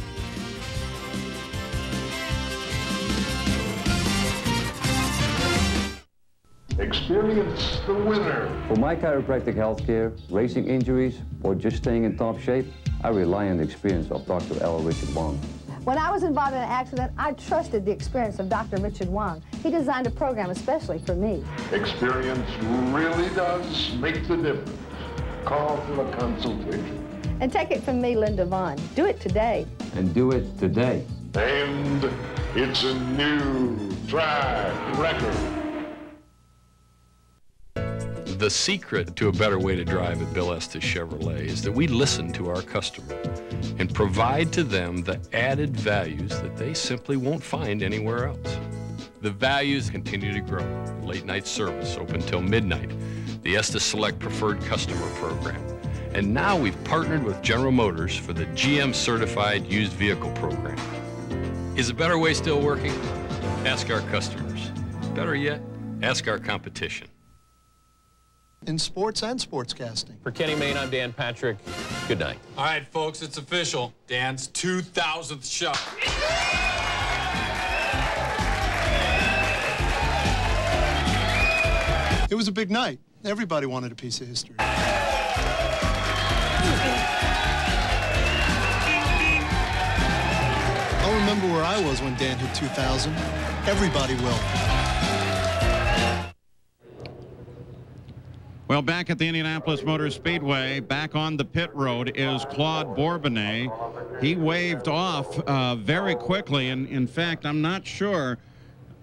Experience the winner. For my chiropractic health care, racing injuries, or just staying in top shape, I rely on the experience of Dr. L. Richard Wong. When I was involved in an accident, I trusted the experience of Dr. Richard Wong. He designed a program especially for me. Experience really does make the difference. Call for a consultation. And take it from me, Linda Vaughn. Do it today. And do it today. And it's a new track record. The secret to a better way to drive at Bill Estes Chevrolet is that we listen to our customers and provide to them the added values that they simply won't find anywhere else. The values continue to grow. Late night service open till midnight. The Estes Select Preferred Customer Program. And now we've partnered with General Motors for the GM Certified Used Vehicle Program. Is a better way still working? Ask our customers. Better yet, ask our competition. In sports and sportscasting. For Kenny Mayne, I'm Dan Patrick. Good night. All right, folks, it's official. Dan's 2,000th shot. It was a big night. Everybody wanted a piece of history. I'll remember where I was when Dan hit 2,000. Everybody will. Well, back at the Indianapolis Motor Speedway, back on the pit road is Claude Bourbonnais. He waved off very quickly, and in fact, I'm not sure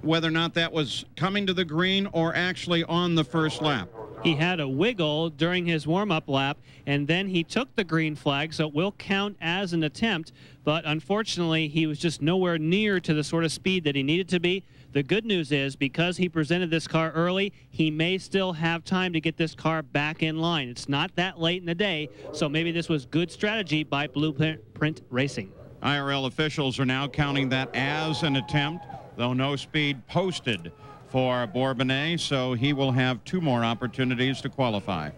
whether or not that was coming to the green or actually on the first lap. He had a wiggle during his warm-up lap, and then he took the green flag, so it will count as an attempt. But unfortunately, he was just nowhere near to the sort of speed that he needed to be. The good news is, because he presented this car early, he may still have time to get this car back in line. It's not that late in the day, so maybe this was good strategy by Blueprint Racing. IRL officials are now counting that as an attempt, though no speed posted for Bourbonnais, so he will have 2 more opportunities to qualify.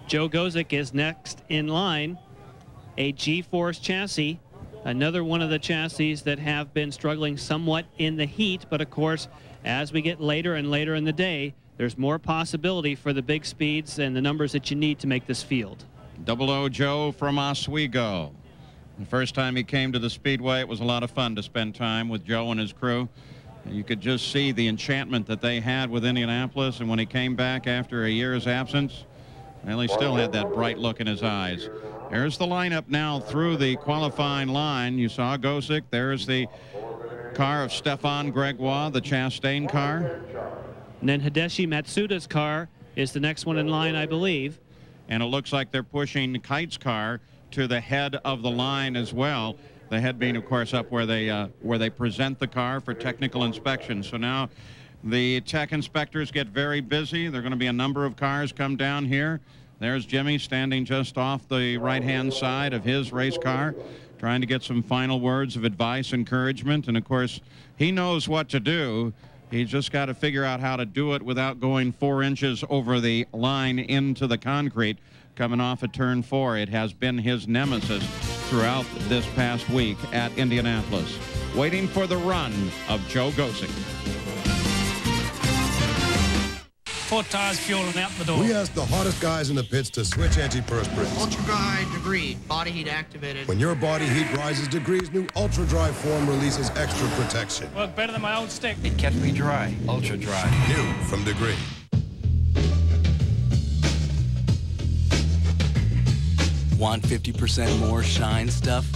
Joe Gozik is next in line. A G-Force chassis, another one of the chassis that have been struggling somewhat in the heat, but of course, as we get later and later in the day, there's more possibility for the big speeds and the numbers that you need to make this field. 00 Joe from Oswego. The first time he came to the Speedway, it was a lot of fun to spend time with Joe and his crew. You could just see the enchantment that they had with Indianapolis, and when he came back after a year's absence, well, he still had that bright look in his eyes. There's the lineup now through the qualifying line. You saw Gozik. There's the car of Stefan Gregoire, the Chastain car. And then Hideshi Matsuda's car is the next one in line, I believe. And it looks like they're pushing Kite's car to the head of the line as well. The head being, of course, up where they present the car for technical inspection. So now the tech inspectors get very busy. There are going to be a number of cars come down here. There's Jimmy standing just off the right-hand side of his race car, trying to get some final words of advice, encouragement, and of course, he knows what to do. He's just got to figure out how to do it without going 4 inches over the line into the concrete coming off at turn 4. It has been his nemesis throughout this past week at Indianapolis. Waiting for the run of Joe Gozik. 4 tires, fuel, and out the door. We asked the hottest guys in the pits to switch antiperspirants. Ultra Dry Degree, body heat activated. When your body heat rises degrees, new Ultra Dry form releases extra protection. Worked better than my old stick. It kept me dry. Ultra Dry. New from Degree. Want 50% more shine stuff?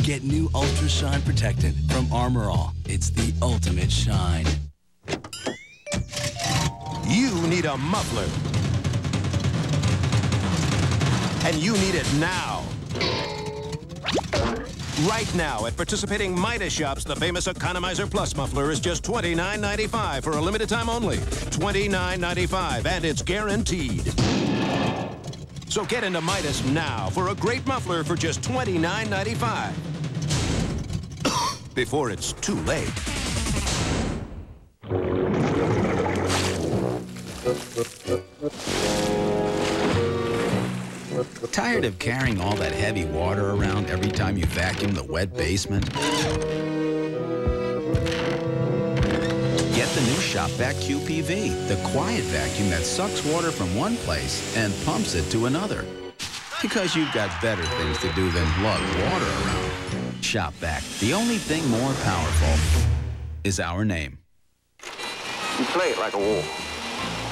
Get new Ultra Shine Protectant from Armor All. It's the ultimate shine. You need a muffler. And you need it now. Right now at participating Midas shops, the famous Economizer Plus muffler is just $29.95 for a limited time only. $29.95, and it's guaranteed. So get into Midas now for a great muffler for just $29.95. Before it's too late. Tired of carrying all that heavy water around every time you vacuum the wet basement? Get the new Shop Vac QPV, the quiet vacuum that sucks water from one place and pumps it to another. Because you've got better things to do than lug water around. Shop Vac, the only thing more powerful is our name. You play it like a war.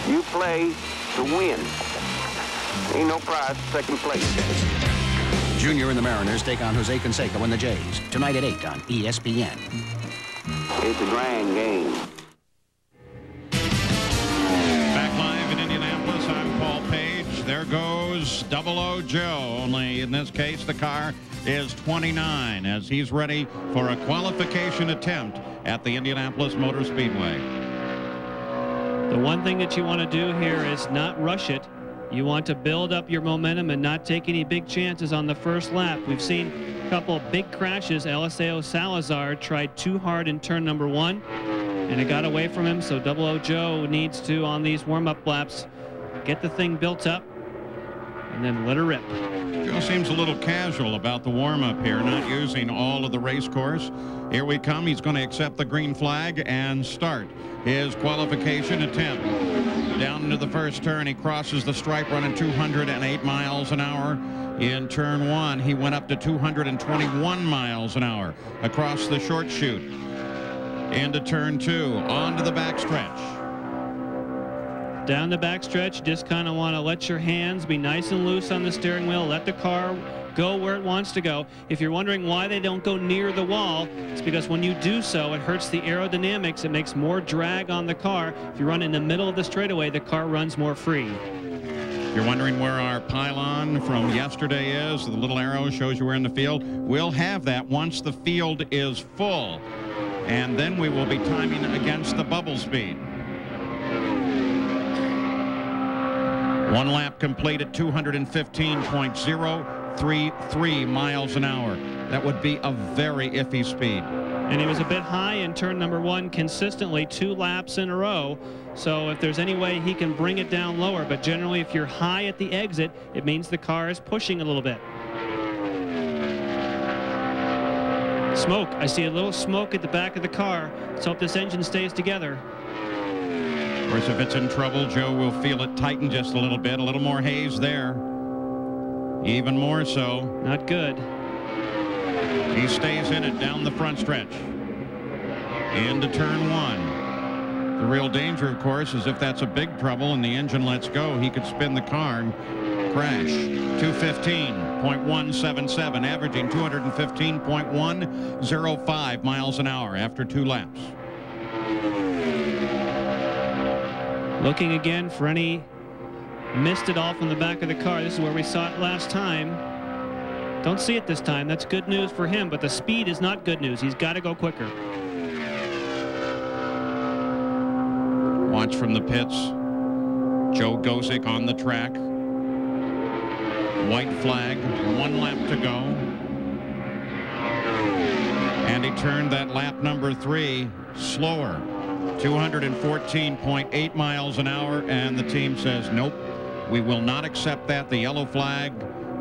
You play to win. Ain't no prize for second place. Junior and the Mariners take on Jose Canseco and the Jays. Tonight at 8 on ESPN. It's a grand game. Back live in Indianapolis, I'm Paul Page. There goes 00 Joe, only in this case the car is 29 as he's ready for a qualification attempt at the Indianapolis Motor Speedway. The one thing that you want to do here is not rush it. You want to build up your momentum and not take any big chances on the first lap. We've seen a couple of big crashes. Eliseo Salazar tried too hard in turn number 1, and it got away from him, so 00 Joe needs to, on these warm-up laps, get the thing built up and then let her rip. Joe seems a little casual about the warm-up here, not using all of the race course. Here we come. He's going to accept the green flag and start his qualification attempt. Down into the first turn, he crosses the stripe running 208 miles an hour. In turn 1, he went up to 221 miles an hour across the short chute. Into turn 2, onto the backstretch. Down the backstretch, just kind of want to let your hands be nice and loose on the steering wheel. Let the car go where it wants to go. If you're wondering why they don't go near the wall, it's because when you do so, it hurts the aerodynamics. It makes more drag on the car. If you run in the middle of the straightaway, the car runs more free. If you're wondering where our pylon from yesterday is, the little arrow shows you where in the field. We'll have that once the field is full, and then we will be timing against the bubble speed. 1 lap complete at 215.033 miles an hour. That would be a very iffy speed. And he was a bit high in turn number 1 consistently 2 laps in a row. So if there's any way he can bring it down lower, but generally if you're high at the exit, it means the car is pushing a little bit. Smoke. I see a little smoke at the back of the car. Let's hope this engine stays together. Of course, if it's in trouble, Joe will feel it tighten just a little bit. A little more haze there. Even more so. Not good. He stays in it down the front stretch. Into turn 1. The real danger, of course, is if that's a big trouble and the engine lets go, he could spin the car and crash. 215.177, averaging 215.105 miles an hour after 2 laps. Looking again for any missed it all from the back of the car. This is where we saw it last time. Don't see it this time. That's good news for him, but the speed is not good news. He's got to go quicker. Watch from the pits. Joe Gosick on the track. White flag, 1 lap to go. And he turned that lap number 3 slower. 214.8 miles an hour, and the team says, nope, we will not accept that. The yellow flag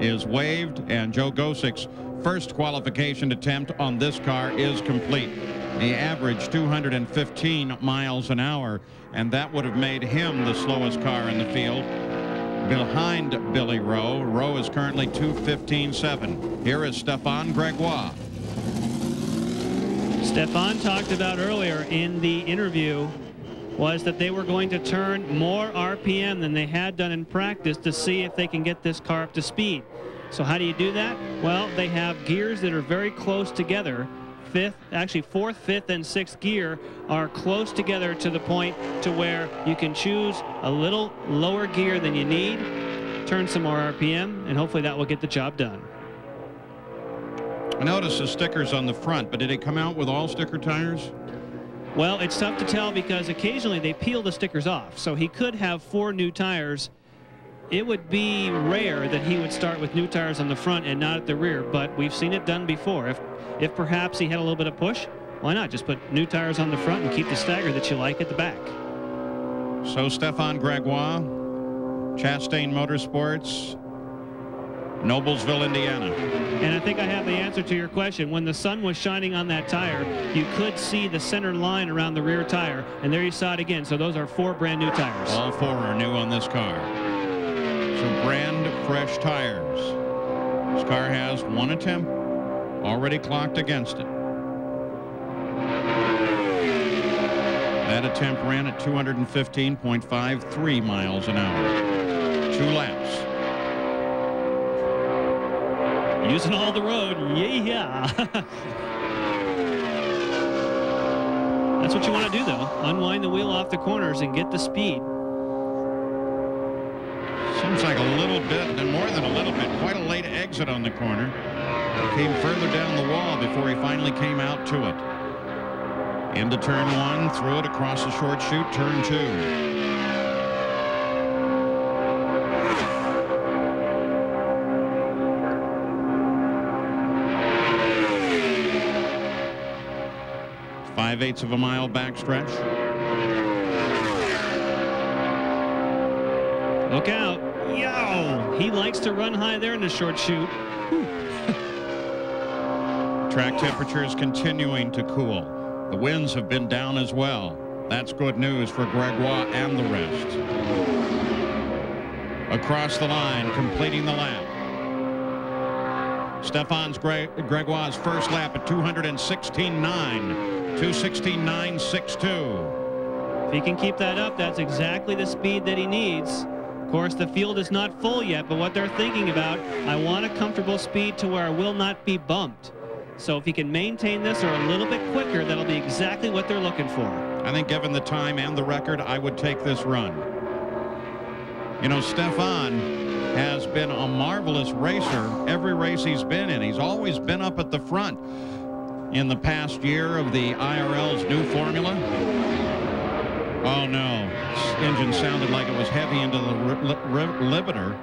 is waved, and Joe Gosick's first qualification attempt on this car is complete. He averaged 215 miles an hour, and that would have made him the slowest car in the field behind Billy Rowe. Rowe is currently 2:15.7. Here is Stefan Gregoire. Stefan talked about earlier in the interview was that they were going to turn more RPM than they had done in practice to see if they can get this car up to speed. So how do you do that? Well, they have gears that are very close together. Fourth, fifth, and sixth gear are close together to the point to where you can choose a little lower gear than you need, turn some more RPM, and hopefully that will get the job done. I noticed the stickers on the front, but did it come out with all sticker tires? Well, it's tough to tell because occasionally they peel the stickers off. So he could have 4 new tires. It would be rare that he would start with new tires on the front and not at the rear, but we've seen it done before. If perhaps he had a little bit of push, why not just put new tires on the front and keep the stagger that you like at the back? So Stefan Gregoire, Chastain Motorsports, Noblesville, Indiana. And I think I have the answer to your question. When the sun was shining on that tire, you could see the center line around the rear tire, and there you saw it again. So those are 4 brand new tires. All 4 are new on this car. So brand fresh tires. This car has 1 attempt already clocked against it. That attempt ran at 215.53 miles an hour. 2 laps. Using all the road, yeah. That's what you want to do, though. Unwind the wheel off the corners and get the speed. Seems like a little bit, and more than a little bit, quite a late exit on the corner. Came further down the wall before he finally came out to it. Into turn 1, threw it across the short chute, turn 2. Five-eighths of a mile backstretch. Look out. Yo! He likes to run high there in the short chute. Track temperature is continuing to cool. The winds have been down as well. That's good news for Gregoire and the rest. Across the line, completing the lap. Stefan Gregoire's first lap at 216.9. 216.962. If he can keep that up, that's exactly the speed that he needs. Of course, the field is not full yet, but what they're thinking about, I want a comfortable speed to where I will not be bumped. So if he can maintain this or a little bit quicker, that'll be exactly what they're looking for. I think given the time and the record, I would take this run. You know, Stefan has been a marvelous racer every race he's been in. He's always been up at the front. In the past year of the IRL's new formula. Oh no, this engine sounded like it was heavy into the limiter.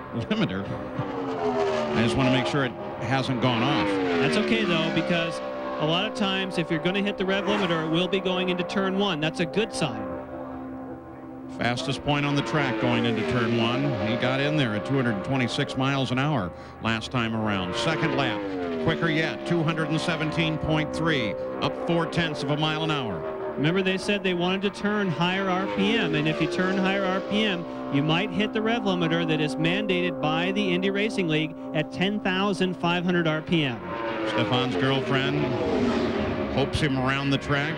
I just want to make sure it hasn't gone off. That's okay though, because a lot of times if you're going to hit the rev limiter, it will be going into turn 1. That's a good sign. Fastest point on the track going into turn 1. He got in there at 226 miles an hour last time around. Second lap, quicker yet, 217.3, up 0.4 of a mile an hour. Remember, they said they wanted to turn higher RPM, and if you turn higher RPM, you might hit the rev limiter that is mandated by the Indy Racing League at 10,500 RPM. Stefan's girlfriend hopes him around the track,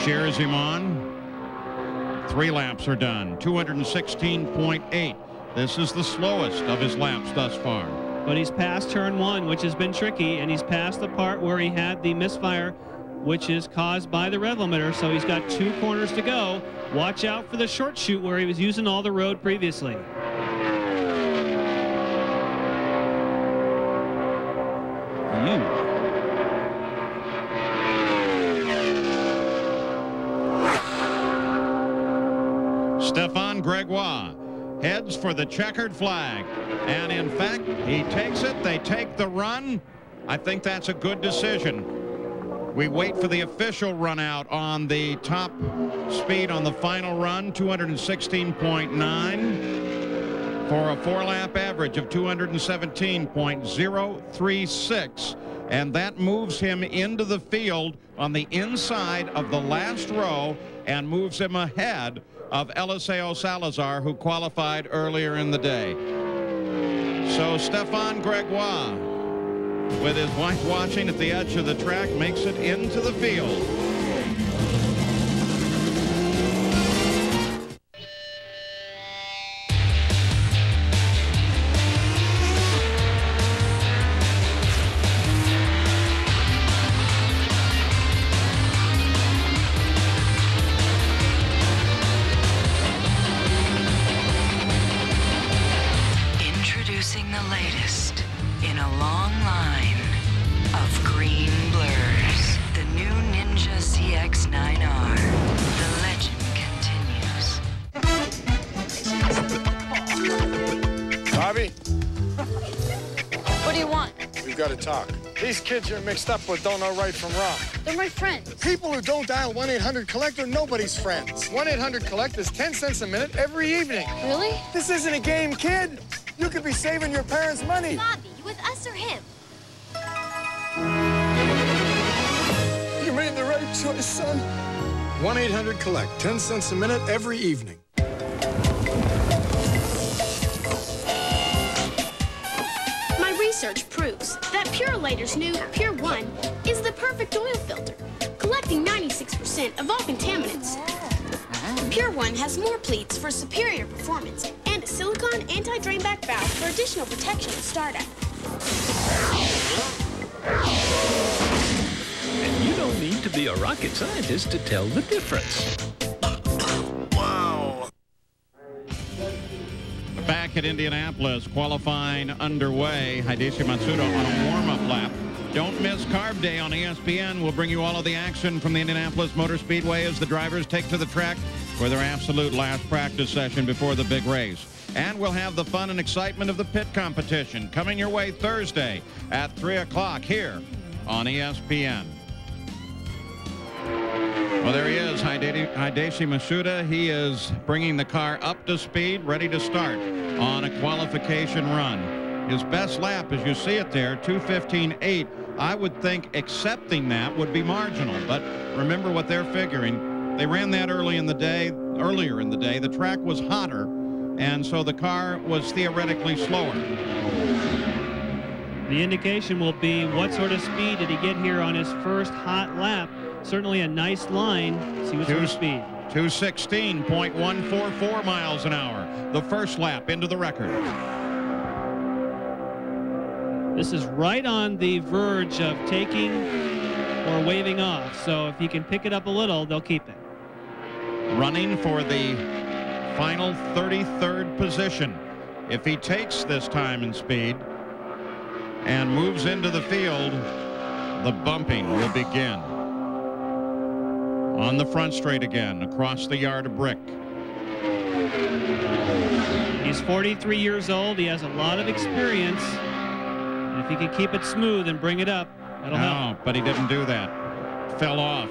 cheers him on. 3 laps are done, 216.8. This is the slowest of his laps thus far. But he's past turn 1, which has been tricky, and he's past the part where he had the misfire, which is caused by the rev limiter, so he's got 2 corners to go. Watch out for the short chute where he was using all the road previously. Stefan Gregoire heads for the checkered flag, and in fact he takes it. They take the run. I think that's a good decision. We wait for the official run out on the top speed on the final run, 216.9 for a 4-lap average of 217.036, and that moves him into the field on the inside of the last row and moves him ahead of Eliseo Salazar, who qualified earlier in the day. So Stefan Gregoire, with his wife watching at the edge of the track, makes it into the field. Introducing the latest in a long line of green blurs. The new Ninja CX-9R. The legend continues. Bobby, What do you want? we've got to talk. These kids you're mixed up with don't know right from wrong. They're my friends. People who don't dial 1-800-COLLECT are nobody's friends. 1-800-COLLECT is 10 cents a minute every evening. Really? This isn't a game, kid. You could be saving your parents money. Bobby, you with us or him? You made the right choice, son. 1-800-COLLECT, 10 cents a minute every evening. My research proves that Purolator's new Pure One is the perfect oil filter, collecting 96% of all contaminants. Pure One has more pleats for superior performance and a silicone anti-drainback valve for additional protection at startup. And you don't need to be a rocket scientist to tell the difference. Wow. Back at Indianapolis, qualifying underway. Hideshi Matsuda on a warm-up lap. Don't miss Carb Day on ESPN. We'll bring you all of the action from the Indianapolis Motor Speedway as the drivers take to the track for their absolute last practice session before the big race. And we'll have the fun and excitement of the pit competition coming your way Thursday at 3 o'clock here on ESPN. Well, there he is, Hideshi Matsuda. He is bringing the car up to speed, ready to start on a qualification run. His best lap, as you see it there, 2:15.8. I would think accepting that would be marginal, but remember what they're figuring. They ran that earlier in the day. The track was hotter, and so the car was theoretically slower. The indication will be what sort of speed did he get here on his first hot lap. Certainly a nice line. See what sort of speed. 216.144 miles an hour. The first lap into the record. This is right on the verge of taking or waving off. So if he can pick it up a little, they'll keep it. Running for the final 33rd position. If he takes this time and speed and moves into the field, the bumping will begin. On the front straight again, across the yard of brick. He's 43 years old. He has a lot of experience. And if he can keep it smooth and bring it up, That'll help. But he didn't do that. Fell off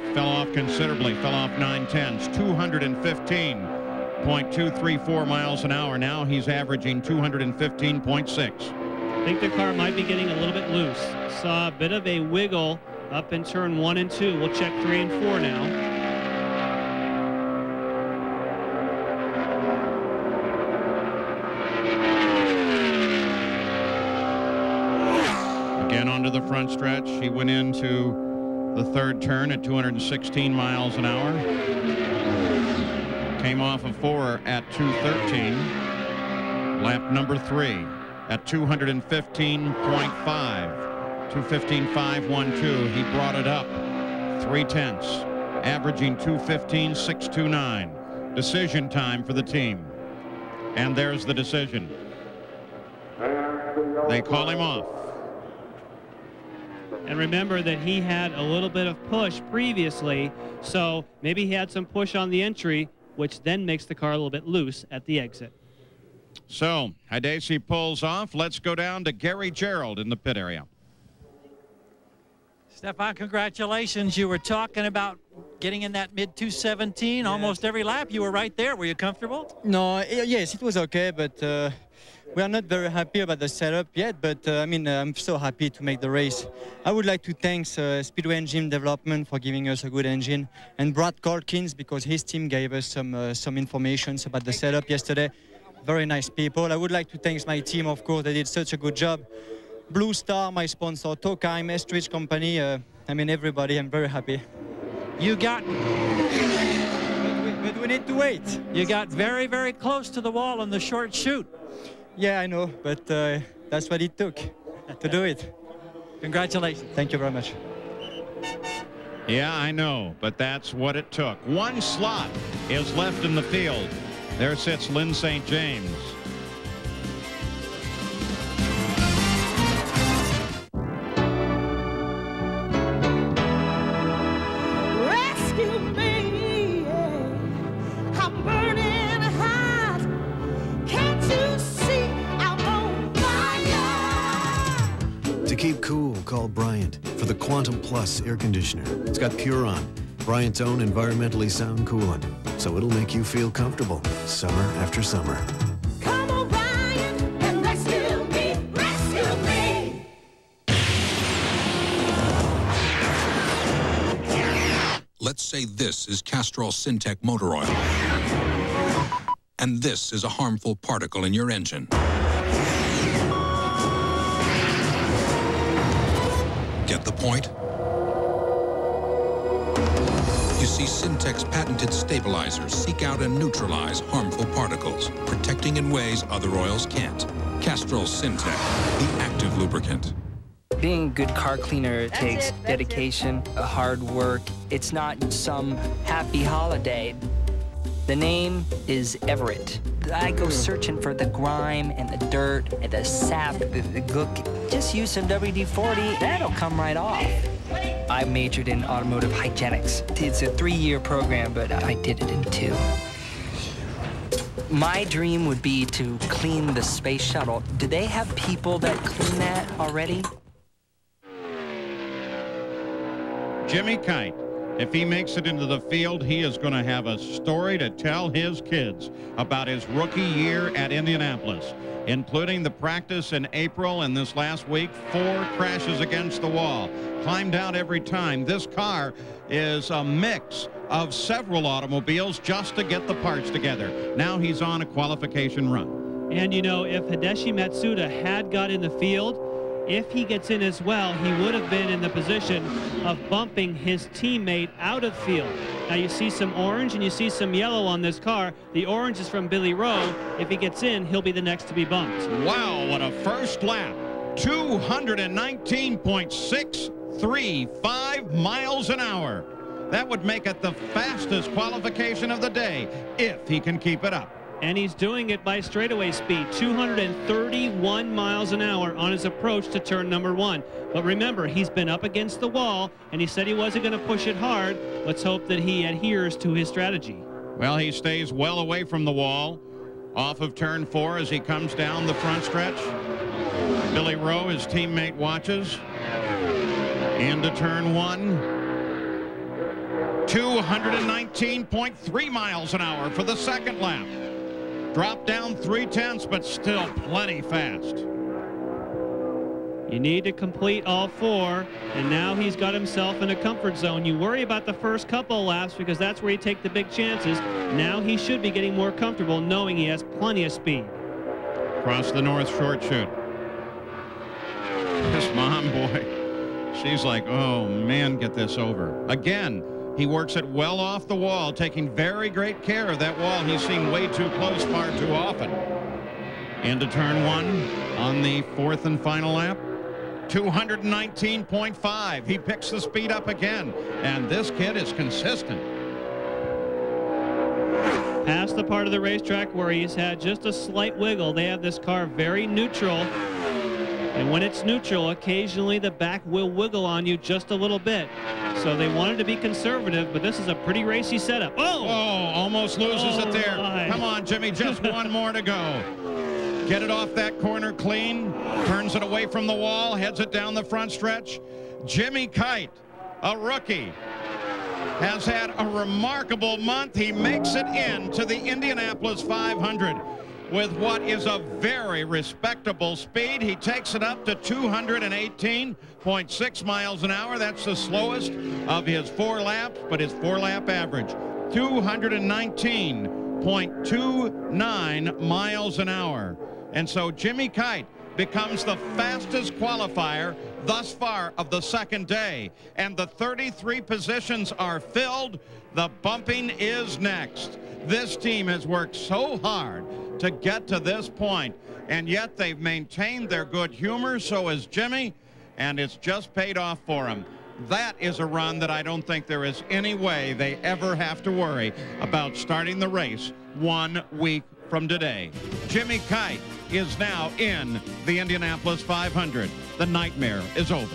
considerably, fell off 9/10, 215.234 miles an hour. Now he's averaging 215.6. I think the car might be getting a little bit loose. Saw a bit of a wiggle up in turn 1 and 2. We'll check 3 and 4 now. Again onto the front stretch. He went into the third turn at 216 miles an hour. Came off of 4 at 213. Lap number 3 at 215.5. 215.512. He brought it up 0.3, averaging 215.629. Decision time for the team. And there's the decision. They call him off. And remember that he had a little bit of push previously, so maybe he had some push on the entry, which then makes the car a little bit loose at the exit. So Hidesi pulls off. Let's go down to Gary Gerald in the pit area. Stefan, congratulations. You were talking about getting in that mid-217 almost every lap. You were right there. Were you comfortable? No, yes, it was okay, but we are not very happy about the setup yet. But I mean, I'm so happy to make the race. I would like to thank Speedway Engine Development for giving us a good engine, and Brad Colkins because his team gave us some information about the setup yesterday. Very nice people. I would like to thank my team, of course. They did such a good job. Blue Star, my sponsor, Tokheim, Estridge Company, I mean, everybody, I'm very happy. You got... But we need to wait. You got very, very close to the wall on the short chute. Yeah, I know, but that's what it took to do it. Congratulations. Thank you very much. Yeah, I know, but that's what it took. One slot is left in the field. There sits Lynn St. James. Rescue me, I'm burning hot. Can't you see I'm on fire? To keep cool, call Bryant for the Quantum Plus air conditioner. It's got Puron, Bryant's own environmentally sound coolant, so it'll make you feel comfortable summer after summer. Come on, Bryant, and rescue me, rescue me. Let's say this is Castrol Syntec motor oil, and this is a harmful particle in your engine. Get the point? You see, Syntec's patented stabilizers seek out and neutralize harmful particles, protecting in ways other oils can't. Castrol Syntec, the active lubricant. Being a good car cleaner takes dedication, hard work. It's not some happy holiday. The name is Everett. I go searching for the grime and the dirt and the sap, the gook. Just use some WD-40, that'll come right off. I majored in automotive hygienics. It's a 3-year program, but I did it in 2. My dream would be to clean the space shuttle. Do they have people that clean that already? Jimmy Kite, if he makes it into the field, he is going to have a story to tell his kids about his rookie year at Indianapolis, including the practice in April and this last week, 4 crashes against the wall. Climbed out every time. This car is a mix of several automobiles just to get the parts together. Now he's on a qualification run. And, you know, if Hideshi Matsuda had got in the field, if he gets in as well, he would have been in the position of bumping his teammate out of field. Now you see some orange and you see some yellow on this car. The orange is from Billy Rowe. If he gets in, he'll be the next to be bumped. Wow, what a first lap. 219.635 miles an hour. That would make it the fastest qualification of the day if he can keep it up. And he's doing it by straightaway speed, 231 miles an hour on his approach to turn number 1. But remember, he's been up against the wall, and he said he wasn't going to push it hard. Let's hope that he adheres to his strategy. Well, he stays well away from the wall, off of turn 4 as he comes down the front stretch. Billy Rowe, his teammate, watches. Into turn one. 219.3 miles an hour for the second lap. Dropped down 0.3, but still plenty fast. You need to complete all 4, and now he's got himself in a comfort zone. You worry about the first couple of laps because that's where you take the big chances. Now he should be getting more comfortable knowing he has plenty of speed. Across the north short chute. This mom, boy, she's like, oh man, get this over. Again, he works it well off the wall, taking very great care of that wall he's seen way too close far too often. Into turn one on the 4th and final lap. 219.5. He picks the speed up again, and this kid is consistent. Past the part of the racetrack where he's had just a slight wiggle, they have this car very neutral. And when it's neutral, occasionally the back will wiggle on you just a little bit. So they wanted to be conservative, but this is a pretty racy setup. Oh! Oh, almost loses it there. My. Come on, Jimmy, just one more to go. Get it off that corner clean, turns it away from the wall, heads it down the front stretch. Jimmy Kite, a rookie, has had a remarkable month. He makes it into the Indianapolis 500 with what is a very respectable speed. He takes it up to 218.6 miles an hour. That's the slowest of his 4 laps, but his 4-lap average, 219.29 miles an hour. And so Jimmy Kite becomes the fastest qualifier thus far of the second day. And the 33 positions are filled. The bumping is next. This team has worked so hard to get to this point, and yet they've maintained their good humor. So has Jimmy, and it's just paid off for him. That is a run that I don't think there is any way they ever have to worry about starting the race 1 week from today. Jimmy Kite is now in the Indianapolis 500. The nightmare is over.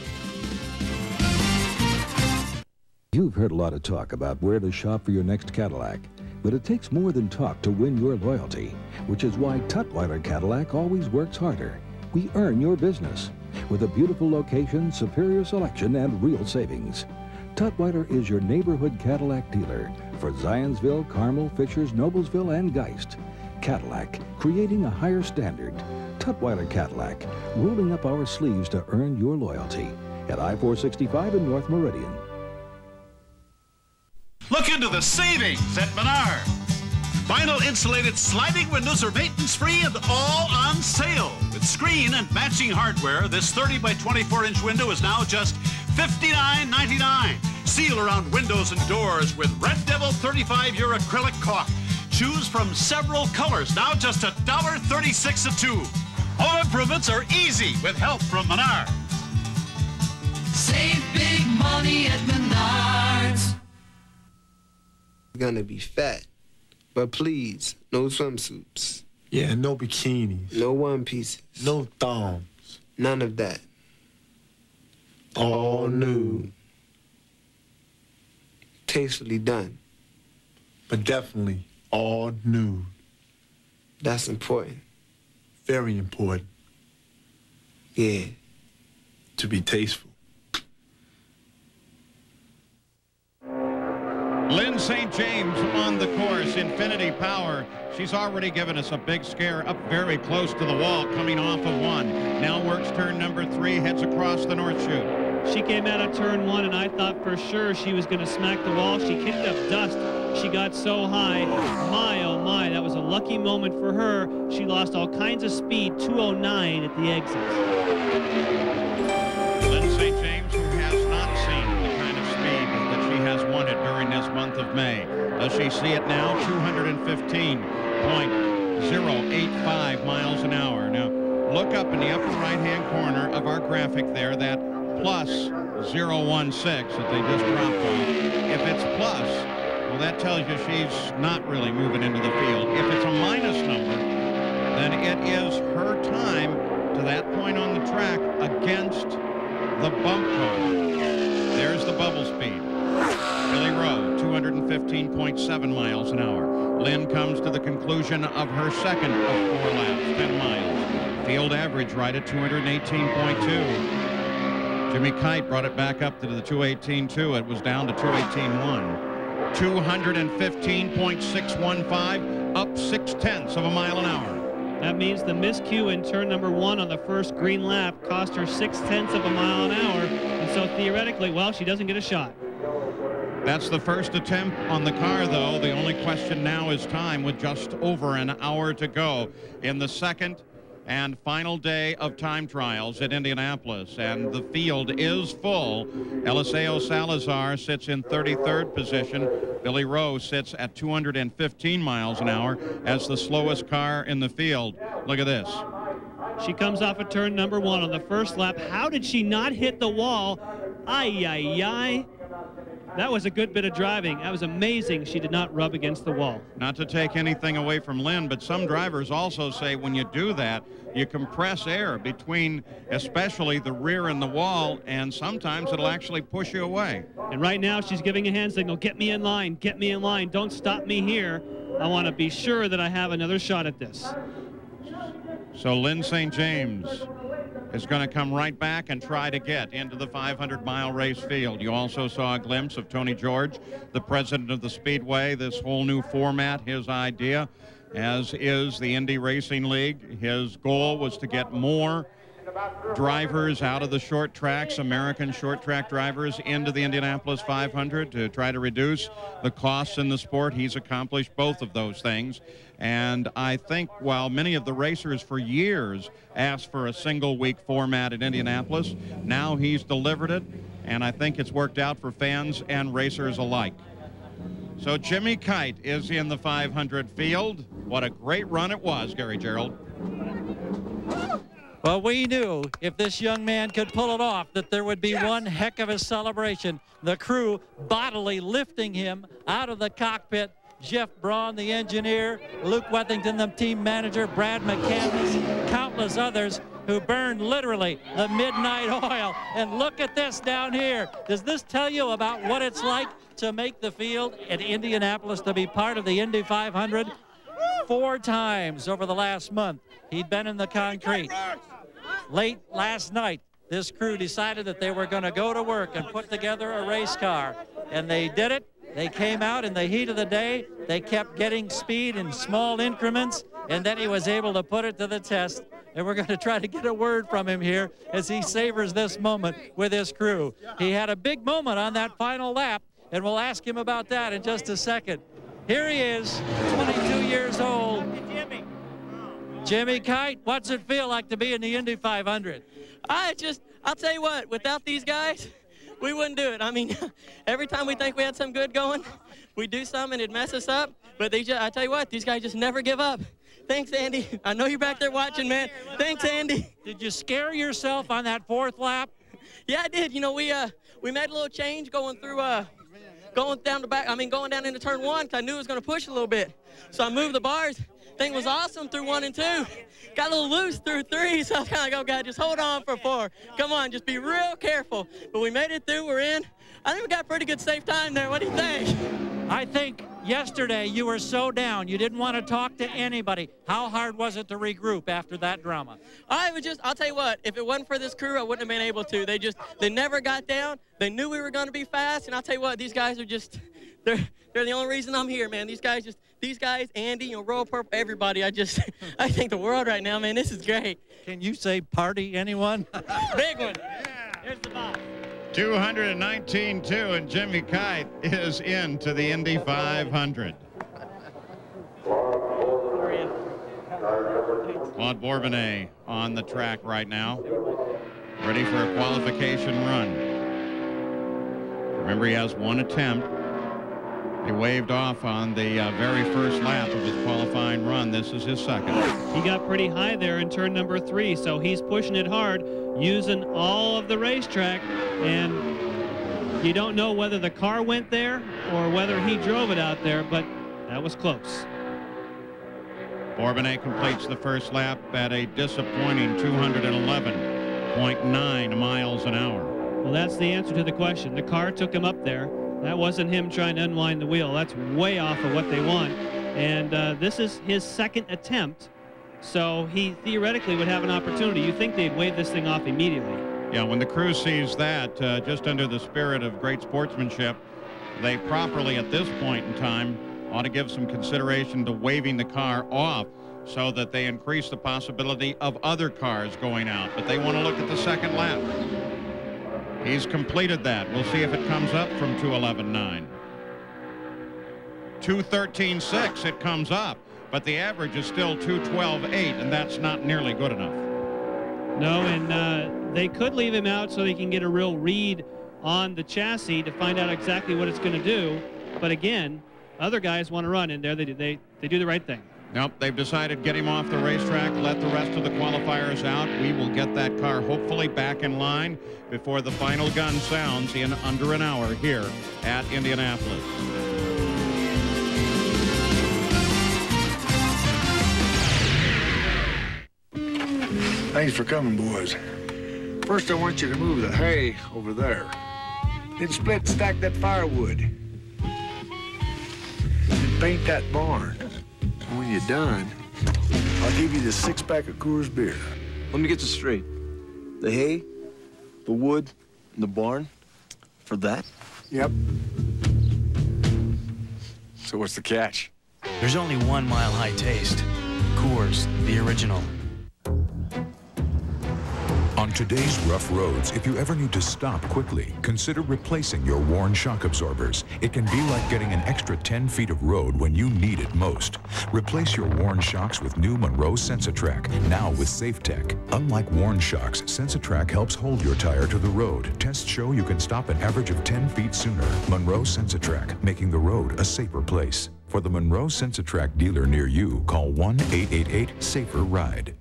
You've heard a lot of talk about where to shop for your next Cadillac, but it takes more than talk to win your loyalty, which is why Tutwiler Cadillac always works harder. We earn your business with a beautiful location, superior selection, and real savings. Tutwiler is your neighborhood Cadillac dealer for Zionsville, Carmel, Fishers, Noblesville, and Geist. Cadillac, creating a higher standard. Tutwiler Cadillac, rolling up our sleeves to earn your loyalty at I-465 in North Meridian. Look into the savings at Menard. Vinyl insulated sliding windows are maintenance-free and all on sale. With screen and matching hardware, this 30 by 24-inch window is now just $59.99. Seal around windows and doors with Red Devil 35-year acrylic caulk. Choose from several colors, now just $1.36 a tube. Home improvements are easy with help from Menard. Save big money at Menards. Gonna be fat, but please, no swimsuits. Yeah, no bikinis. No one pieces. No thongs. None of that. All nude. Tastefully done. But definitely all nude. That's important. Very important. Yeah. To be tasteful. Lynn St. James on the course, Infinity Power. She's already given us a big scare up very close to the wall, coming off of 1. Now works turn number 3, heads across the north chute. She came out of turn 1, and I thought for sure she was going to smack the wall. She kicked up dust. She got so high. My, oh my, that was a lucky moment for her. She lost all kinds of speed, 209 at the exits. Lynn St. James, who has not seen the kind of speed that she has wanted during this month of May. Does she see it now? 215.085 miles an hour. Now, look up in the upper right-hand corner of our graphic there, that plus 016 that they just dropped off. If it's plus, well, that tells you she's not really moving into the field. If it's a minus number, then it is her time to that point on the track against the bump car. There's the bubble speed. Billy Rowe, 215.7 miles an hour. Lynn comes to the conclusion of her second of 4 laps, 10 miles. Field average right at 218.2. Jimmy Kite brought it back up to the 2:18.2. It was down to 2:18.1. 215.615, up 0.6 of a mile an hour. That means the miscue in turn number 1 on the first green lap cost her 0.6 of a mile an hour. And so theoretically, well, she doesn't get a shot. That's the first attempt on the car, though. The only question now is time, with just over an hour to go in the second and final day of time trials at Indianapolis, and the field is full. Eliseo Salazar sits in 33rd position. Billy Rowe sits at 215 miles an hour as the slowest car in the field. Look at this. She comes off of turn number 1 on the first lap. How did she not hit the wall? Ay, ay, ay. That was a good bit of driving. That was amazing. She did not rub against the wall. Not to take anything away from Lynn, but some drivers also say when you do that, you compress air between especially the rear and the wall, and sometimes it'll actually push you away. And right now she's giving a hand signal. Get me in line. Get me in line. Don't stop me here. I want to be sure that I have another shot at this. So Lynn St. James is going to come right back and try to get into the 500-mile race field. You also saw a glimpse of Tony George, the president of the Speedway, this whole new format, his idea, as is the Indy Racing League. His goal was to get more drivers out of the short tracks, American short track drivers, into the Indianapolis 500 to try to reduce the costs in the sport. He's accomplished both of those things. And I think while many of the racers for years asked for a single-week format at Indianapolis, now he's delivered it, and I think it's worked out for fans and racers alike. So Jimmy Kite is in the 500 field. What a great run it was, Gary Gerald. Well, we knew if this young man could pull it off that there would be one heck of a celebration. The crew bodily lifting him out of the cockpit. Jeff Braun, the engineer, Luke Wethington, the team manager, Brad McCandless, countless others who burned literally the midnight oil. And look at this down here. Does this tell you about what it's like to make the field at Indianapolis, to be part of the Indy 500? 4 times over the last month he'd been in the concrete. Late last night, this crew decided that they were going to go to work and put together a race car, and they did it. They came out in the heat of the day. They kept getting speed in small increments, and then he was able to put it to the test. And we're going to try to get a word from him here as he savors this moment with his crew. He had a big moment on that final lap, and we'll ask him about that in just a second. Here he is, 22 years old. Jimmy Kite, what's it feel like to be in the Indy 500? I'll tell you what, without these guys, we wouldn't do it. I mean, every time we think we had something good going, we do something and it messes us up. But I tell you what, these guys just never give up. Thanks, Andy. I know you're back there watching, man. Thanks, Andy. Did you scare yourself on that 4th lap? Yeah, I did. You know, we made a little change going through, going down into turn 1, because I knew it was going to push a little bit. So I moved the bars. Thing was awesome through 1 and 2. Got a little loose through 3, so I was kind of like, oh, God, just hold on for 4. Come on, just be real careful. But we made it through. We're in. I think we got a pretty good safe time there. What do you think? I think yesterday you were so down. You didn't want to talk to anybody. How hard was it to regroup after that drama? I'll tell you what, if it wasn't for this crew, I wouldn't have been able to. They never got down. They knew we were going to be fast, and I'll tell you what, these guys are just, they're the only reason I'm here, man. These guys, Andy, Royal Purple, everybody, I think the world right now, man, this is great. Can you say party, anyone? Big one. Yeah. Here's the box. 219.2, and Jimmy Kite is into the Indy 500. Claude Bourbonnais on the track right now, ready for a qualification run. Remember, he has 1 attempt. He waved off on the very first lap of his qualifying run. This is his second. He got pretty high there in turn number 3, so he's pushing it hard, using all of the racetrack, and you don't know whether the car went there or whether he drove it out there, but that was close. Bourbonnais completes the first lap at a disappointing 211.9 miles an hour. Well, that's the answer to the question. The car took him up there. That wasn't him trying to unwind the wheel. That's way off of what they want. And this is his second attempt, so he theoretically would have an opportunity. You think they'd wave this thing off immediately. Yeah, when the crew sees that, just under the spirit of great sportsmanship, they properly, at this point in time, ought to give some consideration to waving the car off so that they increase the possibility of other cars going out. But they want to look at the second lap. He's completed that. We'll see if it comes up from 2:11.9. 2:13.6 it comes up, but the average is still 2:12.8, and that's not nearly good enough. No, and they could leave him out so they can get a real read on the chassis to find out exactly what it's going to do. But again, other guys want to run in there. They do the right thing. Nope, they've decided get him off the racetrack, let the rest of the qualifiers out. We will get that car hopefully back in line before the final gun sounds in under an hour here at Indianapolis. Thanks for coming, boys. First, I want you to move the hay over there. Then split and stack that firewood. And paint that barn. And when you're done, I'll give you the 6-pack of Coors beer. Let me get this straight. The hay, the wood, and the barn, for that? Yep. So what's the catch? There's only one Mile High taste. Coors, the original. On today's rough roads, if you ever need to stop quickly, consider replacing your worn shock absorbers. It can be like getting an extra 10 feet of road when you need it most. Replace your worn shocks with new Monroe SensaTrack, now with SafeTech. Unlike worn shocks, SensaTrack helps hold your tire to the road. Tests show you can stop an average of 10 feet sooner. Monroe SensaTrack, making the road a safer place. For the Monroe SensaTrack dealer near you, call 1-888-SAFER-RIDE.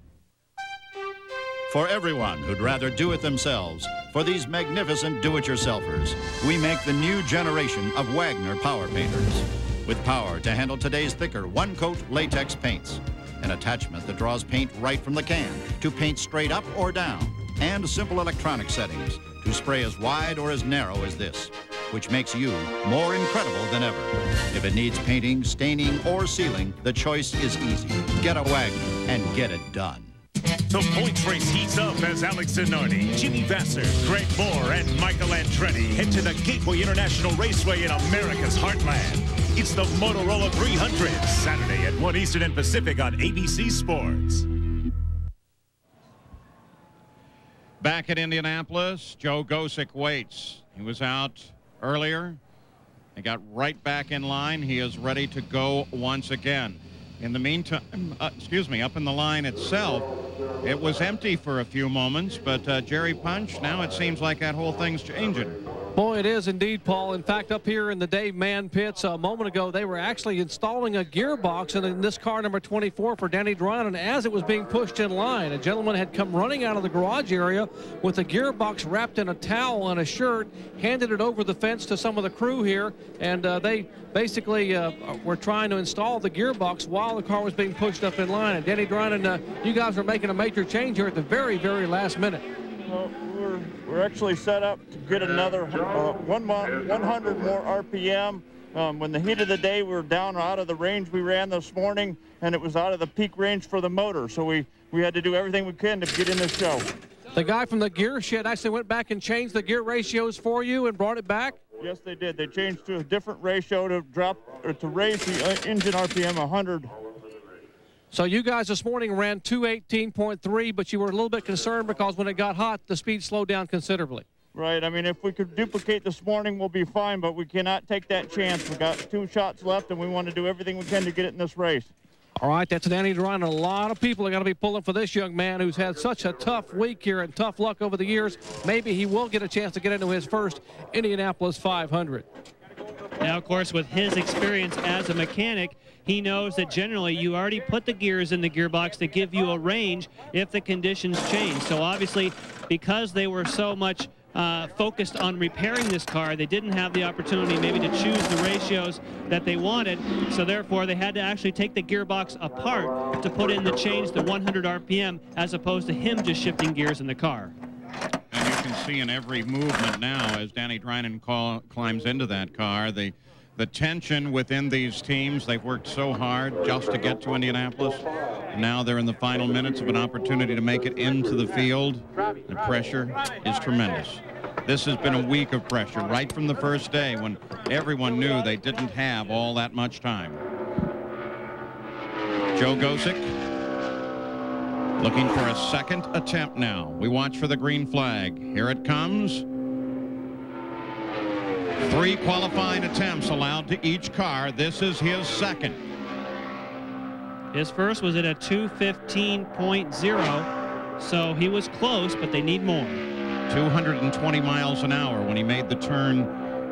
For everyone who'd rather do it themselves, for these magnificent do-it-yourselfers, we make the new generation of Wagner Power Painters. With power to handle today's thicker one-coat latex paints. An attachment that draws paint right from the can to paint straight up or down. And simple electronic settings to spray as wide or as narrow as this, which makes you more incredible than ever. If it needs painting, staining, or sealing, the choice is easy. Get a Wagner and get it done. The points race heats up as Alex Zanardi, Jimmy Vasser, Greg Moore, and Michael Andretti head to the Gateway International Raceway in America's heartland. It's the Motorola 300, Saturday at 1 Eastern and Pacific on ABC Sports. Back at Indianapolis, Joe Gosick waits. He was out earlier. He got right back in line. He is ready to go once again. In the meantime, up in the line itself, it was empty for a few moments, but Jerry Punch, now it seems like that whole thing's changing. Boy, it is indeed, Paul. In fact, up here in the Dave Mann pits a moment ago, they were actually installing a gearbox in this car number 24 for Danny Dryden as it was being pushed in line. A gentleman had come running out of the garage area with a gearbox wrapped in a towel and a shirt, handed it over the fence to some of the crew here, and they basically were trying to install the gearbox while the car was being pushed up in line. And Danny Dryden, you guys are making a major change here at the very, very last minute. Well, we're actually set up to get another 100 more RPM. When the heat of the day, we were down out of the range we ran this morning, and it was out of the peak range for the motor. So we had to do everything we can to get in the show. The guy from the gear shed actually went back and changed the gear ratios for you and brought it back? Yes, they did. They changed to a different ratio to raise the engine RPM 100. So you guys this morning ran 218.3, but you were a little bit concerned because when it got hot, the speed slowed down considerably. Right. I mean, if we could duplicate this morning, we'll be fine, but we cannot take that chance. We've got 2 shots left, and we want to do everything we can to get it in this race. All right, that's Danny Dryden. A lot of people are going to be pulling for this young man who's had such a tough week here and tough luck over the years. Maybe he will get a chance to get into his first Indianapolis 500. Now, of course, with his experience as a mechanic, he knows that generally you already put the gears in the gearbox to give you a range if the conditions change. So obviously, because they were so much focused on repairing this car, they didn't have the opportunity maybe to choose the ratios that they wanted. So therefore, they had to actually take the gearbox apart to put in the change to 100 RPM as opposed to him just shifting gears in the car. And you can see in every movement now as Danny Dryden climbs into that car, the tension within these teams. They've worked so hard just to get to Indianapolis. Now they're in the final minutes of an opportunity to make it into the field. The pressure is tremendous. This has been a week of pressure right from the first day when everyone knew they didn't have all that much time. Joe Gosick looking for a second attempt now. We watch for the green flag. Here it comes. 3 qualifying attempts allowed to each car. This is his second. His first was at a 2:15.0, so he was close, but they need more. 220 miles an hour when he made the turn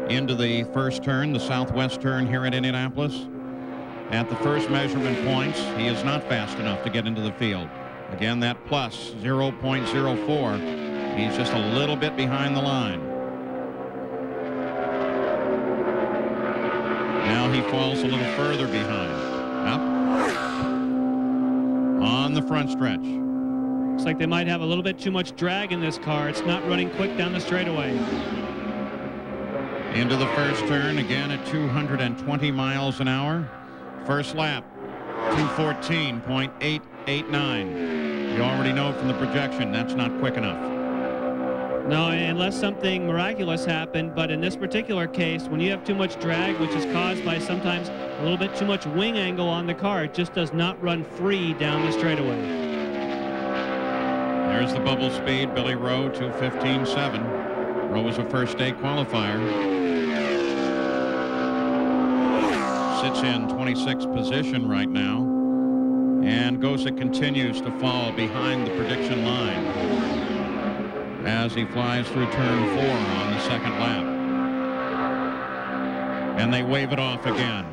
into the first turn, the southwest turn here at Indianapolis. At the first measurement points, he is not fast enough to get into the field. Again, that plus 0.04. He's just a little bit behind the line. Now he falls a little further behind. Up. On the front stretch. Looks like they might have a little bit too much drag in this car. It's not running quick down the straightaway. Into the first turn again at 220 miles an hour. First lap, 2:14.889. You already know from the projection that's not quick enough. No, unless something miraculous happened, but in this particular case, when you have too much drag, which is caused by sometimes a little bit too much wing angle on the car, it just does not run free down the straightaway. There's the bubble speed, Billy Rowe, 2:15.7. Rowe was a first day qualifier. Sits in 26th position right now. And Gosick continues to fall behind the prediction line as he flies through turn 4 on the second lap. And they wave it off again.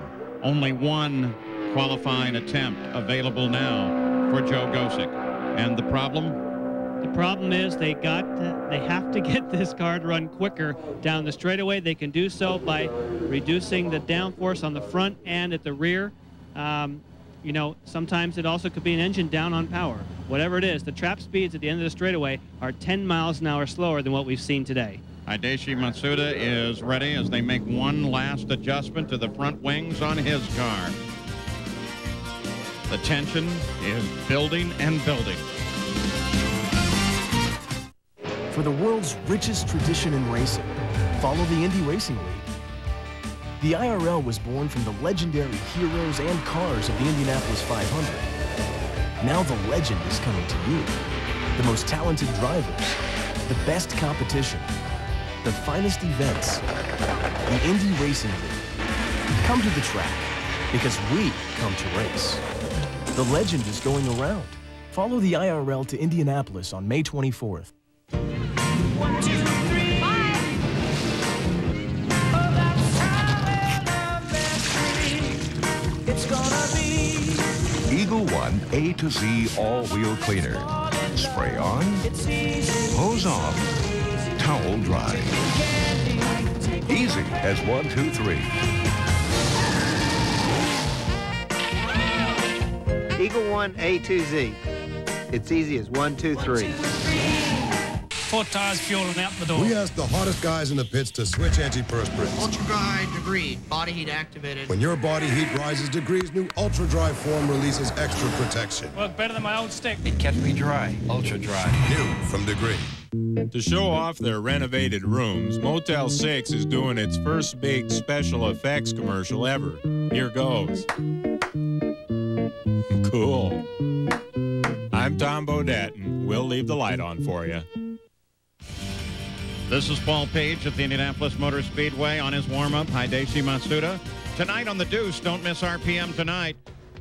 Only one qualifying attempt available now for Joe Gosick. And the problem? The problem is they have to get this car to run quicker down the straightaway. They can do so by reducing the downforce on the front and at the rear. You know, sometimes it also could be an engine down on power. Whatever it is, the trap speeds at the end of the straightaway are 10 miles an hour slower than what we've seen today. Hideshi Matsuda is ready as they make one last adjustment to the front wings on his car. The tension is building and building. For the world's richest tradition in racing, follow the Indy Racing League. The IRL was born from the legendary heroes and cars of the Indianapolis 500. Now the legend is coming to you. The most talented drivers, the best competition, the finest events. The Indy Racing League. Come to the track, because we come to race. The legend is going around. Follow the IRL to Indianapolis on May 24th. 1, 2, 3, 5. Oh, that's how it's gonna be. Eagle One A to Z all-wheel cleaner. Spray on, hose off, towel dry. Easy as 1, 2, 3. Eagle One A to Z. It's easy as 1, 2, 3. 4 tires, fuel, and out the door. We asked the hottest guys in the pits to switch antiperspirants. Ultra Dry Degree, body heat activated. When your body heat rises degrees, new Ultra Dry form releases extra protection. Worked better than my old stick. It kept me dry. Ultra Dry. New from Degree. To show off their renovated rooms, Motel 6 is doing its first big special effects commercial ever. Here goes. Cool. I'm Tom Bodette, and we'll leave the light on for you. This is Paul Page at the Indianapolis Motor Speedway on his warm-up. Hideshi Matsuda. Tonight on The Deuce, don't miss RPM tonight.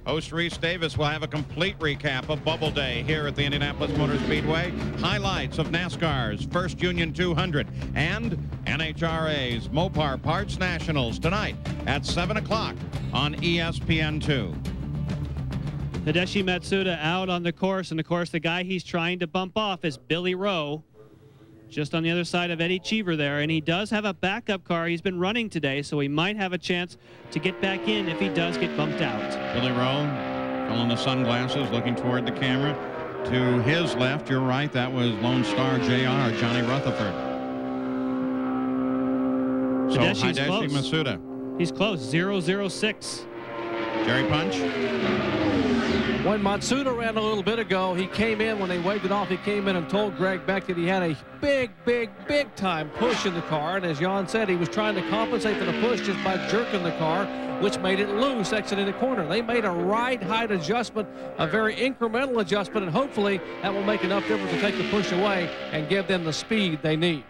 Host Reese Davis will have a complete recap of Bubble Day here at the Indianapolis Motor Speedway. Highlights of NASCAR's First Union 200 and NHRA's Mopar Parts Nationals tonight at 7 o'clock on ESPN2. Hideshi Matsuda out on the course, and of course the guy he's trying to bump off is Billy Rowe, just on the other side of Eddie Cheever there, and he does have a backup car he's been running today, so he might have a chance to get back in if he does get bumped out. Billy Rowe, filling the sunglasses, looking toward the camera. To his left, you're right, that was Lone Star JR, Johnny Rutherford. So Hideshi Matsuda. He's close, 006. Jerry Punch. When Matsuda ran a little bit ago, he came in, when they waved it off, he came in and told Greg Beck that he had a big time push in the car. And as Jan said, he was trying to compensate for the push just by jerking the car, which made it loose exiting the corner. They made a ride height adjustment, a very incremental adjustment, and hopefully that will make enough difference to take the push away and give them the speed they need.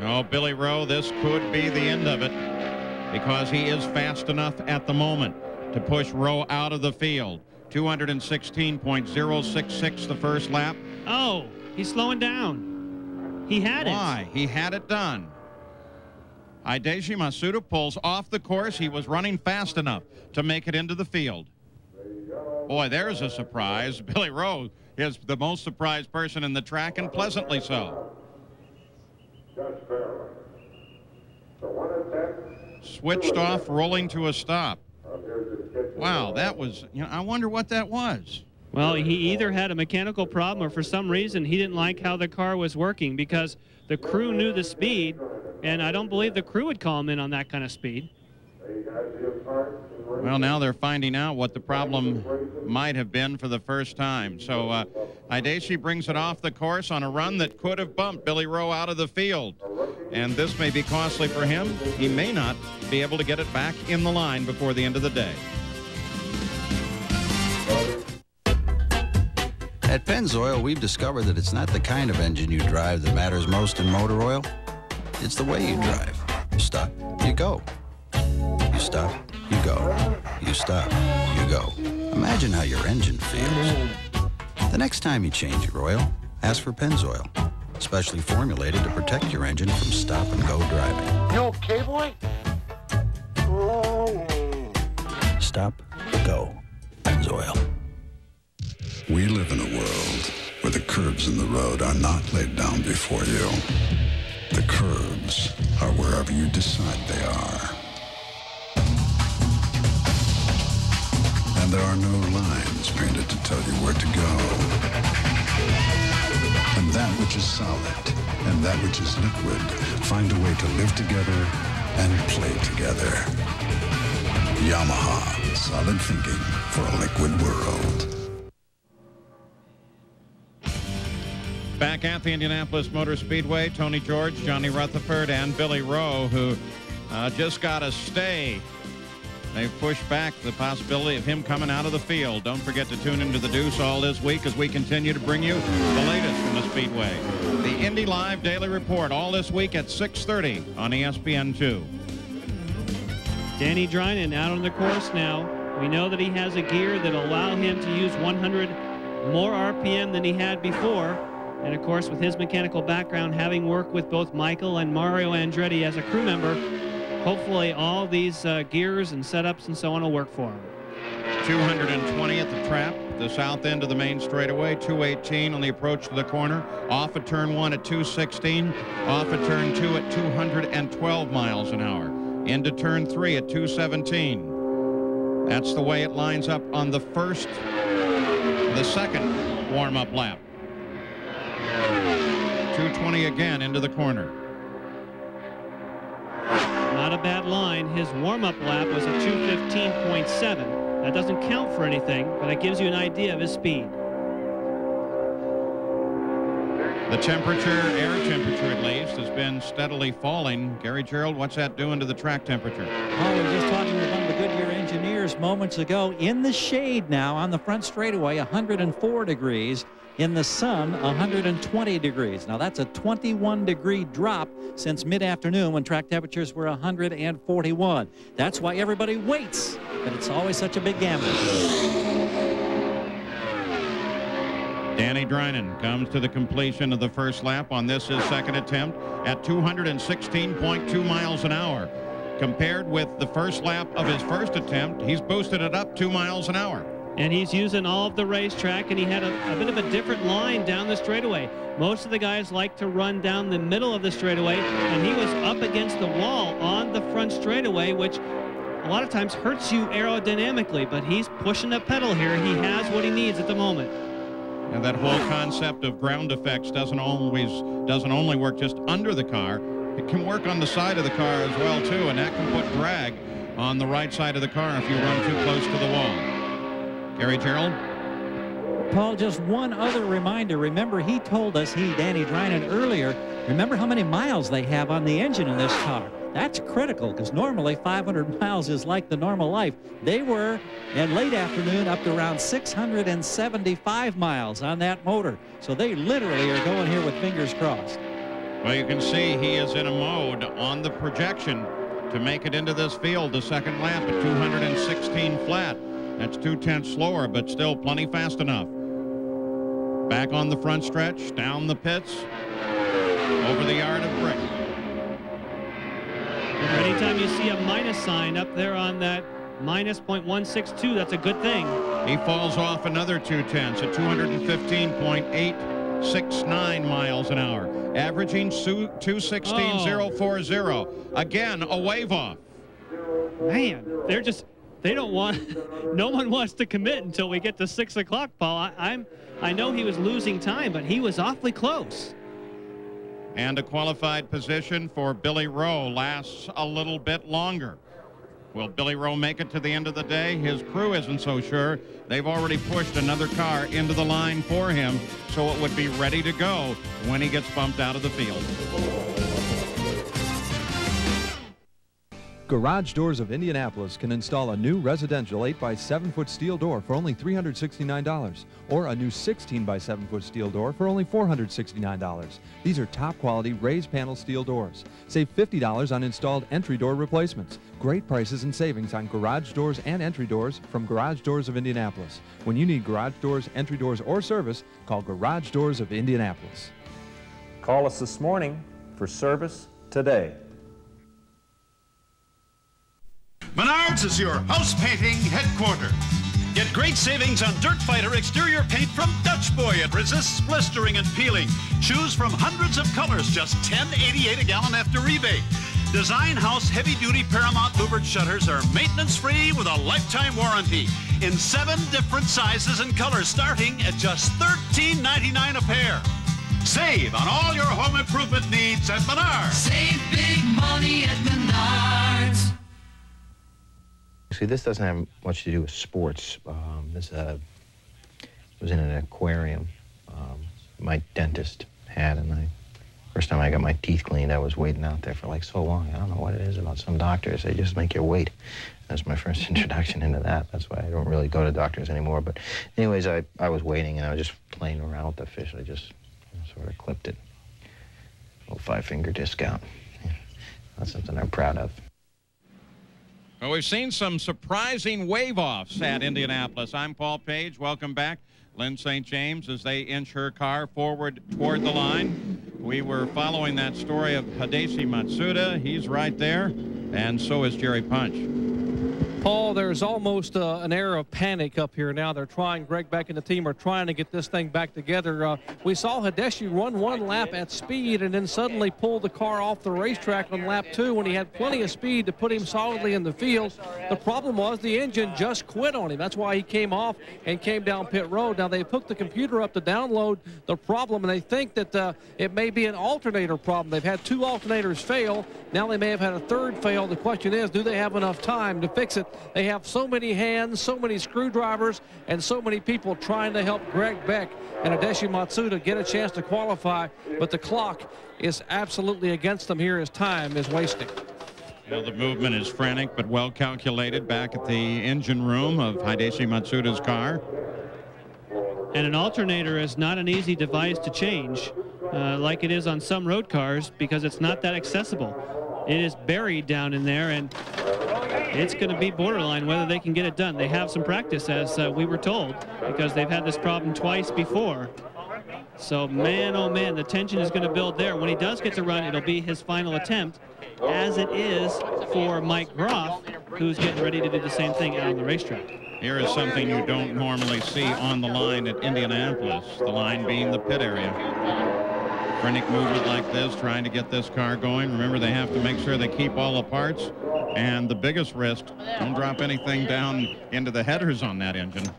Oh, Billy Rowe, this could be the end of it, because he is fast enough at the moment to push Rowe out of the field. 216.066 the first lap. Oh, he's slowing down. He had it. Why? He had it done. Hideshi Matsuda pulls off the course. He was running fast enough to make it into the field. Boy, there's a surprise. Billy Rowe is the most surprised person in the track, and pleasantly so. Switched off, rolling to a stop. Wow, that was, I wonder what that was. Well, he either had a mechanical problem or for some reason he didn't like how the car was working, because the crew knew the speed, and I don't believe the crew would call him in on that kind of speed. Well, now they're finding out what the problem might have been for the first time. So Hideshi brings it off the course on a run that could have bumped Billy Rowe out of the field. And this may be costly for him. He may not be able to get it back in the line before the end of the day. At Pennzoil, we've discovered that it's not the kind of engine you drive that matters most in motor oil. It's the way you drive. You stop, you go. You stop, you go. You stop, you go. Imagine how your engine feels. The next time you change your oil, ask for Pennzoil, specially formulated to protect your engine from stop-and-go driving. You okay, boy? Stop, go. Pennzoil. We live in a world where the curbs in the road are not laid down before you. The curbs are wherever you decide they are. And there are no lines painted to tell you where to go. And that which is solid and that which is liquid find a way to live together and play together. Yamaha, solid thinking for a liquid world. Back at the Indianapolis Motor Speedway, Tony George, Johnny Rutherford, and Billy Rowe, who just got a stay. They've pushed back the possibility of him coming out of the field. Don't forget to tune into the Deuce all this week as we continue to bring you the latest from the Speedway. The Indy Live Daily Report all this week at 6:30 on ESPN2. Danny Dryden out on the course now. We know that he has a gear that will allow him to use 100 more RPM than he had before. And of course, with his mechanical background, having worked with both Michael and Mario Andretti as a crew member, hopefully all these gears and setups and so on will work for him. 220 at the trap, the south end of the main straightaway, 218 on the approach to the corner, off of turn 1 at 216, off of turn 2 at 212 miles an hour, into turn 3 at 217. That's the way it lines up on the second warm-up lap. 220 again into the corner. Not a bad line. His warm-up lap was a 215.7. That doesn't count for anything, but it gives you an idea of his speed. The temperature, air temperature at least, has been steadily falling. Gary Gerald, what's that doing to the track temperature? Oh, we were just talking with one of the Goodyear engineers moments ago. In the shade now on the front straightaway, 104 degrees. In the sun, 120 degrees. Now that's a 21-degree drop since mid-afternoon when track temperatures were 141. That's why everybody waits, but it's always such a big gamble. Danny Dryden comes to the completion of the first lap on this, his second attempt, at 216.2 miles an hour. Compared with the first lap of his first attempt, he's boosted it up 2 miles an hour. And he's using all of the racetrack, and he had a bit of a different line down the straightaway. Most of the guys like to run down the middle of the straightaway, and he was up against the wall on the front straightaway, which a lot of times hurts you aerodynamically, but he's pushing the pedal here. He has what he needs at the moment. And that whole concept of ground effects doesn't only work just under the car. It can work on the side of the car as well, too, and that can put drag on the right side of the car if you run too close to the wall. Gary Gerald? Paul, just one other reminder. Remember, he told us, Danny Drynan, earlier, remember how many miles they have on the engine in this car. That's critical, because normally 500 miles is like the normal life. They were, in late afternoon, up to around 675 miles on that motor. So they literally are going here with fingers crossed. Well, you can see he is in a mode on the projection to make it into this field the second lap at 216 flat. That's 2/10 slower, but still plenty fast enough. Back on the front stretch, down the pits, over the yard of brick. Anytime you see a minus sign up there on that minus .162, that's a good thing. He falls off another 2/10 at 215.869 miles an hour, averaging 216.040. Again, a wave off. Man, they don't want, no one wants to commit until we get to 6 o'clock, Paul. I know he was losing time, but he was awfully close. And a qualified position for Billy Rowe lasts a little bit longer. Will Billy Rowe make it to the end of the day? His crew isn't so sure. They've already pushed another car into the line for him, so it would be ready to go when he gets bumped out of the field. Garage Doors of Indianapolis can install a new residential 8x7-foot steel door for only $369 or a new 16x7-foot steel door for only $469. These are top-quality raised panel steel doors. Save $50 on installed entry door replacements. Great prices and savings on garage doors and entry doors from Garage Doors of Indianapolis. When you need garage doors, entry doors, or service, call Garage Doors of Indianapolis. Call us this morning for service today. Menards is your house painting headquarters. Get great savings on Dirt Fighter exterior paint from Dutch Boy. It resists blistering and peeling. Choose from hundreds of colors, just $10.88 a gallon after rebate. Design House heavy-duty Paramount louvered shutters are maintenance-free with a lifetime warranty in 7 different sizes and colors, starting at just $13.99 a pair. Save on all your home improvement needs at Menards. Save big money at Menards. See, this doesn't have much to do with sports. This was in an aquarium. My dentist had, and first time I got my teeth cleaned, I was waiting out there for like so long. I don't know what it is about some doctors. They just make you wait. That's my first introduction into that. That's why I don't really go to doctors anymore. But anyways, I was waiting, and I was just playing around with the fish. I just sort of clipped it. A little 5-finger discount. Yeah. That's something I'm proud of. Well, we've seen some surprising wave-offs at Indianapolis. I'm Paul Page. Welcome back. Lynn St. James as they inch her car forward toward the line. We were following that story of Hidesi Matsuda. He's right there, and so is Jerry Punch. Paul, there's almost an air of panic up here now. They're trying, Greg Beck and the team are trying to get this thing back together. We saw Hidesi run one lap at speed and then suddenly pull the car off the racetrack on lap 2 when he had plenty of speed to put him solidly in the field. The problem was the engine just quit on him. That's why he came off and came down pit road. Now, they hooked the computer up to download the problem, and they think that it may be an alternator problem. They've had 2 alternators fail. Now they may have had a 3rd fail. The question is, do they have enough time to fix it? They have so many hands, so many screwdrivers, and so many people trying to help Greg Beck and Hidesi Matsuda get a chance to qualify, but the clock is absolutely against them here as time is wasting. Well, the movement is frantic but well calculated back at the engine room of Hidesi Matsuda's car. And an alternator is not an easy device to change like it is on some road cars because it's not that accessible. It is buried down in there, and it's going to be borderline whether they can get it done. They have some practice, as we were told, because they've had this problem twice before. So, man, oh, man, the tension is going to build there. When he does get to run, it'll be his final attempt, as it is for Mike Groff, who's getting ready to do the same thing out on the racetrack. Here is something you don't normally see on the line at Indianapolis, the line being the pit area. Frantic movement like this, trying to get this car going. Remember, they have to make sure they keep all the parts. And the biggest risk, don't drop anything down into the headers on that engine.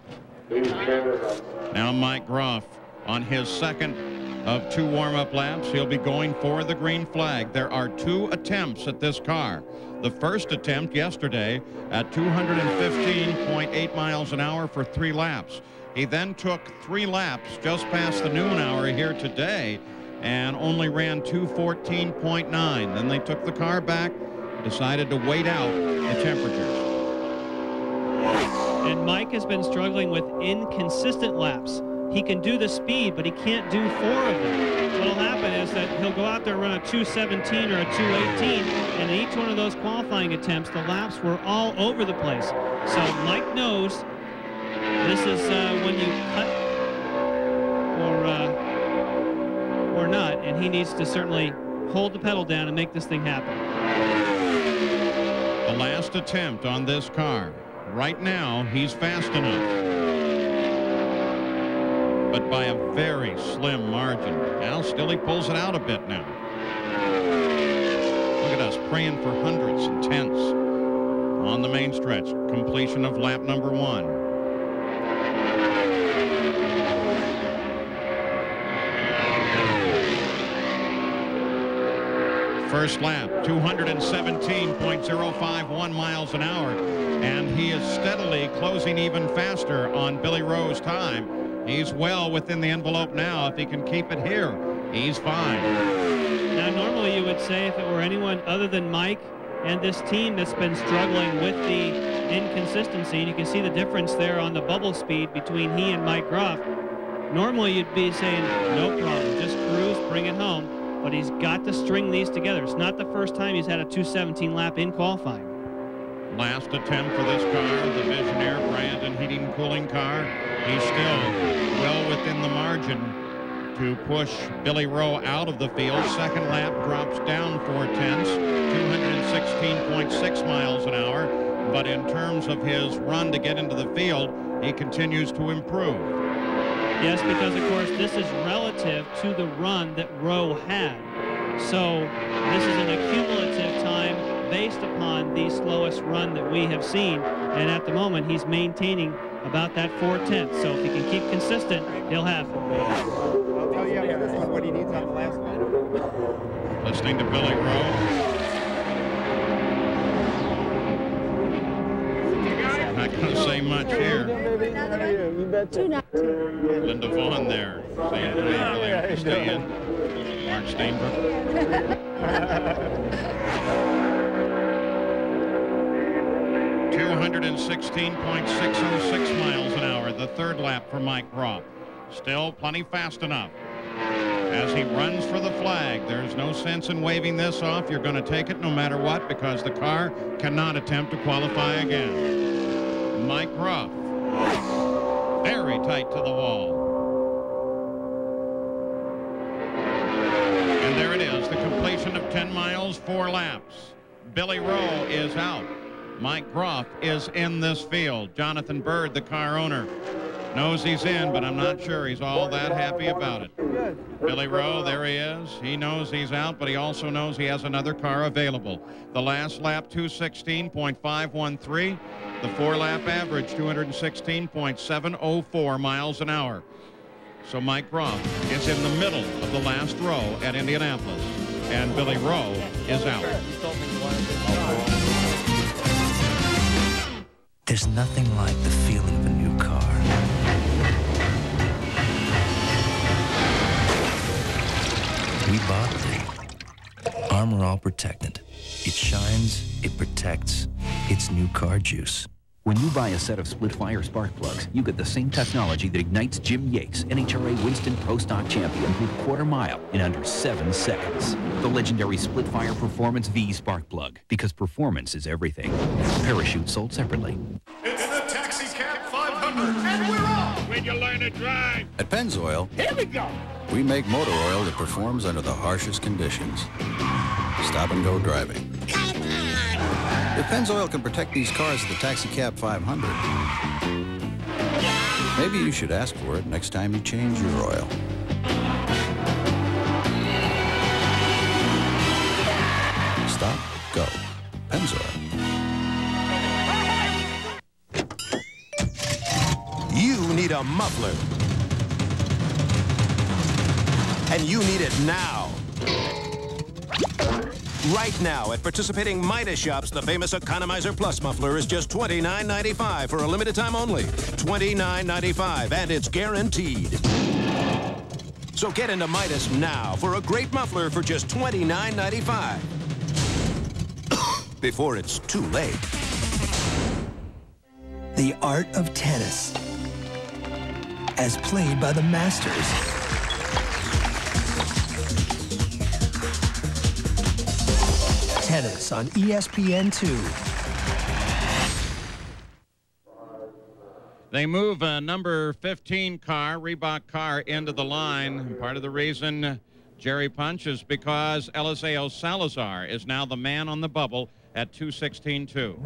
Now Mike Groff on his second of 2 warm-up laps. He'll be going for the green flag. There are 2 attempts at this car. The first attempt yesterday at 215.8 2:16.8 miles an hour for 3 laps. He then took 3 laps just past the noon hour here today and only ran 2:14.9. Then they took the car back, decided to wait out the temperatures. And Mike has been struggling with inconsistent laps. He can do the speed, but he can't do 4 of them. What'll happen is that he'll go out there and run a 2:17 or a 2:18, and in each one of those qualifying attempts, the laps were all over the place. So Mike knows this is when you cut or not, and he needs to certainly hold the pedal down and make this thing happen. The last attempt on this car. Right now, he's fast enough, but by a very slim margin. Now, still he pulls it out a bit now. Look at us praying for hundreds and tenths on the main stretch. Completion of lap number 1. First lap, 217.051 miles an hour, and he is steadily closing even faster on Billy Rowe's time. He's well within the envelope now. If he can keep it here, he's fine. Now, normally you would say if it were anyone other than Mike and this team that's been struggling with the inconsistency, and you can see the difference there on the bubble speed between he and Mike Groff, normally you'd be saying, no problem, just cruise, bring it home. But he's got to string these together. It's not the first time he's had a 2:17 lap in qualifying. Last attempt for this car, the Visionaire Brandon Heating and Cooling car. He's still well within the margin to push Billy Rowe out of the field. Second lap drops down 4/10, 216.6 miles an hour. But in terms of his run to get into the field, he continues to improve. Yes, because of course this is relative to the run that Rowe had. So this is an accumulative time based upon the slowest run that we have seen. And at the moment he's maintaining about that 4/10. So if he can keep consistent, he'll have it. I'll tell you this is what he needs on the last one. Listening to Billy Rowe. Not going to say much here. Linda Vaughn there saying, hey, stay in. Mark Stainbrook. 216.606 miles an hour, the third lap for Mike Groff. Still plenty fast enough. As he runs for the flag, there's no sense in waving this off. You're going to take it no matter what because the car cannot attempt to qualify again. Mike Groff, very tight to the wall. And there it is, the completion of 10 miles, 4 laps. Billy Rowe is out. Mike Groff is in this field. Jonathan Bird, the car owner, knows he's in, but I'm not sure he's all that happy about it. Billy Rowe, there he is. He knows he's out, but he also knows he has another car available. The last lap, 216.513. The 4-lap average, 216.704 miles an hour. So Mike Groff is in the middle of the last row at Indianapolis, and Billy Rowe is out. There's nothing like the feeling of a new car. We bought it. Armor All Protectant. It shines, it protects. It's new car juice. When you buy a set of split-fire spark plugs, you get the same technology that ignites Jim Yates, NHRA Winston Pro Stock Champion, with quarter mile in under 7 seconds. The legendary split-fire Performance V spark plug, because performance is everything. Parachute sold separately. It's the Taxi Cab 500, and we're off! When you learn to drive. At Pennzoil, Here we go! we make motor oil that performs under the harshest conditions. Stop and go driving. If Pennzoil can protect these cars at the Taxi Cab 500, maybe you should ask for it next time you change your oil. Stop, go. Pennzoil. You need a muffler. And you need it now. Right now at participating Midas shops, the famous Economizer Plus muffler is just $29.95 for a limited time only. $29.95, and it's guaranteed. So get into Midas now for a great muffler for just $29.95. Before it's too late. The art of tennis, as played by the masters. Tennis on ESPN2. They move a number 15 car, Reebok car, into the line. Part of the reason Jerry Punch is because Eliseo Salazar is now the man on the bubble at 2:16.2.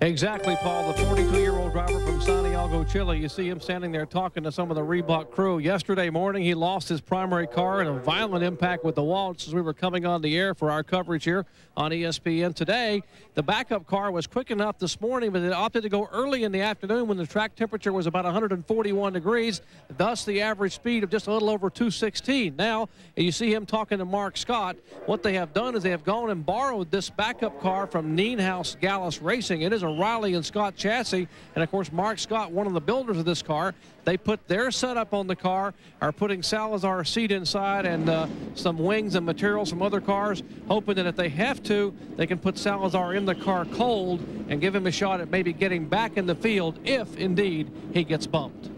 Exactly, Paul, the 42-year-old driver from Santiago, Chile. You see him standing there talking to some of the Reebok crew. Yesterday morning, he lost his primary car in a violent impact with the wall as we were coming on the air for our coverage here on ESPN. Today, the backup car was quick enough this morning, but it opted to go early in the afternoon when the track temperature was about 141 degrees, thus the average speed of just a little over 216. Now, you see him talking to Mark Scott. What they have done is they have gone and borrowed this backup car from Nienhuis Gallus Racing. It is a Riley and Scott chassis, and of course Mark Scott, one of the builders of this car, they put their setup on the car, are putting Salazar's seat inside and some wings and materials from other cars, hoping that if they have to, they can put Salazar in the car cold and give him a shot at maybe getting back in the field if indeed he gets bumped.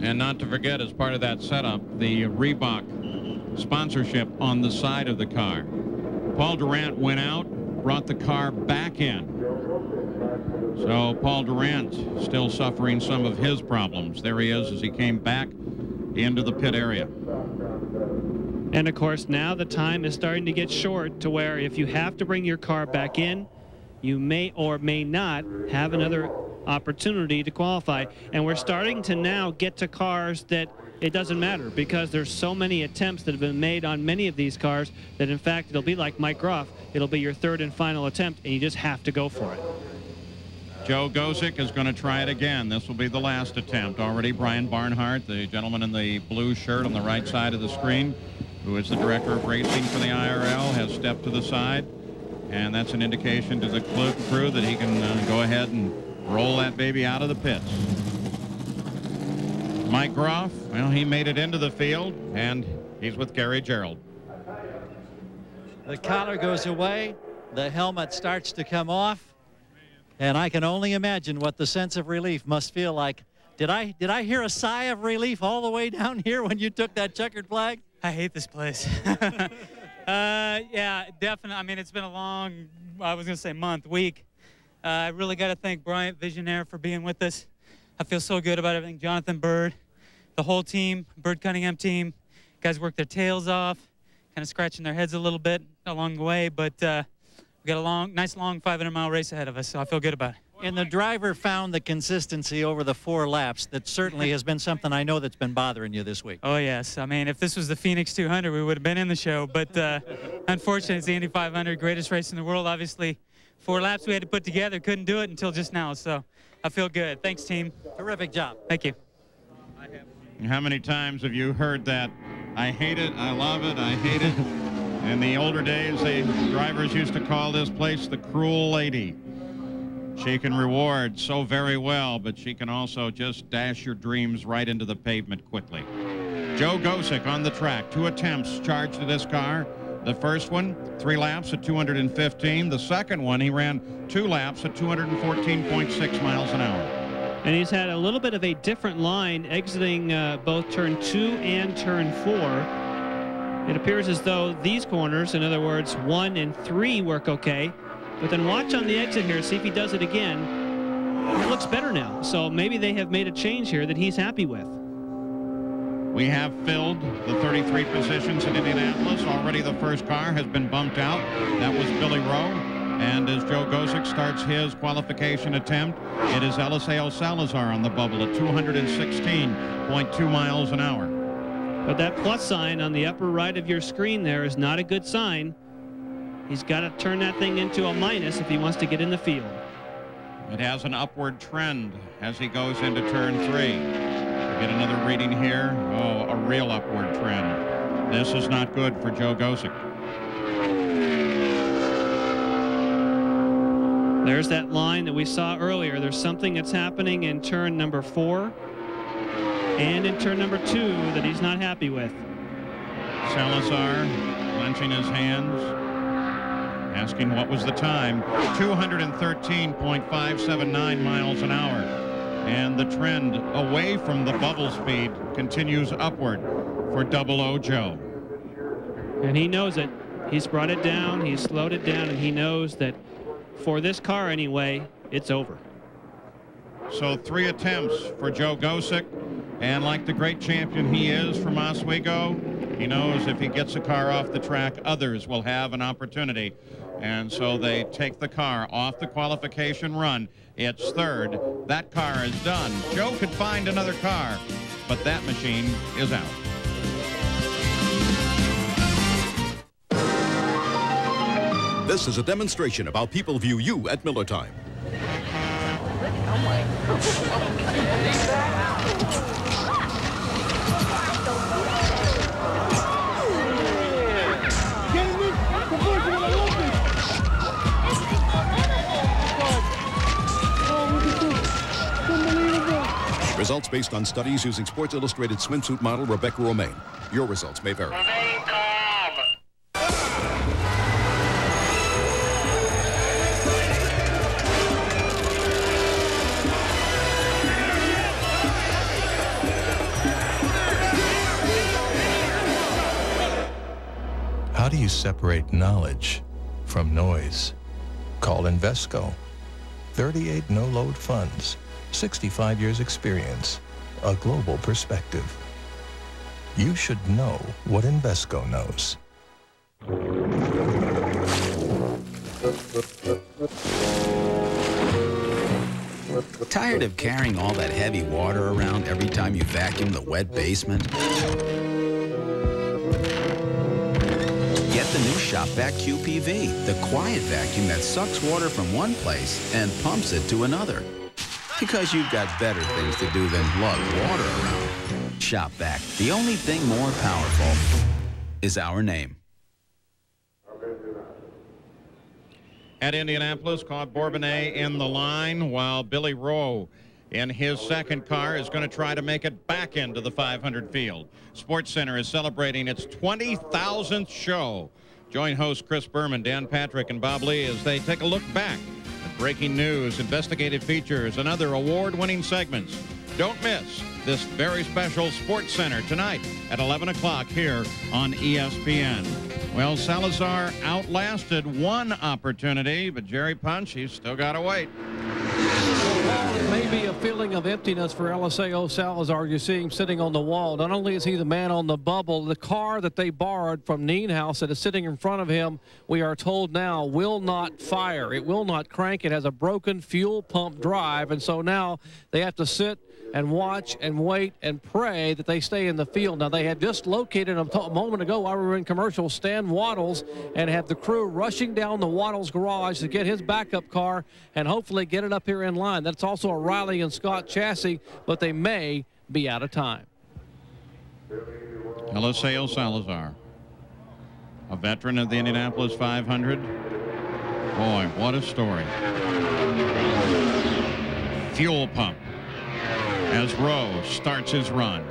And not to forget, as part of that setup, the Reebok sponsorship on the side of the car. Paul Durant went out, brought the car back in. So Paul Durant still suffering some of his problems. There he is as he came back into the pit area. And of course, now the time is starting to get short to where if you have to bring your car back in, you may or may not have another opportunity to qualify. And we're starting to now get to cars that it doesn't matter because there's so many attempts that have been made on many of these cars that in fact it'll be like Mike Groff. It'll be your third and final attempt and you just have to go for it. Joe Gosick is going to try it again. This will be the last attempt. Already Brian Barnhart, the gentleman in the blue shirt on the right side of the screen, who is the director of racing for the IRL, has stepped to the side. And that's an indication to the crew that he can go ahead and roll that baby out of the pits. Mike Groff, well, he made it into the field, and he's with Gary Gerald. The collar goes away. The helmet starts to come off. And I can only imagine what the sense of relief must feel like. Did I hear a sigh of relief all the way down here when you took that checkered flag? I hate this place. Yeah, definitely. I mean, it's been a long, I was going to say month, week. I really got to thank Bryant Visionaire for being with us. I feel so good about everything. Jonathan Bird, the whole team, Bird Cunningham team. Guys worked their tails off, kind of scratching their heads a little bit along the way, but we got a nice long 500-mile race ahead of us, so I feel good about it. And the driver found the consistency over the 4 laps. That certainly has been something I know that's been bothering you this week. Oh, yes. I mean, if this was the Phoenix 200, we would have been in the show. But unfortunately, it's the Indy 500, greatest race in the world. Obviously, 4 laps we had to put together. Couldn't do it until just now, so I feel good. Thanks, team. Terrific job. Thank you. How many times have you heard that? I hate it, I love it, I hate it. In the older days, the drivers used to call this place the cruel lady. She can reward so very well, but she can also just dash your dreams right into the pavement quickly. Joe Gosick on the track. 2 attempts charged to this car. The first one, 3 laps at 215. The second one, he ran 2 laps at 214.6 miles an hour. And he's had a little bit of a different line exiting both turn 2 and turn 4. It appears as though these corners, in other words, 1 and 3, work okay. But then watch on the exit here, see if he does it again. It looks better now. So maybe they have made a change here that he's happy with. We have filled the 33 positions in Indianapolis. Already the first car has been bumped out. That was Billy Rowe. And as Joe Gosick starts his qualification attempt, it is Eliseo Salazar on the bubble at 216.2 miles an hour. But that plus sign on the upper right of your screen there is not a good sign. He's got to turn that thing into a minus if he wants to get in the field. It has an upward trend as he goes into turn 3. We get another reading here. Oh, a real upward trend. This is not good for Joe Gosick. There's that line that we saw earlier. There's something that's happening in turn number 4 and in turn number 2 that he's not happy with. Salazar clenching his hands, asking what was the time. 213.579 miles an hour. And the trend away from the bubble speed continues upward for 00 Joe. And he knows it. He's brought it down, he's slowed it down, and he knows that for this car anyway, it's over. So 3 attempts for Joe Gosick, and like the great champion he is from Oswego, he knows if he gets the car off the track, others will have an opportunity. And so they take the car off the qualification run. It's third. That car is done. Joe could find another car, but that machine is out. This is a demonstration of how people view you at Miller Time. Results based on studies using Sports Illustrated swimsuit model Rebecca Romaine. Your results may vary. How do you separate knowledge from noise? Call Invesco. 38 no-load funds, 65 years experience, a global perspective. You should know what Invesco knows. Tired of carrying all that heavy water around every time you vacuum the wet basement? Get the new ShopVac QPV, the quiet vacuum that sucks water from one place and pumps it to another. Because you've got better things to do than lug water around. ShopVac, the only thing more powerful is our name. At Indianapolis, Claude Bourbonnais in the line, while Billy Rowe in his second car is going to try to make it back into the 500 field. Sports Center is celebrating its 20,000th show. Join hosts Chris Berman, Dan Patrick, and Bob Lee as they take a look back at breaking news, investigative features, and other award-winning segments. Don't miss this very special Sports Center tonight at 11 o'clock here on ESPN. Well, Salazar outlasted one opportunity, but Jerry Punch, he's still got to wait. It may be a feeling of emptiness for Eliseo Salazar. You see him sitting on the wall. Not only is he the man on the bubble, the car that they borrowed from Nienhaus that is sitting in front of him, we are told now, will not fire. It will not crank. It has a broken fuel pump drive, and so now they have to sit and watch and wait and pray that they stay in the field. Now, they had just located a moment ago while we were in commercial Stan Waddles and have the crew rushing down the Waddles garage to get his backup car and hopefully get it up here in line. That's also a Riley and Scott chassis, but they may be out of time. Eliseo Salazar, a veteran of the Indianapolis 500. Boy, what a story. Fuel pump as Rowe starts his run,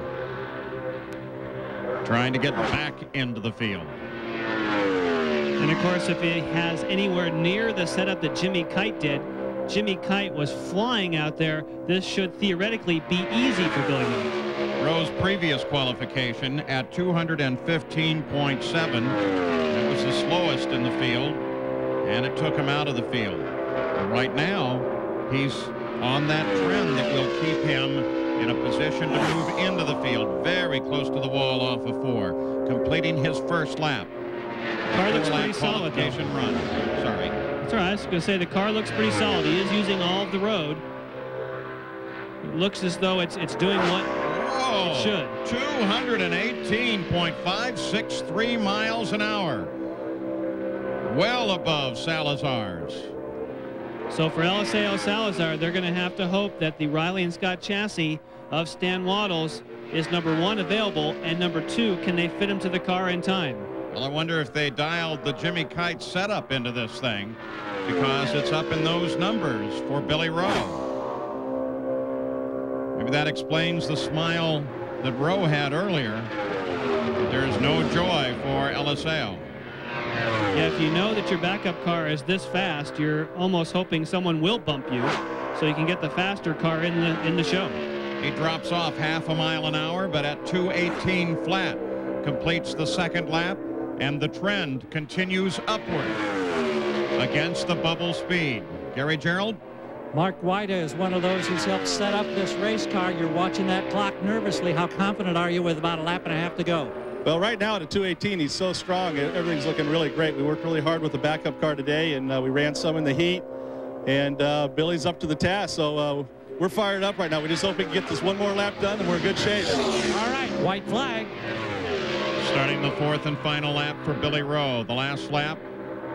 trying to get back into the field. And of course, if he has anywhere near the setup that Jimmy Kite did, Jimmy Kite was flying out there. This should theoretically be easy for Billy Rowe. Rowe's previous qualification at 215.7. That was the slowest in the field, and it took him out of the field. And right now, he's on that trend that will keep him in a position to move into the field, very close to the wall off of 4, completing his first lap. Car looks pretty solid, though. Run. Sorry. That's all right. I was going to say the car looks pretty solid. He is using all of the road. It looks as though it's doing what it should. 218.563 miles an hour. Well above Salazar's. So for Eliseo Salazar, they're going to have to hope that the Riley and Scott chassis of Stan Waddles is #1 available, and #2, can they fit him to the car in time? Well, I wonder if they dialed the Jimmy Kite setup into this thing. because it's up in those numbers for Billy Rowe. Maybe that explains the smile that Rowe had earlier. But there's no joy for Eliseo. Yeah, if you know that your backup car is this fast, you're almost hoping someone will bump you so you can get the faster car in the show. He drops off half a mile an hour, but at 2:18 flat, completes the second lap, and the trend continues upward against the bubble speed. Gary Gerald? Mark White is one of those who's helped set up this race car. You're watching that clock nervously. How confident are you with about a lap and a half to go? Well, right now at a 2:18, he's so strong. Everything's looking really great. We worked really hard with the backup car today, and we ran some in the heat. And Billy's up to the task, so we're fired up right now. We just hope we can get this one more lap done, and we're in good shape. All right, white flag. Starting the fourth and final lap for Billy Rowe. The last lap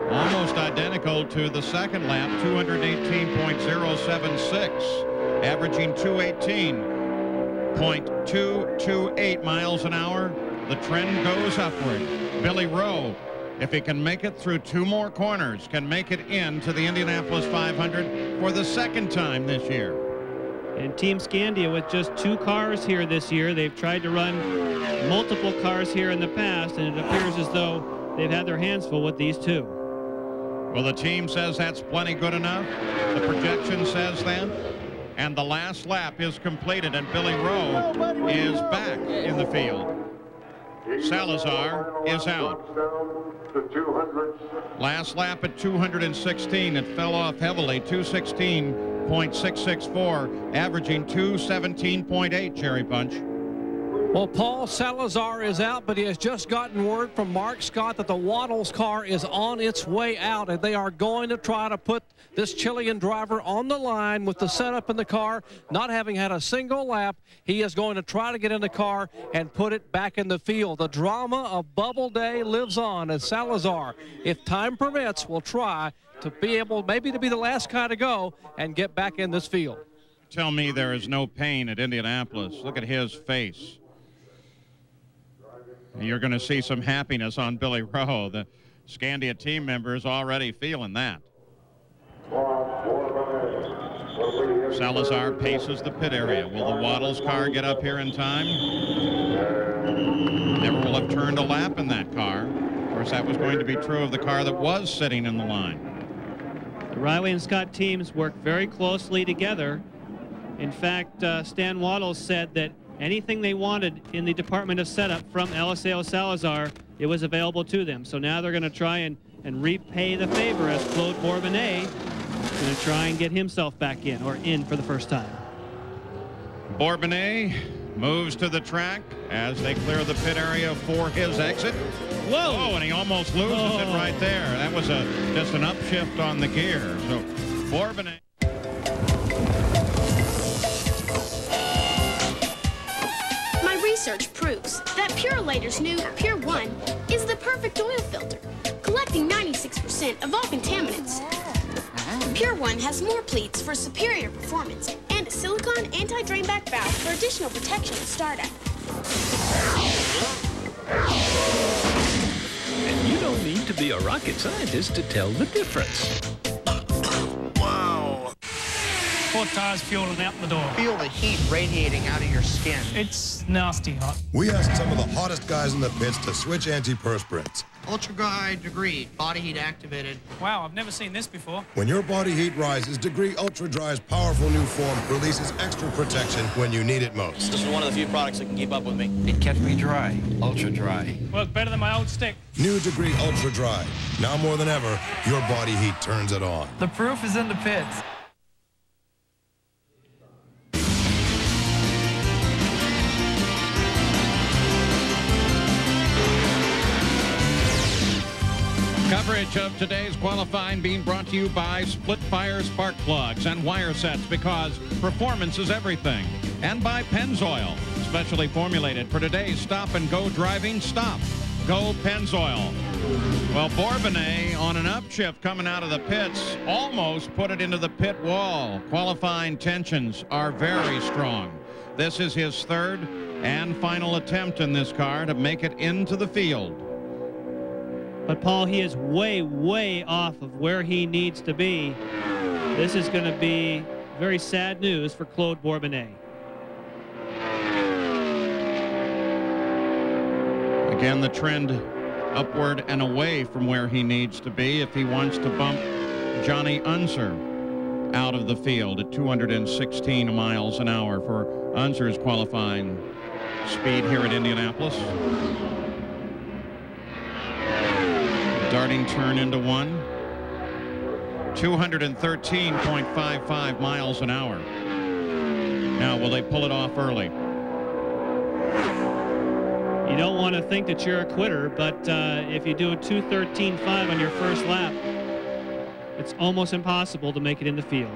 almost identical to the second lap, 218.076, averaging 218.228 miles an hour. The trend goes upward. Billy Rowe, if he can make it through two more corners, can make it into the Indianapolis 500 for the second time this year. And Team Scandia with just 2 cars here this year. They've tried to run multiple cars here in the past, and it appears as though they've had their hands full with these 2. Well, the team says that's plenty good enough. The projection says that. And the last lap is completed, and Billy Rowe is back in the field. Salazar is out. Last lap at 216. It fell off heavily, 216.664, averaging 217.8, Cherry Punch. Well, Paul Salazar is out, but he has just gotten word from Mark Scott that the Waddles car is on its way out, and they are going to try to put this Chilean driver on the line with the setup in the car. Not having had a single lap, he is going to try to get in the car and put it back in the field. The drama of Bubble Day lives on, and Salazar, if time permits, will try to be able maybe to be the last guy to go and get back in this field. Tell me there is no pain at Indianapolis. Look at his face. You're going to see some happiness on Billy Rowe. The Scandia team member is already feeling that. Salazar paces the pit area. Will the Waddles car get up here in time? Never will have turned a lap in that car. Of course, that was going to be true of the car that was sitting in the line. The Riley and Scott teams work very closely together. In fact, Stan Waddles said that anything they wanted in the department of setup from Eliseo Salazar, it was available to them. So now they're going to try and repay the favor as Claude Bourbonnais is going to try and get himself back in, or in for the first time. Bourbonnais moves to the track as they clear the pit area for his exit. Whoa! Oh, and he almost loses it right there. That was just an upshift on the gear. So Bourbonnais. Research proves that Purolator's new Pure One is the perfect oil filter, collecting 96% of all contaminants. Pure One has more pleats for superior performance and a silicone anti-drainback valve for additional protection at startup. And you don't need to be a rocket scientist to tell the difference. Wow. 4 tires fueling out the door. Feel the heat radiating out of your skin. It's nasty hot. We asked some of the hottest guys in the pits to switch antiperspirants. Ultra High Degree, body heat activated. Wow, I've never seen this before. When your body heat rises, Degree Ultra Dry's powerful new form releases extra protection when you need it most. This is one of the few products that can keep up with me. It kept me dry. Ultra Dry. Worked better than my old stick. New Degree Ultra Dry. Now more than ever, your body heat turns it on. The proof is in the pits. Coverage of today's qualifying being brought to you by Split Fire Spark Plugs and Wire Sets, because performance is everything. And by Pennzoil, specially formulated for today's stop-and-go driving. Stop. Go Pennzoil. Well, Bourbonnais on an upshift coming out of the pits almost put it into the pit wall. Qualifying tensions are very strong. This is his third and final attempt in this car to make it into the field. But Paul, he is way, way off of where he needs to be. This is going to be very sad news for Claude Bourbonnais. Again, the trend upward and away from where he needs to be if he wants to bump Johnny Unser out of the field at 216 miles an hour for Unser's qualifying speed here at Indianapolis. Darting turn into one. 213.55 miles an hour. Now, will they pull it off early? You don't want to think that you're a quitter, but if you do a 2:13.5 on your first lap, it's almost impossible to make it in the field.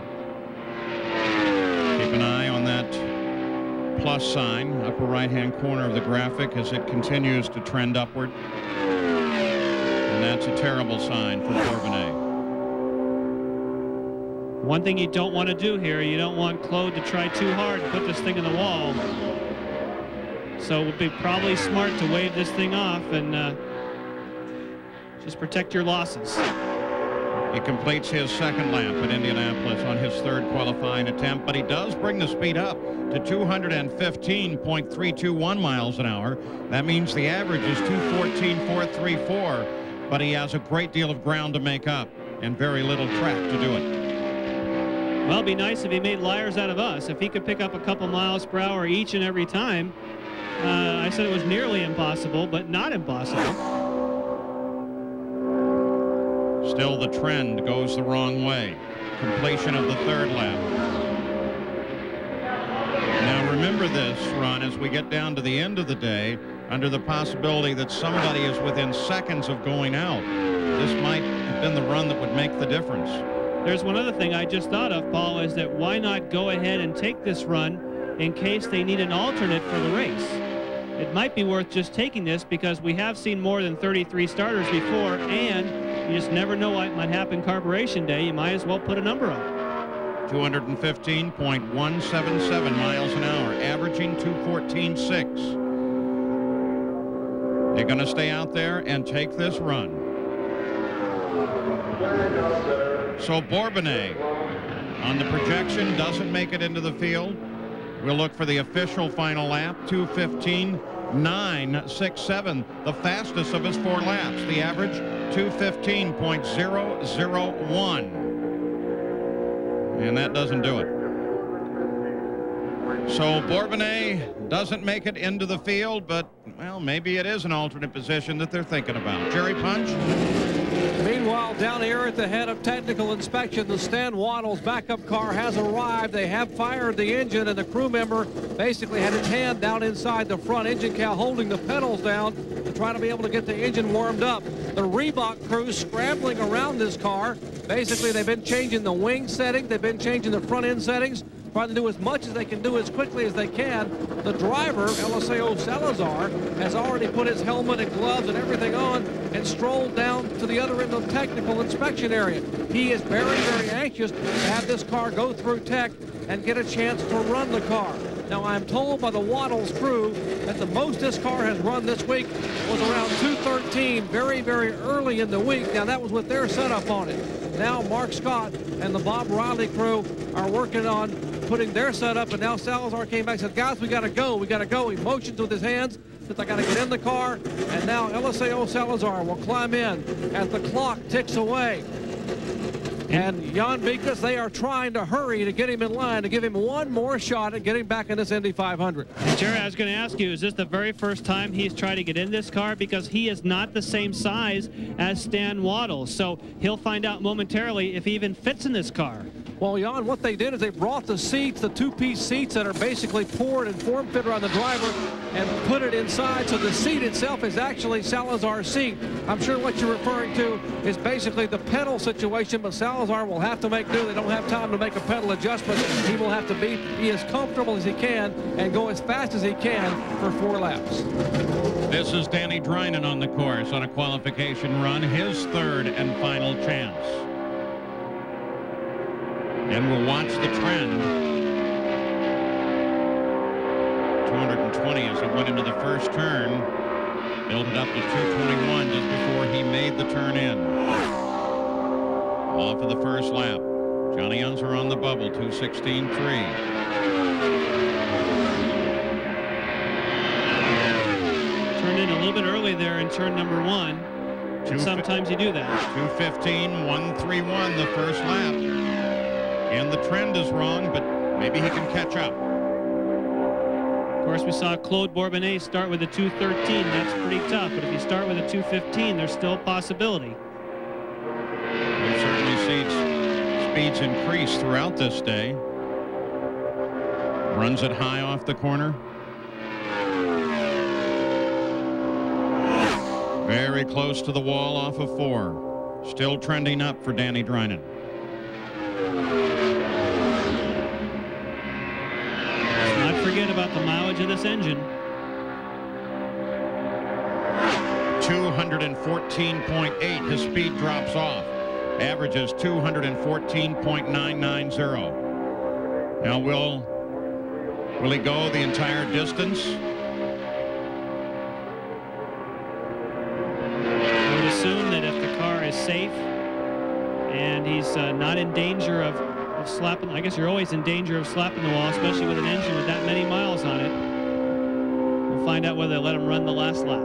Keep an eye on that plus sign, upper right-hand corner of the graphic, as it continues to trend upward. And that's a terrible sign for Bourbonnais. One thing you don't want to do here, you don't want Claude to try too hard to put this thing in the wall. So it would be probably smart to wave this thing off and just protect your losses. He completes his second lap at Indianapolis on his third qualifying attempt, but he does bring the speed up to 215.321 miles an hour. That means the average is 214.434, but he has a great deal of ground to make up and very little track to do it. Well, it'd be nice if he made liars out of us. If he could pick up a couple miles per hour each and every time. I said it was nearly impossible, but not impossible. Still, the trend goes the wrong way. Completion of the third lap. Now, remember this, Ron, as we get down to the end of the day, under the possibility that somebody is within seconds of going out, this might have been the run that would make the difference. There's one other thing I just thought of, Paul, is that why not go ahead and take this run in case they need an alternate for the race? It might be worth just taking this because we have seen more than 33 starters before, and you just never know what might happen carburation day. You might as well put a number on it. 215.177 miles an hour, averaging 214.6. They're going to stay out there and take this run. So Bourbonnais on the projection doesn't make it into the field. We'll look for the official final lap, 2:15.967, the fastest of his 4 laps. The average, 2:15.001. And that doesn't do it. So Bourbonnais doesn't make it into the field, but, well, maybe it is an alternate position that they're thinking about. Jerry Punch? Meanwhile, down here at the head of technical inspection, the Stan Waddles backup car has arrived. They have fired the engine, and the crew member basically had his hand down inside the front engine cowl, holding the pedals down to try to be able to get the engine warmed up. The Reebok crew scrambling around this car. Basically, they've been changing the wing setting. They've been changing the front end settings, trying to do as much as they can do as quickly as they can. The driver, Eliseo Salazar, has already put his helmet and gloves and everything on and strolled down to the other end of the technical inspection area. He is very, very anxious to have this car go through tech and get a chance to run the car. Now, I'm told by the Waddles crew that the most this car has run this week was around 2:13, very, very early in the week. Now, that was with their setup on it. Now, Mark Scott and the Bob Riley crew are working on putting their setup, and now Salazar came back and said, guys, we got to go. We got to go. He motions with his hands that I got to get in the car, and now Eliseo Salazar will climb in as the clock ticks away. And Jan Bikas, they are trying to hurry to get him in line, to give him one more shot at getting back in this Indy 500. Jerry, I was going to ask you, is this the very first time he's tried to get in this car? Because he is not the same size as Stan Waddles, so he'll find out momentarily if he even fits in this car. Well, Jan, what they did is they brought the seats, the two-piece seats that are basically poured and form-fit around the driver, and put it inside. So the seat itself is actually Salazar's seat. I'm sure what you're referring to is basically the pedal situation, but Salazar will have to make do. They don't have time to make a pedal adjustment. He will have to be as comfortable as he can and go as fast as he can for 4 laps. This is Danny Drynan on the course on a qualification run, his third and final chance. And we'll watch the trend. 220 as he went into the first turn. Built it up to 221 just before he made the turn in. Off of the first lap. Johnny Unser on the bubble, 2:16.3. Turned in a little bit early there in turn number 1. Sometimes you do that. 2:15.131 the first lap. And the trend is wrong, but maybe he can catch up. Of course, we saw Claude Bourbonnais start with a 2:13. That's pretty tough. But if you start with a 2:15, there's still a possibility. We've certainly seen speeds increase throughout this day. Runs it high off the corner. Very close to the wall off of 4. Still trending up for Danny Drynan. Let's not forget about the mileage of this engine. 214.8. His speed drops off. Averages 214.990. Now will he go the entire distance? Assume that if the car is safe and he's not in danger of slapping, I guess you're always in danger of slapping the wall, especially with an engine with that many miles on it. We'll find out whether they let him run the last lap.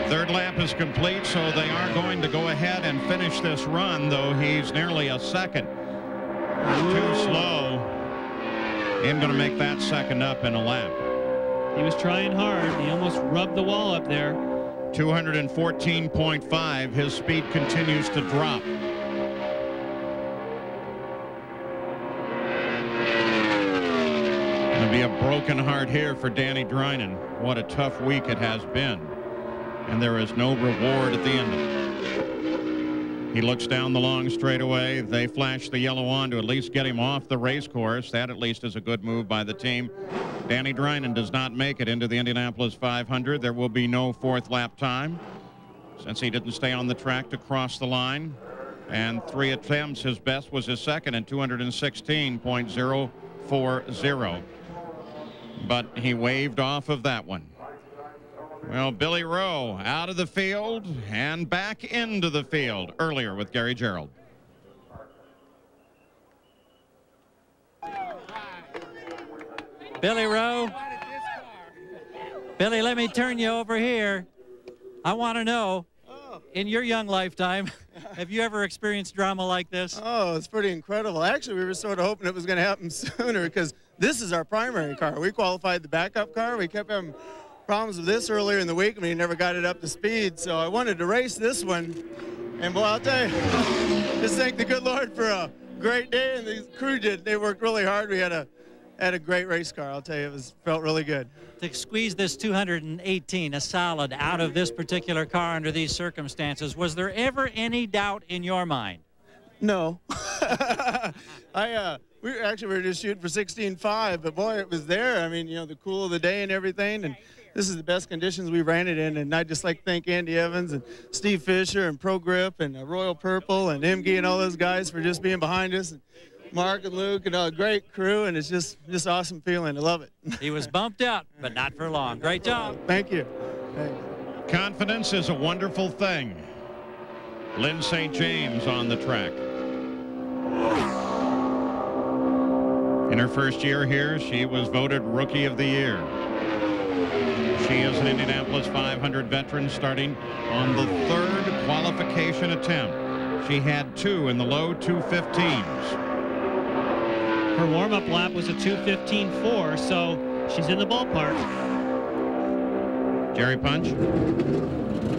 Third lap is complete, so they are going to go ahead and finish this run, though he's nearly a second too slow. I'm going to make that second up in a lap. He was trying hard. He almost rubbed the wall up there. 214.5. His speed continues to drop. Going to be a broken heart here for Danny Drynan. What a tough week it has been. And there is no reward at the end of it. He looks down the long straightaway. They flash the yellow on to at least get him off the race course. That at least is a good move by the team. Danny Drynan does not make it into the Indianapolis 500. There will be no fourth lap time since he didn't stay on the track to cross the line. And 3 attempts, his best was his second in 216.040. But he waved off of that one. Well, Billy Rowe out of the field and back into the field earlier with Gary Gerald. Billy Rowe. Billy, let me turn you over here. I want to know, in your young lifetime, have you ever experienced drama like this? Oh, it's pretty incredible. Actually, we were sort of hoping it was going to happen sooner because this is our primary car. We qualified the backup car. We kept having problems with this earlier in the week. I mean, never got it up to speed. So I wanted to race this one. And, boy, I'll tell you, just thank the good Lord for a great day. And the crew did. They worked really hard. We had a great race car. I'll tell you, felt really good. To squeeze this 218, a solid, out of this particular car under these circumstances, was there ever any doubt in your mind? No. We were just shooting for 16.5, but boy, it was there. I mean, you know, the cool of the day and everything, and this is the best conditions we ran it in. And I'd just like to thank Andy Evans and Steve Fisher and Pro Grip and Royal Purple and MG and all those guys for just being behind us. And Mark and Luke and a great crew, and it's just awesome feeling. I love it. He was bumped out, but not for long. Great job. Thank you. Thanks. Confidence is a wonderful thing. Lynn St. James on the track. In her first year here, she was voted Rookie of the Year. She is an Indianapolis 500 veteran starting on the 3rd qualification attempt. She had 2 in the low 215s. Her warm-up lap was a 2:15.4, so she's in the ballpark. Jerry Punch.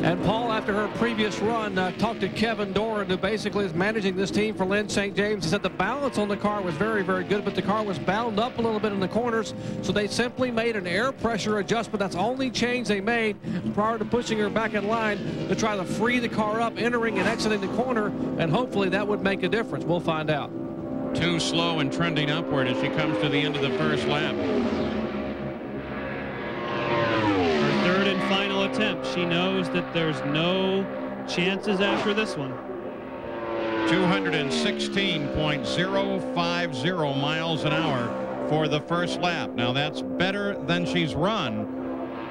And Paul, after her previous run, talked to Kevin Doran, who basically is managing this team for Lynn St. James. He said the balance on the car was very, very good, but the car was bound up a little bit in the corners, so they simply made an air pressure adjustment. That's the only change they made prior to pushing her back in line to try to free the car up, entering and exiting the corner, and hopefully that would make a difference. We'll find out. Too slow and trending upward as she comes to the end of the first lap. Her 3rd and final attempt. She knows that there's no chances after this one. 216.050 miles an hour. for the first lap. Now that's better than she's run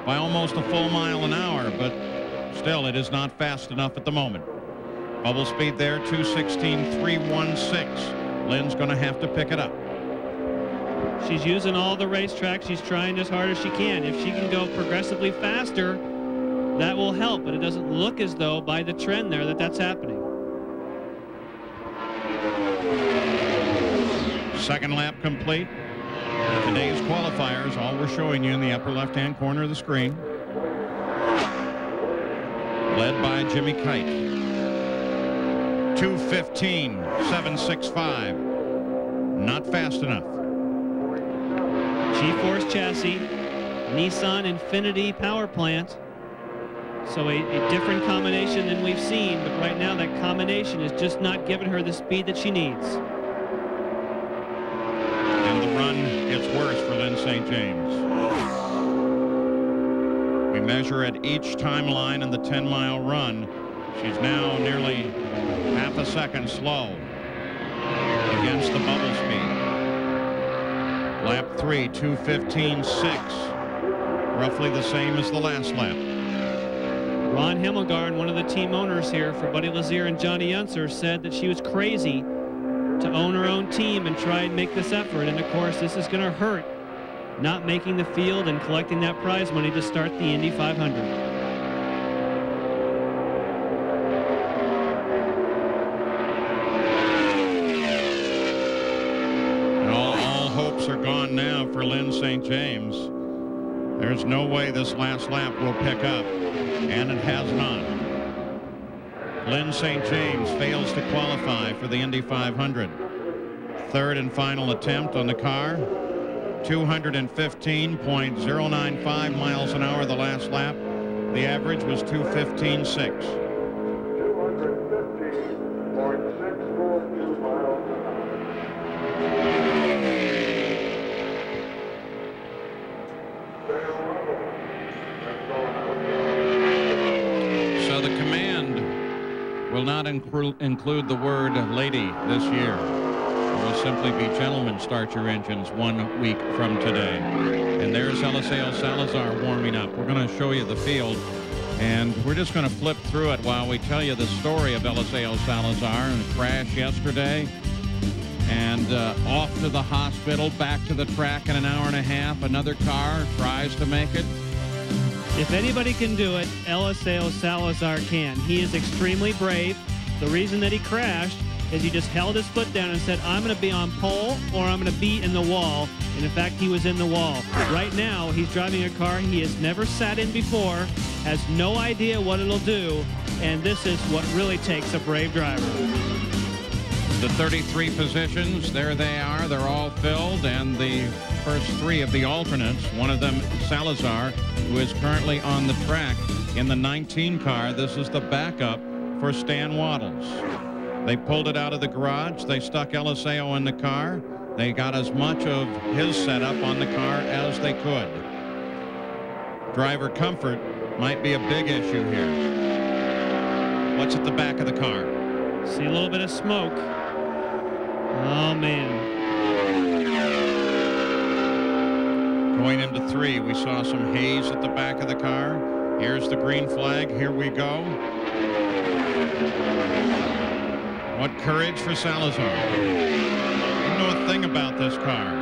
by almost a full mile an hour, but still it is not fast enough at the moment. Bubble speed there, 2:16.316. Lynn's going to have to pick it up. She's using all the racetracks. She's trying as hard as she can. If she can go progressively faster, that will help, but it doesn't look as though by the trend there that that's happening. Second lap complete. Today's qualifiers, all we're showing you in the upper left-hand corner of the screen. Led by Jimmy Kite. 2:15.765. Not fast enough. G-Force chassis, Nissan Infinity power plant. So a different combination than we've seen, but right now that combination is just not giving her the speed that she needs. And the run gets worse for Lynn St. James. We measure at each timeline in the 10-mile run. She's now nearly half a second slow against the bubble speed. Lap 3, 2:15.6. Roughly the same as the last lap. Ron Himmelgarn, one of the team owners here for Buddy Lazier and Johnny Unser, said that she was crazy to own her own team and try and make this effort. And of course, this is going to hurt not making the field and collecting that prize money to start the Indy 500. And all hopes are gone now for Lynn St. James. There's no way this last lap will pick up, and it has not. Lynn St. James fails to qualify for the Indy 500. Third and final attempt on the car. 215.095 miles an hour the last lap. The average was 2:15.6. So the command will not include the word lady this year. It will simply be gentlemen, start your engines 1 week from today. And there's Eliseo Salazar warming up. We're going to show you the field, and we're just going to flip through it while we tell you the story of Eliseo Salazar and a crash yesterday, and off to the hospital, back to the track in an hour and a half. Another car tries to make it. If anybody can do it, Eliseo Salazar can. He is extremely brave. The reason that he crashed is he just held his foot down and said, I'm going to be on pole or I'm going to be in the wall. And in fact, he was in the wall. Right now, he's driving a car he has never sat in before, has no idea what it'll do, and this is what really takes a brave driver. The 33 positions, there they are. They're all filled, and the first three of the alternates, one of them Salazar, who is currently on the track in the 19 car. This is the backup for Stan Waddles. They pulled it out of the garage. They stuck Eliseo in the car. They got as much of his setup on the car as they could. Driver comfort might be a big issue here. What's at the back of the car? See a little bit of smoke. Oh, man. Going into 3, we saw some haze at the back of the car. Here's the green flag. Here we go. What courage for Salazar. Didn't know a thing about this car.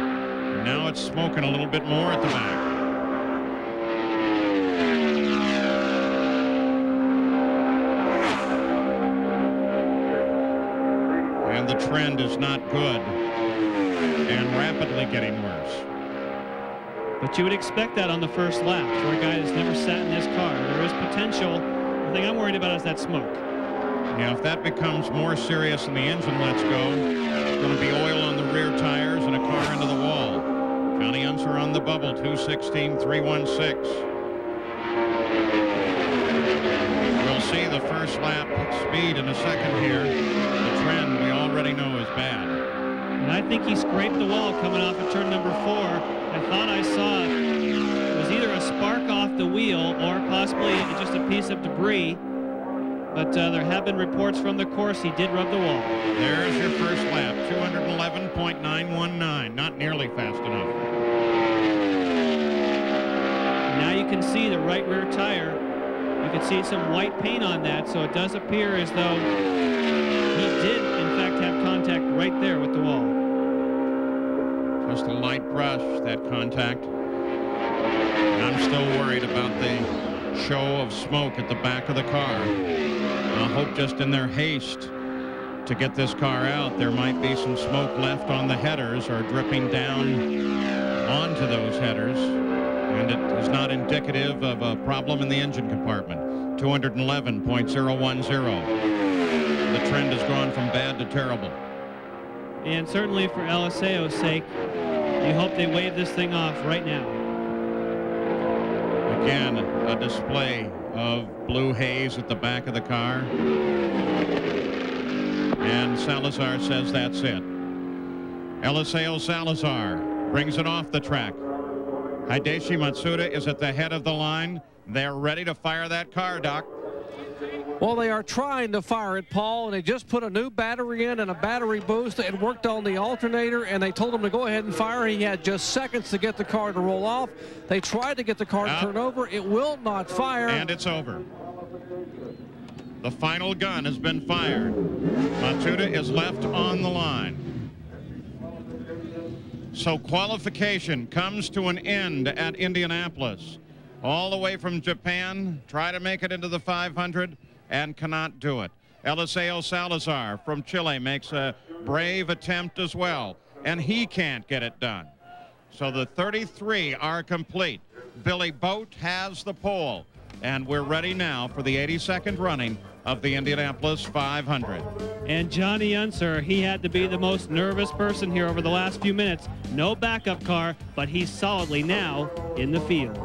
Now it's smoking a little bit more at the back. And the trend is not good and rapidly getting worse. But you would expect that on the first lap for a guy that's never sat in this car. There is potential. The thing I'm worried about is that smoke. Yeah, if that becomes more serious and the engine lets go, it's going to be oil on the rear tires and a car into the wall. Johnny Unser on the bubble, 2:16.316. We'll see the first lap speed in a second here. The trend we already know is bad. And I think he scraped the wall coming off of turn number 4. I thought I saw it was either a spark off the wheel or possibly just a piece of debris. but there have been reports from the course he did rub the wall. There's your first lap, 211.919. Not nearly fast enough. Now you can see the right rear tire. You can see some white paint on that, so it does appear as though he did, in fact, have contact right there with the wall. Just a light brush, that contact. And I'm still worried about the show of smoke at the back of the car. I hope just in their haste to get this car out, there might be some smoke left on the headers or dripping down onto those headers. And it is not indicative of a problem in the engine compartment. 211.010. The trend has gone from bad to terrible. And certainly for LSAO's sake, you hope they wave this thing off right now. Again, a display of blue haze at the back of the car. And Salazar says that's it. LSAO Salazar brings it off the track. Hideshi Matsuda is at the head of the line. They're ready to fire that car, Doc. Well, they are trying to fire it, Paul, and they just put a new battery in and a battery boost and worked on the alternator, and they told him to go ahead and fire. He had just seconds to get the car to roll off. They tried to get the car to turn over. It will not fire. And it's over. The final gun has been fired. Matsuda is left on the line. So qualification comes to an end at Indianapolis. All the way from Japan, try to make it into the 500 and cannot do it. LSAO Salazar from Chile makes a brave attempt as well, and he can't get it done. So the 33 are complete. Billy Boat has the pole, and we're ready now for the 82nd running of the Indianapolis 500. And Johnny Unser, he had to be the most nervous person here over the last few minutes. No backup car, but he's solidly now in the field.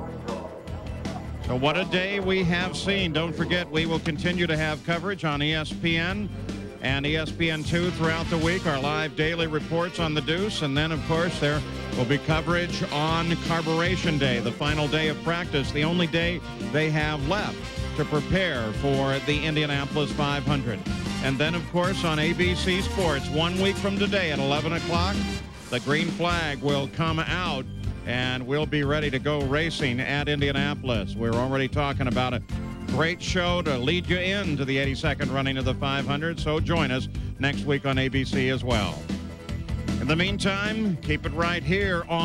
So what a day we have seen. Don't forget, we will continue to have coverage on ESPN and ESPN2 throughout the week, our live daily reports on the Deuce. And then, of course, there will be coverage on Carburation Day, the final day of practice, the only day they have left to prepare for the Indianapolis 500. And then, of course, on ABC Sports, 1 week from today at 11 o'clock, the green flag will come out, and we'll be ready to go racing at Indianapolis. We're already talking about a great show to lead you into the 82nd running of the 500, so join us next week on ABC as well. In the meantime, keep it right here on